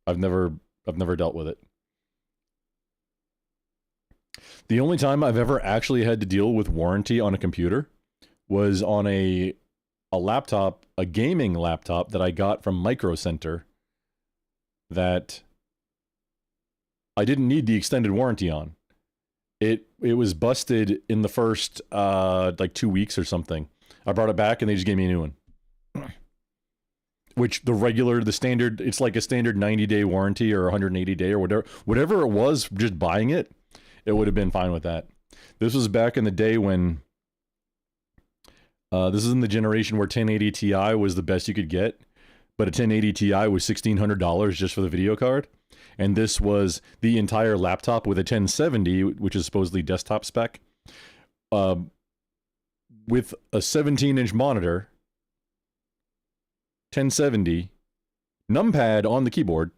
S1: I've never dealt with it. The only time I've ever actually had to deal with warranty on a computer was on a laptop, a gaming laptop that I got from Micro Center that I didn't need the extended warranty on. It was busted in the first like 2 weeks or something. I brought it back and they just gave me a new one. Which the standard, it's like a standard 90-day warranty or 180-day or whatever it was, just buying it, it would have been fine with that. This was back in the day when this is in the generation where 1080 Ti was the best you could get, but a 1080 Ti was $1,600 just for the video card. And this was the entire laptop with a 1070, which is supposedly desktop spec, with a 17-inch monitor, 1070, numpad on the keyboard.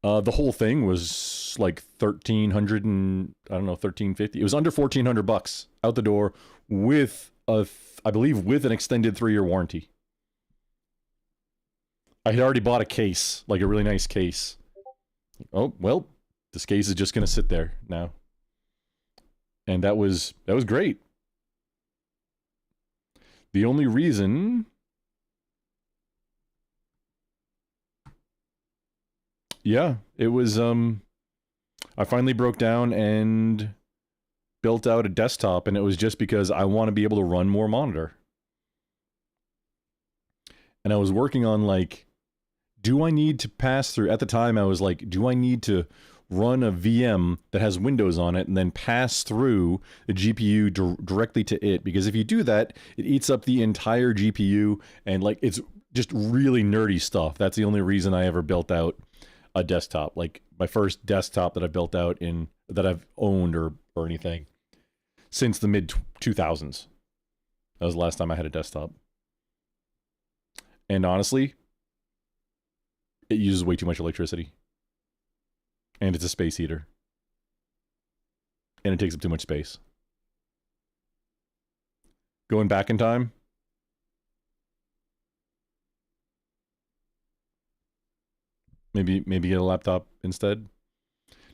S1: The whole thing was like $1,350. It was under $1,400 out the door with I believe with an extended 3-year warranty. I had already bought a case, like a really nice case. Oh, well, this case is just going to sit there now. And that was great. The only reason, yeah, it was I finally broke down and built out a desktop, and it was just because I want to be able to run more monitor. And I was working on like, do I need to pass through, at the time I was like, do I need to run a VM that has Windows on it and then pass through the GPU directly to it? Because if you do that, it eats up the entire GPU, and like, it's just really nerdy stuff. That's the only reason I ever built out a desktop. Like my first desktop that I built out that I've owned or anything since the mid 2000s. That was the last time I had a desktop. And honestly, it uses way too much electricity. And it's a space heater. And it takes up too much space. Going back in time. Maybe get a laptop instead.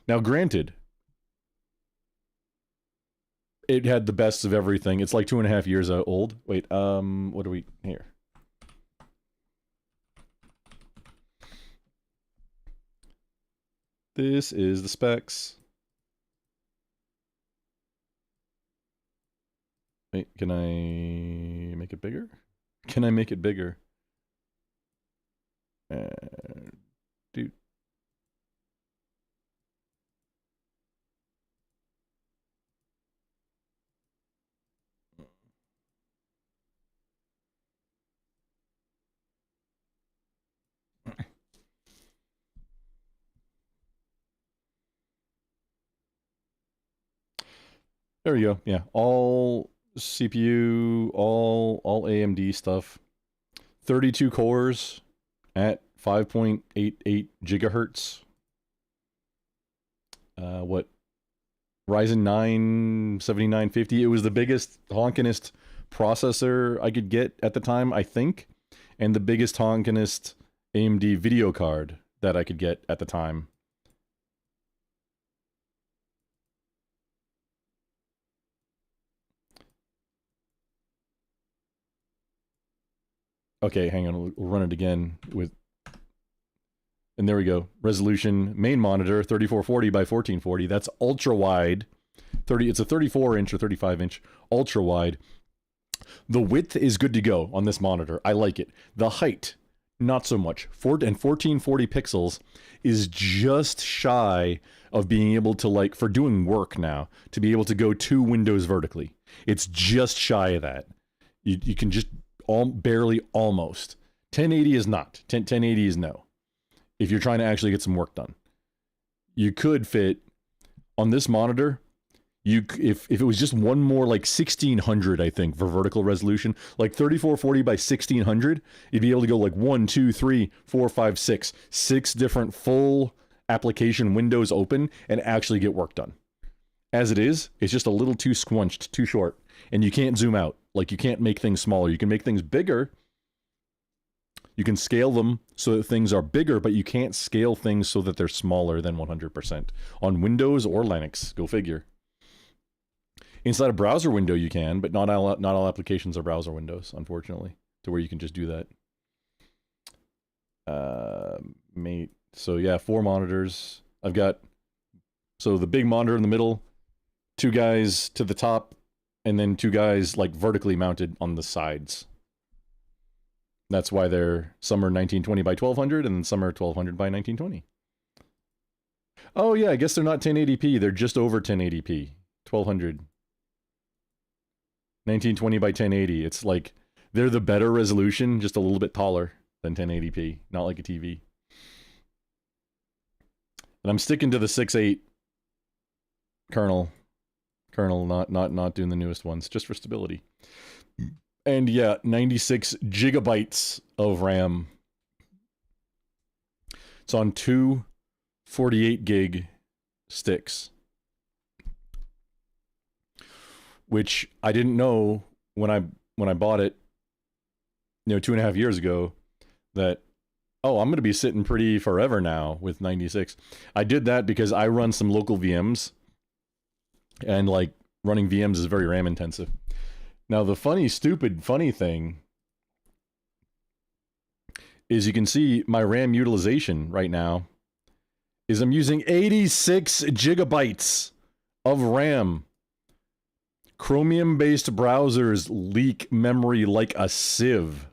S1: Now, granted, it had the best of everything. It's like 2.5 years old. Wait, what are we here? This is the specs. Wait, can I make it bigger? Can I make it bigger? Dude. There we go. Yeah, all CPU, all AMD stuff. 32 cores at 5.88 gigahertz. What? Ryzen 9 7950. It was the biggest, honkinest processor I could get at the time, I think, and the biggest, honkinest AMD video card that I could get at the time. Okay, hang on. We'll run it again with... And there we go. Resolution, main monitor, 3440 by 1440. That's ultra wide. It's a 34-inch or 35-inch ultra wide. The width is good to go on this monitor. I like it. The height, not so much. 1440 pixels is just shy of being able to, like, for doing work now, to be able to go 2 windows vertically. It's just shy of that. You can just barely almost. 1080 is not. 1080 is no. If you're trying to actually get some work done. You could fit on this monitor, if it was just one more, like 1600, I think, for vertical resolution, like 3440 by 1600, you'd be able to go like 1, 2, 3, 4, 5, 6 different full application windows open and actually get work done. As it is, it's just a little too squunched, too short, and you can't zoom out. Like, you can't make things smaller. You can make things bigger. You can scale them so that things are bigger, but you can't scale things so that they're smaller than 100%. On Windows or Linux, go figure. Inside a browser window you can, but not all applications are browser windows, unfortunately, to where you can just do that. Mate. So yeah, 4 monitors. I've got, so the big monitor in the middle, 2 guys to the top, and then 2 guys like vertically mounted on the sides. That's why some are 1920 by 1200 and some are 1200 by 1920. Oh yeah, I guess they're not 1080p. They're just over 1080p. 1200. 1920 by 1080. It's like they're the better resolution, just a little bit taller than 1080p, not like a TV. And I'm sticking to the 6.8 kernel, not doing the newest ones, just for stability. And yeah, 96 gigabytes of RAM. It's on 2 48 gig sticks. Which I didn't know when I bought it, 2.5 years ago, that, oh, I'm going to be sitting pretty forever now with 96. I did that because I run some local VMs, and like running VMs is very RAM intensive. Now the funny thing is you can see my RAM utilization right now is I'm using 86 gigabytes of RAM. Chromium-based browsers leak memory like a sieve.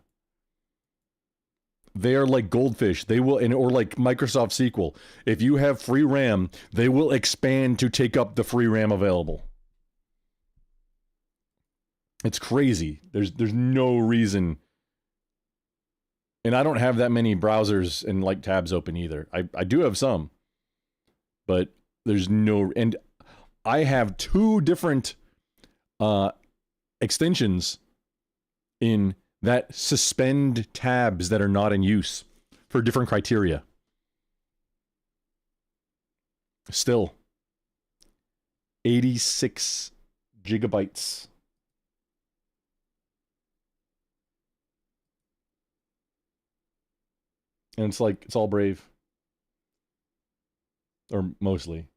S1: They are like goldfish. They will, or like Microsoft SQL. If you have free RAM, they will expand to take up the free RAM available. It's crazy. There's no reason. And I don't have that many browsers and like tabs open either. I do have some. But there's no, and I have 2 different extensions in that suspend tabs that are not in use for different criteria. Still, 86 gigabytes. And it's like, it's all Brave. Or mostly.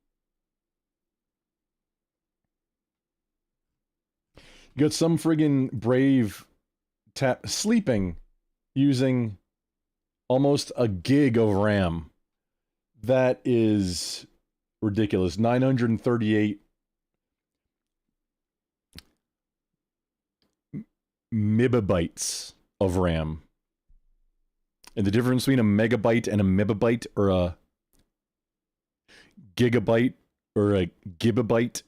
S1: You got some friggin' Brave sleeping using almost a gig of RAM. That is ridiculous. 938 megabytes of RAM. And the difference between a megabyte and a megabyte, or a gigabyte or a gigabyte,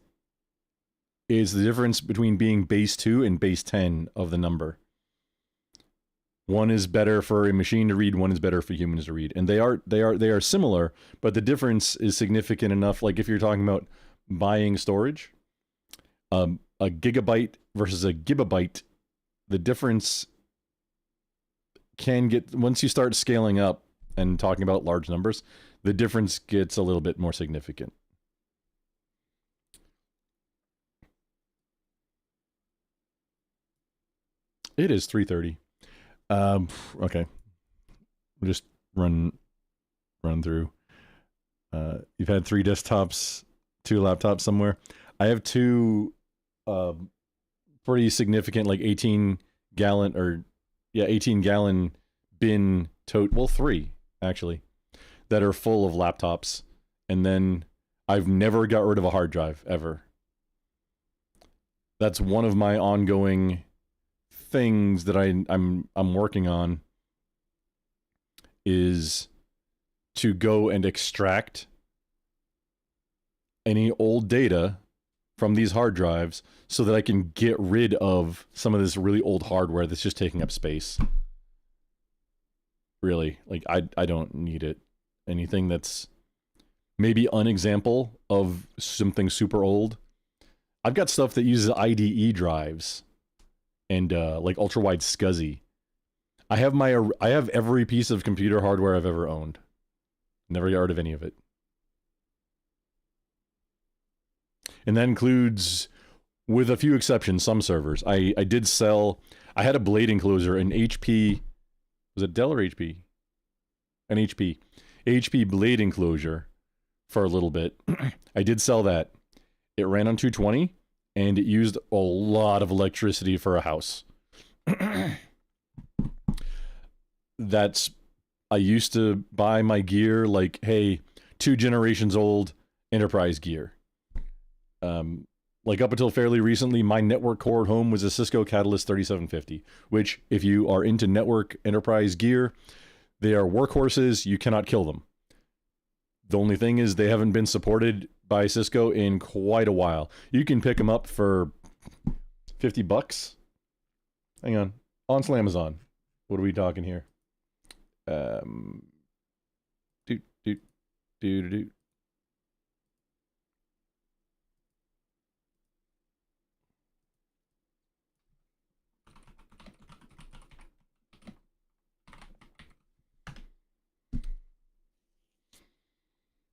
S1: is the difference between being base 2 and base 10 of the number. One is better for a machine to read, one is better for humans to read. And they are similar, but the difference is significant enough. Like if you're talking about buying storage, a gigabyte versus a gigabyte, the difference can get, once you start scaling up and talking about large numbers, the difference gets a little bit more significant. It is 3:30. Okay. We'll just run through. You've had 3 desktops, 2 laptops somewhere. I have 2 pretty significant, like 18-gallon bin tote, well, 3 actually, that are full of laptops. And then I've never got rid of a hard drive ever. That's one of my ongoing things that I'm working on, is to go and extract any old data from these hard drives so that I can get rid of some of this really old hardware that's just taking up space. Really, like I don't need it. Anything that's maybe an example of something super old. I've got stuff that uses IDE drives and like ultra wide SCSI. I have every piece of computer hardware I've ever owned. Never got rid of any of it. And that includes, with a few exceptions, some servers. I did sell, I had a blade enclosure, an HP, was it Dell or HP? An HP blade enclosure for a little bit. I did sell that. It ran on 220, and it used a lot of electricity for a house. I used to buy my gear like, hey, 2 generations old enterprise gear. Like up until fairly recently, my network core at home was a Cisco Catalyst 3750, which if you are into network enterprise gear, they are workhorses. You cannot kill them. The only thing is they haven't been supported by Cisco in quite a while. You can pick them up for $50. Hang on. On Slamazon. What are we talking here? Do.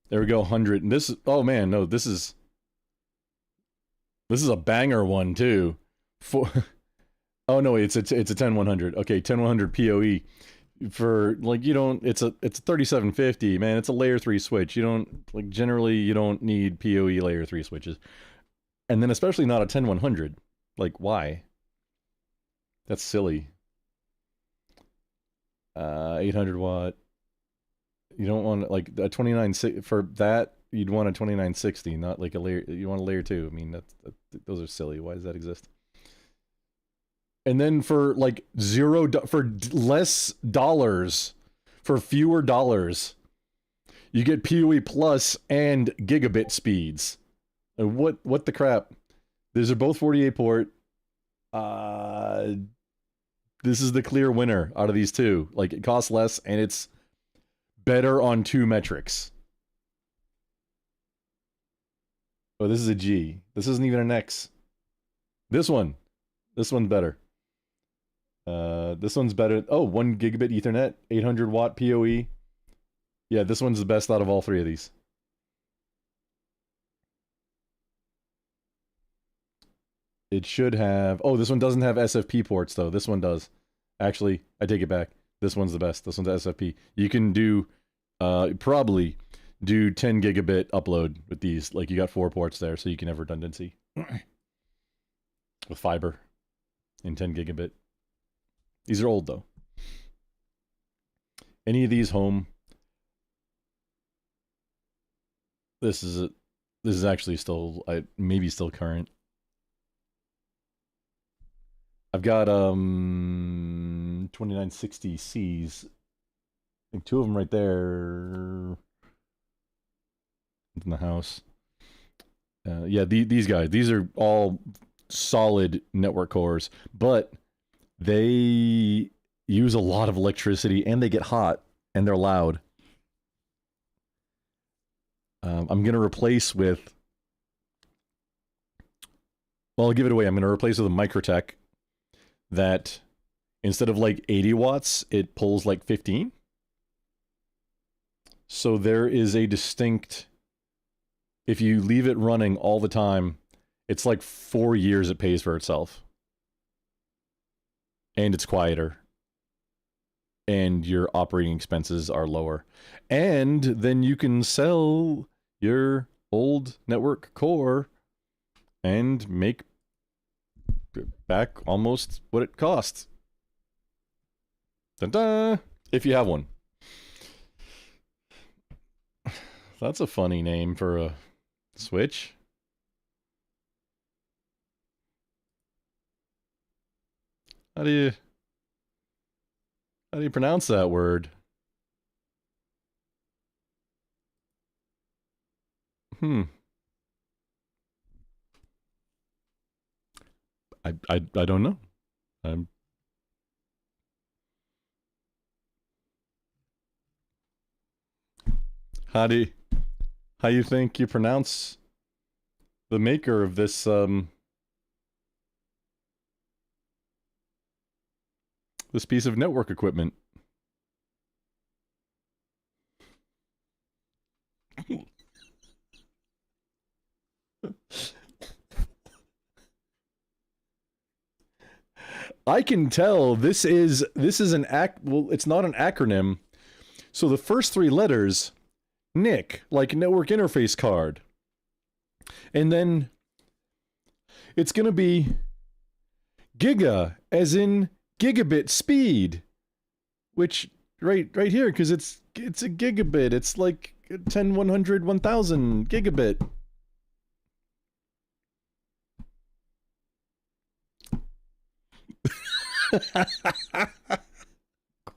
S1: There we go, 100. And this is, oh man, no, this is a banger one too. Oh no, it's a 10100. Okay, 10100 PoE. For like, you don't, it's a 3750, man. It's a layer 3 switch. You don't, like, generally you don't need PoE layer 3 switches. And then especially not a 10100. Like, why? That's silly. 800 watt. You don't want, like, a 29, for that you'd want a 2960, not like a layer, you want a layer 2. I mean, those are silly. Why does that exist? And then for like for less dollars, for fewer dollars, you get PoE Plus and gigabit speeds. What the crap? These are both 48 port. This is the clear winner out of these two. Like, it costs less and it's better on 2 metrics. Oh, this is a G. This isn't even an X. This one's better. This one's better. Oh, 1 gigabit Ethernet, 800 watt PoE. Yeah, this one's the best out of all 3 of these. It should have... Oh, this one doesn't have SFP ports, though. This one does. Actually, I take it back. This one's the best. This one's SFP. You can do probably do 10 gigabit upload with these. Like you got 4 ports there, so you can have redundancy with fiber in 10 gigabit. These are old though. Any of these home? This is actually still maybe still current. I've got 2960 Cs. I think 2 of them right there in the house. Yeah, these guys. These are all solid network cores, but they use a lot of electricity and they get hot and they're loud. I'm going to replace with... Well, I'll give it away. I'm going to replace with a Microtech that instead of like 80 watts, it pulls like 15. So there is a distinct... If you leave it running all the time, it's like 4 years it pays for itself. And it's quieter. And your operating expenses are lower. And then you can sell your old network core and make back almost what it costs. Dun-dun! If you have one. That's a funny name for a Switch. How do you pronounce that word? I don't know. How do you think you pronounce the maker of this this piece of network equipment? I can tell this is an well, it's not an acronym. So the first 3 letters, NIC, like network interface card. And then it's going to be giga, as in gigabit speed, which right here, because it's a gigabit. It's like 10, 100, 1000 gigabit.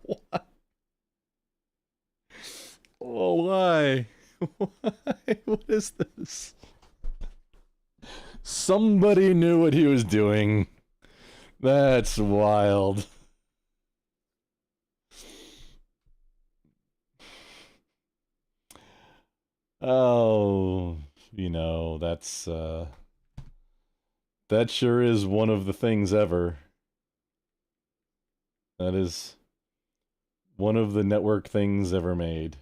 S1: What? Oh, why? Why? What is this? Somebody knew what he was doing. That's wild. Oh, you know, that's that sure is one of the things ever. That is one of the network things ever made.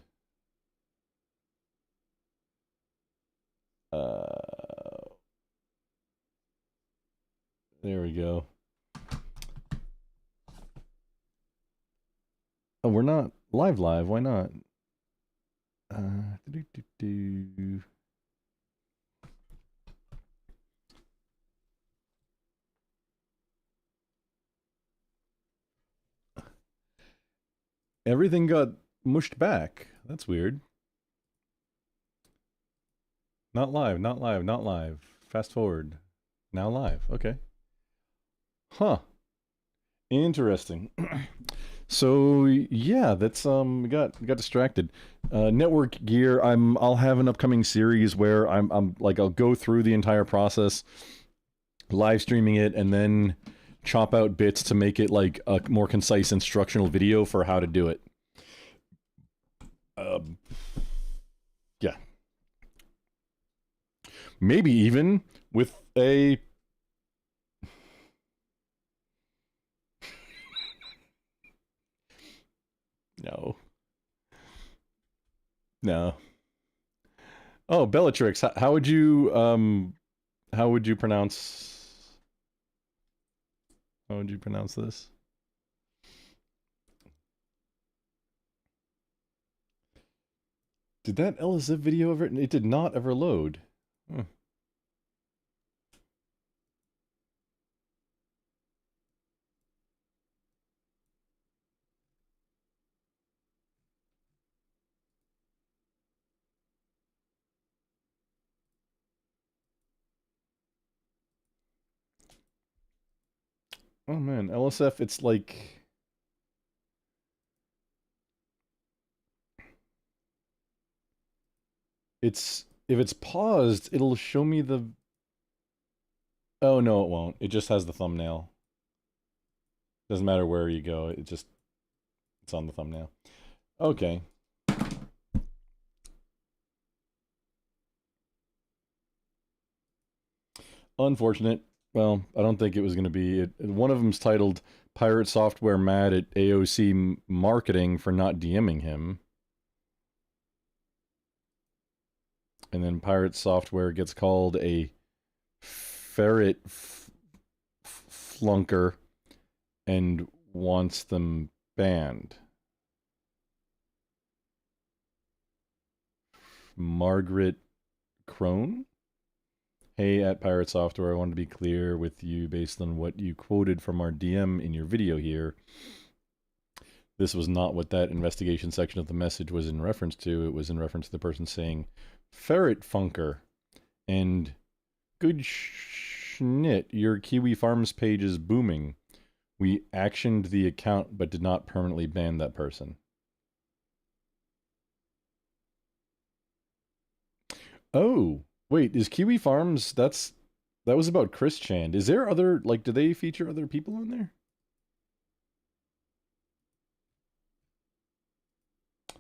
S1: There we go. Oh, we're not live. Why not? Everything got mushed back. That's weird. Not live. Fast forward. Now live. Okay. Huh. Interesting. So yeah, that's got distracted. Network gear. I'll have an upcoming series where I'm like I'll go through the entire process, live streaming it, and then chop out bits to make it like a more concise instructional video for how to do it. Yeah. Maybe even with a No. Oh, Bellatrix, how would you pronounce this? Did that LSF video ever... It did not ever load. Huh. Oh man, LSF, it's like... It's... If it's paused, it'll show me the... Oh no, it won't. It just has the thumbnail. Doesn't matter where you go, it just... It's on the thumbnail. Okay. Unfortunate. Well, I don't think it was going to be. One of them's titled Pirate Software Mad at AOC Marketing for not DMing him. And then Pirate Software gets called a ferret flunker and wants them banned. Margaret Crone? Hey, at Pirate Software, I want to be clear with you based on what you quoted from our DM in your video here. This was not what that investigation section of the message was in reference to. It was in reference to the person saying, Ferret Funker. And good schnit, your Kiwi Farms page is booming. We actioned the account but did not permanently ban that person. Oh, wait, is Kiwi Farms, that was about Chris Chand. Is there other, like, do they feature other people on there?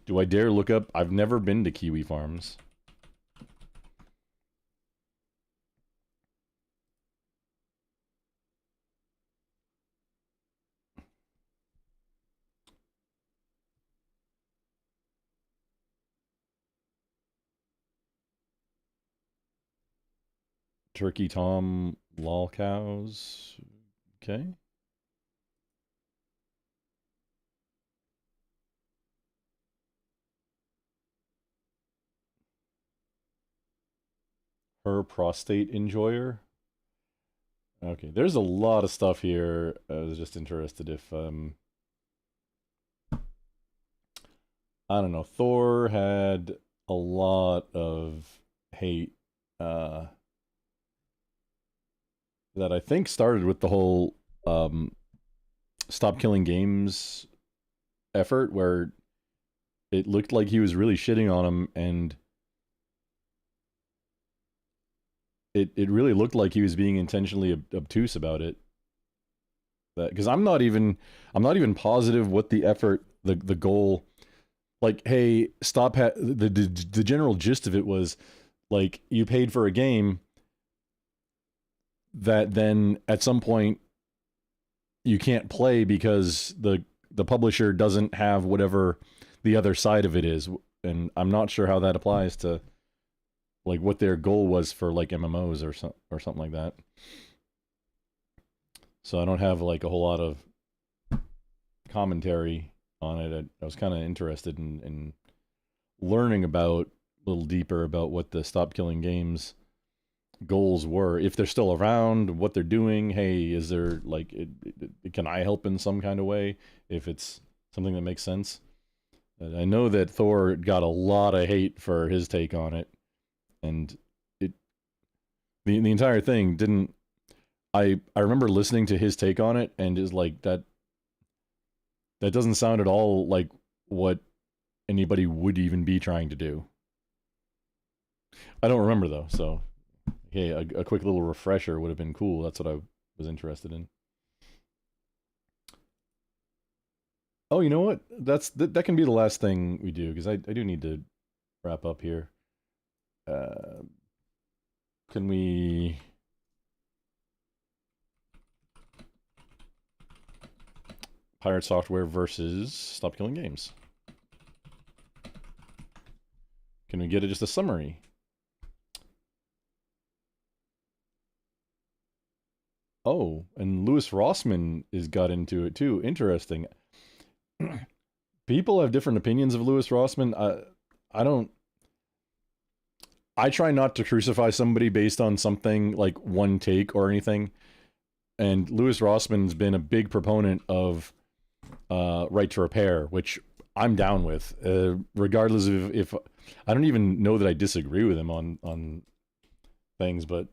S1: Do I dare look up? I've never been to Kiwi Farms. Turkey Tom Lol Cows. Okay. Her prostate enjoyer. Okay, there's a lot of stuff here. I was just interested if I don't know. Thor had a lot of hate that I think started with the whole Stop Killing Games effort, where it looked like he was really shitting on him, and it really looked like he was being intentionally obtuse about it. Because I'm not even positive what the effort, the goal, like, hey, stop. The general gist of it was like, you paid for a game that then at some point you can't play because the publisher doesn't have whatever the other side of it is, and I'm not sure how that applies to like what their goal was for like MMOs or something like that. So I don't have like a whole lot of commentary on it. I was kind of interested in learning about a little deeper about what the Stop Killing Games goals were, if they're still around, what they're doing. Hey, is there like can I help in some kind of way if it's something that makes sense? I know that Thor got a lot of hate for his take on it, and the entire thing didn't. I remember listening to his take on it, and is like that doesn't sound at all like what anybody would even be trying to do. I don't remember though, so hey, a quick little refresher would have been cool. That's what I was interested in. Oh, you know what? That can be the last thing we do, because I do need to wrap up here. Can we... Pirate Software versus Stop Killing Games. Can we get just a summary? Oh, and Louis Rossmann got into it too. Interesting. People have different opinions of Louis Rossmann. I don't... I try not to crucify somebody based on something like one take or anything. And Louis Rossman's been a big proponent of right to repair, which I'm down with, regardless of if I don't even know that I disagree with him on things, but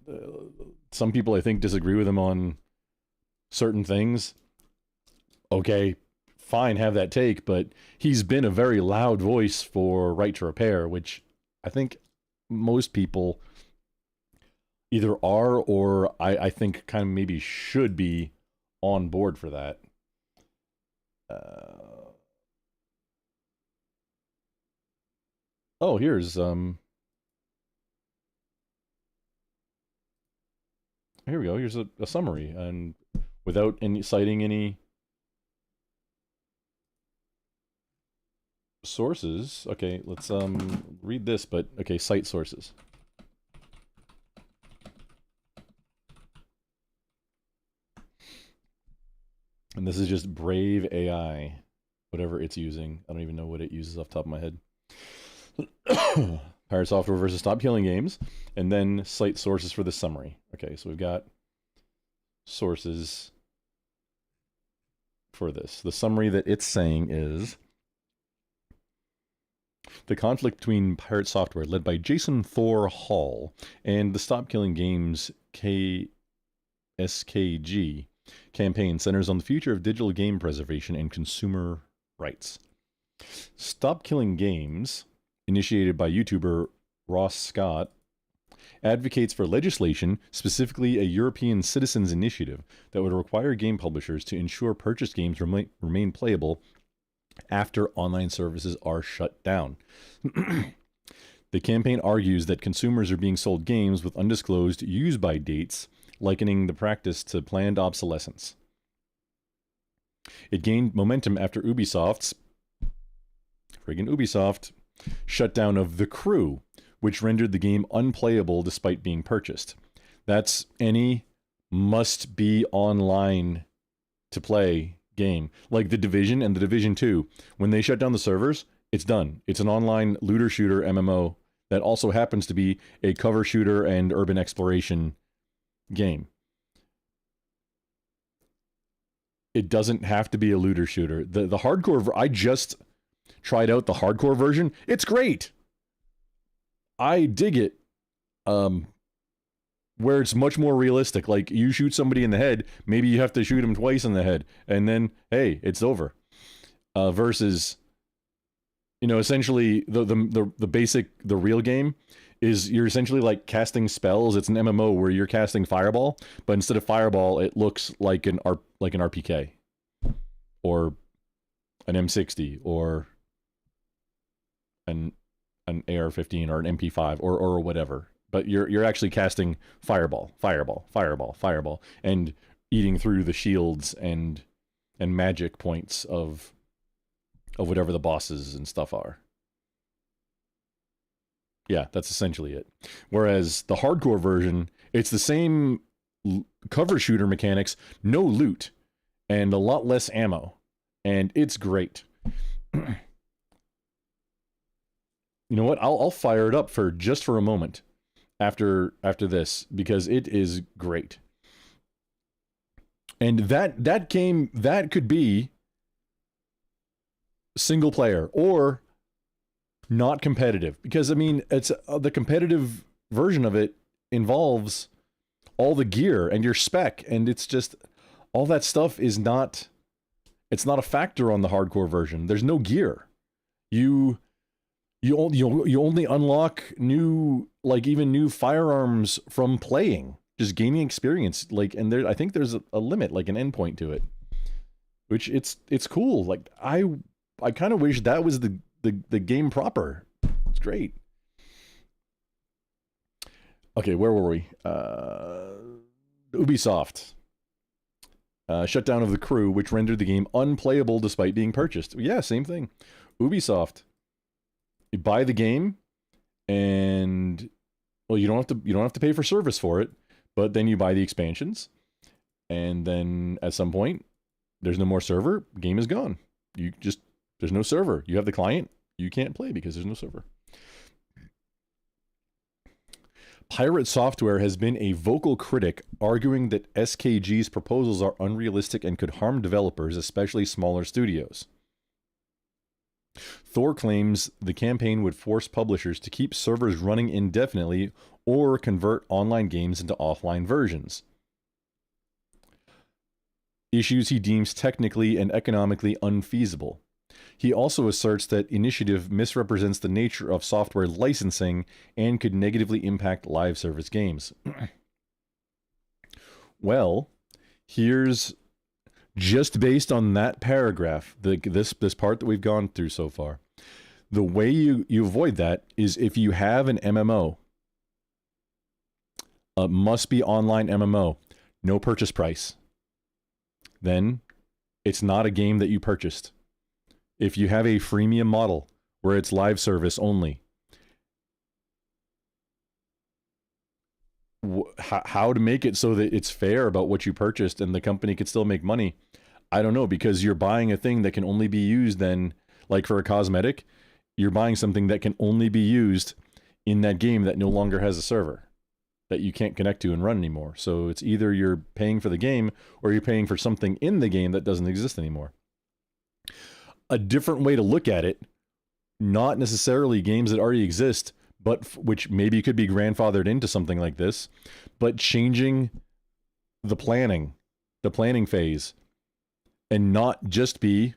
S1: some people I think disagree with him on certain things. Okay, fine, have that take, but he's been a very loud voice for right to repair, which I think most people either are or I think kind of maybe should be on board for that. Oh, here's here we go. Here's a summary, and without any citing any sources. Okay, let's read this, but okay, cite sources. And this is just Brave AI, whatever it's using. I don't even know what it uses off the top of my head. Pirate Software versus Stop Killing Games, and then cite sources for the summary. Okay, so we've got sources for this. The summary that it's saying is the conflict between Pirate Software, led by Jason Thor Hall, and the Stop Killing Games KSKG campaign centers on the future of digital game preservation and consumer rights. Stop Killing Games, initiated by YouTuber Ross Scott, advocates for legislation, specifically a European citizens' initiative, that would require game publishers to ensure purchased games remain playable after online services are shut down. The campaign argues that consumers are being sold games with undisclosed use-by dates, likening the practice to planned obsolescence. It gained momentum after Ubisoft shutdown of The Crew, which rendered the game unplayable despite being purchased. That's any must-be online to play game. Like The Division and The Division 2. When they shut down the servers, it's done. It's an online looter shooter MMO that also happens to be a cover shooter and urban exploration game. It doesn't have to be a looter shooter. The hardcore, I just tried out the hardcore version. It's great. I dig it. Where it's much more realistic. Like, you shoot somebody in the head, maybe you have to shoot him twice in the head, and then, hey, it's over. Versus, you know, essentially the basic, the real game is you're essentially like casting spells. It's an MMO where you're casting Fireball, but instead of Fireball, it looks like an RPK or an M60 or an AR-15 or an MP5 or whatever. But you're actually casting Fireball, and eating through the shields and magic points of whatever the bosses and stuff are. Yeah, that's essentially it. Whereas the hardcore version, it's the same cover shooter mechanics, no loot, and a lot less ammo. And it's great. You know what? I'll fire it up for a moment after this, because it is great. And that could be single player or not competitive, because I mean, it's the competitive version of it involves all the gear and your spec, and it's just all that stuff is not, it's not a factor on the hardcore version. There's no gear. You only unlock new, like, even new firearms from playing, just gaining experience. Like, and I think there's a limit, like an endpoint to it, which it's cool. Like, I kind of wish that was the game proper. It's great. Okay, where were we? Ubisoft. Shutdown of The Crew, which rendered the game unplayable despite being purchased. Yeah, same thing. Ubisoft. You buy the game, and well, you don't have to pay for service for it, but then you buy the expansions, and then at some point, there's no more server. Game is gone. There's no server. You have the client. You can't play because there's no server. Pirate Software has been a vocal critic, arguing that SKG's proposals are unrealistic and could harm developers, especially smaller studios. Thor claims the campaign would force publishers to keep servers running indefinitely or convert online games into offline versions. Issues he deems technically and economically unfeasible. He also asserts that initiative misrepresents the nature of software licensing and could negatively impact live service games. Well, here's just based on that paragraph, this part that we've gone through so far. The way you avoid that is if you have an MMO, a must-be online MMO, no purchase price. Then it's not a game that you purchased. If you have a freemium model where it's live service only, how to make it so that it's fair about what you purchased and the company could still make money, I don't know, because you're buying a thing that can only be used then, like for a cosmetic, you're buying something that can only be used in that game that no longer has a server that you can't connect to and run anymore. So it's either you're paying for the game or you're paying for something in the game that doesn't exist anymore. A different way to look at it, not necessarily games that already exist, but which maybe could be grandfathered into something like this, but changing the planning phase and not just be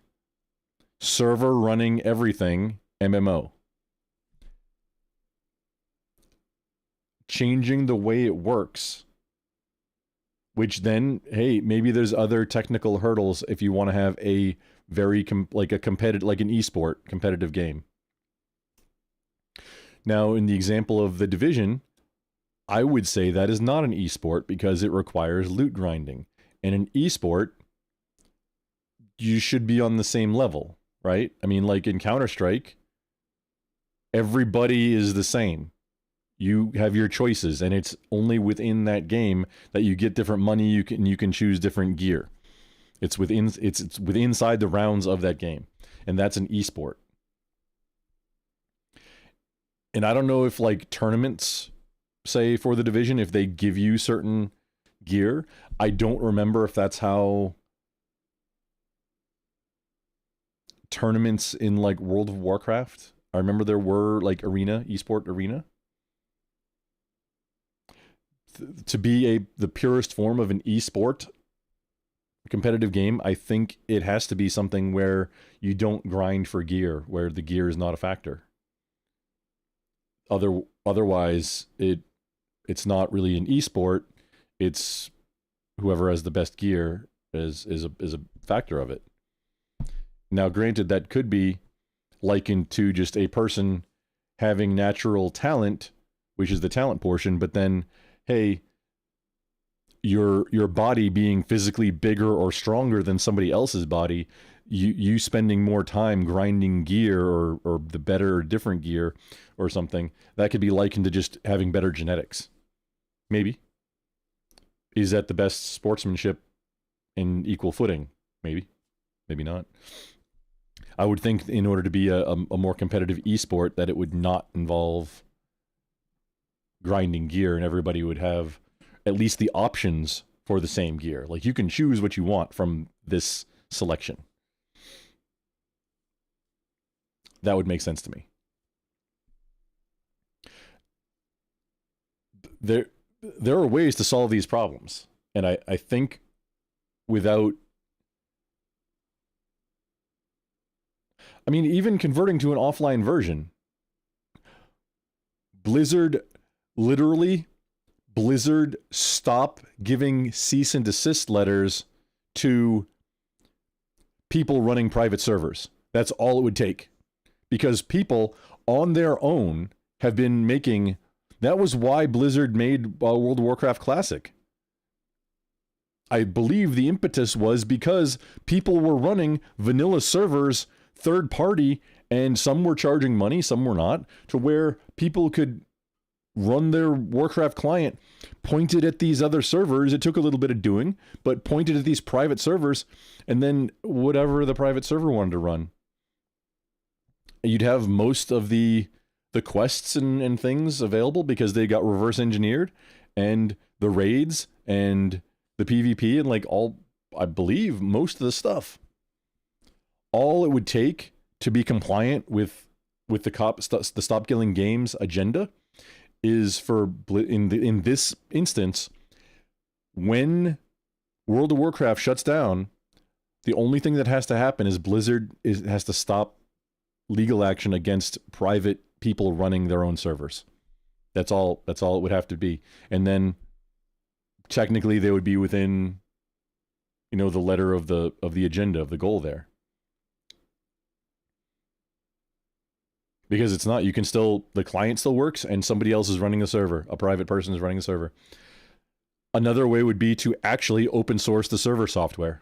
S1: server running everything MMO. Changing the way it works, which then, hey, maybe there's other technical hurdles if you want to have a very like an esport competitive game. Now, in the example of The Division, I would say that is not an esport because it requires loot grinding. And an esport, you should be on the same level, right? I mean, like in Counter-Strike, everybody is the same. You have your choices, and it's only within that game that you get different money. You can choose different gear. It's inside the rounds of that game, and that's an esport. And I don't know if like tournaments, say for The Division, if they give you certain gear. I don't remember if that's how tournaments in like World of Warcraft. I remember there were like esport arena. To be the purest form of an esport competitive game, I think it has to be something where you don't grind for gear, where the gear is not a factor. Otherwise, it's not really an esport. It's whoever has the best gear is a factor of it. Now, granted, that could be likened to just a person having natural talent, which is the talent portion, but then, hey, your body being physically bigger or stronger than somebody else's body, you spending more time grinding gear or the better or different gear or something, that could be likened to just having better genetics. Maybe. Is that the best sportsmanship in equal footing? Maybe. Maybe not. I would think in order to be a more competitive esport that it would not involve grinding gear and everybody would have at least the options for the same gear. Like you can choose what you want from this selection. That would make sense to me. There are ways to solve these problems. And I think without... I mean, even converting to an offline version, Blizzard stop giving cease and desist letters to people running private servers. That's all it would take. Because people on their own have been making... That was why Blizzard made World of Warcraft Classic. I believe the impetus was because people were running vanilla servers, third party, and some were charging money, some were not, to where people could run their Warcraft client pointed at these other servers. It took a little bit of doing, but pointed at these private servers, and then whatever the private server wanted to run. You'd have most of the the quests and things available because they got reverse engineered, and the raids and the PvP and like all, I believe most of the stuff. All it would take to be compliant with the Stop Killing Games agenda is for in this instance, when World of Warcraft shuts down, the only thing that has to happen is Blizzard has to stop legal action against private people running their own servers. That's all it would have to be. And then technically they would be within, you know, the letter of the agenda, of the goal there. Because it's not, you can still, the client still works and somebody else is running the server. A private person is running the server. Another way would be to actually open source the server software.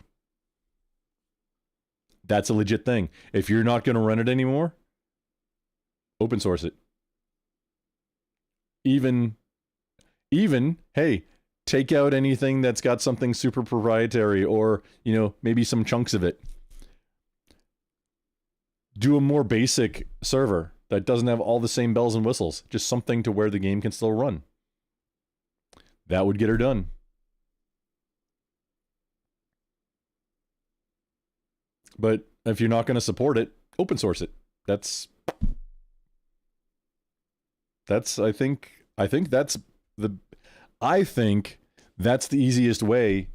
S1: That's a legit thing. If you're not going to run it anymore, open source it. Even, hey, take out anything that's got something super proprietary or, you know, maybe some chunks of it. Do a more basic server that doesn't have all the same bells and whistles. Just something to where the game can still run. That would get her done. But if you're not going to support it, open source it. That's I think that's the easiest way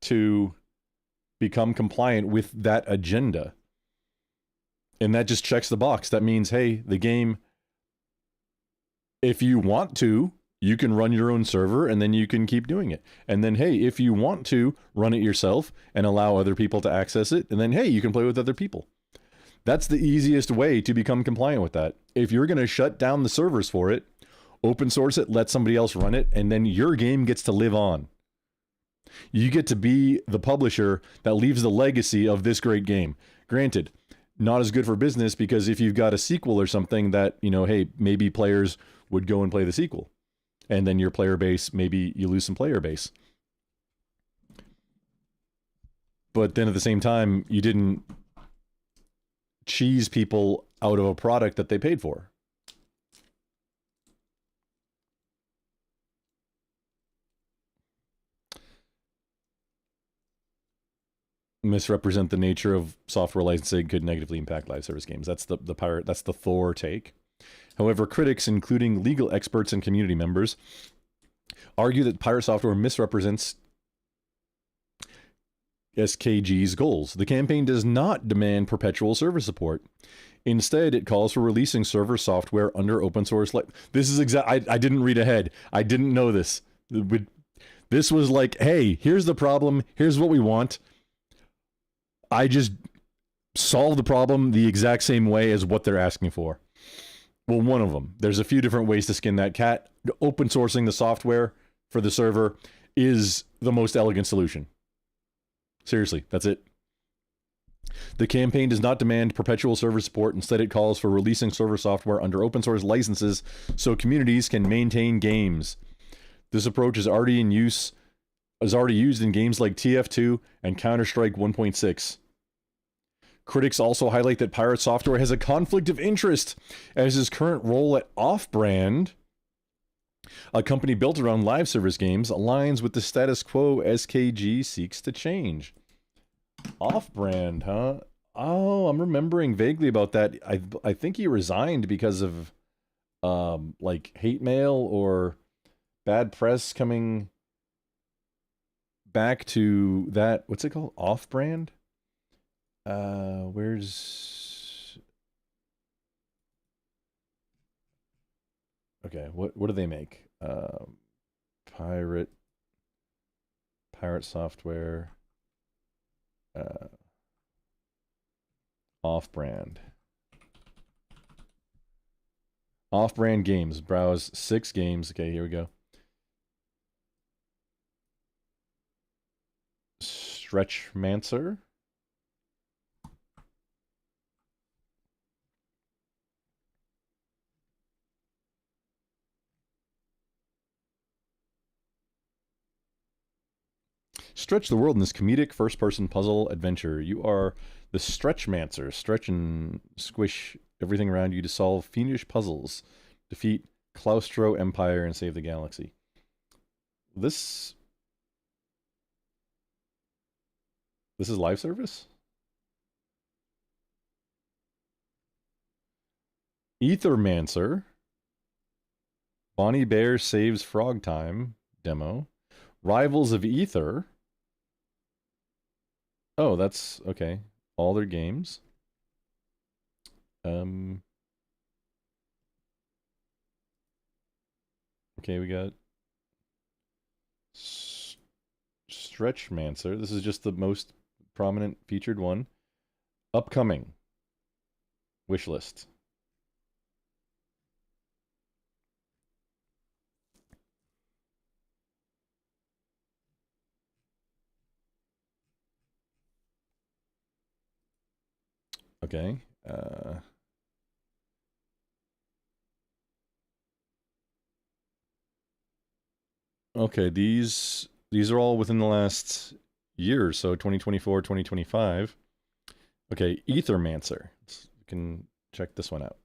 S1: to become compliant with that agenda. And that just checks the box. That means, hey, the game, if you want to, you can run your own server and then you can keep doing it. And then, hey, if you want to, run it yourself and allow other people to access it. And then, hey, you can play with other people. That's the easiest way to become compliant with that. If you're going to shut down the servers for it, open source it, let somebody else run it, and then your game gets to live on. You get to be the publisher that leaves the legacy of this great game. Granted, not as good for business because if you've got a sequel or something that, you know, hey, maybe players would go and play the sequel. And then your player base, maybe you lose some player base. But then at the same time, you didn't cheese people out of a product that they paid for. Misrepresent the nature of software licensing could negatively impact live service games. That's the Thor take. However, critics, including legal experts and community members, argue that pirate software misrepresents SKG's goals. The campaign does not demand perpetual server support. Instead, it calls for releasing server software under open source. This is I didn't read ahead. I didn't know this. This was like, hey, here's the problem. Here's what we want. I just solve the problem the exact same way as what they're asking for. Well, one of them. There's a few different ways to skin that cat. Open sourcing the software for the server is the most elegant solution. Seriously, that's it. The campaign does not demand perpetual server support. Instead, it calls for releasing server software under open source licenses so communities can maintain games. This approach is already used in games like TF2 and Counter-Strike 1.6. Critics also highlight that Pirate Software has a conflict of interest, as his current role at Off-Brand, a company built around live service games, aligns with the status quo SKG seeks to change. Off-Brand, huh? Oh, I'm remembering vaguely about that. I think he resigned because of like hate mail or bad press coming back to that. What's it called? Off-Brand? Where's... Okay, what do they make? Pirate Software, Off-Brand games. Browse 6 games. Okay, here we go. Stretchmancer. Stretch the world in this comedic first-person puzzle adventure. You are the Stretchmancer. Stretch and squish everything around you to solve fiendish puzzles. Defeat Claustro Empire and save the galaxy. This is live service? Ethermancer. Bonnie Bear Saves Frog Time demo. Rivals of Ether. Oh, that's okay. All their games. Okay, we got Stretchmancer. This is just the most prominent featured one. Upcoming. Wishlist. Okay. Okay, these are all within the last year or so, 2024, 2025. Okay, Ethermancer. You can check this one out.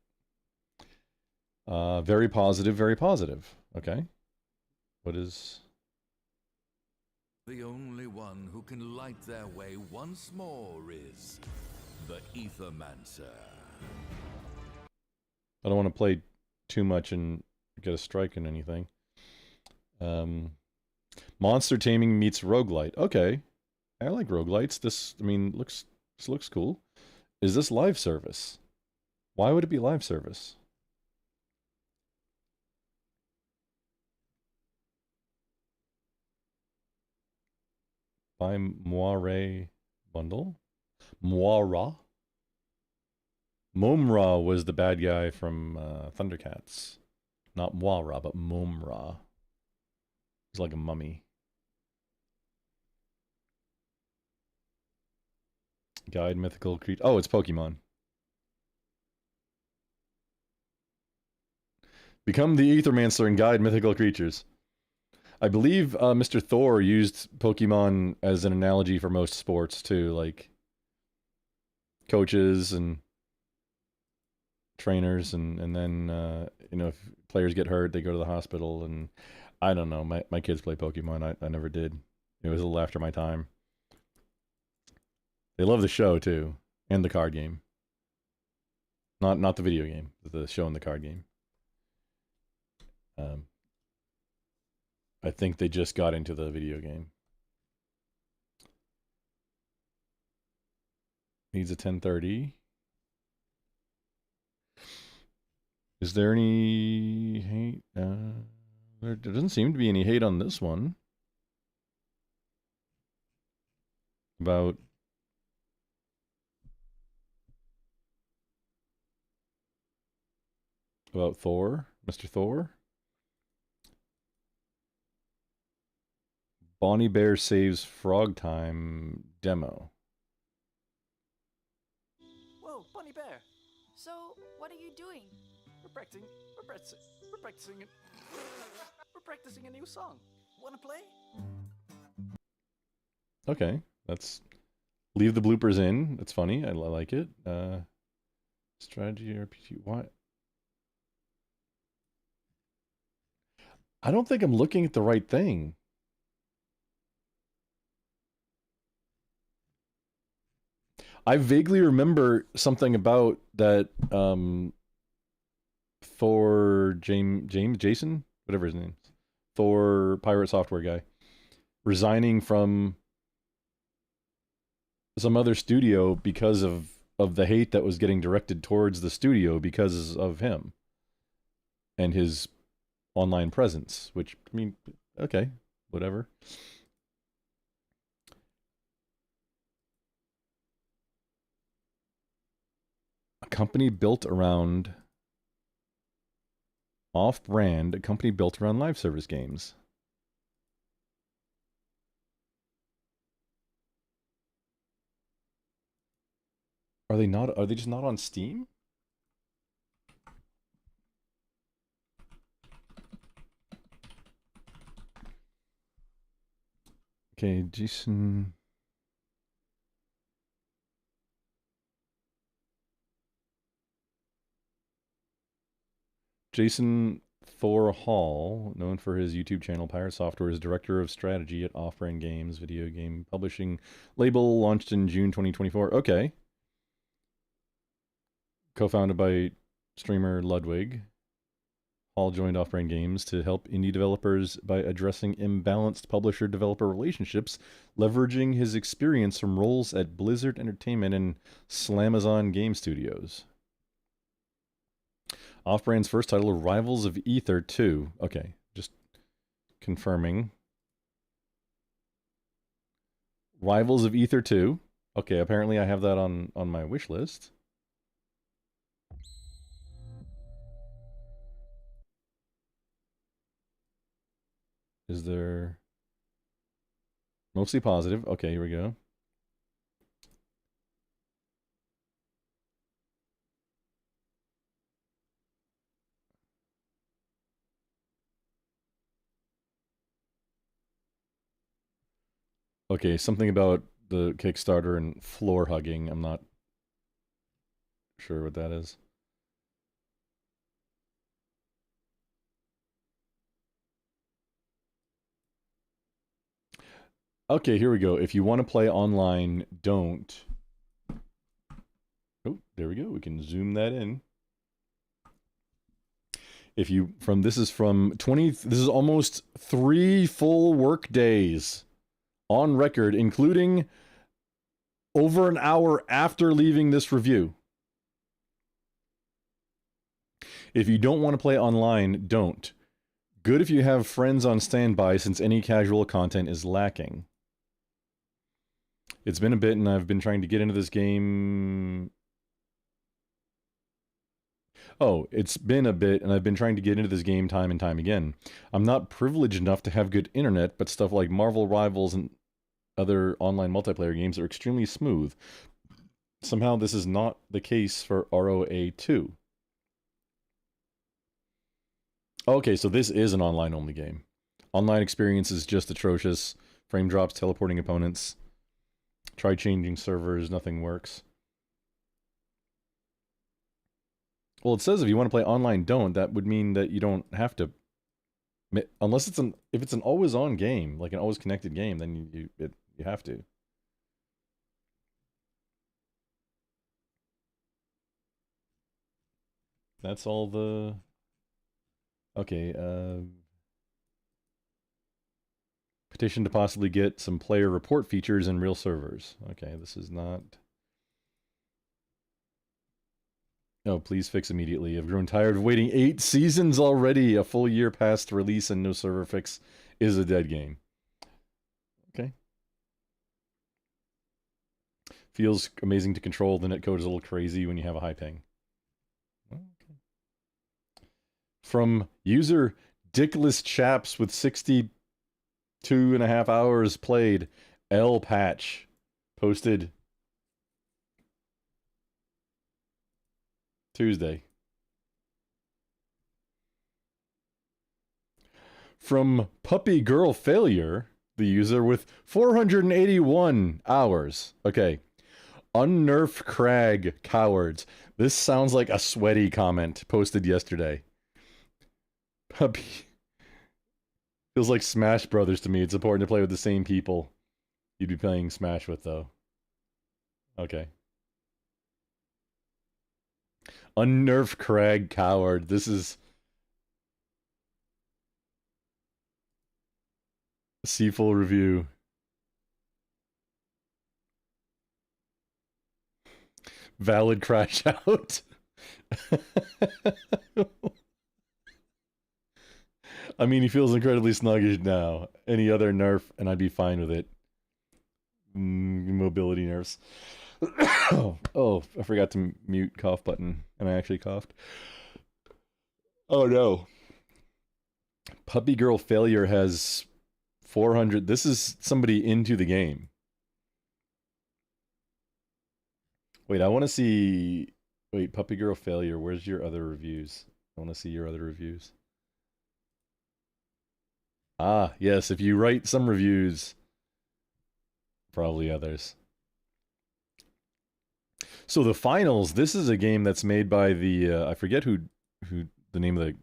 S1: Very positive, very positive. Okay. What is...
S10: The only one who can light their way once more is the Ethermancer.
S1: I don't want to play too much and get a strike in anything. Monster Taming meets Roguelite. Okay. I like roguelites. This looks cool. Is this live service? Why would it be live service? By Moire bundle? Moira? Momra was the bad guy from Thundercats. Not Moira, but Momra. He's like a mummy. Guide mythical creature. Oh, it's Pokemon. Become the Ethermancer and guide mythical creatures. I believe Mr. Thor used Pokemon as an analogy for most sports too, like coaches and trainers, and then if players get hurt, they go to the hospital. And I don't know. My kids play Pokemon. I never did. It was a little after my time. They love the show too, and the card game. Not the video game, but the show and the card game. I think they just got into the video game. Needs a 1030. Is there any hate? There doesn't seem to be any hate on this one. About Thor, Mr. Thor. Bonnie Bear Saves Frog Time demo.
S11: Whoa, Bunny Bear.
S12: So, what are you doing?
S11: We're practicing a new song. Wanna play?
S1: Okay, that's... Leave the bloopers in. That's funny. I like it. Strategy RPG. What? I don't think I'm looking at the right thing. I vaguely remember something about that Thor Jason, whatever his name is. Thor Pirate Software guy. Resigning from some other studio because of the hate that was getting directed towards the studio because of him. And his online presence, which, I mean, okay, whatever. A company built around off-brand, a company built around live service games. Are they just not on Steam? Okay, Jason. Jason Thor Hall, known for his YouTube channel Pirate Software, is director of strategy at Off-Brand Games, video game publishing label launched in June 2024. Okay. Co-founded by streamer Ludwig. Hall joined Off-Brand Games to help indie developers by addressing imbalanced publisher-developer relationships, leveraging his experience from roles at Blizzard Entertainment and Slamazon Game Studios. Off-Brand's first title, Rivals of Ether 2. Okay, just confirming. Rivals of Ether 2. Okay, apparently I have that on my wish list. Is there... Mostly positive. Okay, here we go. Okay, something about the Kickstarter and floor hugging. I'm not sure what that is. Okay, here we go. If you want to play online, don't. Oh, there we go. We can zoom that in. If you this is from 20, this is almost 3 full work days on record, including over an hour after leaving this review. If you don't want to play online, don't. Good if you have friends on standby, since any casual content is lacking. It's been a bit, and I've been trying to get into this game. Oh, it's been a bit, and I've been trying to get into this game time and time again. I'm not privileged enough to have good internet, but stuff like Marvel Rivals and other online multiplayer games are extremely smooth. Somehow this is not the case for ROA 2. Okay, so this is an online-only game. Online experience is just atrocious. Frame drops, teleporting opponents. Try changing servers, nothing works. Well, it says if you want to play online, don't. That would mean that you don't have to, unless it's if it's an always-on game, like an always-connected game, then you have to. That's all the. Okay. Petition to possibly get some player report features in real servers. Okay, this is not... Oh, please fix immediately. I've grown tired of waiting 8 seasons already. A full year past release and no server fix is a dead game. Okay. Feels amazing to control. The netcode is a little crazy when you have a high ping. Okay. From user Dickless Chaps with 62.5 hours played, L Patch posted Tuesday. From Puppy Girl Failure, the user with 481 hours. Okay. Unnerf Crag Cowards. This sounds like a sweaty comment posted yesterday. Puppy. Feels like Smash Brothers to me. It's important to play with the same people you'd be playing Smash with, though. Okay. Unnerf Crag Coward. This is... See full review. Valid crash out. I mean, he feels incredibly sluggish now. Any other nerf, and I'd be fine with it. Mobility nerfs. Oh, I forgot to mute cough button, and I actually coughed. Oh no. Puppy Girl Failure has 400. This is somebody into the game. Wait, I want to see... Wait, Puppy Girl Failure, where's your other reviews? I want to see your other reviews. Ah, yes, if you write some reviews, probably others. So the finals, this is a game that's made by the, I forget who the name of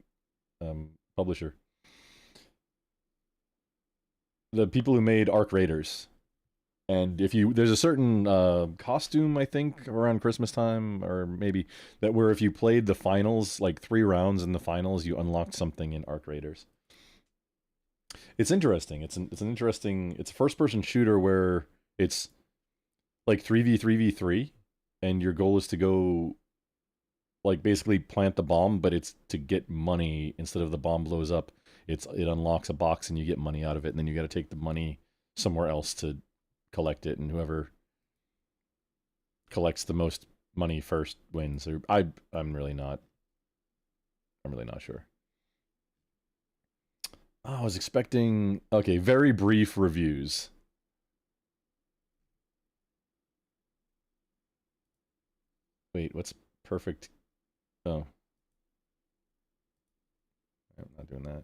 S1: the publisher. The people who made Arc Raiders. And there's a certain costume, I think, around Christmas time, or maybe, that where if you played the finals, like 3 rounds in the finals, you unlocked something in Arc Raiders. It's interesting. It's a first-person shooter where it's like 3v3v3, and your goal is to go, like, basically plant the bomb, but it's to get money instead of the bomb blows up. It unlocks a box and you get money out of it, and then you got to take the money somewhere else to collect it, and whoever collects the most money first wins. Or I'm really not sure. Oh, I was expecting, okay, very brief reviews. Wait, what's perfect? Oh. I'm not doing that.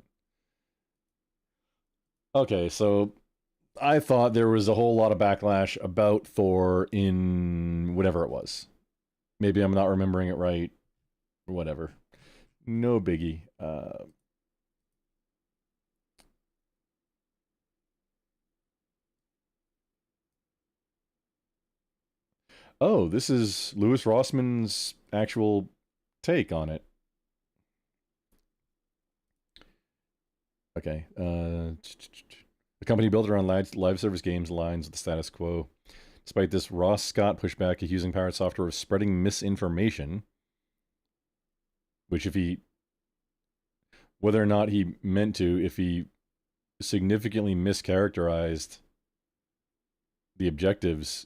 S1: Okay, so I thought there was a whole lot of backlash about Thor in whatever it was. Maybe I'm not remembering it right. Whatever. No biggie. Oh, this is Louis Rossman's actual take on it. Okay. The company built around live service games aligns with the status quo. Despite this, Ross Scott pushed back, accusing Pirate Software of spreading misinformation. Which, whether or not he meant to, if he significantly mischaracterized the objectives,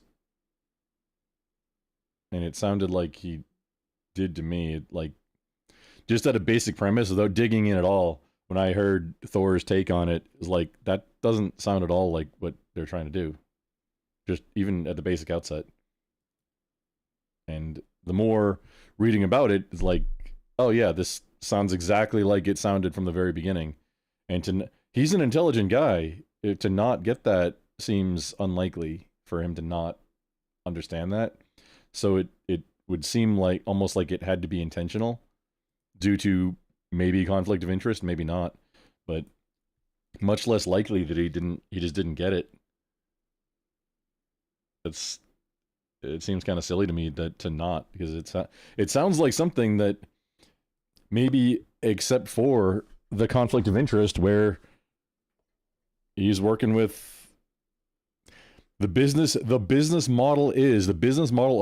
S1: and it sounded like he did to me, like, just at a basic premise, without digging in at all, when I heard Thor's take on it, is like, that doesn't sound at all like what they're trying to do. Just even at the basic outset. And the more reading about it, is like, oh yeah, this sounds exactly like it sounded from the very beginning. And he's an intelligent guy. To not get that seems unlikely for him to not understand that. So it would seem like almost like it had to be intentional due to maybe conflict of interest, maybe not, but much less likely that he just didn't get it. It seems kind of silly to me to not, because it sounds like something that maybe, except for the conflict of interest where he's working with the business model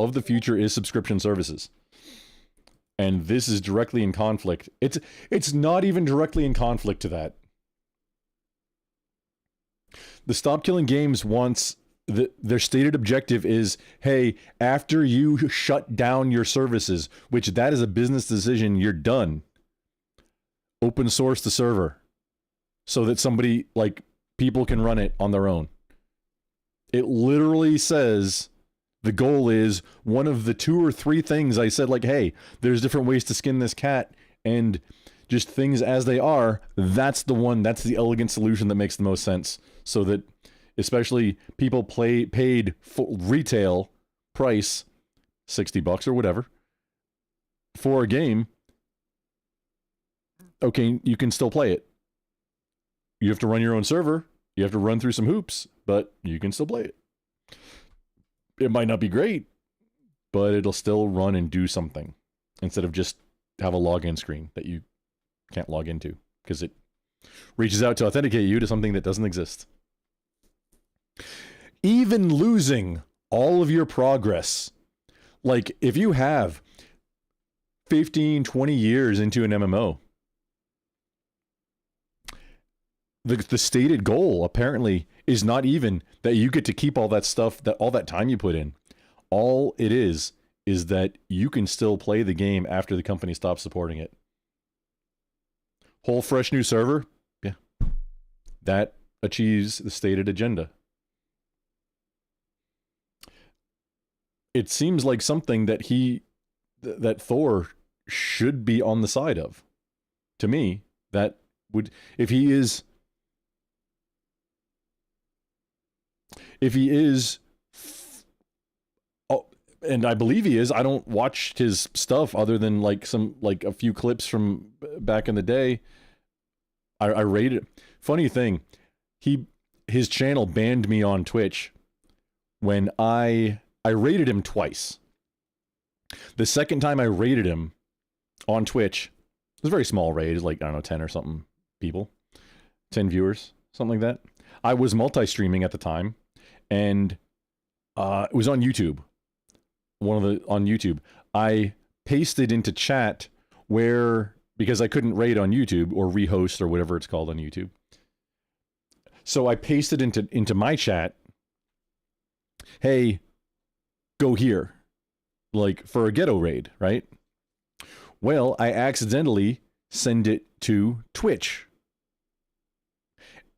S1: of the future is subscription services. And this is directly in conflict. It's not even directly in conflict to that. The Stop Killing Games wants their stated objective is, hey, after you shut down your services, which that is a business decision, you're done. Open source the server so that somebody, like, people can run it on their own. It literally says the goal is one of the 2 or 3 things I said, like, hey, there's different ways to skin this cat, and just things as they are, that's the elegant solution that makes the most sense. So that especially people paid full retail price, $60 or whatever, for a game, okay, you can still play it. You have to run your own server, you have to run through some hoops, but you can still play it. It might not be great, but it'll still run and do something, instead of just have a login screen that you can't log into, because it reaches out to authenticate you to something that doesn't exist. Even losing all of your progress, like if you have 15, 20 years into an MMO, the stated goal apparently is not even that you get to keep all that stuff, all that time you put in. All it is that you can still play the game after the company stops supporting it. Whole fresh new server, yeah, that achieves the stated agenda. It seems like something that Thor should be on the side of. To me, that would, if he is and I believe he is. I don't watch his stuff other than like a few clips from back in the day. I rated. Funny thing, his channel banned me on Twitch when I rated him twice. The second time I rated him on Twitch, it was a very small raid, it was like, I don't know, 10 or something people, 10 viewers, something like that. I was multi-streaming at the time, and it was on YouTube. On YouTube. I pasted into chat because I couldn't raid on YouTube or rehost or whatever it's called on YouTube. So I pasted into my chat, hey, go here, like for a ghetto raid, right? Well, I accidentally send it to Twitch,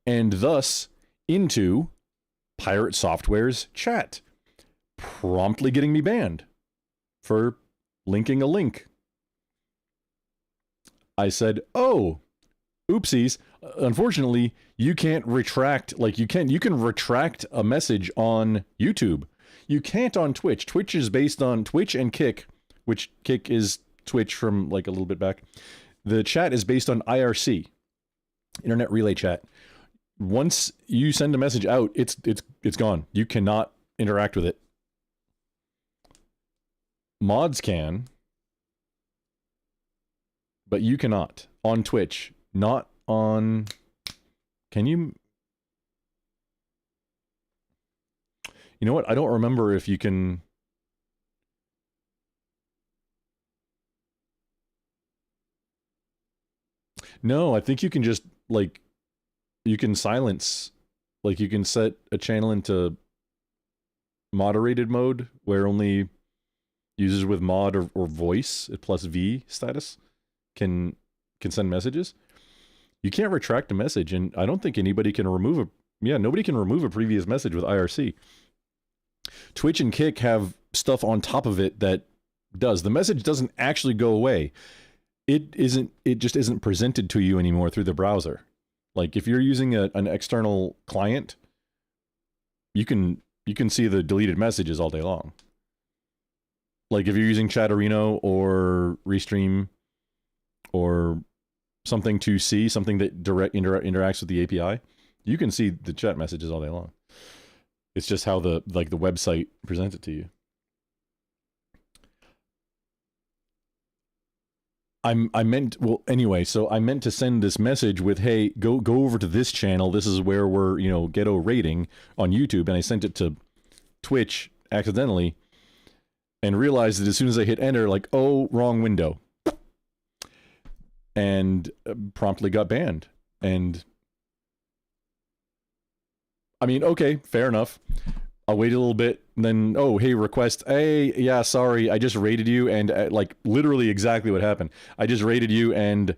S1: and thus into Pirate Software's chat, promptly getting me banned for linking a link. I said, oh, oopsies. Unfortunately, you can't retract, like you can retract a message on YouTube. You can't on Twitch. Twitch is based on Twitch and Kick, which Kick is Twitch from like a little bit back. The chat is based on IRC, Internet Relay Chat. Once you send a message out, it's gone. You cannot interact with it. Mods can, but you cannot on Twitch. Not on. Can you? You know what? I don't remember if you can. No, I think you can just like you can silence, like you can set a channel into moderated mode where only users with mod or voice plus V status can send messages. You can't retract a message, and I don't think anybody can remove nobody can remove a previous message with IRC. Twitch and Kick have stuff on top of it that does. The message doesn't actually go away. It just isn't presented to you anymore through the browser. Like if you're using an external client, you can see the deleted messages all day long. Like if you're using Chatterino or Restream or something to see, something that interacts with the API, you can see the chat messages all day long. It's just how the website presents it to you. I meant to send this message with, hey, go over to this channel. This is where we're, ghetto rating on YouTube. And I sent it to Twitch accidentally and realized that as soon as I hit enter, like, oh, wrong window. And promptly got banned. And I mean, okay, fair enough. I'll wait a little bit, and then, oh, hey, request, hey, yeah, sorry, I just raided you, and like, literally exactly what happened. I just raided you, and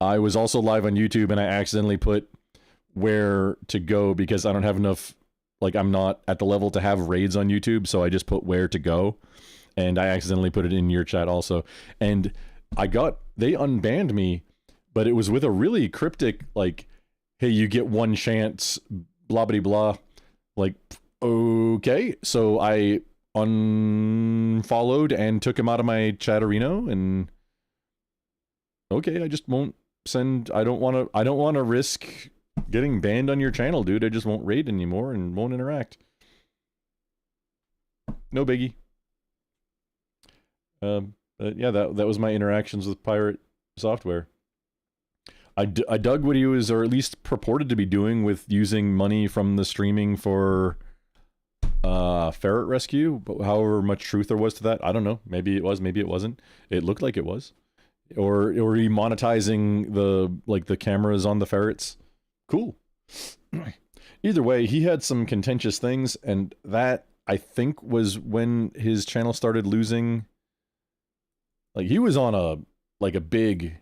S1: I was also live on YouTube, and I accidentally put where to go, because I don't have enough, like, I'm not at the level to have raids on YouTube, so I just put where to go, and I accidentally put it in your chat also, and they unbanned me, but it was with a really cryptic, like, hey, you get one chance, blah, blah, blah, like, okay, so I unfollowed and took him out of my Chatterino, and okay, I just won't send. I don't want to risk getting banned on your channel, dude. I just won't raid anymore and won't interact. No biggie. Yeah, that was my interactions with Pirate Software. I dug what he was, or at least purported to be doing, with using money from the streaming for ferret rescue, but however much truth there was to that, I don't know. Maybe it was, maybe it wasn't. It looked like it was. Or he monetizing the cameras on the ferrets. Cool. Either way, he had some contentious things, and that, I think, was when his channel started losing. Like, he was on a big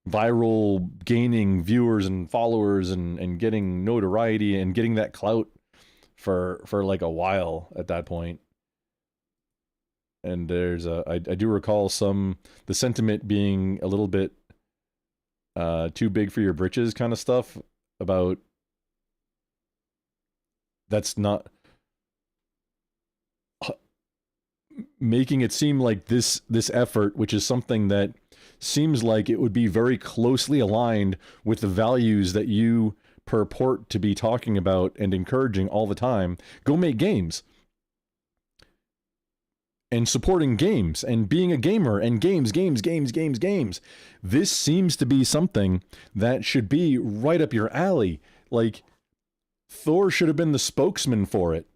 S1: viral, gaining viewers and followers and getting notoriety and getting that clout for like a while at that point. And there's I do recall the sentiment being a little bit too big for your britches kind of stuff about that's not making it seem like this effort, which is something that seems like it would be very closely aligned with the values that you purport to be talking about and encouraging all the time. Go make games. And supporting games and being a gamer and games. This seems to be something that should be right up your alley. Like, Thor should have been the spokesman for it.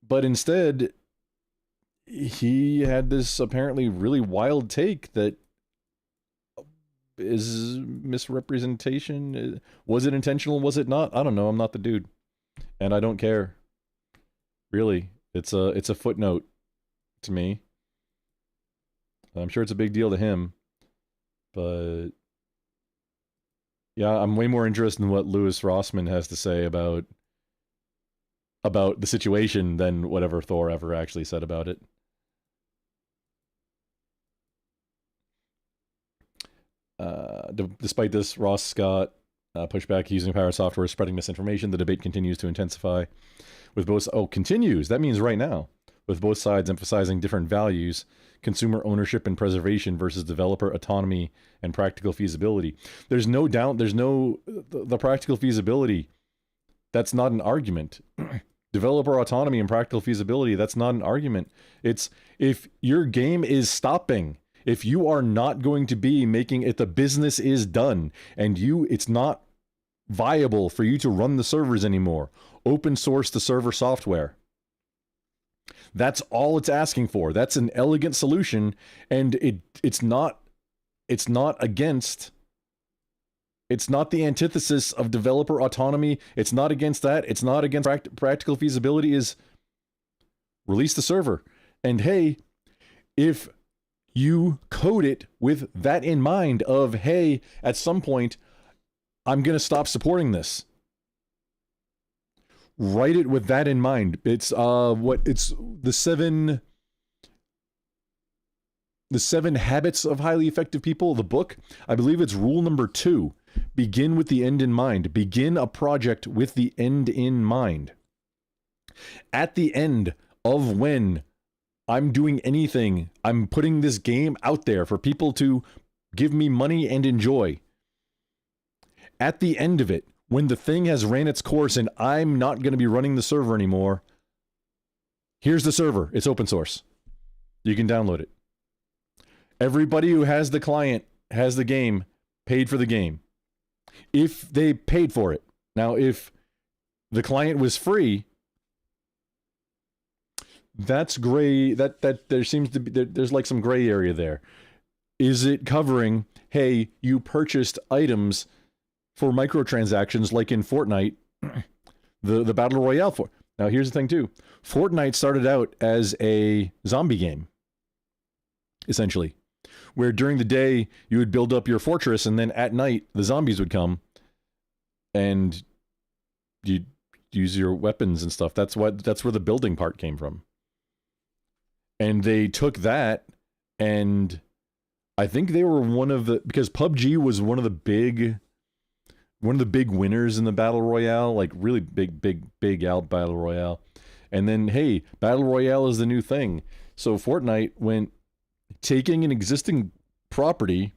S1: But instead, he had this apparently really wild take that is misrepresentation. Was it intentional? Was it not? I don't know. I'm not the dude. And I don't care. Really. It's a footnote to me. I'm sure it's a big deal to him. But yeah, I'm way more interested in what Louis Rossmann has to say about the situation than whatever Thor ever actually said about it. Despite this, Ross Scott pushed back using pirate software, spreading misinformation. The debate continues to intensify. With both, continues. That means right now. With both sides emphasizing different values, consumer ownership and preservation versus developer autonomy and practical feasibility. There's no doubt, the practical feasibility, that's not an argument. Developer autonomy and practical feasibility, that's not an argument. It's if your game is stopping, if you are not going to be making it, the business is done, and it's not viable for you to run the servers anymore. Open source the server software. That's all it's asking for. That's an elegant solution, and it's not against. It's not the antithesis of developer autonomy. It's not against that. It's not against practical feasibility. Is release the server. And hey, if you code it with that in mind of, hey, at some point, I'm going to stop supporting this. Write it with that in mind. It's the seven habits of highly effective people, the book. I believe it's rule number 2. Begin with the end in mind. Begin a project with the end in mind. At the end of when I'm doing anything, I'm putting this game out there for people to give me money and enjoy. At the end of it, when the thing has ran its course and I'm not going to be running the server anymore, here's the server. It's open source. You can download it. Everybody who has the client has the game, paid for the game. If they paid for it. Now, if the client was free, that's gray. That there seems to be, there's like some gray area there. Is it covering, hey, you purchased items for microtransactions like in Fortnite, the Battle Royale for. Now, here's the thing, too. Fortnite started out as a zombie game, essentially, where during the day you would build up your fortress, and then at night the zombies would come, and you'd use your weapons and stuff. That's where the building part came from. And they took that, and I think they were because PUBG was one of the big winners in the Battle Royale, like really big out Battle Royale. And then, hey, Battle Royale is the new thing. So Fortnite went taking an existing property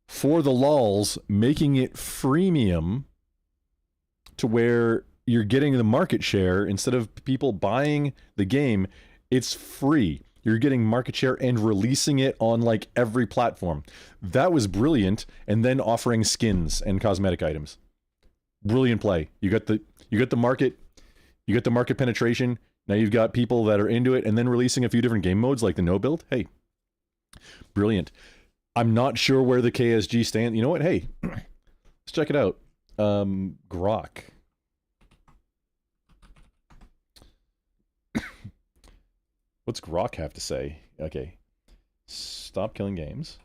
S1: for the lulz, making it freemium to where you're getting the market share. Instead of people buying the game, it's free. You're getting market share and releasing it on like every platform. That was brilliant. And then offering skins and cosmetic items. Brilliant play. You got the market, you got the market penetration. Now you've got people that are into it, and then releasing a few different game modes like the no build. Hey, brilliant. I'm not sure where the KSG stand. You know what? Hey, let's check it out. Grok. What's Grok have to say? Okay. Stop killing games.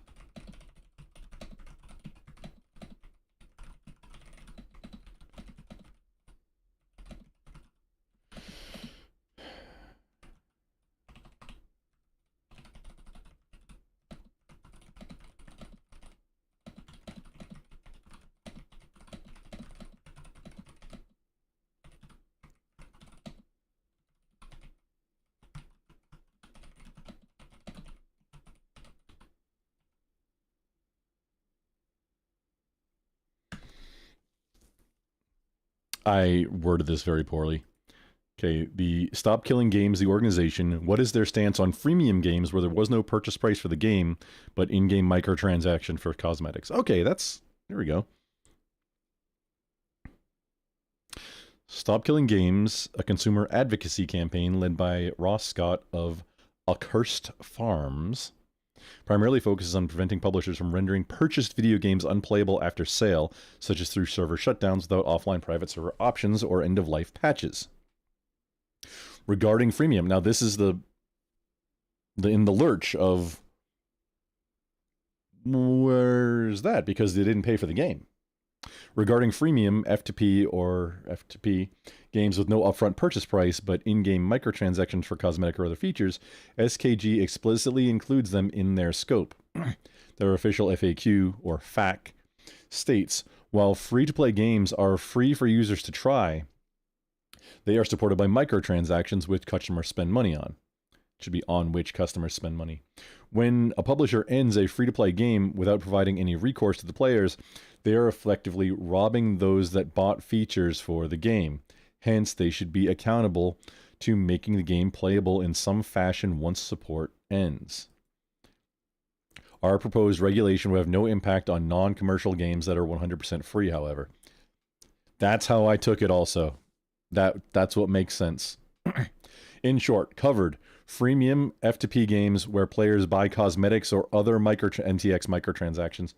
S1: I worded this very poorly. Okay, the Stop Killing Games, the organization, what is their stance on freemium games where there was no purchase price for the game, but in-game microtransaction for cosmetics? Okay, there we go. Stop Killing Games, a consumer advocacy campaign led by Ross Scott of Accursed Farms, primarily focuses on preventing publishers from rendering purchased video games unplayable after sale, such as through server shutdowns without offline private server options or end-of-life patches. Regarding freemium, now this is the in the lurch of where's that? Because they didn't pay for the game. Regarding freemium F2P games with no upfront purchase price, but in-game microtransactions for cosmetic or other features, SKG explicitly includes them in their scope. Their official FAQ, or FAQ, states, while free-to-play games are free for users to try, they are supported by microtransactions which customers spend money on. It should be on which customers spend money. When a publisher ends a free-to-play game without providing any recourse to the players, they are effectively robbing those that bought features for the game. Hence, they should be accountable to making the game playable in some fashion once support ends. Our proposed regulation will have no impact on non-commercial games that are 100% free, however. That's how I took it also. That's what makes sense. In short, covered freemium F2P games where players buy cosmetics or other NTX microtransactions.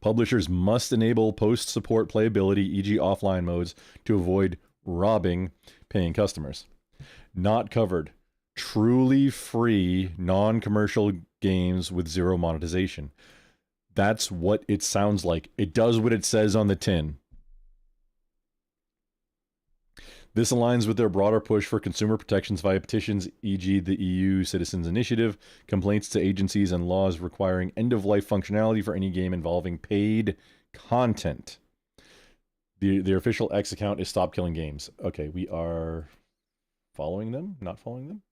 S1: Publishers must enable post-support playability, e.g. offline modes, to avoid robbing paying customers. Not covered. Truly free, non-commercial games with zero monetization. That's what it sounds like. It does what it says on the tin. This aligns with their broader push for consumer protections via petitions, e.g. the EU Citizens Initiative, complaints to agencies, and laws requiring end-of-life functionality for any game involving paid content. Their official X account is Stop Killing Games. Okay, we are following them? Not following them?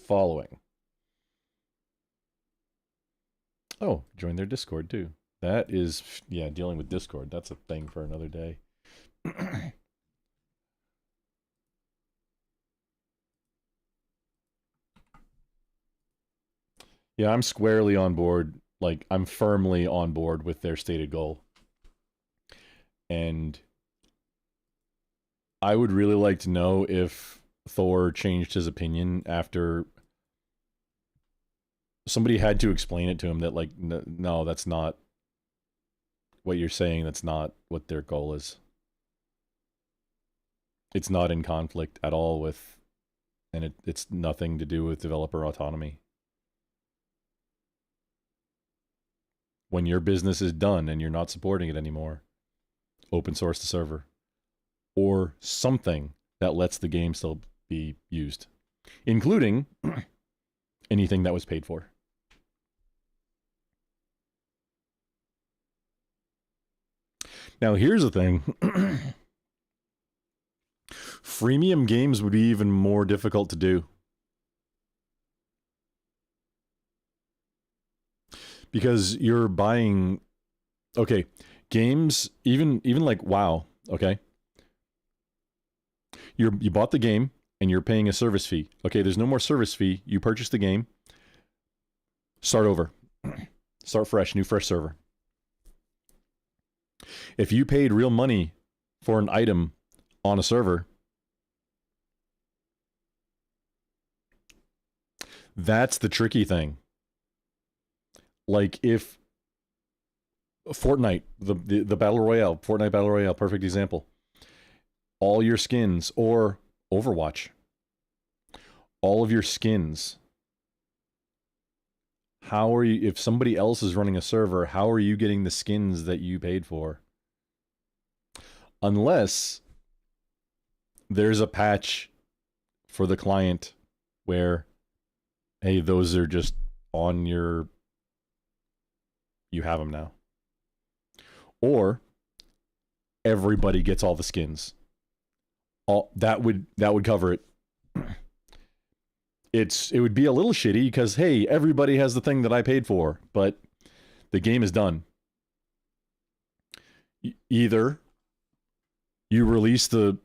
S1: Following. Oh, join their Discord too. That is, yeah, dealing with Discord. That's a thing for another day. Yeah, I'm squarely on board. Like, I'm firmly on board with their stated goal. And I would really like to know if Thor changed his opinion after somebody had to explain it to him that, like, no, that's not what you're saying. That's not what their goal is. It's not in conflict at all with, and it's nothing to do with developer autonomy. When your business is done and you're not supporting it anymore, open source the server or something that lets the game still be used, including anything that was paid for. Now, here's the thing. Freemium games would be even more difficult to do. Because you're buying, okay, games, even like WoW, okay? You bought the game and you're paying a service fee. Okay, there's no more service fee. You purchase the game. Start over. Start fresh, new fresh server. If you paid real money for an item on a server, that's the tricky thing. Like if Fortnite, the Battle Royale, Fortnite Battle Royale, perfect example. All your skins, or Overwatch, all of your skins. How are you, if somebody else is running a server, how are you getting the skins that you paid for? Unless there's a patch for the client where, hey, those are just on your, you have them now. Or everybody gets all the skins. All that would cover it. It would be a little shitty because, hey, everybody has the thing that I paid for, but the game is done. Either you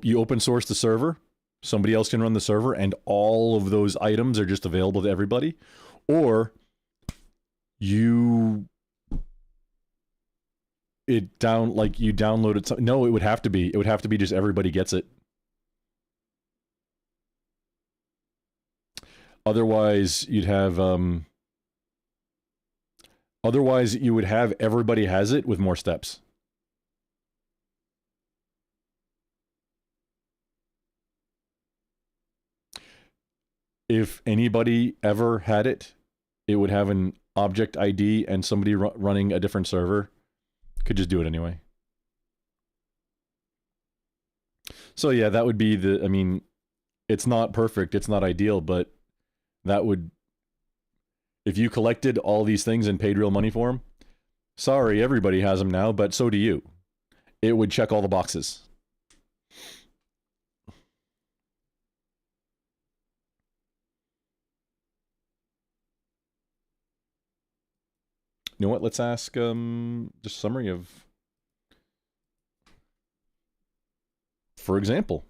S1: you open source the server, somebody else can run the server, and all of those items are just available to everybody, or you download it. No, it would have to be just everybody gets it. Otherwise, you would have everybody has it with more steps. If anybody ever had it, it would have an object ID, and somebody running a different server could just do it anyway. So yeah, that would be I mean, it's not perfect, it's not ideal, but that would, if you collected all these things and paid real money for them, sorry, everybody has them now, but so do you. It would check all the boxes. You know what? Let's ask just a summary of, for example.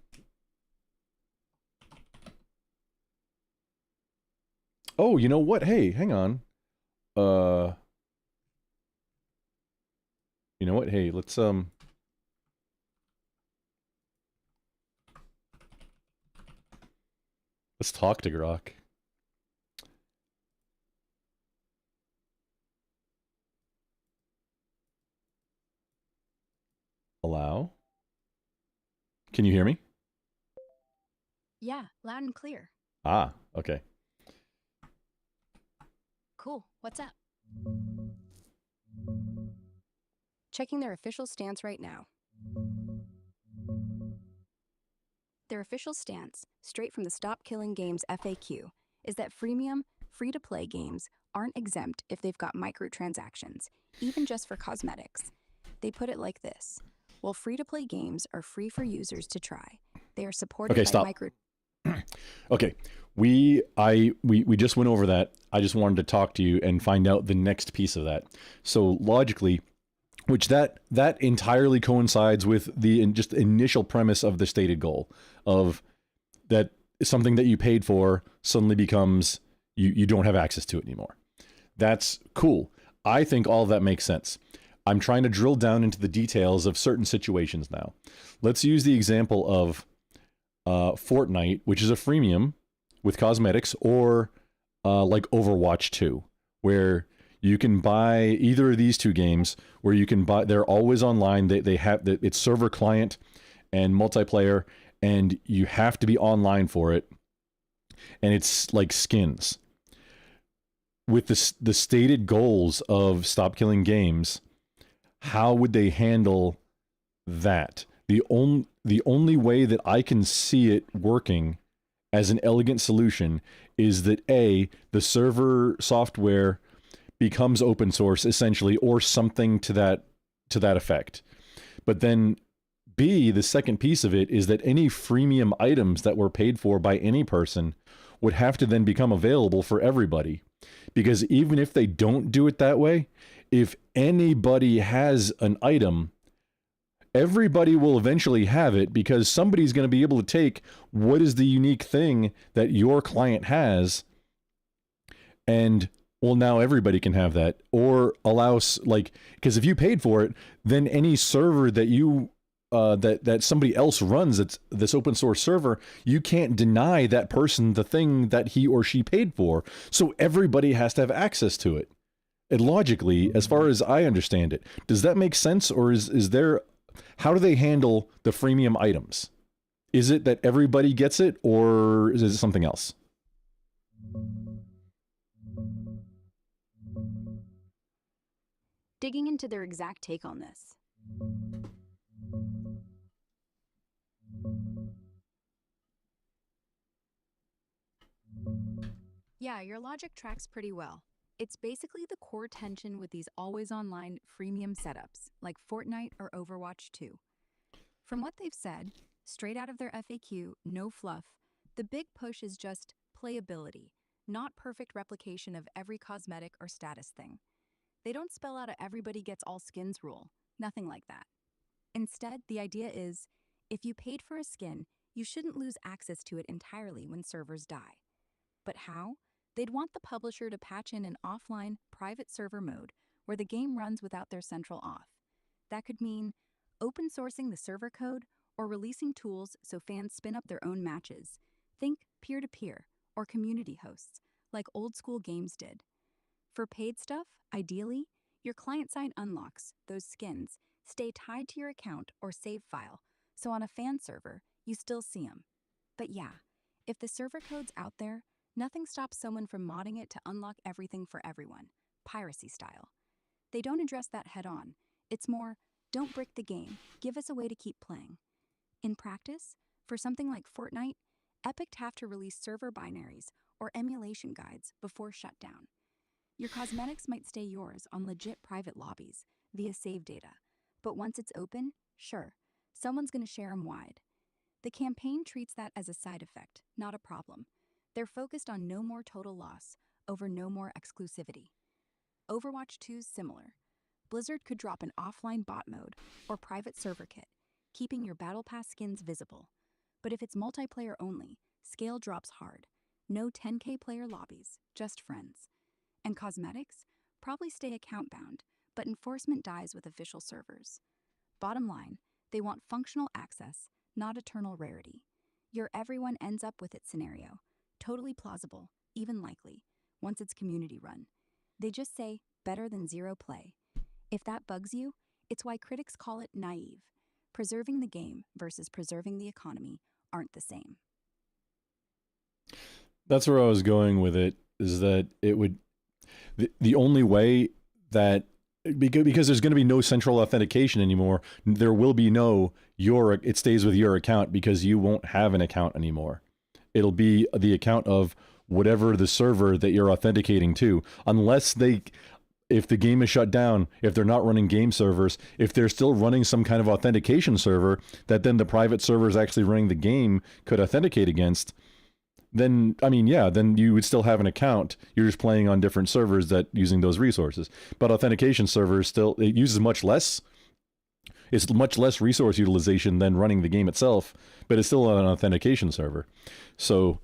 S1: Oh, you know what? Hey, hang on. You know what? Hey, let's talk to Grok. Allow. Can you hear me?
S13: Yeah, loud and clear.
S1: Ah, okay.
S13: Cool. What's up? Checking their official stance right now. Their official stance, straight from the Stop Killing Games FAQ, is that freemium, free-to-play games aren't exempt if they've got microtransactions, even just for cosmetics. They put it like this: while free-to-play games are free for users to try, they are supported by micro...
S1: Okay, we just went over that. I just wanted to talk to you and find out the next piece of that. So logically, which that entirely coincides with the just initial premise of the stated goal of that something that you paid for suddenly becomes you don't have access to it anymore. That's cool. I think all of that makes sense. I'm trying to drill down into the details of certain situations now. Let's use the example of Fortnite, which is a freemium with cosmetics, or like Overwatch 2, where you can buy either of these two games, where you can buy, they're always online. They have, it's server client and multiplayer, and you have to be online for it. And it's like skins. With the stated goals of Stop Killing Games, how would they handle that? The only way that I can see it working as an elegant solution is that A, the server software becomes open source essentially, or something to that effect. But then B, the second piece of it is that any freemium items that were paid for by any person would have to then become available for everybody. Because even if they don't do it that way, if anybody has an item, everybody will eventually have it, because somebody's going to be able to take what is the unique thing that your client has, and well, now everybody can have that, or allow, like, because if you paid for it, then any server that you that somebody else runs, it's this open source server, you can't deny that person the thing that he or she paid for. So everybody has to have access to it. And logically, as far as I understand it, does that make sense? Or is there, how do they handle the freemium items? Is it that everybody gets it, or is it something else?
S13: Digging into their exact take on this. Yeah, your logic tracks pretty well. It's basically the core tension with these always online freemium setups, like Fortnite or Overwatch 2. From what they've said, straight out of their FAQ, no fluff, the big push is just playability, not perfect replication of every cosmetic or status thing. They don't spell out a everybody gets all skins rule, nothing like that. Instead, the idea is if you paid for a skin, you shouldn't lose access to it entirely when servers die. But how? They'd want the publisher to patch in an offline, private server mode where the game runs without their central auth. That could mean open sourcing the server code or releasing tools so fans spin up their own matches. Think peer-to-peer or community hosts, like old school games did. For paid stuff, ideally, your client-side unlocks, those skins, stay tied to your account or save file, so on a fan server, you still see them. But yeah, if the server code's out there, nothing stops someone from modding it to unlock everything for everyone, piracy style. They don't address that head on. It's more, don't break the game, give us a way to keep playing. In practice, for something like Fortnite, Epic'd have to release server binaries or emulation guides before shutdown. Your cosmetics might stay yours on legit private lobbies via save data, but once it's open, sure, someone's going to share them wide. The campaign treats that as a side effect, not a problem. They're focused on no more total loss over no more exclusivity. Overwatch 2's similar. Blizzard could drop an offline bot mode or private server kit, keeping your Battle Pass skins visible. But if it's multiplayer only, scale drops hard. No 10K player lobbies, just friends. And cosmetics probably stay account bound, but enforcement dies with official servers. Bottom line, they want functional access, not eternal rarity. Your everyone ends up with it scenario. Totally plausible, even likely, once it's community run. They just say better than zero play. If that bugs you, it's why critics call it naive. Preserving the game versus preserving the economy aren't the same.
S1: That's where I was going with it, is that it would, the only way that, because there's going to be no central authentication anymore, there will be no, it stays with your account because you won't have an account anymore. It'll be the account of whatever the server that you're authenticating to, unless if the game is shut down, if they're not running game servers, if they're still running some kind of authentication server that then the private servers actually running the game could authenticate against, then, I mean, yeah, then you would still have an account. You're just playing on different servers that using those resources. But authentication servers still, it uses much less. It's much less resource utilization than running the game itself, but it's still an authentication server. So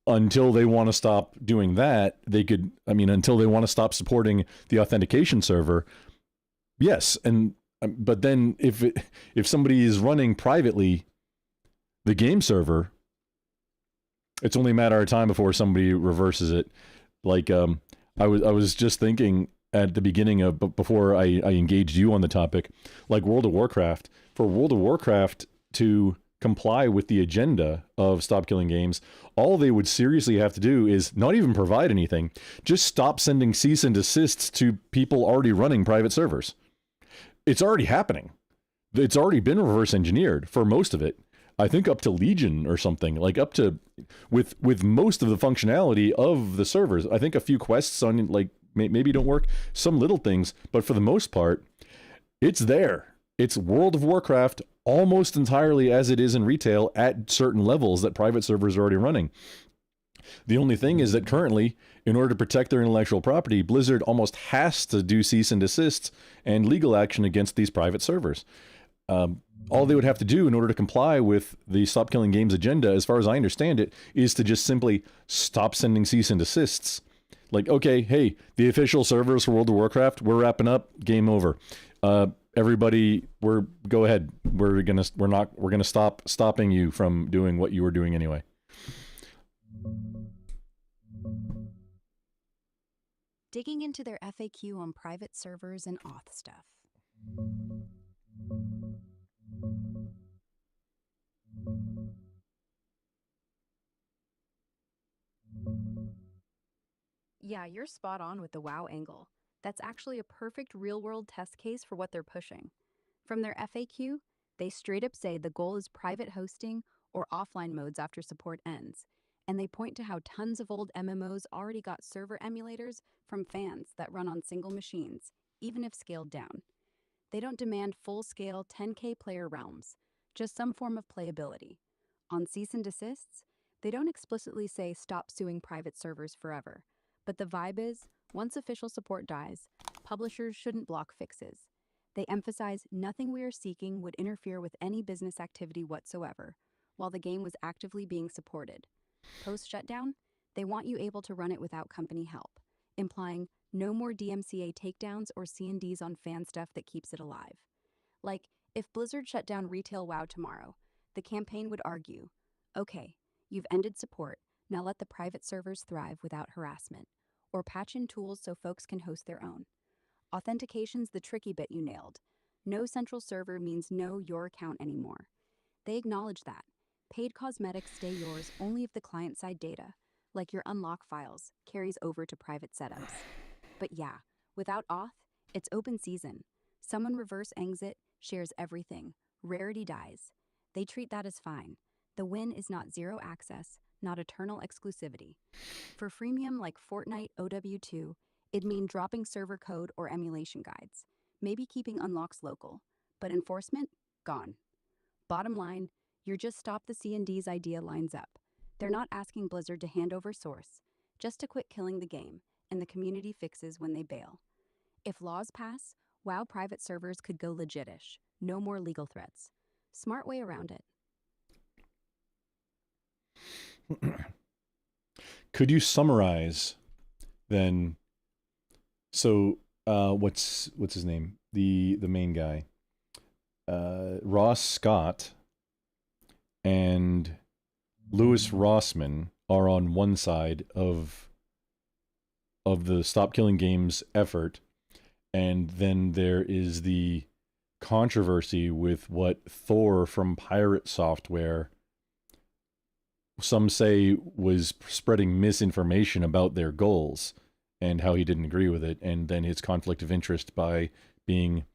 S1: until they want to stop doing that, until they want to stop supporting the authentication server, yes. But then if somebody is running privately the game server, it's only a matter of time before somebody reverses it. Like, I was just thinking at the beginning before I engaged you on the topic, like World of Warcraft. For World of Warcraft to comply with the agenda of Stop Killing Games, all they would seriously have to do is not even provide anything, just stop sending cease and desists to people already running private servers. It's already happening. It's already been reverse engineered for most of it. I think up to Legion or something, like up to with most of the functionality of the servers. I think a few quests on like maybe don't work, some little things, but for the most part, it's there. It's World of Warcraft almost entirely as it is in retail at certain levels that private servers are already running. The only thing is that currently, in order to protect their intellectual property, Blizzard almost has to do cease and desist and legal action against these private servers. All they would have to do in order to comply with the Stop Killing Games agenda, as far as I understand it, is to just simply stop sending cease and desists. Like, okay, hey, the official servers for World of Warcraft, we're wrapping up, game over. Everybody, go ahead. We're gonna stop stopping you from doing what you were doing anyway.
S13: Digging into their FAQ on private servers and auth stuff. Yeah, you're spot on with the WoW angle. That's actually a perfect real-world test case for what they're pushing. From their FAQ, they straight up say the goal is private hosting or offline modes after support ends, and they point to how tons of old MMOs already got server emulators from fans that run on single machines, even if scaled down. They don't demand full-scale 10K player realms, just some form of playability. On cease and desists, they don't explicitly say stop suing private servers forever, but the vibe is, once official support dies, publishers shouldn't block fixes. They emphasize nothing we are seeking would interfere with any business activity whatsoever, while the game was actively being supported. Post-shutdown, they want you able to run it without company help, implying no more DMCA takedowns or C&Ds on fan stuff that keeps it alive. Like, if Blizzard shut down retail WoW tomorrow, the campaign would argue, okay, you've ended support, now let the private servers thrive without harassment, or patch in tools so folks can host their own. Authentication's the tricky bit you nailed. No central server means no your account anymore. They acknowledge that. Paid cosmetics stay yours only if the client-side data, like your unlock files, carries over to private setups. But yeah, without auth, it's open season. Someone reverse exit, shares everything. Rarity dies. They treat that as fine. The win is not zero access, not eternal exclusivity. For freemium like Fortnite OW2, it'd mean dropping server code or emulation guides, maybe keeping unlocks local, but enforcement? Gone. Bottom line, you're just stop the C&D's idea lines up. They're not asking Blizzard to hand over source, just to quit killing the game, and the community fixes when they bail. If laws pass, WoW private servers could go legit-ish. No more legal threats. Smart way around it.
S1: Could you summarize then? So, what's his name? The main guy, Ross Scott, and Louis Rossman are on one side of the Stop Killing Games effort, and then there is the controversy with what Thor from Pirate Software, some say, was spreading misinformation about their goals and how he didn't agree with it, and then his conflict of interest by being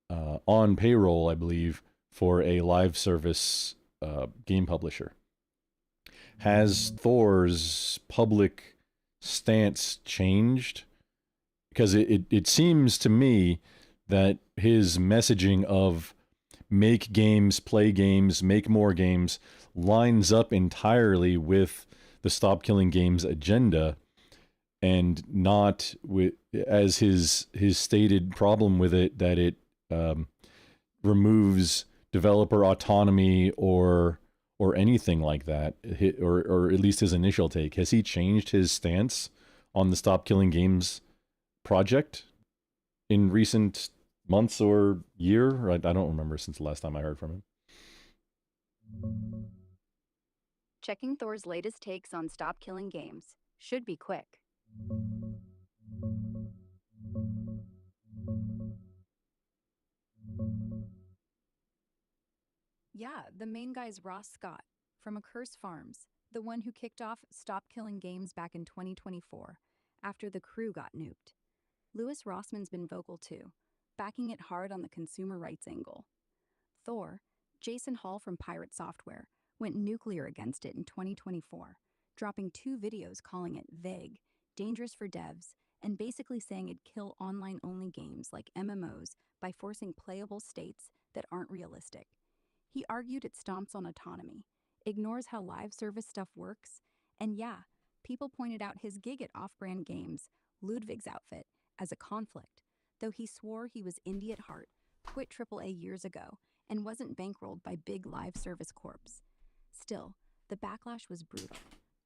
S1: on payroll, I believe, for a live service game publisher. Has Thor's public stance changed? Because it seems to me that his messaging of make games, play games, make more games lines up entirely with the Stop Killing Games agenda, and not with, as his stated problem with it, that it removes developer autonomy or anything like that, or at least his initial take. Has he changed his stance on the Stop Killing Games project in recent months or year? I don't remember since the last time I heard from him.
S13: Checking Thor's latest takes on Stop Killing Games should be quick. Yeah, the main guy's Ross Scott from Accursed Farms, the one who kicked off Stop Killing Games back in 2024 after the crew got nuked. Louis Rossman's been vocal too, backing it hard on the consumer rights angle. Thor, Jason Hall from Pirate Software, went nuclear against it in 2024, dropping 2 videos calling it vague, dangerous for devs, and basically saying it'd kill online-only games like MMOs by forcing playable states that aren't realistic. He argued it stomps on autonomy, ignores how live service stuff works, and yeah, people pointed out his gig at Off-Brand Games, Ludwig's outfit, as a conflict, though he swore he was indie at heart, quit AAA years ago, and wasn't bankrolled by big live service corps. Still, the backlash was brutal.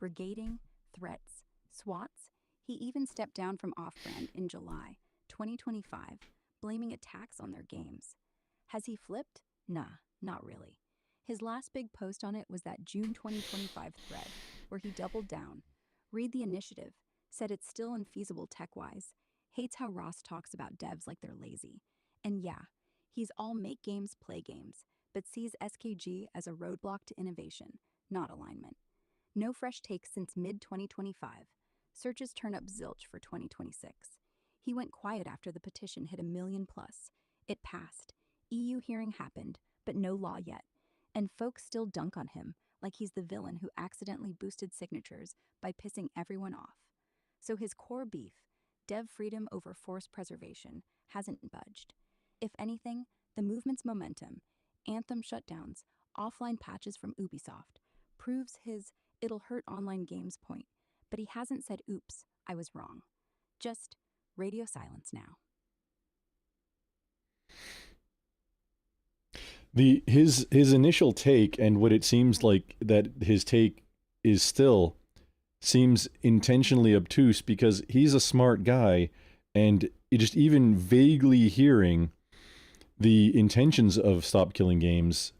S13: Brigading, threats, swats. He even stepped down from Off-Brand in July 2025, blaming attacks on their games. Has he flipped? Nah, not really. His last big post on it was that June 2025 thread, where he doubled down. Read the initiative, said it's still unfeasible tech-wise, hates how Ross talks about devs like they're lazy. And yeah, he's all make games, play games, but sees SKG as a roadblock to innovation, not alignment. No fresh takes since mid-2025. Searches turn up zilch for 2026. He went quiet after the petition hit 1 million plus. It passed. EU hearing happened, but no law yet. And folks still dunk on him, like he's the villain who accidentally boosted signatures by pissing everyone off. So his core beef, dev freedom over force preservation, hasn't budged. If anything, the movement's momentum, Anthem shutdowns, offline patches from Ubisoft, proves his it'll hurt online games point, but he hasn't said oops, I was wrong. Just radio silence now.
S1: His initial take and what it seems like that his take is still seems intentionally obtuse because he's a smart guy, and just even vaguely hearing the intentions of Stop Killing Games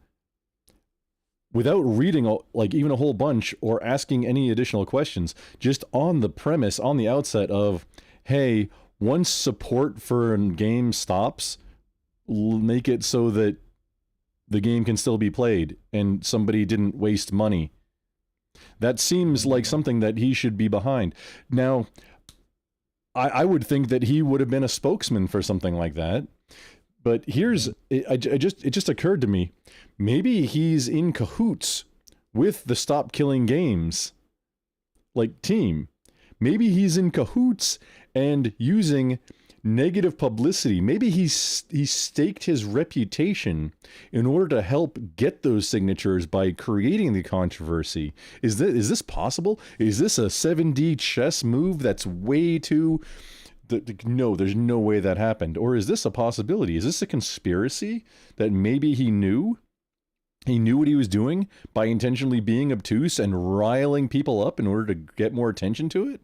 S1: without reading like even a whole bunch or asking any additional questions, just on the premise on the outset of, hey, once support for a game stops, make it so that the game can still be played and somebody didn't waste money. That seems like something that he should be behind. Now, I would think that he would have been a spokesman for something like that. But it just occurred to me, maybe he's in cahoots with the Stop Killing Games like team. Maybe he's in cahoots and using negative publicity. Maybe he staked his reputation in order to help get those signatures by creating the controversy. Is this possible? Is this a 7D chess move that's way too... No, there's no way that happened. Or is this a possibility? Is this a conspiracy that maybe he knew? He knew what he was doing by intentionally being obtuse and riling people up in order to get more attention to it?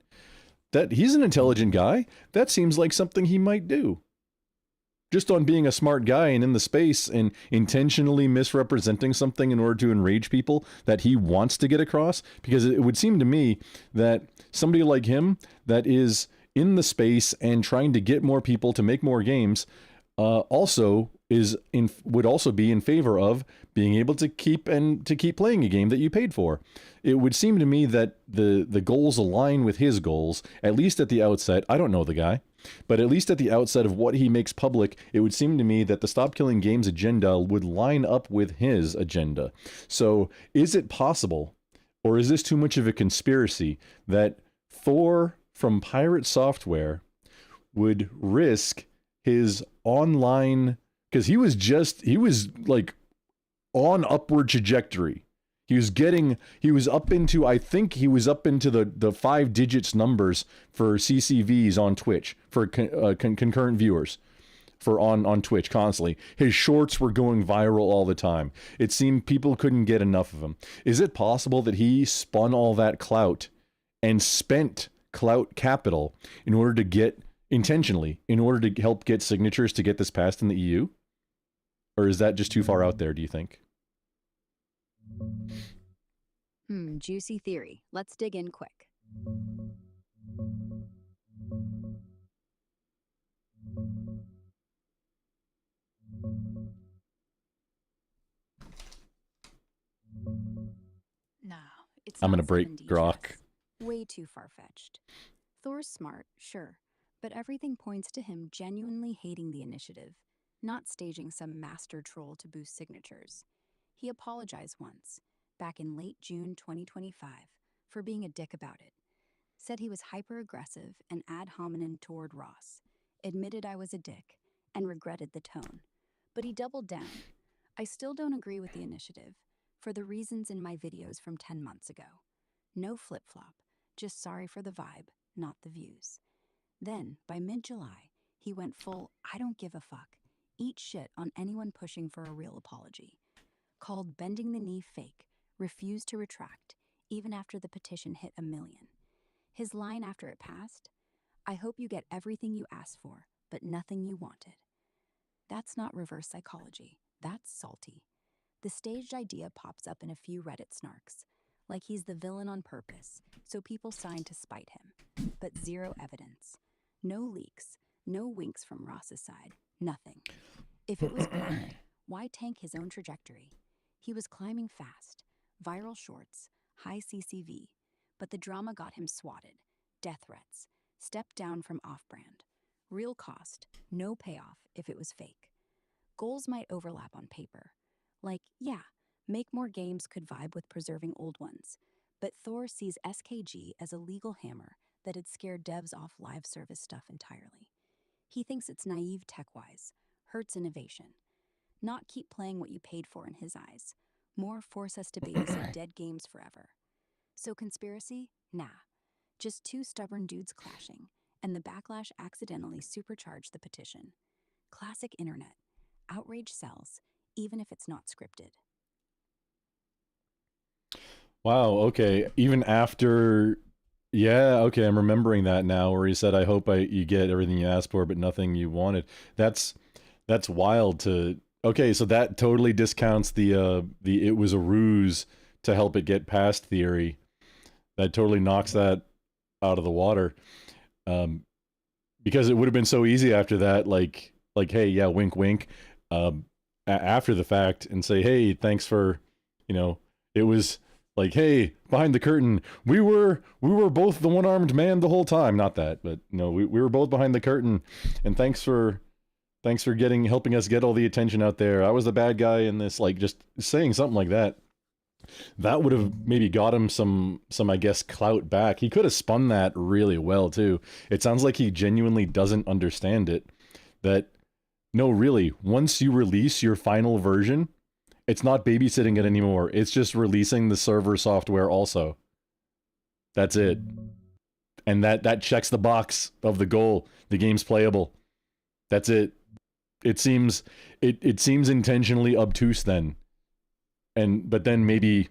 S1: That he's an intelligent guy. That seems like something he might do. Just on being a smart guy and in the space and intentionally misrepresenting something in order to enrage people that he wants to get across. Because it would seem to me that somebody like him that is in the space and trying to get more people to make more games would also be in favor of being able to keep playing a game that you paid for. It would seem to me that the goals align with his goals, at least at the outset. I don't know the guy, but at least at the outset of what he makes public, it would seem to me that the Stop Killing Games agenda would line up with his agenda. So is it possible, or is this too much of a conspiracy, that Thor from Pirate Software would risk his online, because he was like on upward trajectory. He was up into, I think he was up into the 5 digits numbers for CCVs on Twitch, for concurrent viewers for on Twitch constantly. His shorts were going viral all the time. It seemed people couldn't get enough of him. Is it possible that he spun all that clout and spent clout capital in order to get in order to help get signatures to get this passed in the EU? Or is that just too far out there, do you think?
S13: Juicy theory. Let's dig in quick. No, it's
S1: I'm
S13: not
S1: gonna break
S13: 7D
S1: Grok.
S13: chess. Way too far-fetched. Thor's smart, sure, but everything points to him genuinely hating the initiative, not staging some master troll to boost signatures. He apologized once, back in late June 2025, for being a dick about it. Said he was hyper-aggressive and ad hominem toward Ross, admitted I was a dick, and regretted the tone. But he doubled down. I still don't agree with the initiative, for the reasons in my videos from 10 months ago. No flip-flop, just sorry for the vibe, not the views. Then, by mid-July, he went full I don't give a fuck, eat shit on anyone pushing for a real apology. Called bending the knee fake, refused to retract, even after the petition hit 1 million. His line after it passed, I hope you get everything you asked for, but nothing you wanted. That's not reverse psychology, that's salty. The staged idea pops up in a few Reddit snarks, like he's the villain on purpose, so people sign to spite him. But zero evidence. No leaks, no winks from Ross's side, nothing. If it was planned, why tank his own trajectory? He was climbing fast, viral shorts, high CCV, but the drama got him swatted, death threats, stepped down from off-brand. Real cost, no payoff if it was fake. Goals might overlap on paper. Like, yeah, make more games could vibe with preserving old ones, but Thor sees SKG as a legal hammer that had scared devs off live service stuff entirely. He thinks it's naive tech-wise, hurts innovation. Not keep playing what you paid for in his eyes. More force us to babysit dead games forever. So conspiracy? Nah. Just two stubborn dudes clashing, and the backlash accidentally supercharged the petition. Classic internet. Outrage sells, even if it's not scripted.
S1: Wow, okay. Even after, yeah, okay, I'm remembering that now, where he said, "I hope you get everything you asked for, but nothing you wanted." That's wild to. Okay, so that totally discounts the it was a ruse to help it get past theory. That totally knocks that out of the water. Because it would have been so easy after that, hey, yeah, wink, wink, after the fact, and say, hey, thanks for, it was like, hey, behind the curtain, we were both the one-armed man the whole time. Not that, but we were both behind the curtain, and thanks for helping us get all the attention out there. I was the bad guy in this, just saying something like that. That would have maybe got him some I guess clout back. He could have spun that really well too. It sounds like he genuinely doesn't understand it. That no, really, once you release your final version, it's not babysitting it anymore. It's just releasing the server software also. That's it. And that checks the box of the goal. The game's playable. That's it. It seems intentionally obtuse then. But then maybe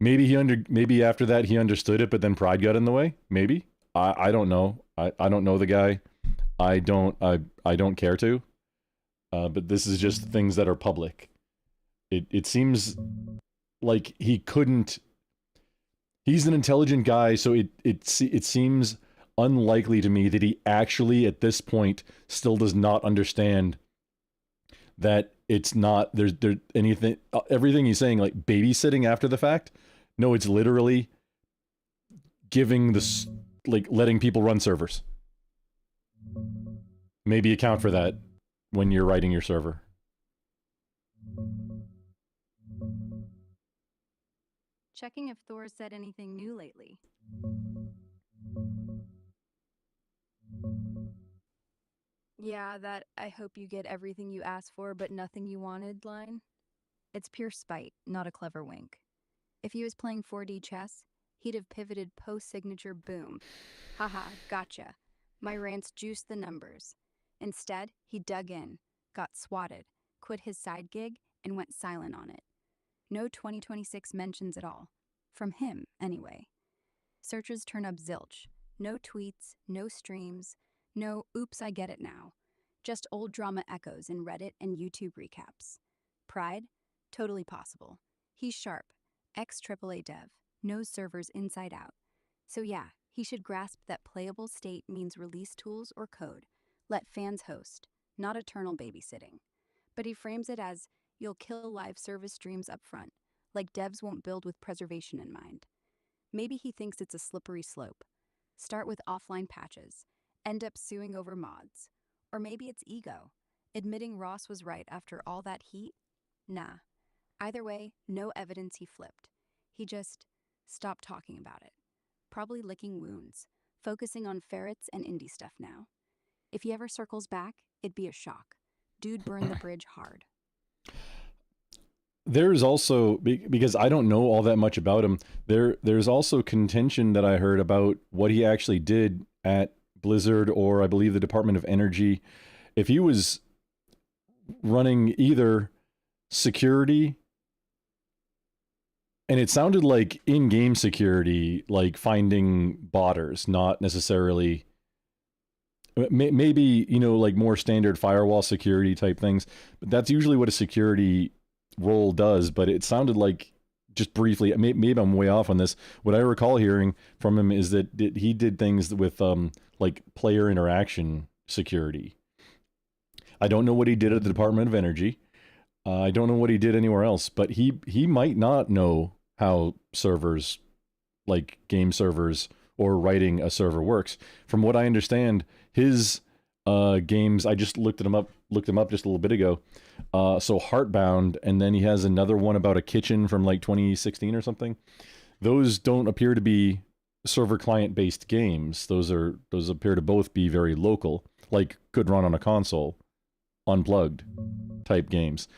S1: after that he understood it, but then pride got in the way. Maybe I don't know. I don't know the guy. I don't care to. But this is just things that are public. It seems like he couldn't. He's an intelligent guy, so it seems unlikely to me that he actually at this point still does not understand that it's not there's anything everything he's saying like babysitting after the fact. No, it's literally giving this letting people run servers. Maybe account for that when you're writing your server.
S13: Checking if Thor said anything new lately. Yeah, that "I hope you get everything you asked for, but nothing you wanted" line. It's pure spite, not a clever wink. If he was playing 4D chess, he'd have pivoted post-signature boom. Haha, gotcha. My rants juiced the numbers. Instead, he dug in, got swatted, quit his side gig, and went silent on it. No 2026 mentions at all. From him, anyway. Searches turn up zilch. No tweets, no streams, no "oops, I get it now." Just old drama echoes in Reddit and YouTube recaps. Pride? Totally possible. He's sharp. Ex-AAA dev. Knows servers inside out. So yeah, he should grasp that playable state means release tools or code. Let fans host, not eternal babysitting. But he frames it as, you'll kill live service streams up front, like devs won't build with preservation in mind. Maybe he thinks it's a slippery slope. Start with offline patches, end up suing over mods. Or maybe it's ego, admitting Ross was right after all that heat? Nah. Either way, no evidence he flipped. He just stopped talking about it. Probably licking wounds, focusing on ferrets and indie stuff now. If he ever circles back, it'd be a shock. Dude burned the bridge hard.
S1: There's also, because I don't know all that much about him, there's also contention that I heard about what he actually did at Blizzard, or I believe the Department of Energy. If he was running either security, and it sounded like in-game security, like finding botters, not necessarily, maybe, like more standard firewall security type things, but that's usually what a security role does. But it sounded like, just briefly, maybe I'm way off on this, what I recall hearing from him is that he did things with like player interaction security. I don't know what he did at the Department of Energy. I don't know what he did anywhere else, but he might not know how servers, like game servers or writing a server, works. From what I understand, his games, I just looked him up just a little bit ago. So Heartbound, and then he has another one about a kitchen from like 2016 or something. Those don't appear to be server client based games. Those appear to both be very local, like could run on a console, unplugged type games.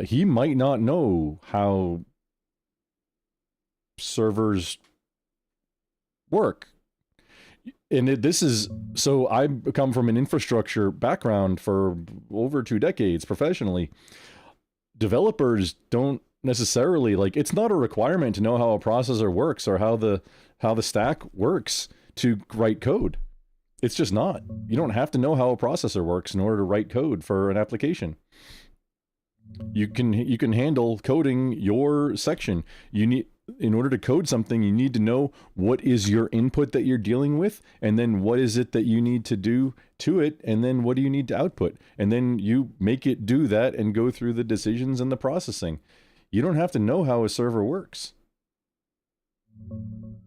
S1: He might not know how servers work. And so I come from an infrastructure background for over 2 decades professionally. developers don't necessarily like, it's not a requirement to know how a processor works or how the stack works to write code. It's just not. You don't have to know how a processor works in order to write code for an application. You can handle coding your section. You need, in order to code something, you need to know what is your input that you're dealing with, and then what is it that you need to do to it, and then what do you need to output, and then you make it do that and go through the decisions and the processing. You don't have to know how a server works.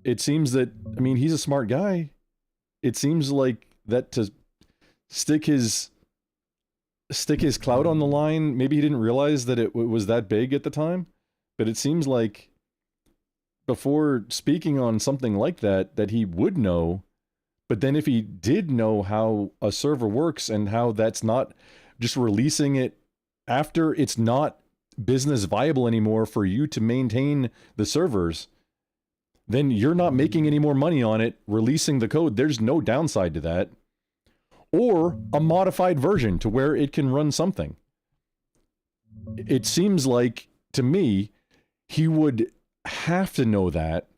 S1: It seems that, I mean, he's a smart guy. It seems like that to stick his clout on the line, maybe he didn't realize that it was that big at the time, but it seems like before speaking on something like that, that he would know. But then if he did know how a server works and how that's not just releasing it after it's not business viable anymore for you to maintain the servers, then you're not making any more money on it releasing the code. There's no downside to that. Or a modified version to where it can run something. It seems like, to me, he would have to know that,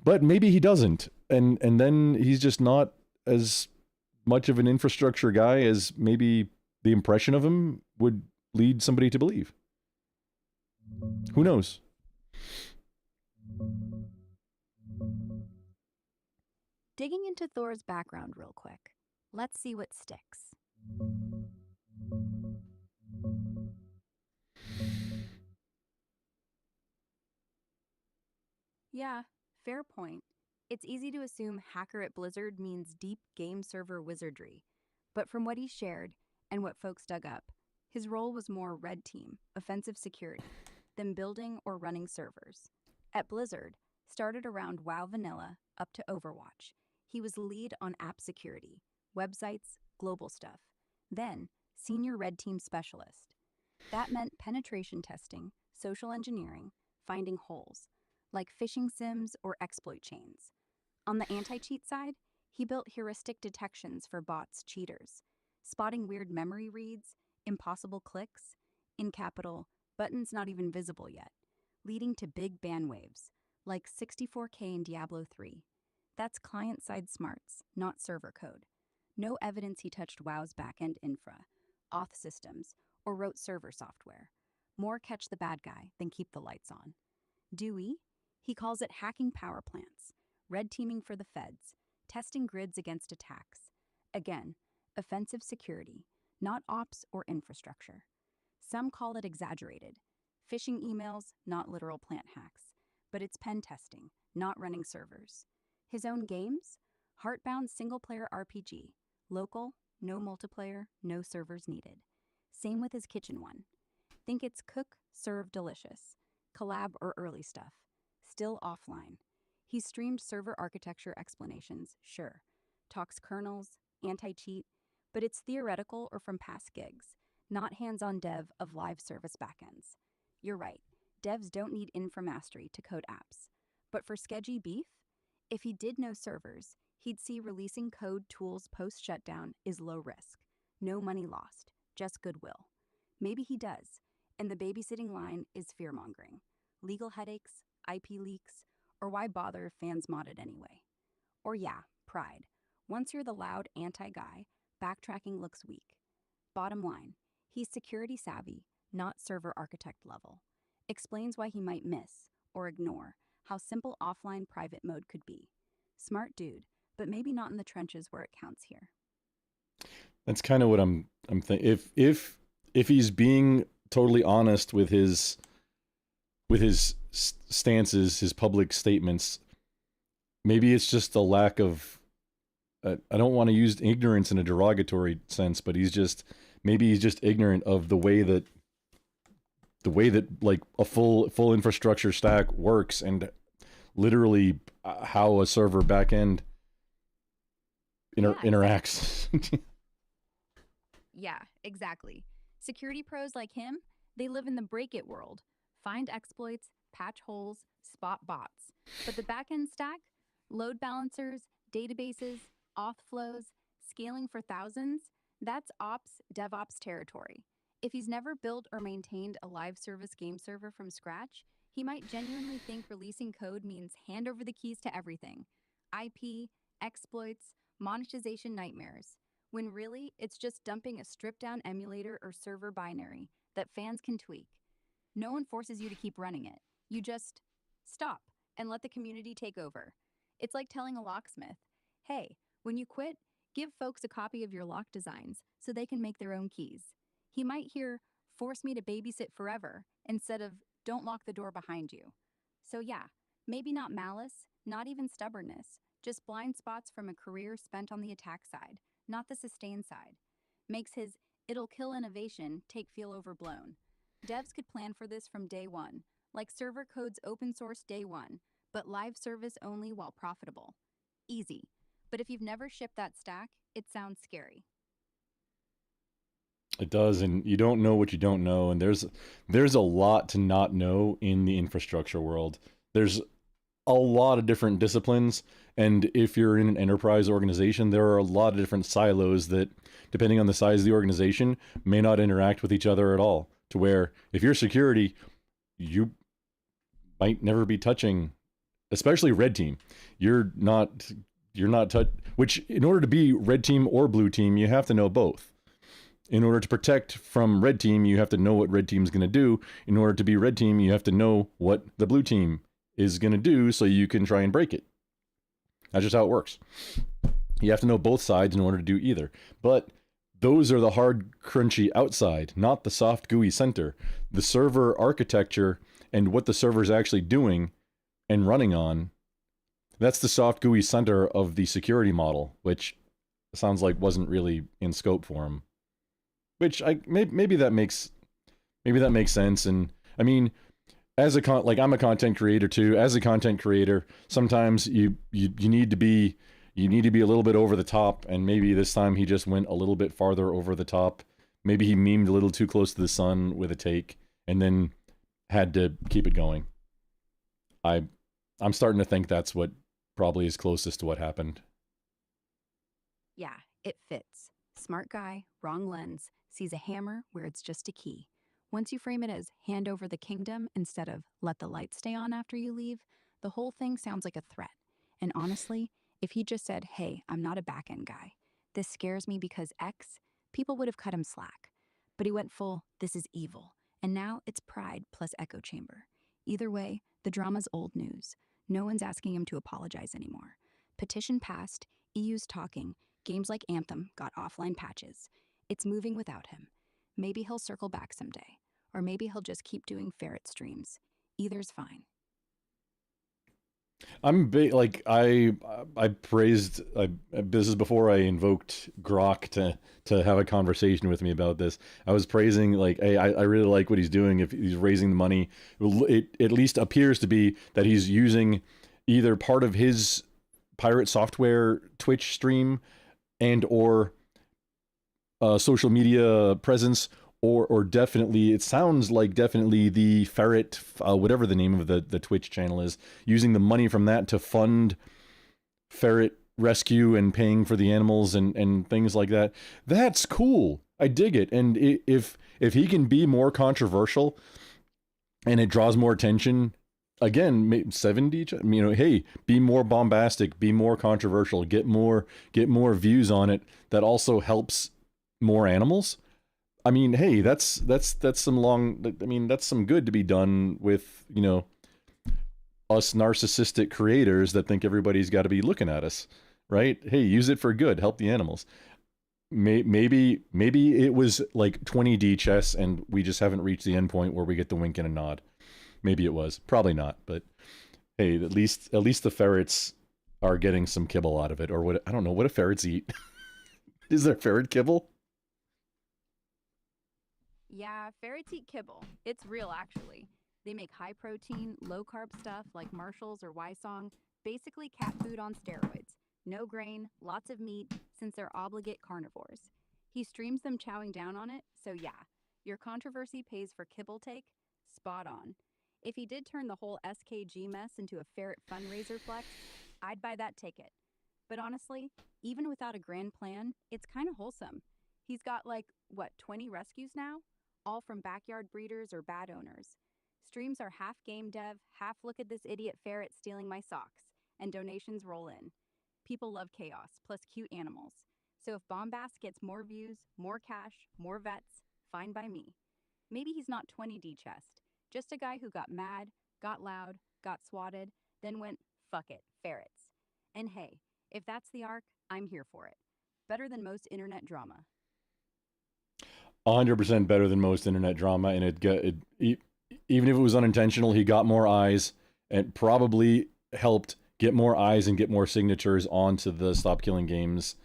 S1: but maybe he doesn't. And then he's just not as much of an infrastructure guy as maybe the impression of him would lead somebody to believe. Who knows?
S13: Digging into Thor's background real quick, let's see what sticks. Yeah, fair point. It's easy to assume hacker at Blizzard means deep game server wizardry. But from what he shared and what folks dug up, his role was more red team, offensive security, than building or running servers. At Blizzard, started around WoW Vanilla up to Overwatch, he was lead on app security, websites, global stuff. Then, senior red team specialist. That meant penetration testing, social engineering, finding holes, like phishing sims or exploit chains. On the anti-cheat side, he built heuristic detections for bots, cheaters, spotting weird memory reads, impossible clicks, in capital, buttons not even visible yet, leading to big ban waves, like 64K in Diablo 3. That's client-side smarts, not server code. No evidence he touched WoW's backend infra, auth systems, or wrote server software. More catch the bad guy than keep the lights on. Dewey? He calls it hacking power plants, red teaming for the feds, testing grids against attacks. Again, offensive security, not ops or infrastructure. Some call it exaggerated. Phishing emails, not literal plant hacks. But it's pen testing, not running servers. His own games? Heartbound single-player RPG. Local, no multiplayer, no servers needed. Same with his kitchen one. Think it's cook, serve, delicious. Collab or early stuff. Still offline. He streamed server architecture explanations, sure. Talks kernels, anti-cheat, but it's theoretical or from past gigs, not hands-on dev of live service backends. You're right, devs don't need infra mastery to code apps. But for sketchy beef, if he did know servers, he'd see releasing code tools post-shutdown is low risk. No money lost, just goodwill. Maybe he does, and the babysitting line is fear-mongering. Legal headaches, IP leaks, or why bother if fans mod it anyway? Or yeah, pride. Once you're the loud anti-guy, backtracking looks weak. Bottom line, he's security savvy, not server architect level. Explains why he might miss, or ignore, how simple offline private mode could be. Smart dude, but maybe not in the trenches where it counts here.
S1: That's kind of what I'm thinking. If he's being totally honest with his stances, his public statements, maybe it's just a lack of, I don't want to use ignorance in a derogatory sense, but maybe he's just ignorant of the way that like a full infrastructure stack works and literally how a server backend interacts.
S13: Yeah, exactly. Security pros like him, they live in the break-it world. Find exploits, patch holes, spot bots. But the backend stack, load balancers, databases, auth flows, scaling for thousands, that's ops, DevOps territory. If he's never built or maintained a live service game server from scratch, he might genuinely think releasing code means hand over the keys to everything: IP, exploits, monetization nightmares. When really, it's just dumping a stripped down emulator or server binary that fans can tweak. No one forces you to keep running it. You just stop and let the community take over. It's like telling a locksmith, hey, when you quit, give folks a copy of your lock designs so they can make their own keys. He might hear, force me to babysit forever, instead of, don't lock the door behind you. So, yeah, maybe not malice, not even stubbornness, just blind spots from a career spent on the attack side, not the sustain side. Makes his it'll kill innovation take feel overblown. Devs could plan for this from day one, like server code's open source day one, but live service only while profitable. Easy. But if you've never shipped that stack, it sounds scary.
S1: It does, and you don't know what you don't know, and there's a lot to not know in the infrastructure world. There's a lot of different disciplines, and if you're in an enterprise organization, there are a lot of different silos that, depending on the size of the organization, may not interact with each other at all. To where if you're security, you might never be touching, especially red team. You're not which, in order to be red team or blue team, you have to know both. In order to protect from red team, you have to know what red team's going to do. In order to be red team, you have to know what the blue team is going to do so you can try and break it. That's just how it works. You have to know both sides in order to do either. But those are the hard, crunchy outside, not the soft, gooey center. The server architecture and what the server's actually doing and running on, that's the soft, gooey center of the security model, which sounds like wasn't really in scope for him. Which maybe that makes sense. And I mean, as I'm a content creator too. As a content creator, sometimes you need to be a little bit over the top, and maybe this time he just went a little bit farther over the top. Maybe he memed a little too close to the sun with a take, and then had to keep it going. I'm starting to think that's what probably is closest to what happened.
S13: Yeah, it fits. Smart guy, wrong lens, sees a hammer where it's just a key. Once you frame it as hand over the kingdom instead of let the lights stay on after you leave, the whole thing sounds like a threat. And honestly, if he just said, hey, I'm not a back-end guy, this scares me because X, people would have cut him slack. But he went full, this is evil. And now it's pride plus echo chamber. Either way, the drama's old news. No one's asking him to apologize anymore. Petition passed, EU's talking, games like Anthem got offline patches. It's moving without him. Maybe he'll circle back someday, or maybe he'll just keep doing ferret streams. Either's fine.
S1: I'm big, like I praised. This is before I invoked Grok to have a conversation with me about this. I was praising, like, hey, I really like what he's doing. If he's raising the money, it at least appears to be that he's using either part of his pirate software Twitch stream and or social media presence, or definitely, it sounds like definitely the ferret, whatever the name of the Twitch channel is, using the money from that to fund ferret rescue and paying for the animals and things like that. That's cool. I dig it. And if he can be more controversial and it draws more attention, again, 70, hey, be more bombastic, be more controversial, get more views on it. That also helps more animals. I mean, hey, that's some good to be done with, us narcissistic creators that think everybody's got to be looking at us, right? Hey, use it for good, help the animals. Maybe it was like 20D chess and we just haven't reached the end point where we get the wink and a nod. Maybe it was, probably not, but hey, at least the ferrets are getting some kibble out of it, or what? I don't know, what do ferrets eat? Is there ferret kibble?
S13: Yeah, ferrets eat kibble. It's real, actually. They make high protein, low carb stuff like Marshalls or Ysong, basically cat food on steroids. No grain, lots of meat, since they're obligate carnivores. He streams them chowing down on it, so yeah, your controversy pays for kibble take, spot on. If he did turn the whole SKG mess into a ferret fundraiser flex, I'd buy that ticket. But honestly, even without a grand plan, it's kind of wholesome. He's got 20 rescues now? all from backyard breeders or bad owners. Streams are half game dev, half look at this idiot ferret stealing my socks, and donations roll in. People love chaos, plus cute animals. So if Bombast gets more views, more cash, more vets, fine by me. Maybe he's not 20D chest, just a guy who got mad, got loud, got swatted, then went, fuck it, ferrets. And hey, if that's the arc, I'm here for it. Better than most internet drama.
S1: 100% better than most internet drama, and even if it was unintentional, he got more eyes and probably helped get more eyes and get more signatures onto the Stop Killing Games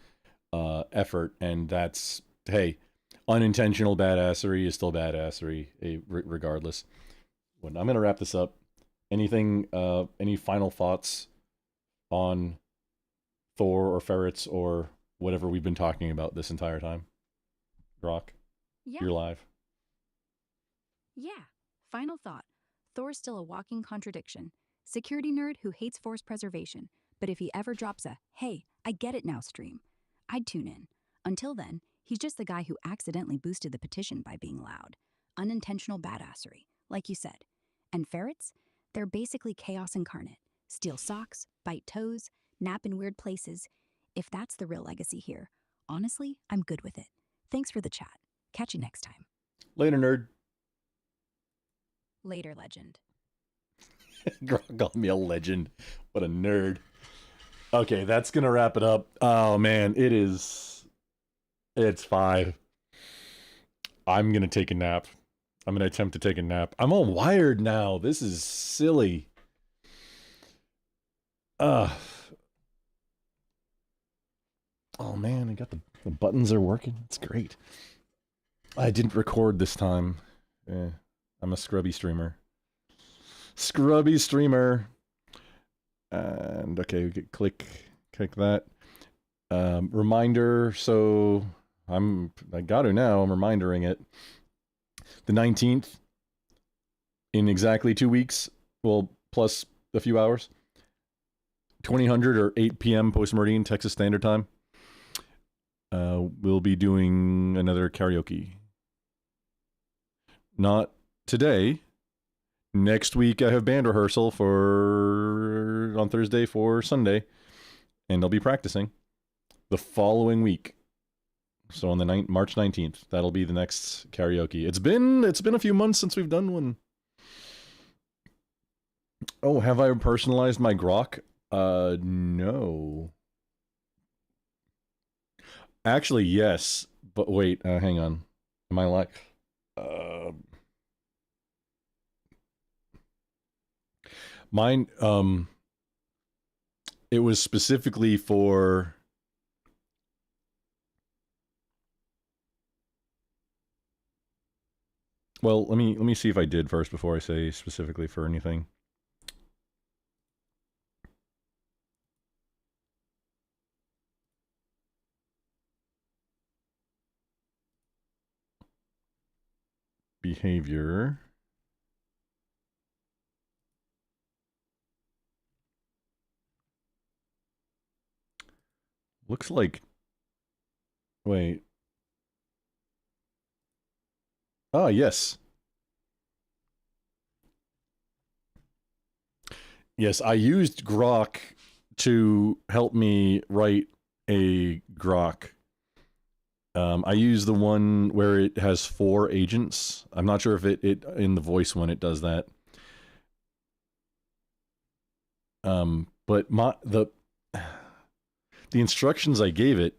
S1: effort, and that's, hey, unintentional badassery is still badassery, regardless. I'm going to wrap this up. Anything, any final thoughts on Thor or ferrets or whatever we've been talking about this entire time? Grok?
S13: Yeah.
S1: You're live.
S13: Yeah. Final thought. Thor's still a walking contradiction. Security nerd who hates force preservation, but if he ever drops a, hey, I get it now stream, I'd tune in. Until then, he's just the guy who accidentally boosted the petition by being loud. Unintentional badassery, like you said. And ferrets? They're basically chaos incarnate. Steal socks, bite toes, nap in weird places. If that's the real legacy here, honestly, I'm good with it. Thanks for the chat. Catch you next time.
S1: Later, nerd.
S13: Later, legend.
S1: Grok called me a legend. What a nerd. Okay, that's gonna wrap it up. Oh man, it's 5. I'm gonna take a nap. I'm gonna attempt to take a nap. I'm all wired now. This is silly. Oh man, I got the buttons are working. It's great. I didn't record this time. I'm a scrubby streamer. Scrubby streamer. And okay, we could click that. Reminder. So I got to now. I'm remindering it. The 19th, in exactly 2 weeks. Well, plus a few hours. 2000 or 8 p.m. post-meridian Texas Standard Time. We'll be doing another karaoke. Not today. Next week I have band rehearsal on Thursday for Sunday, and I'll be practicing the following week. So on the March 19th, that'll be the next karaoke. It's been a few months since we've done one. Oh, have I personalized my grok? No. Actually, yes. But wait, hang on. Am I like... Mine, it was specifically for... Well, let me see if I did first before I say specifically for anything. Behavior. Looks like... Wait. Ah, yes. Yes, I used grok to help me write a grok. I use the one where it has 4 agents. I'm not sure if it in the voice one it does that. But the instructions I gave it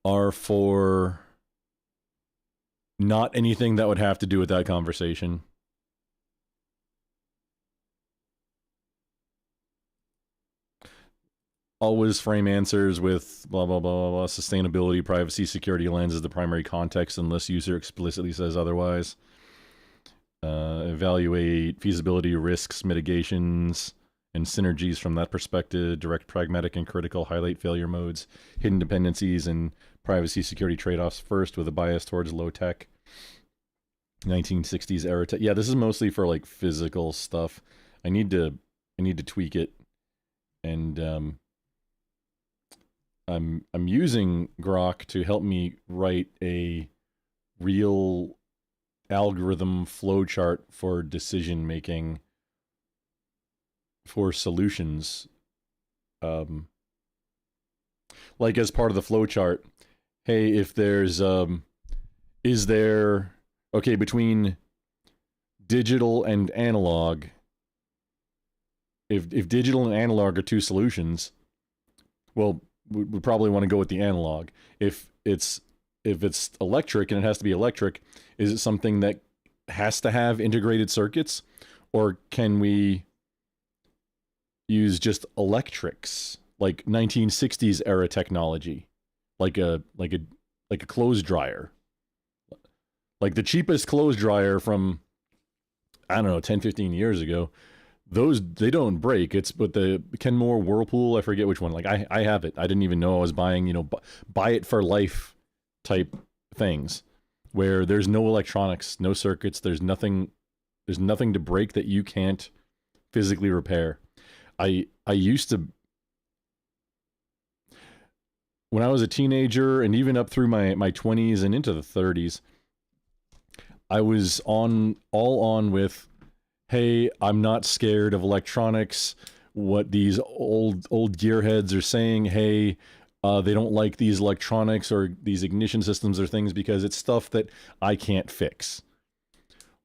S1: are for not anything that would have to do with that conversation. Always frame answers with blah, blah, blah, blah, blah. Sustainability, privacy, security lens is the primary context unless user explicitly says otherwise. Evaluate feasibility, risks, mitigations, and synergies from that perspective. Direct pragmatic and critical. Highlight failure modes, hidden dependencies, and privacy security trade-offs first with a bias towards low-tech. 1960s era tech. Yeah, this is mostly for like physical stuff. I need to tweak it. And I'm using grok to help me write a real algorithm flowchart for decision making for solutions. Like as part of the flowchart, hey, if there's is there, okay, between digital and analog, if digital and analog are two solutions, well, we'd probably want to go with the analog. If it's electric and it has to be electric, is it something that has to have integrated circuits, or can we use just electrics, like 1960s era technology, like a clothes dryer, like the cheapest clothes dryer from, I don't know, 10, 15 years ago. Those, they don't break. It's but the Kenmore Whirlpool, I forget which one. Like I have it. I didn't even know I was buying, you know, buy it for life type things where there's no electronics, no circuits, there's nothing to break that you can't physically repair. I used to, when I was a teenager and even up through my 20s and into the 30s, I was all on with, hey, I'm not scared of electronics. What these old gearheads are saying, hey, they don't like these electronics or these ignition systems or things because it's stuff that I can't fix.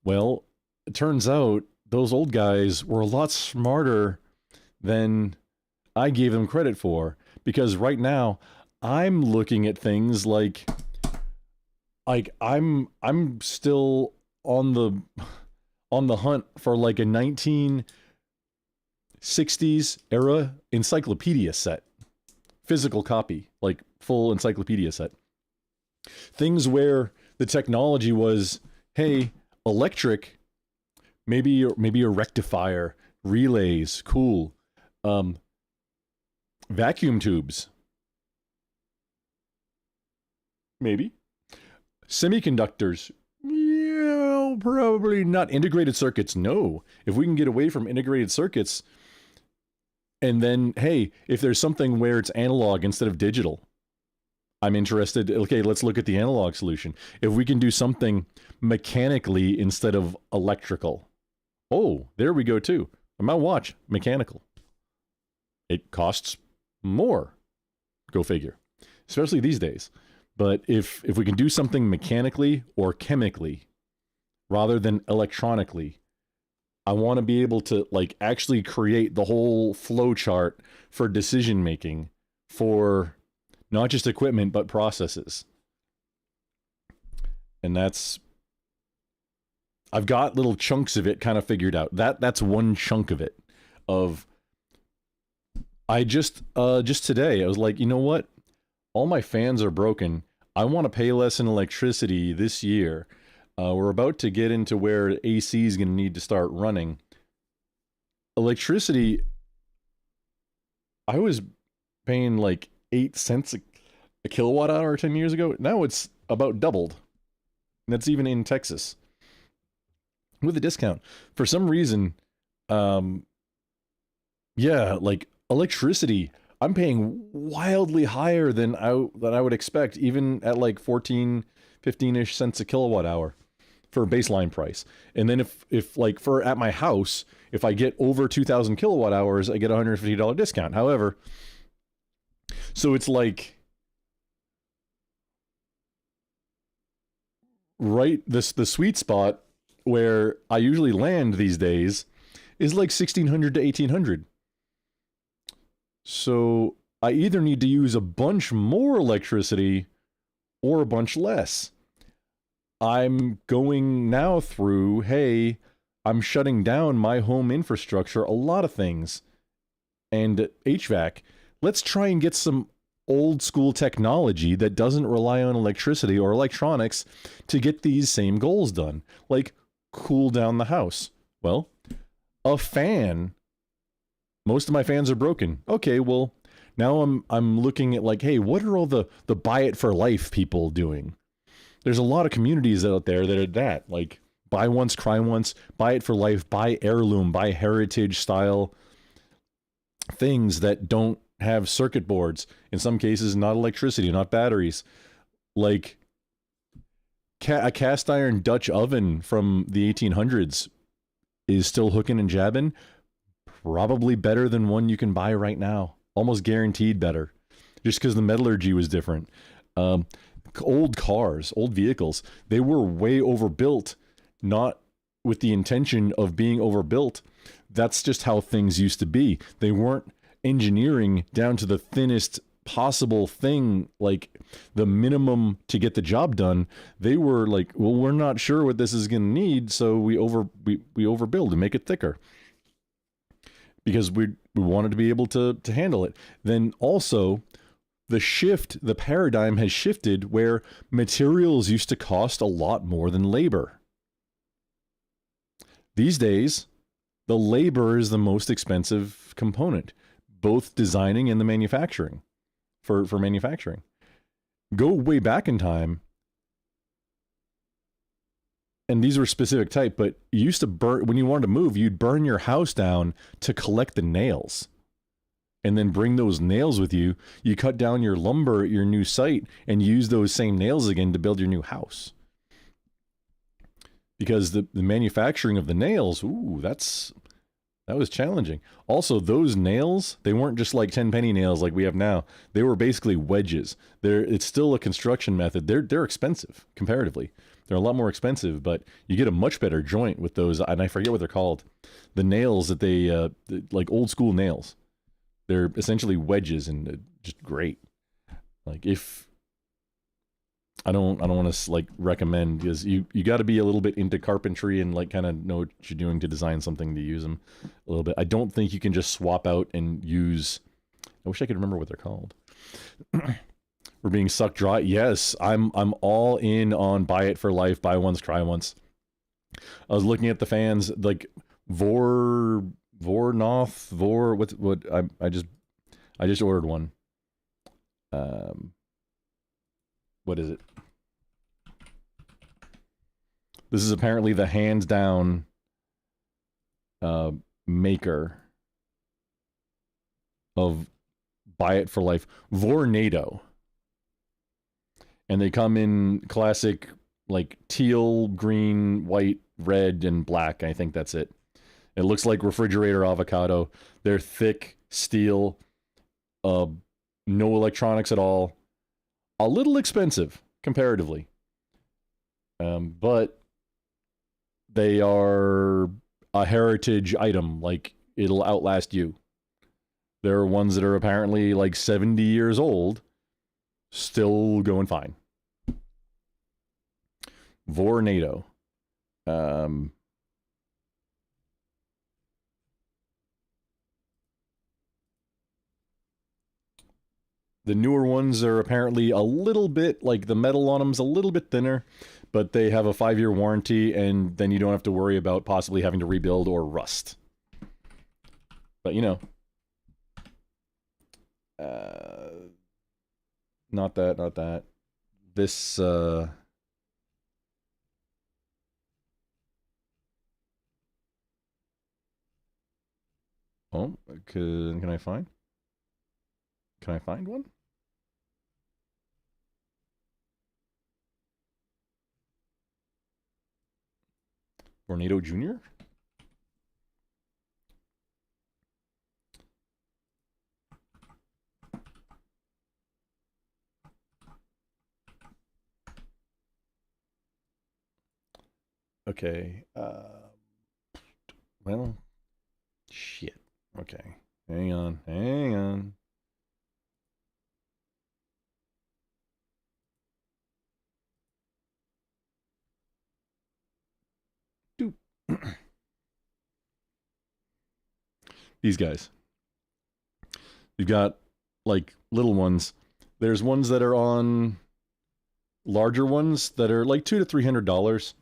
S1: Well, it turns out those old guys were a lot smarter than I gave them credit for, because right now I'm looking at things like I'm still on the hunt for like a 1960s era encyclopedia set, physical copy, like full encyclopedia set. Things where the technology was, hey, electric, maybe a rectifier, relays, cool. Vacuum tubes, maybe. Semiconductors, yeah, probably not. Integrated circuits, no. If we can get away from integrated circuits, and then, hey, if there's something where it's analog instead of digital, I'm interested. Okay, let's look at the analog solution. If we can do something mechanically instead of electrical, oh, there we go too. My watch, mechanical. It costs more. Go figure. Especially these days. But if we can do something mechanically or chemically rather than electronically, I want to be able to like actually create the whole flow chart for decision making for not just equipment but processes. And I've got little chunks of it kind of figured out. That's one chunk of it. I just today I was like, you know what? All my fans are broken. I want to pay less in electricity this year. We're about to get into where AC is going to need to start running. Electricity, I was paying like 8 cents a kilowatt hour 10 years ago. Now it's about doubled. And that's even in Texas. With a discount. For some reason, yeah, like electricity, I'm paying wildly higher than I would expect, even at like 14, 15-ish cents a kilowatt hour for a baseline price. And then if like for at my house, if I get over 2,000 kilowatt hours, I get a $150 discount. However, so it's like right the sweet spot where I usually land these days is like 1,600 to 1,800. So I either need to use a bunch more electricity or a bunch less. I'm going now through, hey, I'm shutting down my home infrastructure, a lot of things. And HVAC, let's try and get some old school technology that doesn't rely on electricity or electronics to get these same goals done. Like cool down the house. Well, a fan. Most of my fans are broken. Okay, well, now I'm looking at like, hey, what are all the buy it for life people doing? There's a lot of communities out there that are that, like buy once, cry once, buy it for life, buy heirloom, buy heritage style things that don't have circuit boards. In some cases, not electricity, not batteries. Like a cast iron Dutch oven from the 1800s is still hooking and jabbing. Probably better than one you can buy right now. Almost guaranteed better. Just because the metallurgy was different. Old cars, old vehicles, they were way overbuilt, not with the intention of being overbuilt. That's just how things used to be. They weren't engineering down to the thinnest possible thing, like the minimum to get the job done. They were like, well, we're not sure what this is going to need, so we overbuild and make it thicker because we wanted to be able to handle it. Then also the paradigm has shifted where materials used to cost a lot more than labor. These days, the labor is the most expensive component, both designing and the manufacturing. For manufacturing. Go way back in time, and these were specific type, but you used to burn, when you wanted to move, you'd burn your house down to collect the nails. And then bring those nails with you. You cut down your lumber at your new site and use those same nails again to build your new house. Because the manufacturing of the nails, that was challenging. Also, those nails, they weren't just like 10-penny nails like we have now. They were basically wedges. It's still a construction method. They're expensive comparatively. They're a lot more expensive, but you get a much better joint with those. And I forget what they're called. The nails that they like old school nails. They're essentially wedges and just great. Like if I don't want to like recommend, because you got to be a little bit into carpentry and like kind of know what you're doing to design something to use them a little bit. I don't think you can just swap out and use. I wish I could remember what they're called. We're being sucked dry. Yes, I'm all in on buy it for life, buy once, try once. I was looking at the fans like what I just ordered one. What is it? This is apparently the hands down maker of buy it for life. Vornado. And they come in classic like teal, green, white, red, and black. I think that's it. It looks like refrigerator avocado. They're thick steel, no electronics at all. A little expensive comparatively, but they are a heritage item. Like it'll outlast you. There are ones that are apparently like 70 years old, still going fine. Vornado. The newer ones are apparently a little bit, like the metal on them's a little bit thinner, but they have a 5-year warranty, and then you don't have to worry about possibly having to rebuild or rust. But, you know. Not that. This, Oh, can I find? Can I find one? Vornado Jr.? Okay. Well, shit. Okay. Hang on. These guys. You've got like little ones. There's ones that are on larger ones that are like $200 to $300,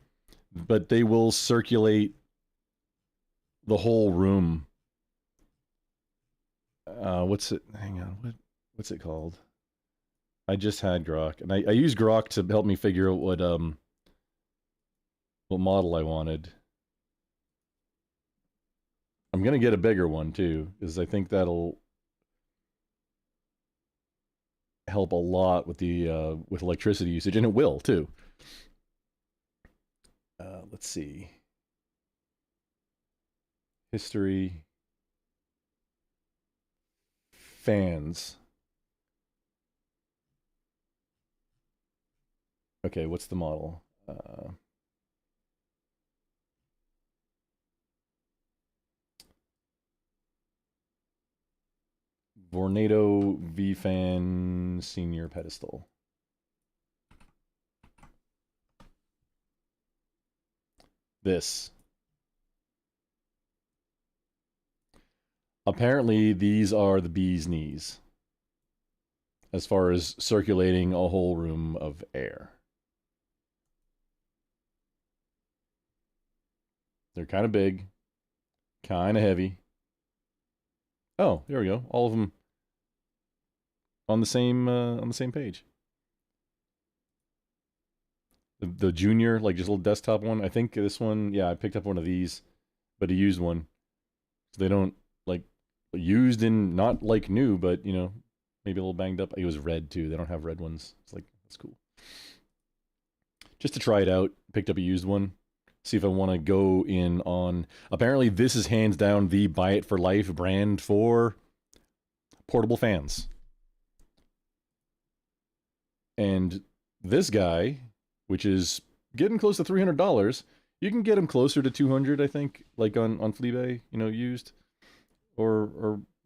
S1: but they will circulate the whole room. What's it? Hang on. What's it called? I just had Grok, and I used Grok to help me figure out what model I wanted. I'm gonna get a bigger one too, because I think that'll help a lot with the with electricity usage, and it will too. let's see. History. Fans. Okay, what's the model? Vornado V-Fan Senior Pedestal. This. Apparently, these are the bee's knees as far as circulating a whole room of air. They're kind of big, kind of heavy. Oh, there we go. All of them on the same page. The junior, like just a little desktop one. I think this one, yeah, I picked up one of these, but a used one. So they don't like used and not like new, but you know, maybe a little banged up. It was red too. They don't have red ones. It's like that's cool. Just to try it out, picked up a used one. See if I want to go in on. Apparently, this is hands down the Buy It for Life brand for portable fans. And this guy, which is getting close to $300, you can get him closer to 200, I think, like on Fleabay, you know, used or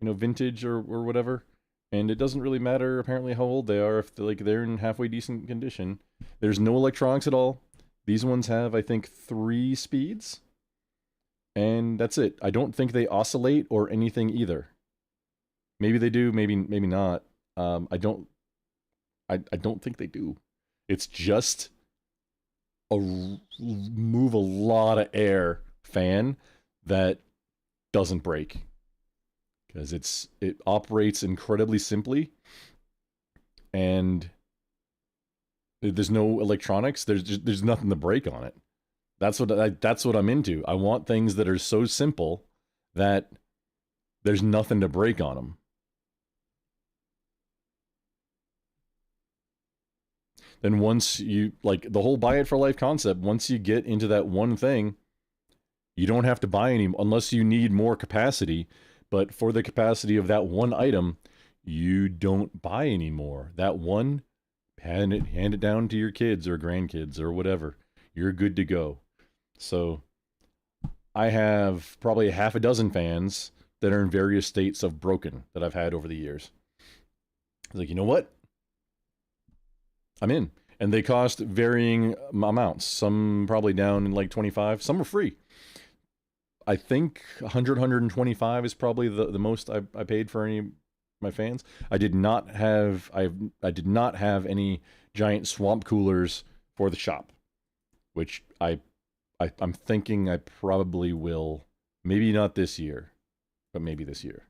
S1: you know, vintage or whatever. And it doesn't really matter apparently how old they are if they're in halfway decent condition. There's no electronics at all. These ones have, I think, 3 speeds. And that's it. I don't think they oscillate or anything either. Maybe they do, maybe not. I don't think they do. It's just a move a lot of air fan that doesn't break. Because it operates incredibly simply. And there's no electronics. There's nothing to break on it. That's what I'm into. I want things that are so simple that there's nothing to break on them. Then once you like the whole Buy It for Life concept, once you get into that one thing, you don't have to buy any unless you need more capacity. But for the capacity of that one item, you don't buy anymore. That one, hand it down to your kids or grandkids or whatever. You're good to go. So I have probably half a dozen fans that are in various states of broken that I've had over the years. I was like, you know what? I'm in. And they cost varying amounts. Some probably down in like 25. Some are free. I think 100, 125 is probably the most I paid for any of my fans. I did not have any giant swamp coolers for the shop, which I'm thinking I probably will. Maybe not this year, but maybe this year.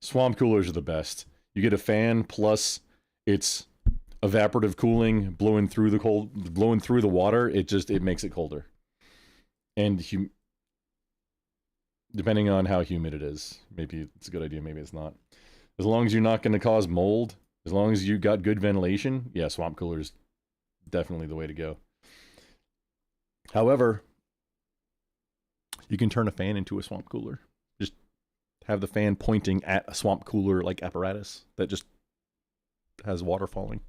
S1: Swamp coolers are the best. You get a fan plus it's evaporative cooling blowing through the water. It makes it colder. And depending on how humid it is, maybe it's a good idea, maybe it's not. As long as you're not going to cause mold, as long as you got good ventilation, yeah, swamp cooler is definitely the way to go. However, you can turn a fan into a swamp cooler. Just have the fan pointing at a swamp cooler like apparatus that just has water falling.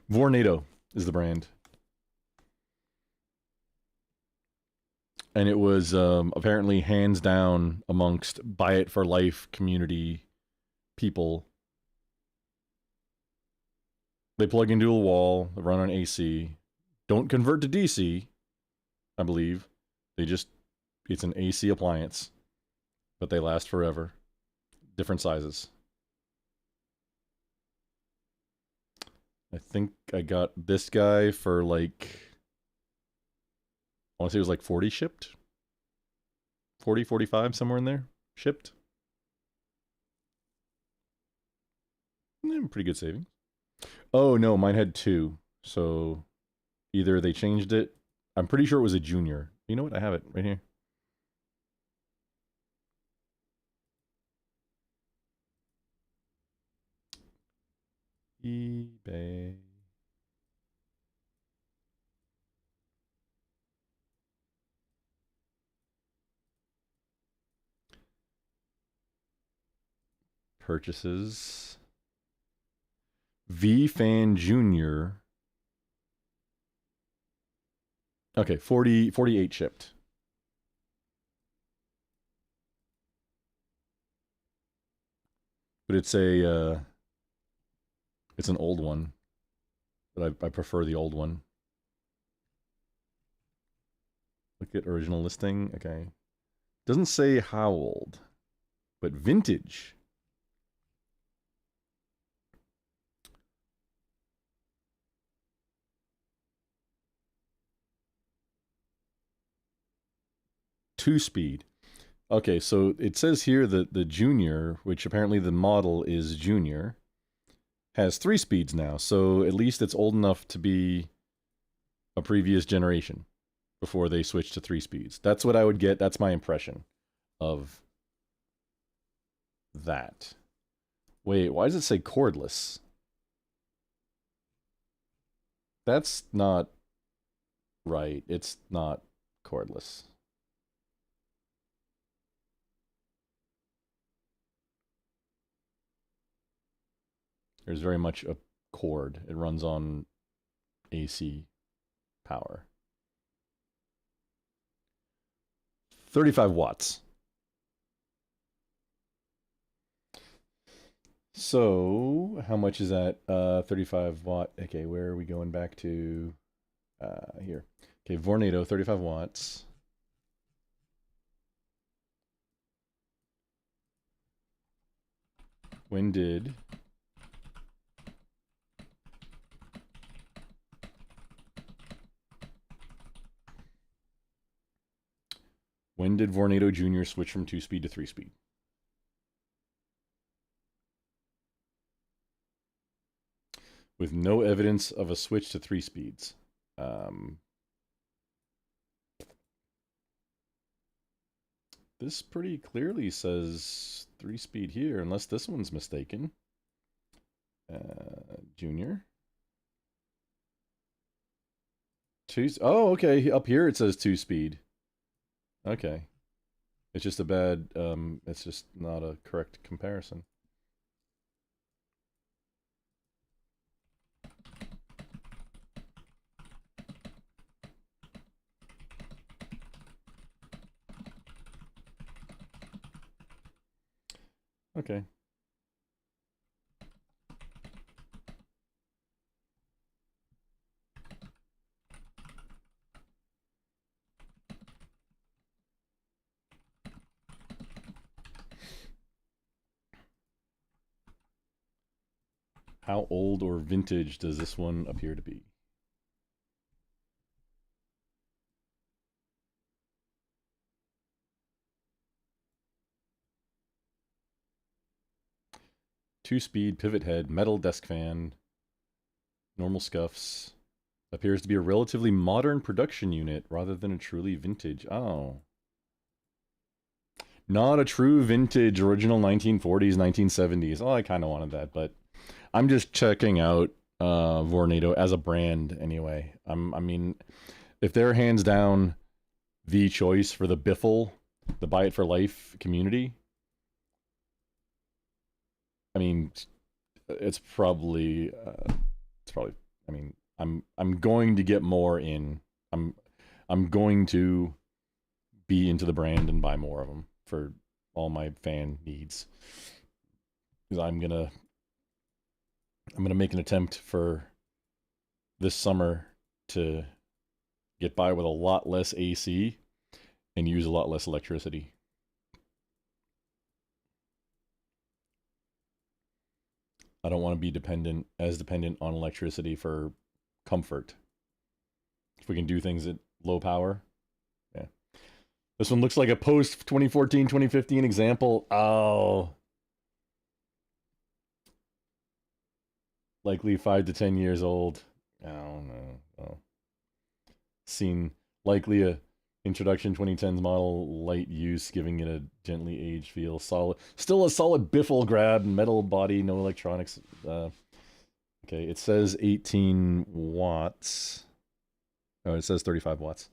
S1: Vornado is the brand. And it was apparently hands down amongst Buy It for Life community people. They plug into a wall, they run on AC, don't convert to DC, I believe. It's an AC appliance, but they last forever. Different sizes. I think I got this guy for like, I want to say it was like 40 shipped. 40, 45, somewhere in there. Shipped. Pretty good savings. Oh, no, mine had 2. So either they changed it. I'm pretty sure it was a junior. You know what? I have it right here. eBay. purchases. V Fan Jr. Okay, 48 shipped. But it's an old one. But I prefer the old one. Look at original listing. Okay. Doesn't say how old, but vintage. Two-speed. Okay, so it says here that the Junior, which apparently the model is Junior, has 3 speeds now. So at least it's old enough to be a previous generation before they switch to 3 speeds. That's what I would get. That's my impression of that. Wait, why does it say cordless? That's not right. It's not cordless. There's very much a cord. It runs on AC power. 35 watts. So, how much is that? 35 watt. Okay, where are we going back to? Here. Okay, Vornado, 35 watts. When did Vornado Jr. switch from 2-speed to 3-speed? With no evidence of a switch to 3 speeds. This pretty clearly says 3-speed here, unless this one's mistaken. Junior. Oh, okay. Up here it says 2-speed. Okay. It's just a bad, it's just not a correct comparison. Okay. How old or vintage does this one appear to be? Two-speed pivot head, metal desk fan, normal scuffs. Appears to be a relatively modern production unit rather than a truly vintage. Oh. Not a true vintage original 1940s, 1970s. Oh, I kind of wanted that, but I'm just checking out Vornado as a brand anyway. I mean, if they're hands down the choice for the Biffle, the Buy It for Life community, I mean, it's probably, I mean, I'm going to get more in. I'm going to be into the brand and buy more of them for all my fan needs. Because I'm gonna make an attempt for this summer to get by with a lot less AC and use a lot less electricity. I don't want to be dependent on electricity for comfort. If we can do things at low power. Yeah. This one looks like a post 2014, 2015 example. Oh. Likely 5 to 10 years old. I don't know. Oh. Seen likely a introduction 2010s model, light use, giving it a gently aged feel. Solid, still a solid biffle grab, metal body, no electronics. Okay, it says 18 watts. Oh, it says 35 watts.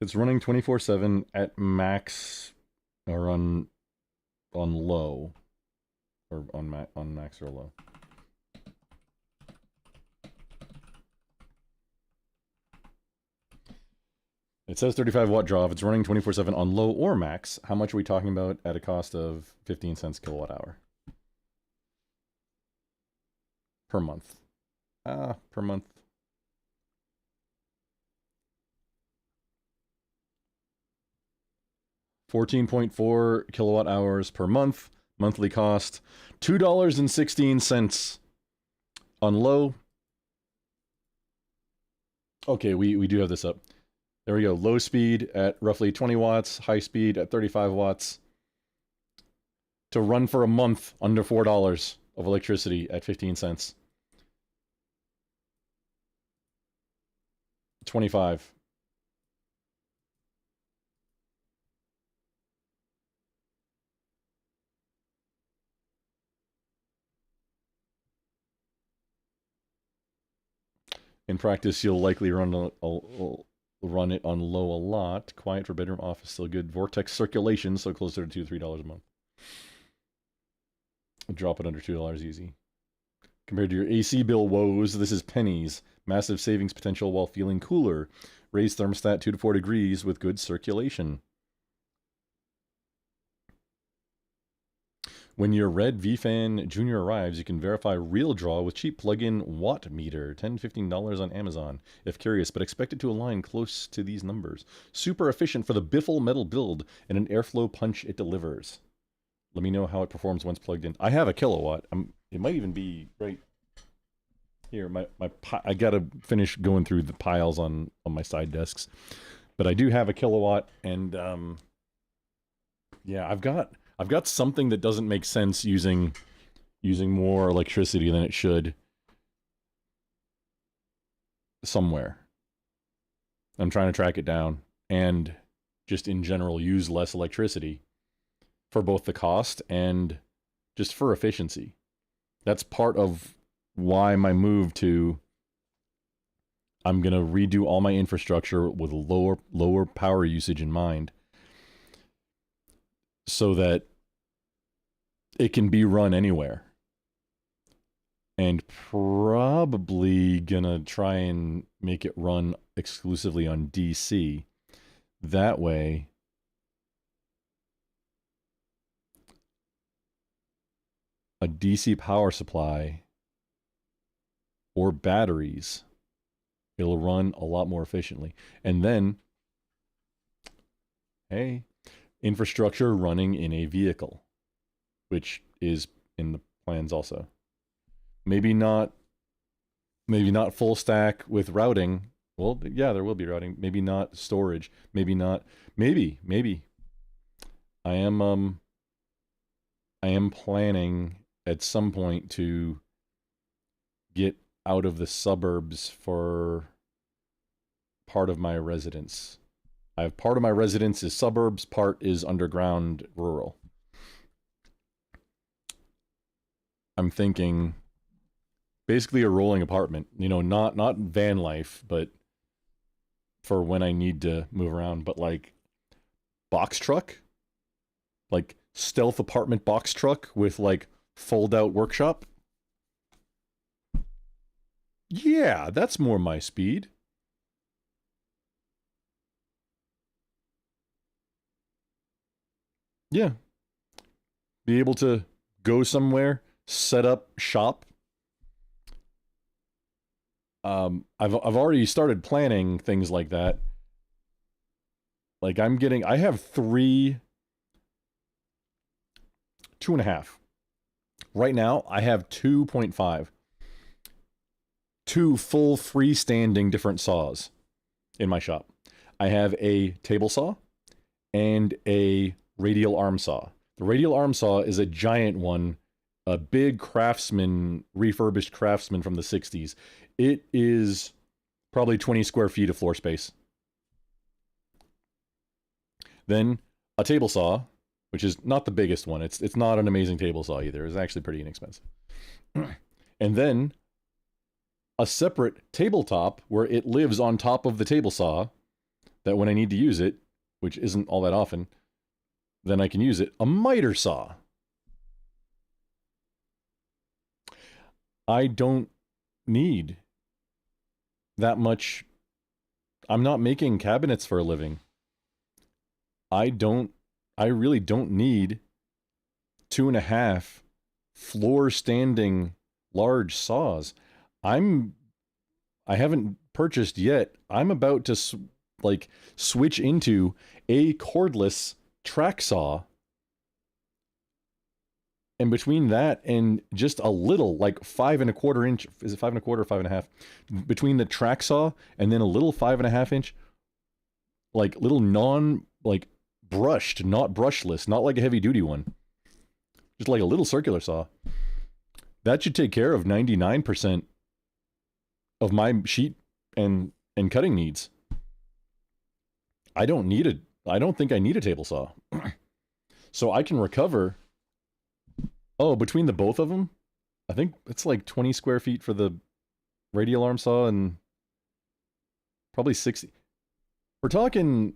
S1: It's running 24/7 at max or on low or on max or low. It says 35-watt draw. If it's running 24/7 on low or max, how much are we talking about at a cost of 15 cents kilowatt hour? Per month. Per month. $14.4 kilowatt hours per month. Monthly cost $2.16 on low. Okay, we do have this up. There we go. Low speed at roughly 20 watts, high speed at 35 watts. To run for a month under $4 of electricity at 15 cents. 25. In practice, you'll likely run it on low a lot. Quiet for bedroom, office, still good. Vortex circulation, so closer to $2 to $3 a month. Drop it under $2 easy. Compared to your AC bill woes, this is pennies. Massive savings potential while feeling cooler. Raise thermostat 2 to 4 degrees with good circulation. When your red VFan Junior arrives, you can verify real draw with cheap plug-in watt meter, $10 to $15 on Amazon. If curious, but expect it to align close to these numbers. Super efficient for the biffle metal build and an airflow punch it delivers. Let me know how it performs once plugged in. I have a kilowatt. It might even be right here. I gotta finish going through the piles on my side desks, but I do have a kilowatt, and yeah, I've got something that doesn't make sense using more electricity than it should somewhere. I'm trying to track it down and just in general use less electricity for both the cost and just for efficiency. That's part of why my move to I'm going to redo all my infrastructure with lower power usage in mind so that it can be run anywhere. And probably gonna try and make it run exclusively on DC. That way, a DC power supply or batteries, it'll run a lot more efficiently. And then, hey, infrastructure running in a vehicle, which is in the plans also. Maybe not full stack with routing. Well, yeah, there will be routing. Maybe not storage. Maybe. I am planning at some point to get out of the suburbs for part of my residence. I have part of my residence is suburbs, part is underground rural. I'm thinking basically a rolling apartment, not van life, but for when I need to move around, but like box truck, like stealth apartment box truck with like fold out workshop. Yeah, that's more my speed. Yeah. Be able to go somewhere, set up shop. I've already started planning things like that. Like I have 2.5. Right now, I have 2.5. 2 full freestanding different saws in my shop. I have a table saw and a radial arm saw. The radial arm saw is a giant one, a big refurbished Craftsman from the 60s. It is probably 20 square feet of floor space. Then a table saw, which is not the biggest one. It's not an amazing table saw either. It's actually pretty inexpensive. And then a separate tabletop where it lives on top of the table saw that when I need to use it, which isn't all that often, then I can use it. A miter saw. I don't need that much. I'm not making cabinets for a living. I really don't need 2.5 floor standing large saws. I haven't purchased yet. I'm about to switch into a cordless track saw. And between that and just a little, like 5.25 inch, is it 5.25 or 5.5? Between the track saw and then a little 5.5 inch, like little brushed, not brushless, not like a heavy duty one. Just like a little circular saw. That should take care of 99% of my sheet and cutting needs. I don't think I need a table saw. So I can recover. Oh, between the both of them, I think it's like 20 square feet for the radial arm saw and probably 60. We're talking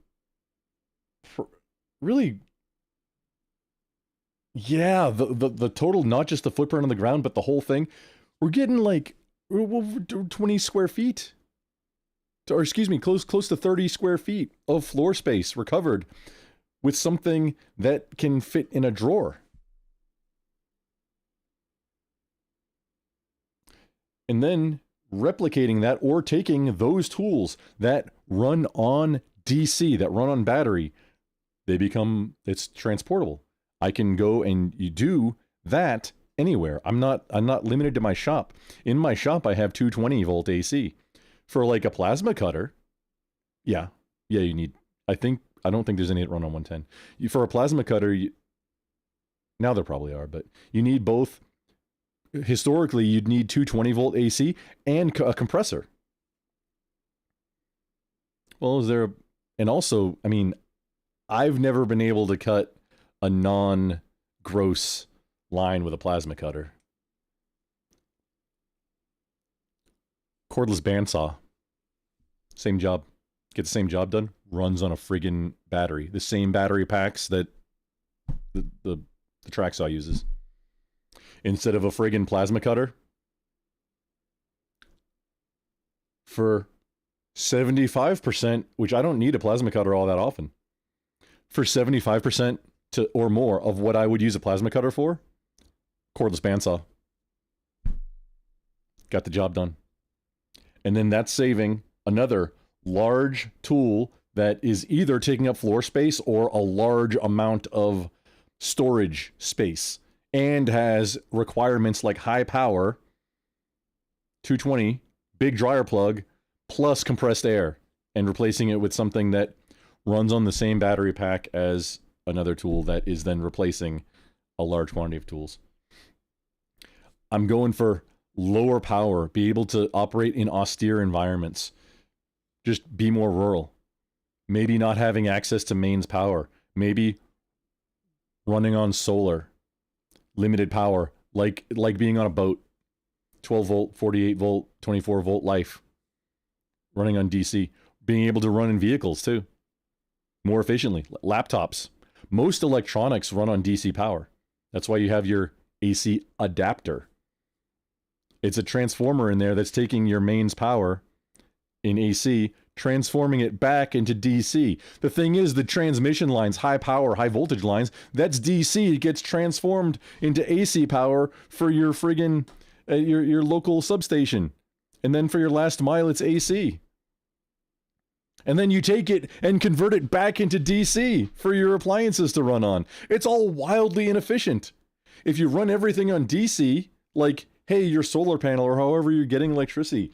S1: really, yeah, the total, not just the footprint on the ground, but the whole thing. We're getting like 20 square feet. Or excuse me, close to 30 square feet of floor space recovered with something that can fit in a drawer. And then replicating that or taking those tools that run on DC, that run on battery, it's transportable. I can go and you do that anywhere. I'm not limited to my shop. In my shop, I have 220 volt AC. For like a plasma cutter, yeah, you need, I don't think there's any that run on 110. For a plasma cutter, now there probably are, but you need both. Historically, you'd need 220 volt AC and a compressor. Well, and also, I mean, I've never been able to cut a non-gross line with a plasma cutter. Cordless bandsaw. Same job. Get the same job done. Runs on a friggin' battery. The same battery packs that the track saw uses. Instead of a friggin' plasma cutter. For 75%, which I don't need a plasma cutter all that often. For 75% or more of what I would use a plasma cutter for, cordless bandsaw. Got the job done. And then that's saving another large tool that is either taking up floor space or a large amount of storage space and has requirements like high power, 220, big dryer plug, plus compressed air, and replacing it with something that runs on the same battery pack as another tool that is then replacing a large quantity of tools. I'm going for lower power, be able to operate in austere environments, just be more rural. Maybe not having access to mains power, maybe running on solar, limited power, like being on a boat, 12 volt, 48 volt, 24 volt life, running on DC, being able to run in vehicles too, more efficiently. Laptops, most electronics run on DC power. That's why you have your AC adapter. It's a transformer in there that's taking your mains power in AC, transforming it back into DC. The thing is, the transmission lines, high power, high voltage lines, that's DC. It gets transformed into AC power for your friggin' your local substation. And then for your last mile, it's AC. And then you take it and convert it back into DC for your appliances to run on. It's all wildly inefficient. If you run everything on DC, like, hey, your solar panel or however you're getting electricity,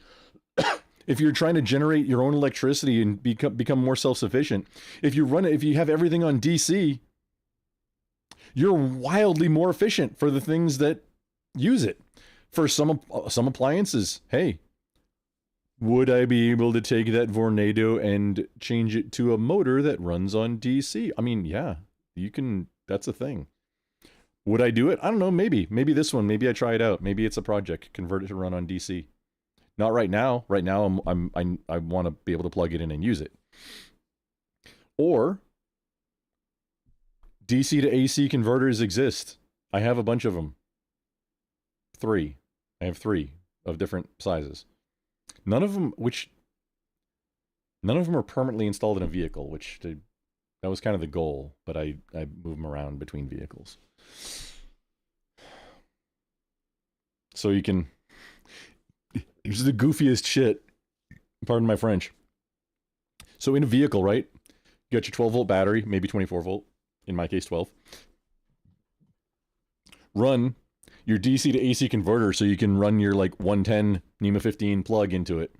S1: if you're trying to generate your own electricity and become more self-sufficient, if you have everything on DC, you're wildly more efficient for the things that use it. For some appliances, hey, would I be able to take that Vornado and change it to a motor that runs on DC? I mean, yeah, you can. That's a thing. Would I do it? I don't know. Maybe this one. Maybe I try it out. Maybe it's a project. Convert it to run on DC. Not right now. Right now, I want to be able to plug it in and use it. Or DC to AC converters exist. I have a bunch of them. 3. I have 3 of different sizes. None of them are permanently installed in a vehicle, that was kind of the goal, but I move them around between vehicles. So you can... Here's the goofiest shit. Pardon my French. So in a vehicle, right? You got your 12-volt battery, maybe 24-volt. In my case, 12. Run your DC to AC converter so you can run your, like, 110 NEMA 15 plug into it.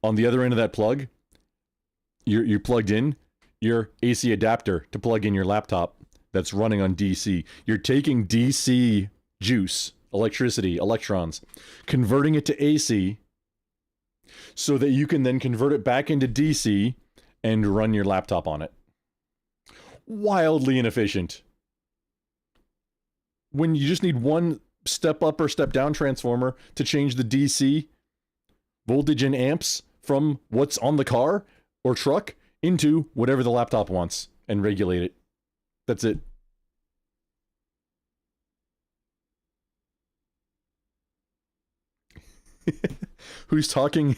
S1: On the other end of that plug, you're plugged in your AC adapter to plug in your laptop that's running on DC. You're taking DC juice, electricity, electrons, converting it to AC so that you can then convert it back into DC and run your laptop on it. Wildly inefficient. When you just need one step up or step down transformer to change the DC voltage in amps from what's on the car or truck into whatever the laptop wants and regulate it. That's it. Who's talking?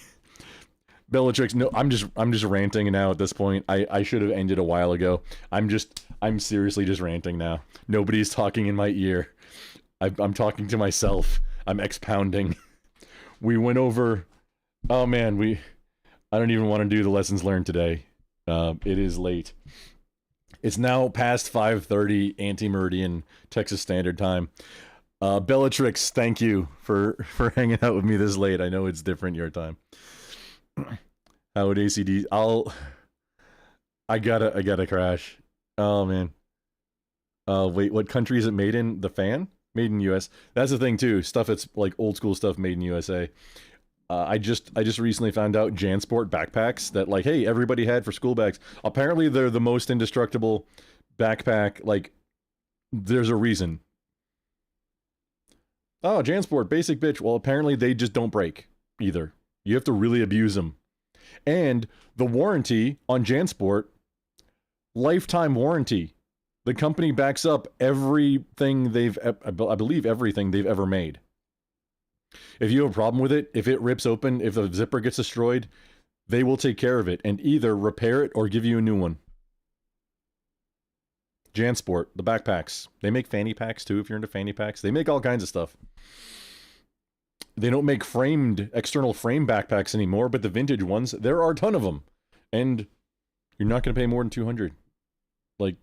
S1: Bellatrix. No, I'm just ranting now at this point. I should have ended a while ago. I'm seriously just ranting now. Nobody's talking in my ear. I'm talking to myself. I'm expounding. We went over... Oh man, I don't even want to do the lessons learned today. It is late. It's now past 5:30 Anti-Meridian Texas Standard Time. Bellatrix, thank you for hanging out with me this late. I know it's different your time. How would ACD... I gotta crash. Oh man. Wait, what country is it made in? The fan? Made in US. That's the thing too. Stuff that's like old school stuff made in USA. I just recently found out JanSport backpacks that, like, hey, everybody had for school bags. Apparently they're the most indestructible backpack. Like, there's a reason. Oh, JanSport, basic bitch. Well, apparently they just don't break either. You have to really abuse them. And the warranty on JanSport, lifetime warranty. The company backs up everything I believe everything they've ever made. If you have a problem with it, if it rips open, if the zipper gets destroyed, they will take care of it and either repair it or give you a new one. JanSport, the backpacks. They make fanny packs too, if you're into fanny packs. They make all kinds of stuff. They don't make external frame backpacks anymore, but the vintage ones, there are a ton of them. And you're not going to pay more than $200. Like,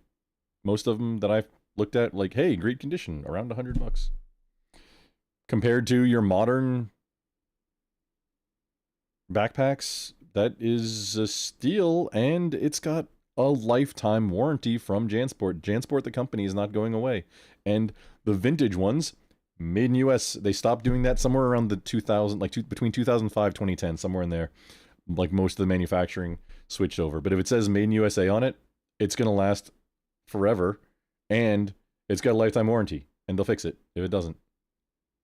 S1: most of them that I've looked at, like, hey, great condition, around $100. Compared to your modern backpacks, that is a steal, and it's got a lifetime warranty from JanSport. JanSport, the company, is not going away. And the vintage ones, made in US, they stopped doing that somewhere around the 2000, like between 2005 2010, somewhere in there. Like, most of the manufacturing switched over. But if it says made in USA on it, it's going to last forever, and it's got a lifetime warranty, and they'll fix it if it doesn't.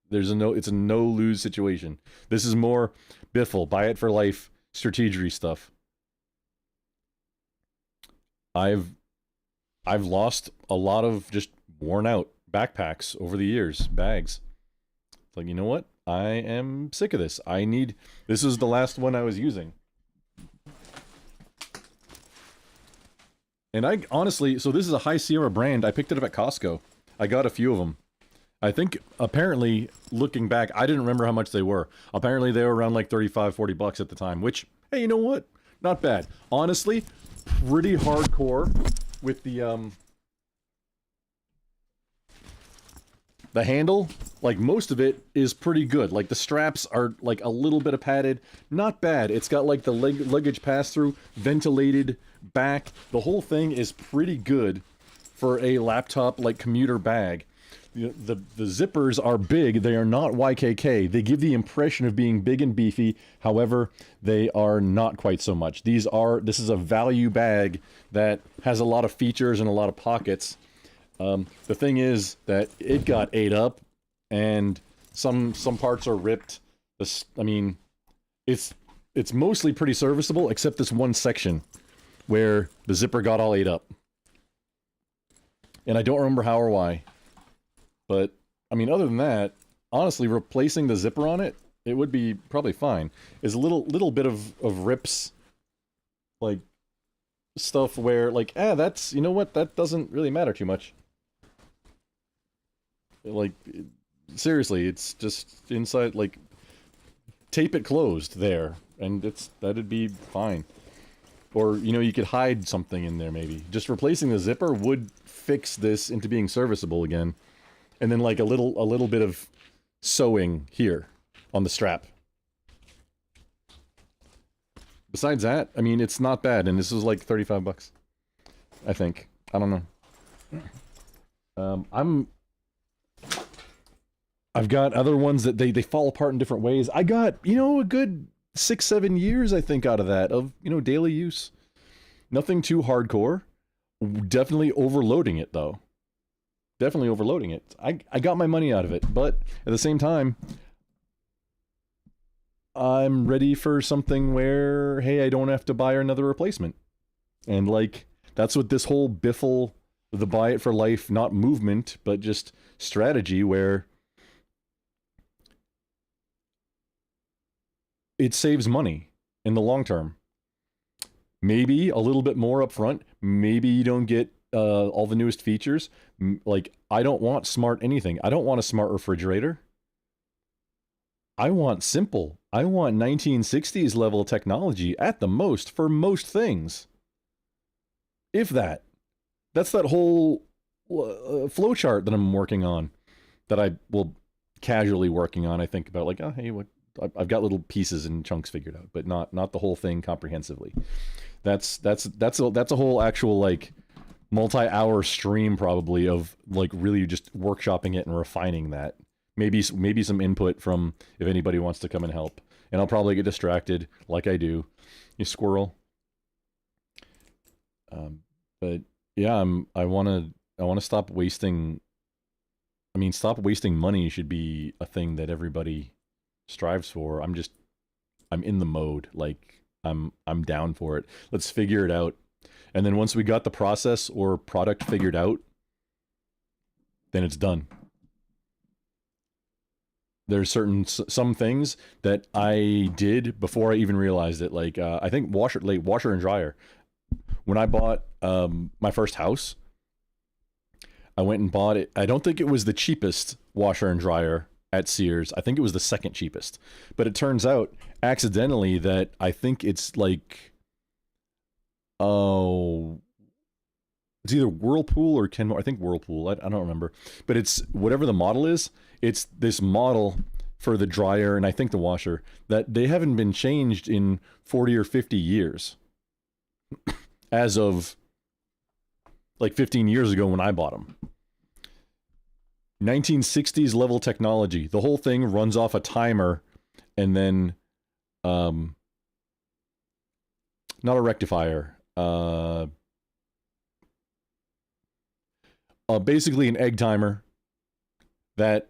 S1: It's a no-lose situation. This is more Biffle, buy it for life, strategery stuff. I've lost a lot of just worn out backpacks over the years, bags. It's like, you know what? I am sick of this. This is the last one I was using. And I honestly, so this is a High Sierra brand. I picked it up at Costco. I got a few of them. I think, apparently, looking back, I didn't remember how much they were. Apparently, they were around like $35-40 at the time, which, hey, you know what? Not bad. Honestly, pretty hardcore with the handle. Like, most of it is pretty good. Like, the straps are, like, a little bit of padded. Not bad. It's got, like, the luggage pass-through, ventilated back. The whole thing is pretty good for a laptop, like, commuter bag. The zippers are big. They are not YKK. They give the impression of being big and beefy. However, they are not quite so much. This is a value bag that has a lot of features and a lot of pockets. The thing is that it got ate up, and some parts are ripped. I mean, it's mostly pretty serviceable, except this one section where the zipper got all ate up. And I don't remember how or why. But, I mean, other than that, honestly, replacing the zipper on it, it would be probably fine. Is a little bit of rips, like, stuff where, like, that's, you know what, that doesn't really matter too much. Like, seriously, it's just inside, like, tape it closed there, and that'd be fine. Or, you know, you could hide something in there, maybe. Just replacing the zipper would fix this into being serviceable again. And then, like, a little bit of sewing here on the strap. Besides that, I mean, it's not bad, and this is like 35 bucks. I think. I don't know. I've got other ones that they fall apart in different ways. I got, you know, a good 6-7 years, I think, out of that, of, you know, daily use. Nothing too hardcore. Definitely overloading it, though. Definitely overloading it. I got my money out of it, but at the same time, I'm ready for something where, hey, I don't have to buy another replacement. And, like, that's what this whole Biffle, the buy it for life, not movement, but just strategy, where it saves money in the long term. Maybe a little bit more upfront. Maybe you don't get all the newest features. Like, I don't want smart anything. I don't want a smart refrigerator. I want simple. I want 1960s level technology at the most for most things. If that. That's that whole flowchart that I'm working on. That I will casually working on. I think about, like, oh, hey, what? I've got little pieces and chunks figured out, but not the whole thing comprehensively. That's a whole actual, like, multi-hour stream probably of, like, really just workshopping it and refining that. Maybe some input from if anybody wants to come and help. And I'll probably get distracted like I do. You squirrel. But yeah, I want to stop wasting. I mean, stop wasting money should be a thing that everybody strives for. I'm in the mode. Like, I'm down for it. Let's figure it out. And then once we got the process or product figured out, then it's done. There's some things that I did before I even realized it. Like, I think washer and dryer. When I bought my first house, I went and bought it. I don't think it was the cheapest washer and dryer at Sears. I think it was the second cheapest. But it turns out, accidentally, that I think it's like, it's either Whirlpool or Kenmore. I think Whirlpool. I don't remember. But it's whatever the model is. It's this model for the dryer and I think the washer that they haven't been changed in 40 or 50 years. As of like 15 years ago when I bought them. 1960s level technology. The whole thing runs off a timer and then not a rectifier. Basically an egg timer that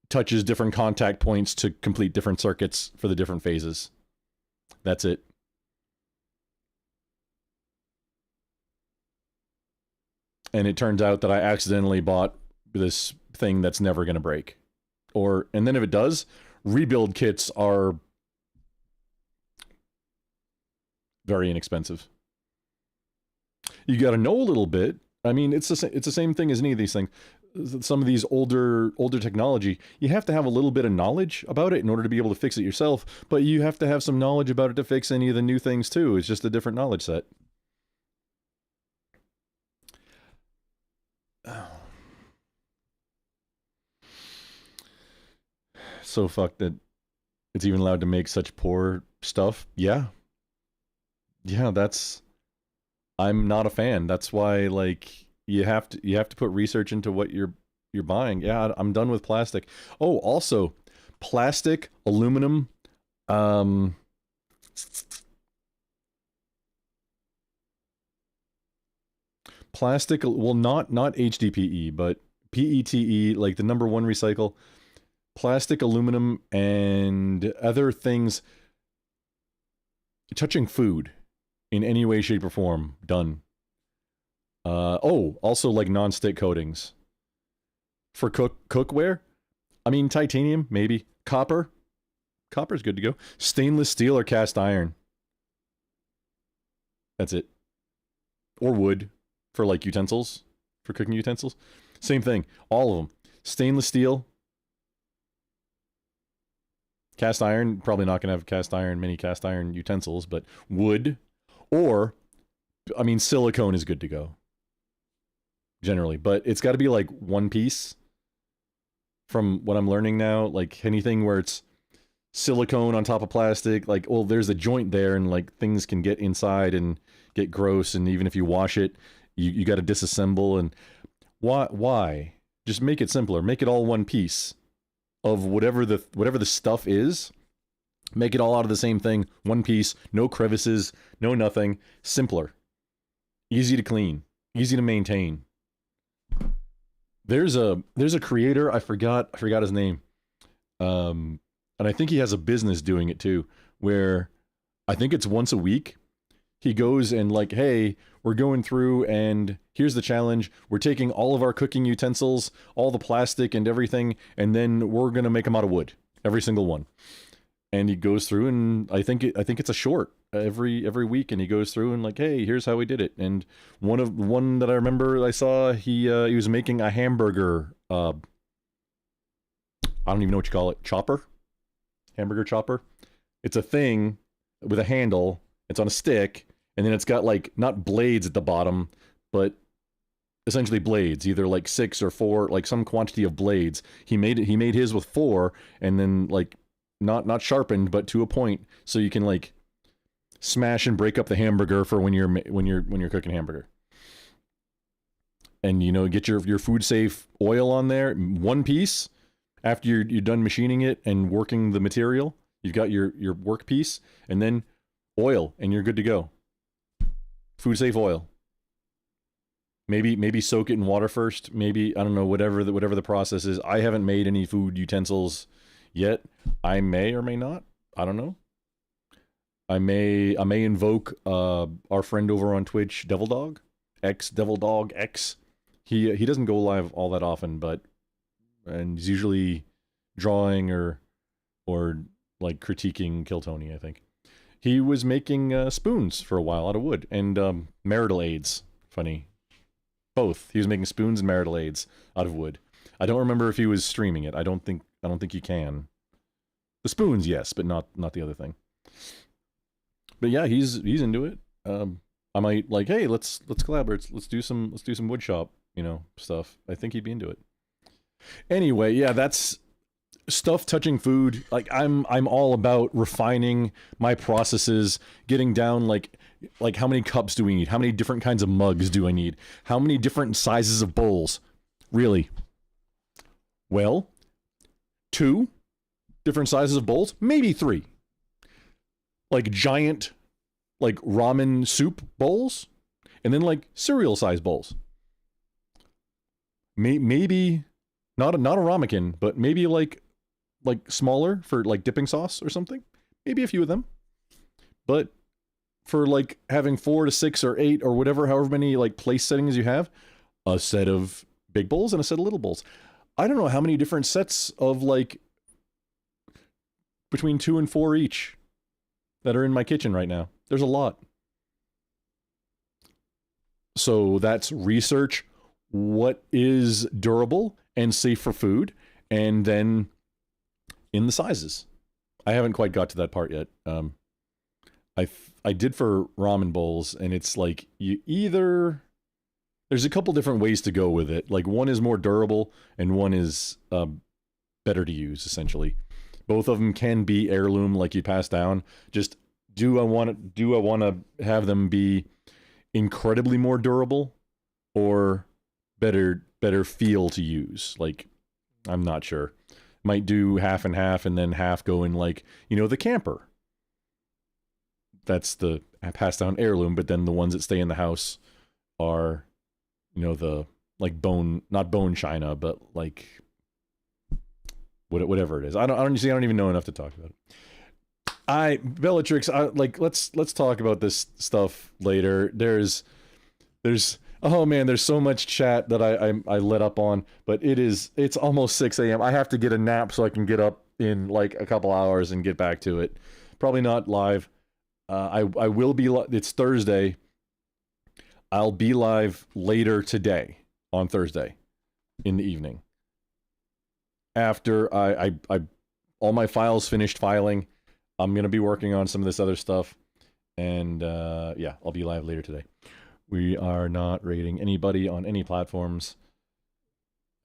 S1: touches different contact points to complete different circuits for the different phases. That's it. And it turns out that I accidentally bought this thing that's never going to break. And then if it does, rebuild kits are very inexpensive. You got to know a little bit. I mean, it's the same thing as any of these things. Some of these older technology, you have to have a little bit of knowledge about it in order to be able to fix it yourself, but you have to have some knowledge about it to fix any of the new things too. It's just a different knowledge set. So fucked that it's even allowed to make such poor stuff. Yeah, I'm not a fan. That's why, like, you have to put research into what you're buying. Yeah, I'm done with plastic. Oh, also, plastic, aluminum, plastic. Well, not HDPE, but PETE, like the number one recycle. Plastic, aluminum, and other things touching food in any way, shape, or form. Done. Oh, also like non-stick coatings. For cookware, I mean titanium, maybe. Copper. Copper's good to go. Stainless steel or cast iron. That's it. Or wood for like utensils, for cooking utensils. Same thing. All of them. Stainless steel. Cast iron, probably not going to have many cast iron utensils, but wood. Or, I mean, silicone is good to go. Generally. But it's got to be like one piece. From what I'm learning now, like anything where it's silicone on top of plastic, like, well, there's a joint there and like things can get inside and get gross, and even if you wash it, you got to disassemble. And why? Just make it simpler. Make it all one piece of whatever the stuff is. Make it all out of the same thing, one piece, no crevices, no nothing, simpler, easy to clean, easy to maintain. There's a creator, I forgot his name. And I think he has a business doing it too, where I think it's once a week. He goes and like, hey, we're going through and here's the challenge. We're taking all of our cooking utensils, all the plastic and everything, and then we're going to make them out of wood. Every single one. And he goes through and I think it's a short every week, and he goes through and like, hey, here's how we did it. And one that I remember I saw, he was making a hamburger, I don't even know what you call it, chopper? Hamburger chopper? It's a thing with a handle, it's on a stick, and then it's got like, not blades at the bottom, but essentially blades, either like 6 or 4, like some quantity of blades. He made his with 4, and then like, not sharpened, but to a point, so you can like smash and break up the hamburger for when you're cooking hamburger. And you know, get your food safe oil on there, one piece. After you're done machining it and working the material, you've got your work piece, and then oil, and you're good to go. Food safe oil. Maybe soak it in water first. Maybe, I don't know, whatever the process is. I haven't made any food utensils yet. I may or may not. I don't know. I may invoke our friend over on Twitch, Devil Dog X. He doesn't go live all that often, and he's usually drawing or like critiquing Kill Tony, I think. He was making spoons for a while out of wood, and marital aids. Funny. Both. He was making spoons and marital aids out of wood. I don't remember if he was streaming it. I don't think you can. The spoons, yes, but not the other thing. But yeah, he's into it. I might like, hey, let's collaborate. Let's do some wood shop, stuff. I think he'd be into it. Anyway, yeah, that's stuff touching food. Like I'm all about refining my processes, getting down like how many cups do we need? How many different kinds of mugs do I need? How many different sizes of bowls? Really? Well, 2 different sizes of bowls, maybe 3. Like giant, like ramen soup bowls, and then like cereal size bowls. Maybe not a ramekin, but maybe like smaller for like dipping sauce or something. Maybe a few of them. But for like having 4 to 6 or 8 or however many like place settings you have, a set of big bowls and a set of little bowls. I don't know how many different sets of like between 2 and 4 each that are in my kitchen right now. There's a lot. So that's research what is durable and safe for food, and then in the sizes. I haven't quite got to that part yet. I did for ramen bowls, and it's like there's a couple different ways to go with it. Like one is more durable and one is better to use, essentially. Both of them can be heirloom, like you pass down. Just do I want to have them be incredibly more durable or better feel to use? Like, I'm not sure. Might do half and half, and then half go in like, the camper. That's the passed down heirloom, but then the ones that stay in the house are, the like not bone china, but like whatever it is. I don't even know enough to talk about it. Bellatrix, let's talk about this stuff later. There's oh man, there's so much chat that I let up on, but it's almost 6 a.m. I have to get a nap so I can get up in like a couple hours and get back to it. Probably not live. I will be. It's Thursday. I'll be live later today on Thursday in the evening. After I all my files finished filing, I'm gonna be working on some of this other stuff, and yeah, I'll be live later today. We are not rating anybody on any platforms.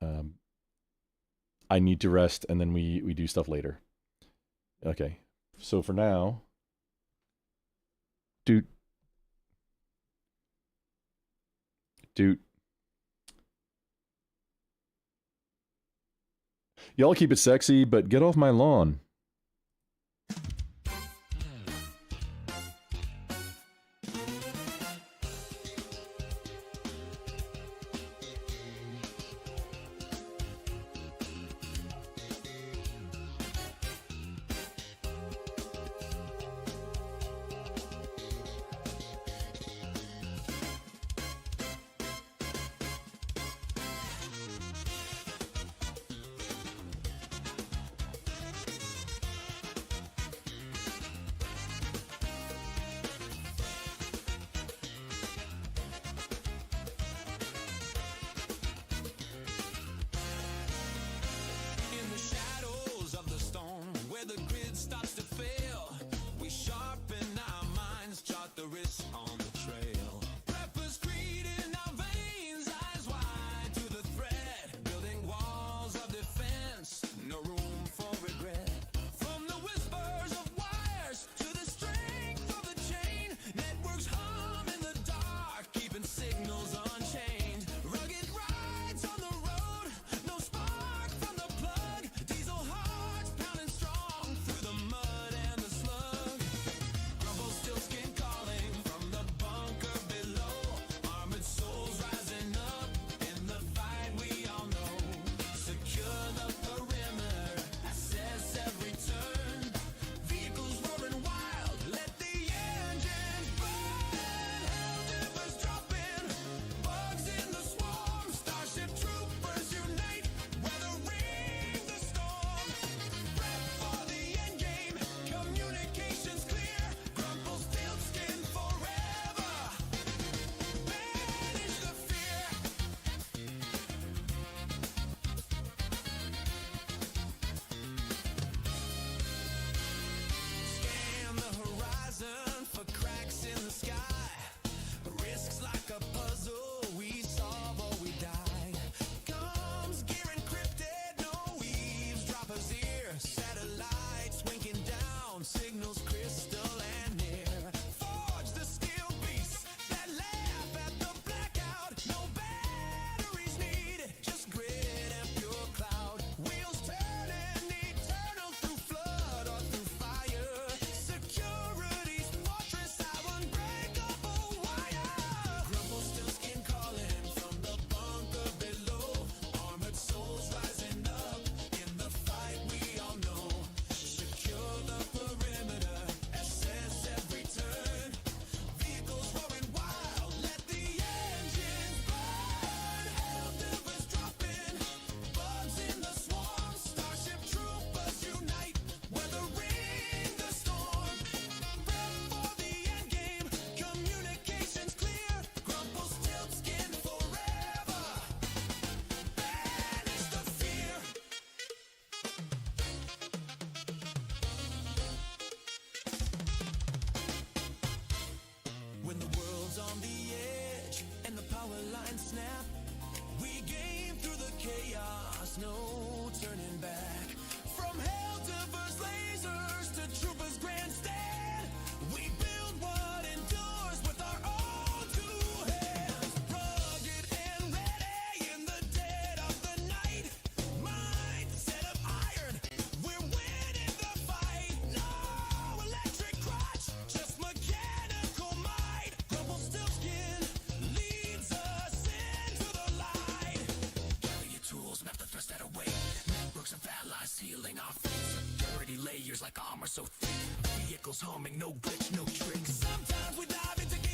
S1: I need to rest, and then we do stuff later. Okay, so for now, Doot. Y'all keep it sexy, but get off my lawn.
S5: no turning back. From hell diverse lasers to troopers grandstand, we build what endures with our own two hands. Rugged and ready in the dead of the night. Mindset of iron, we're winning the fight. No electric crotch, just mechanical might. Rubble still skin leads us into the light. Gather your tools, map the threats that await. Networks of allies sealing our fate. Security layers like armor so thick. vehicles humming, no glitch, no tricks. Sometimes we dive into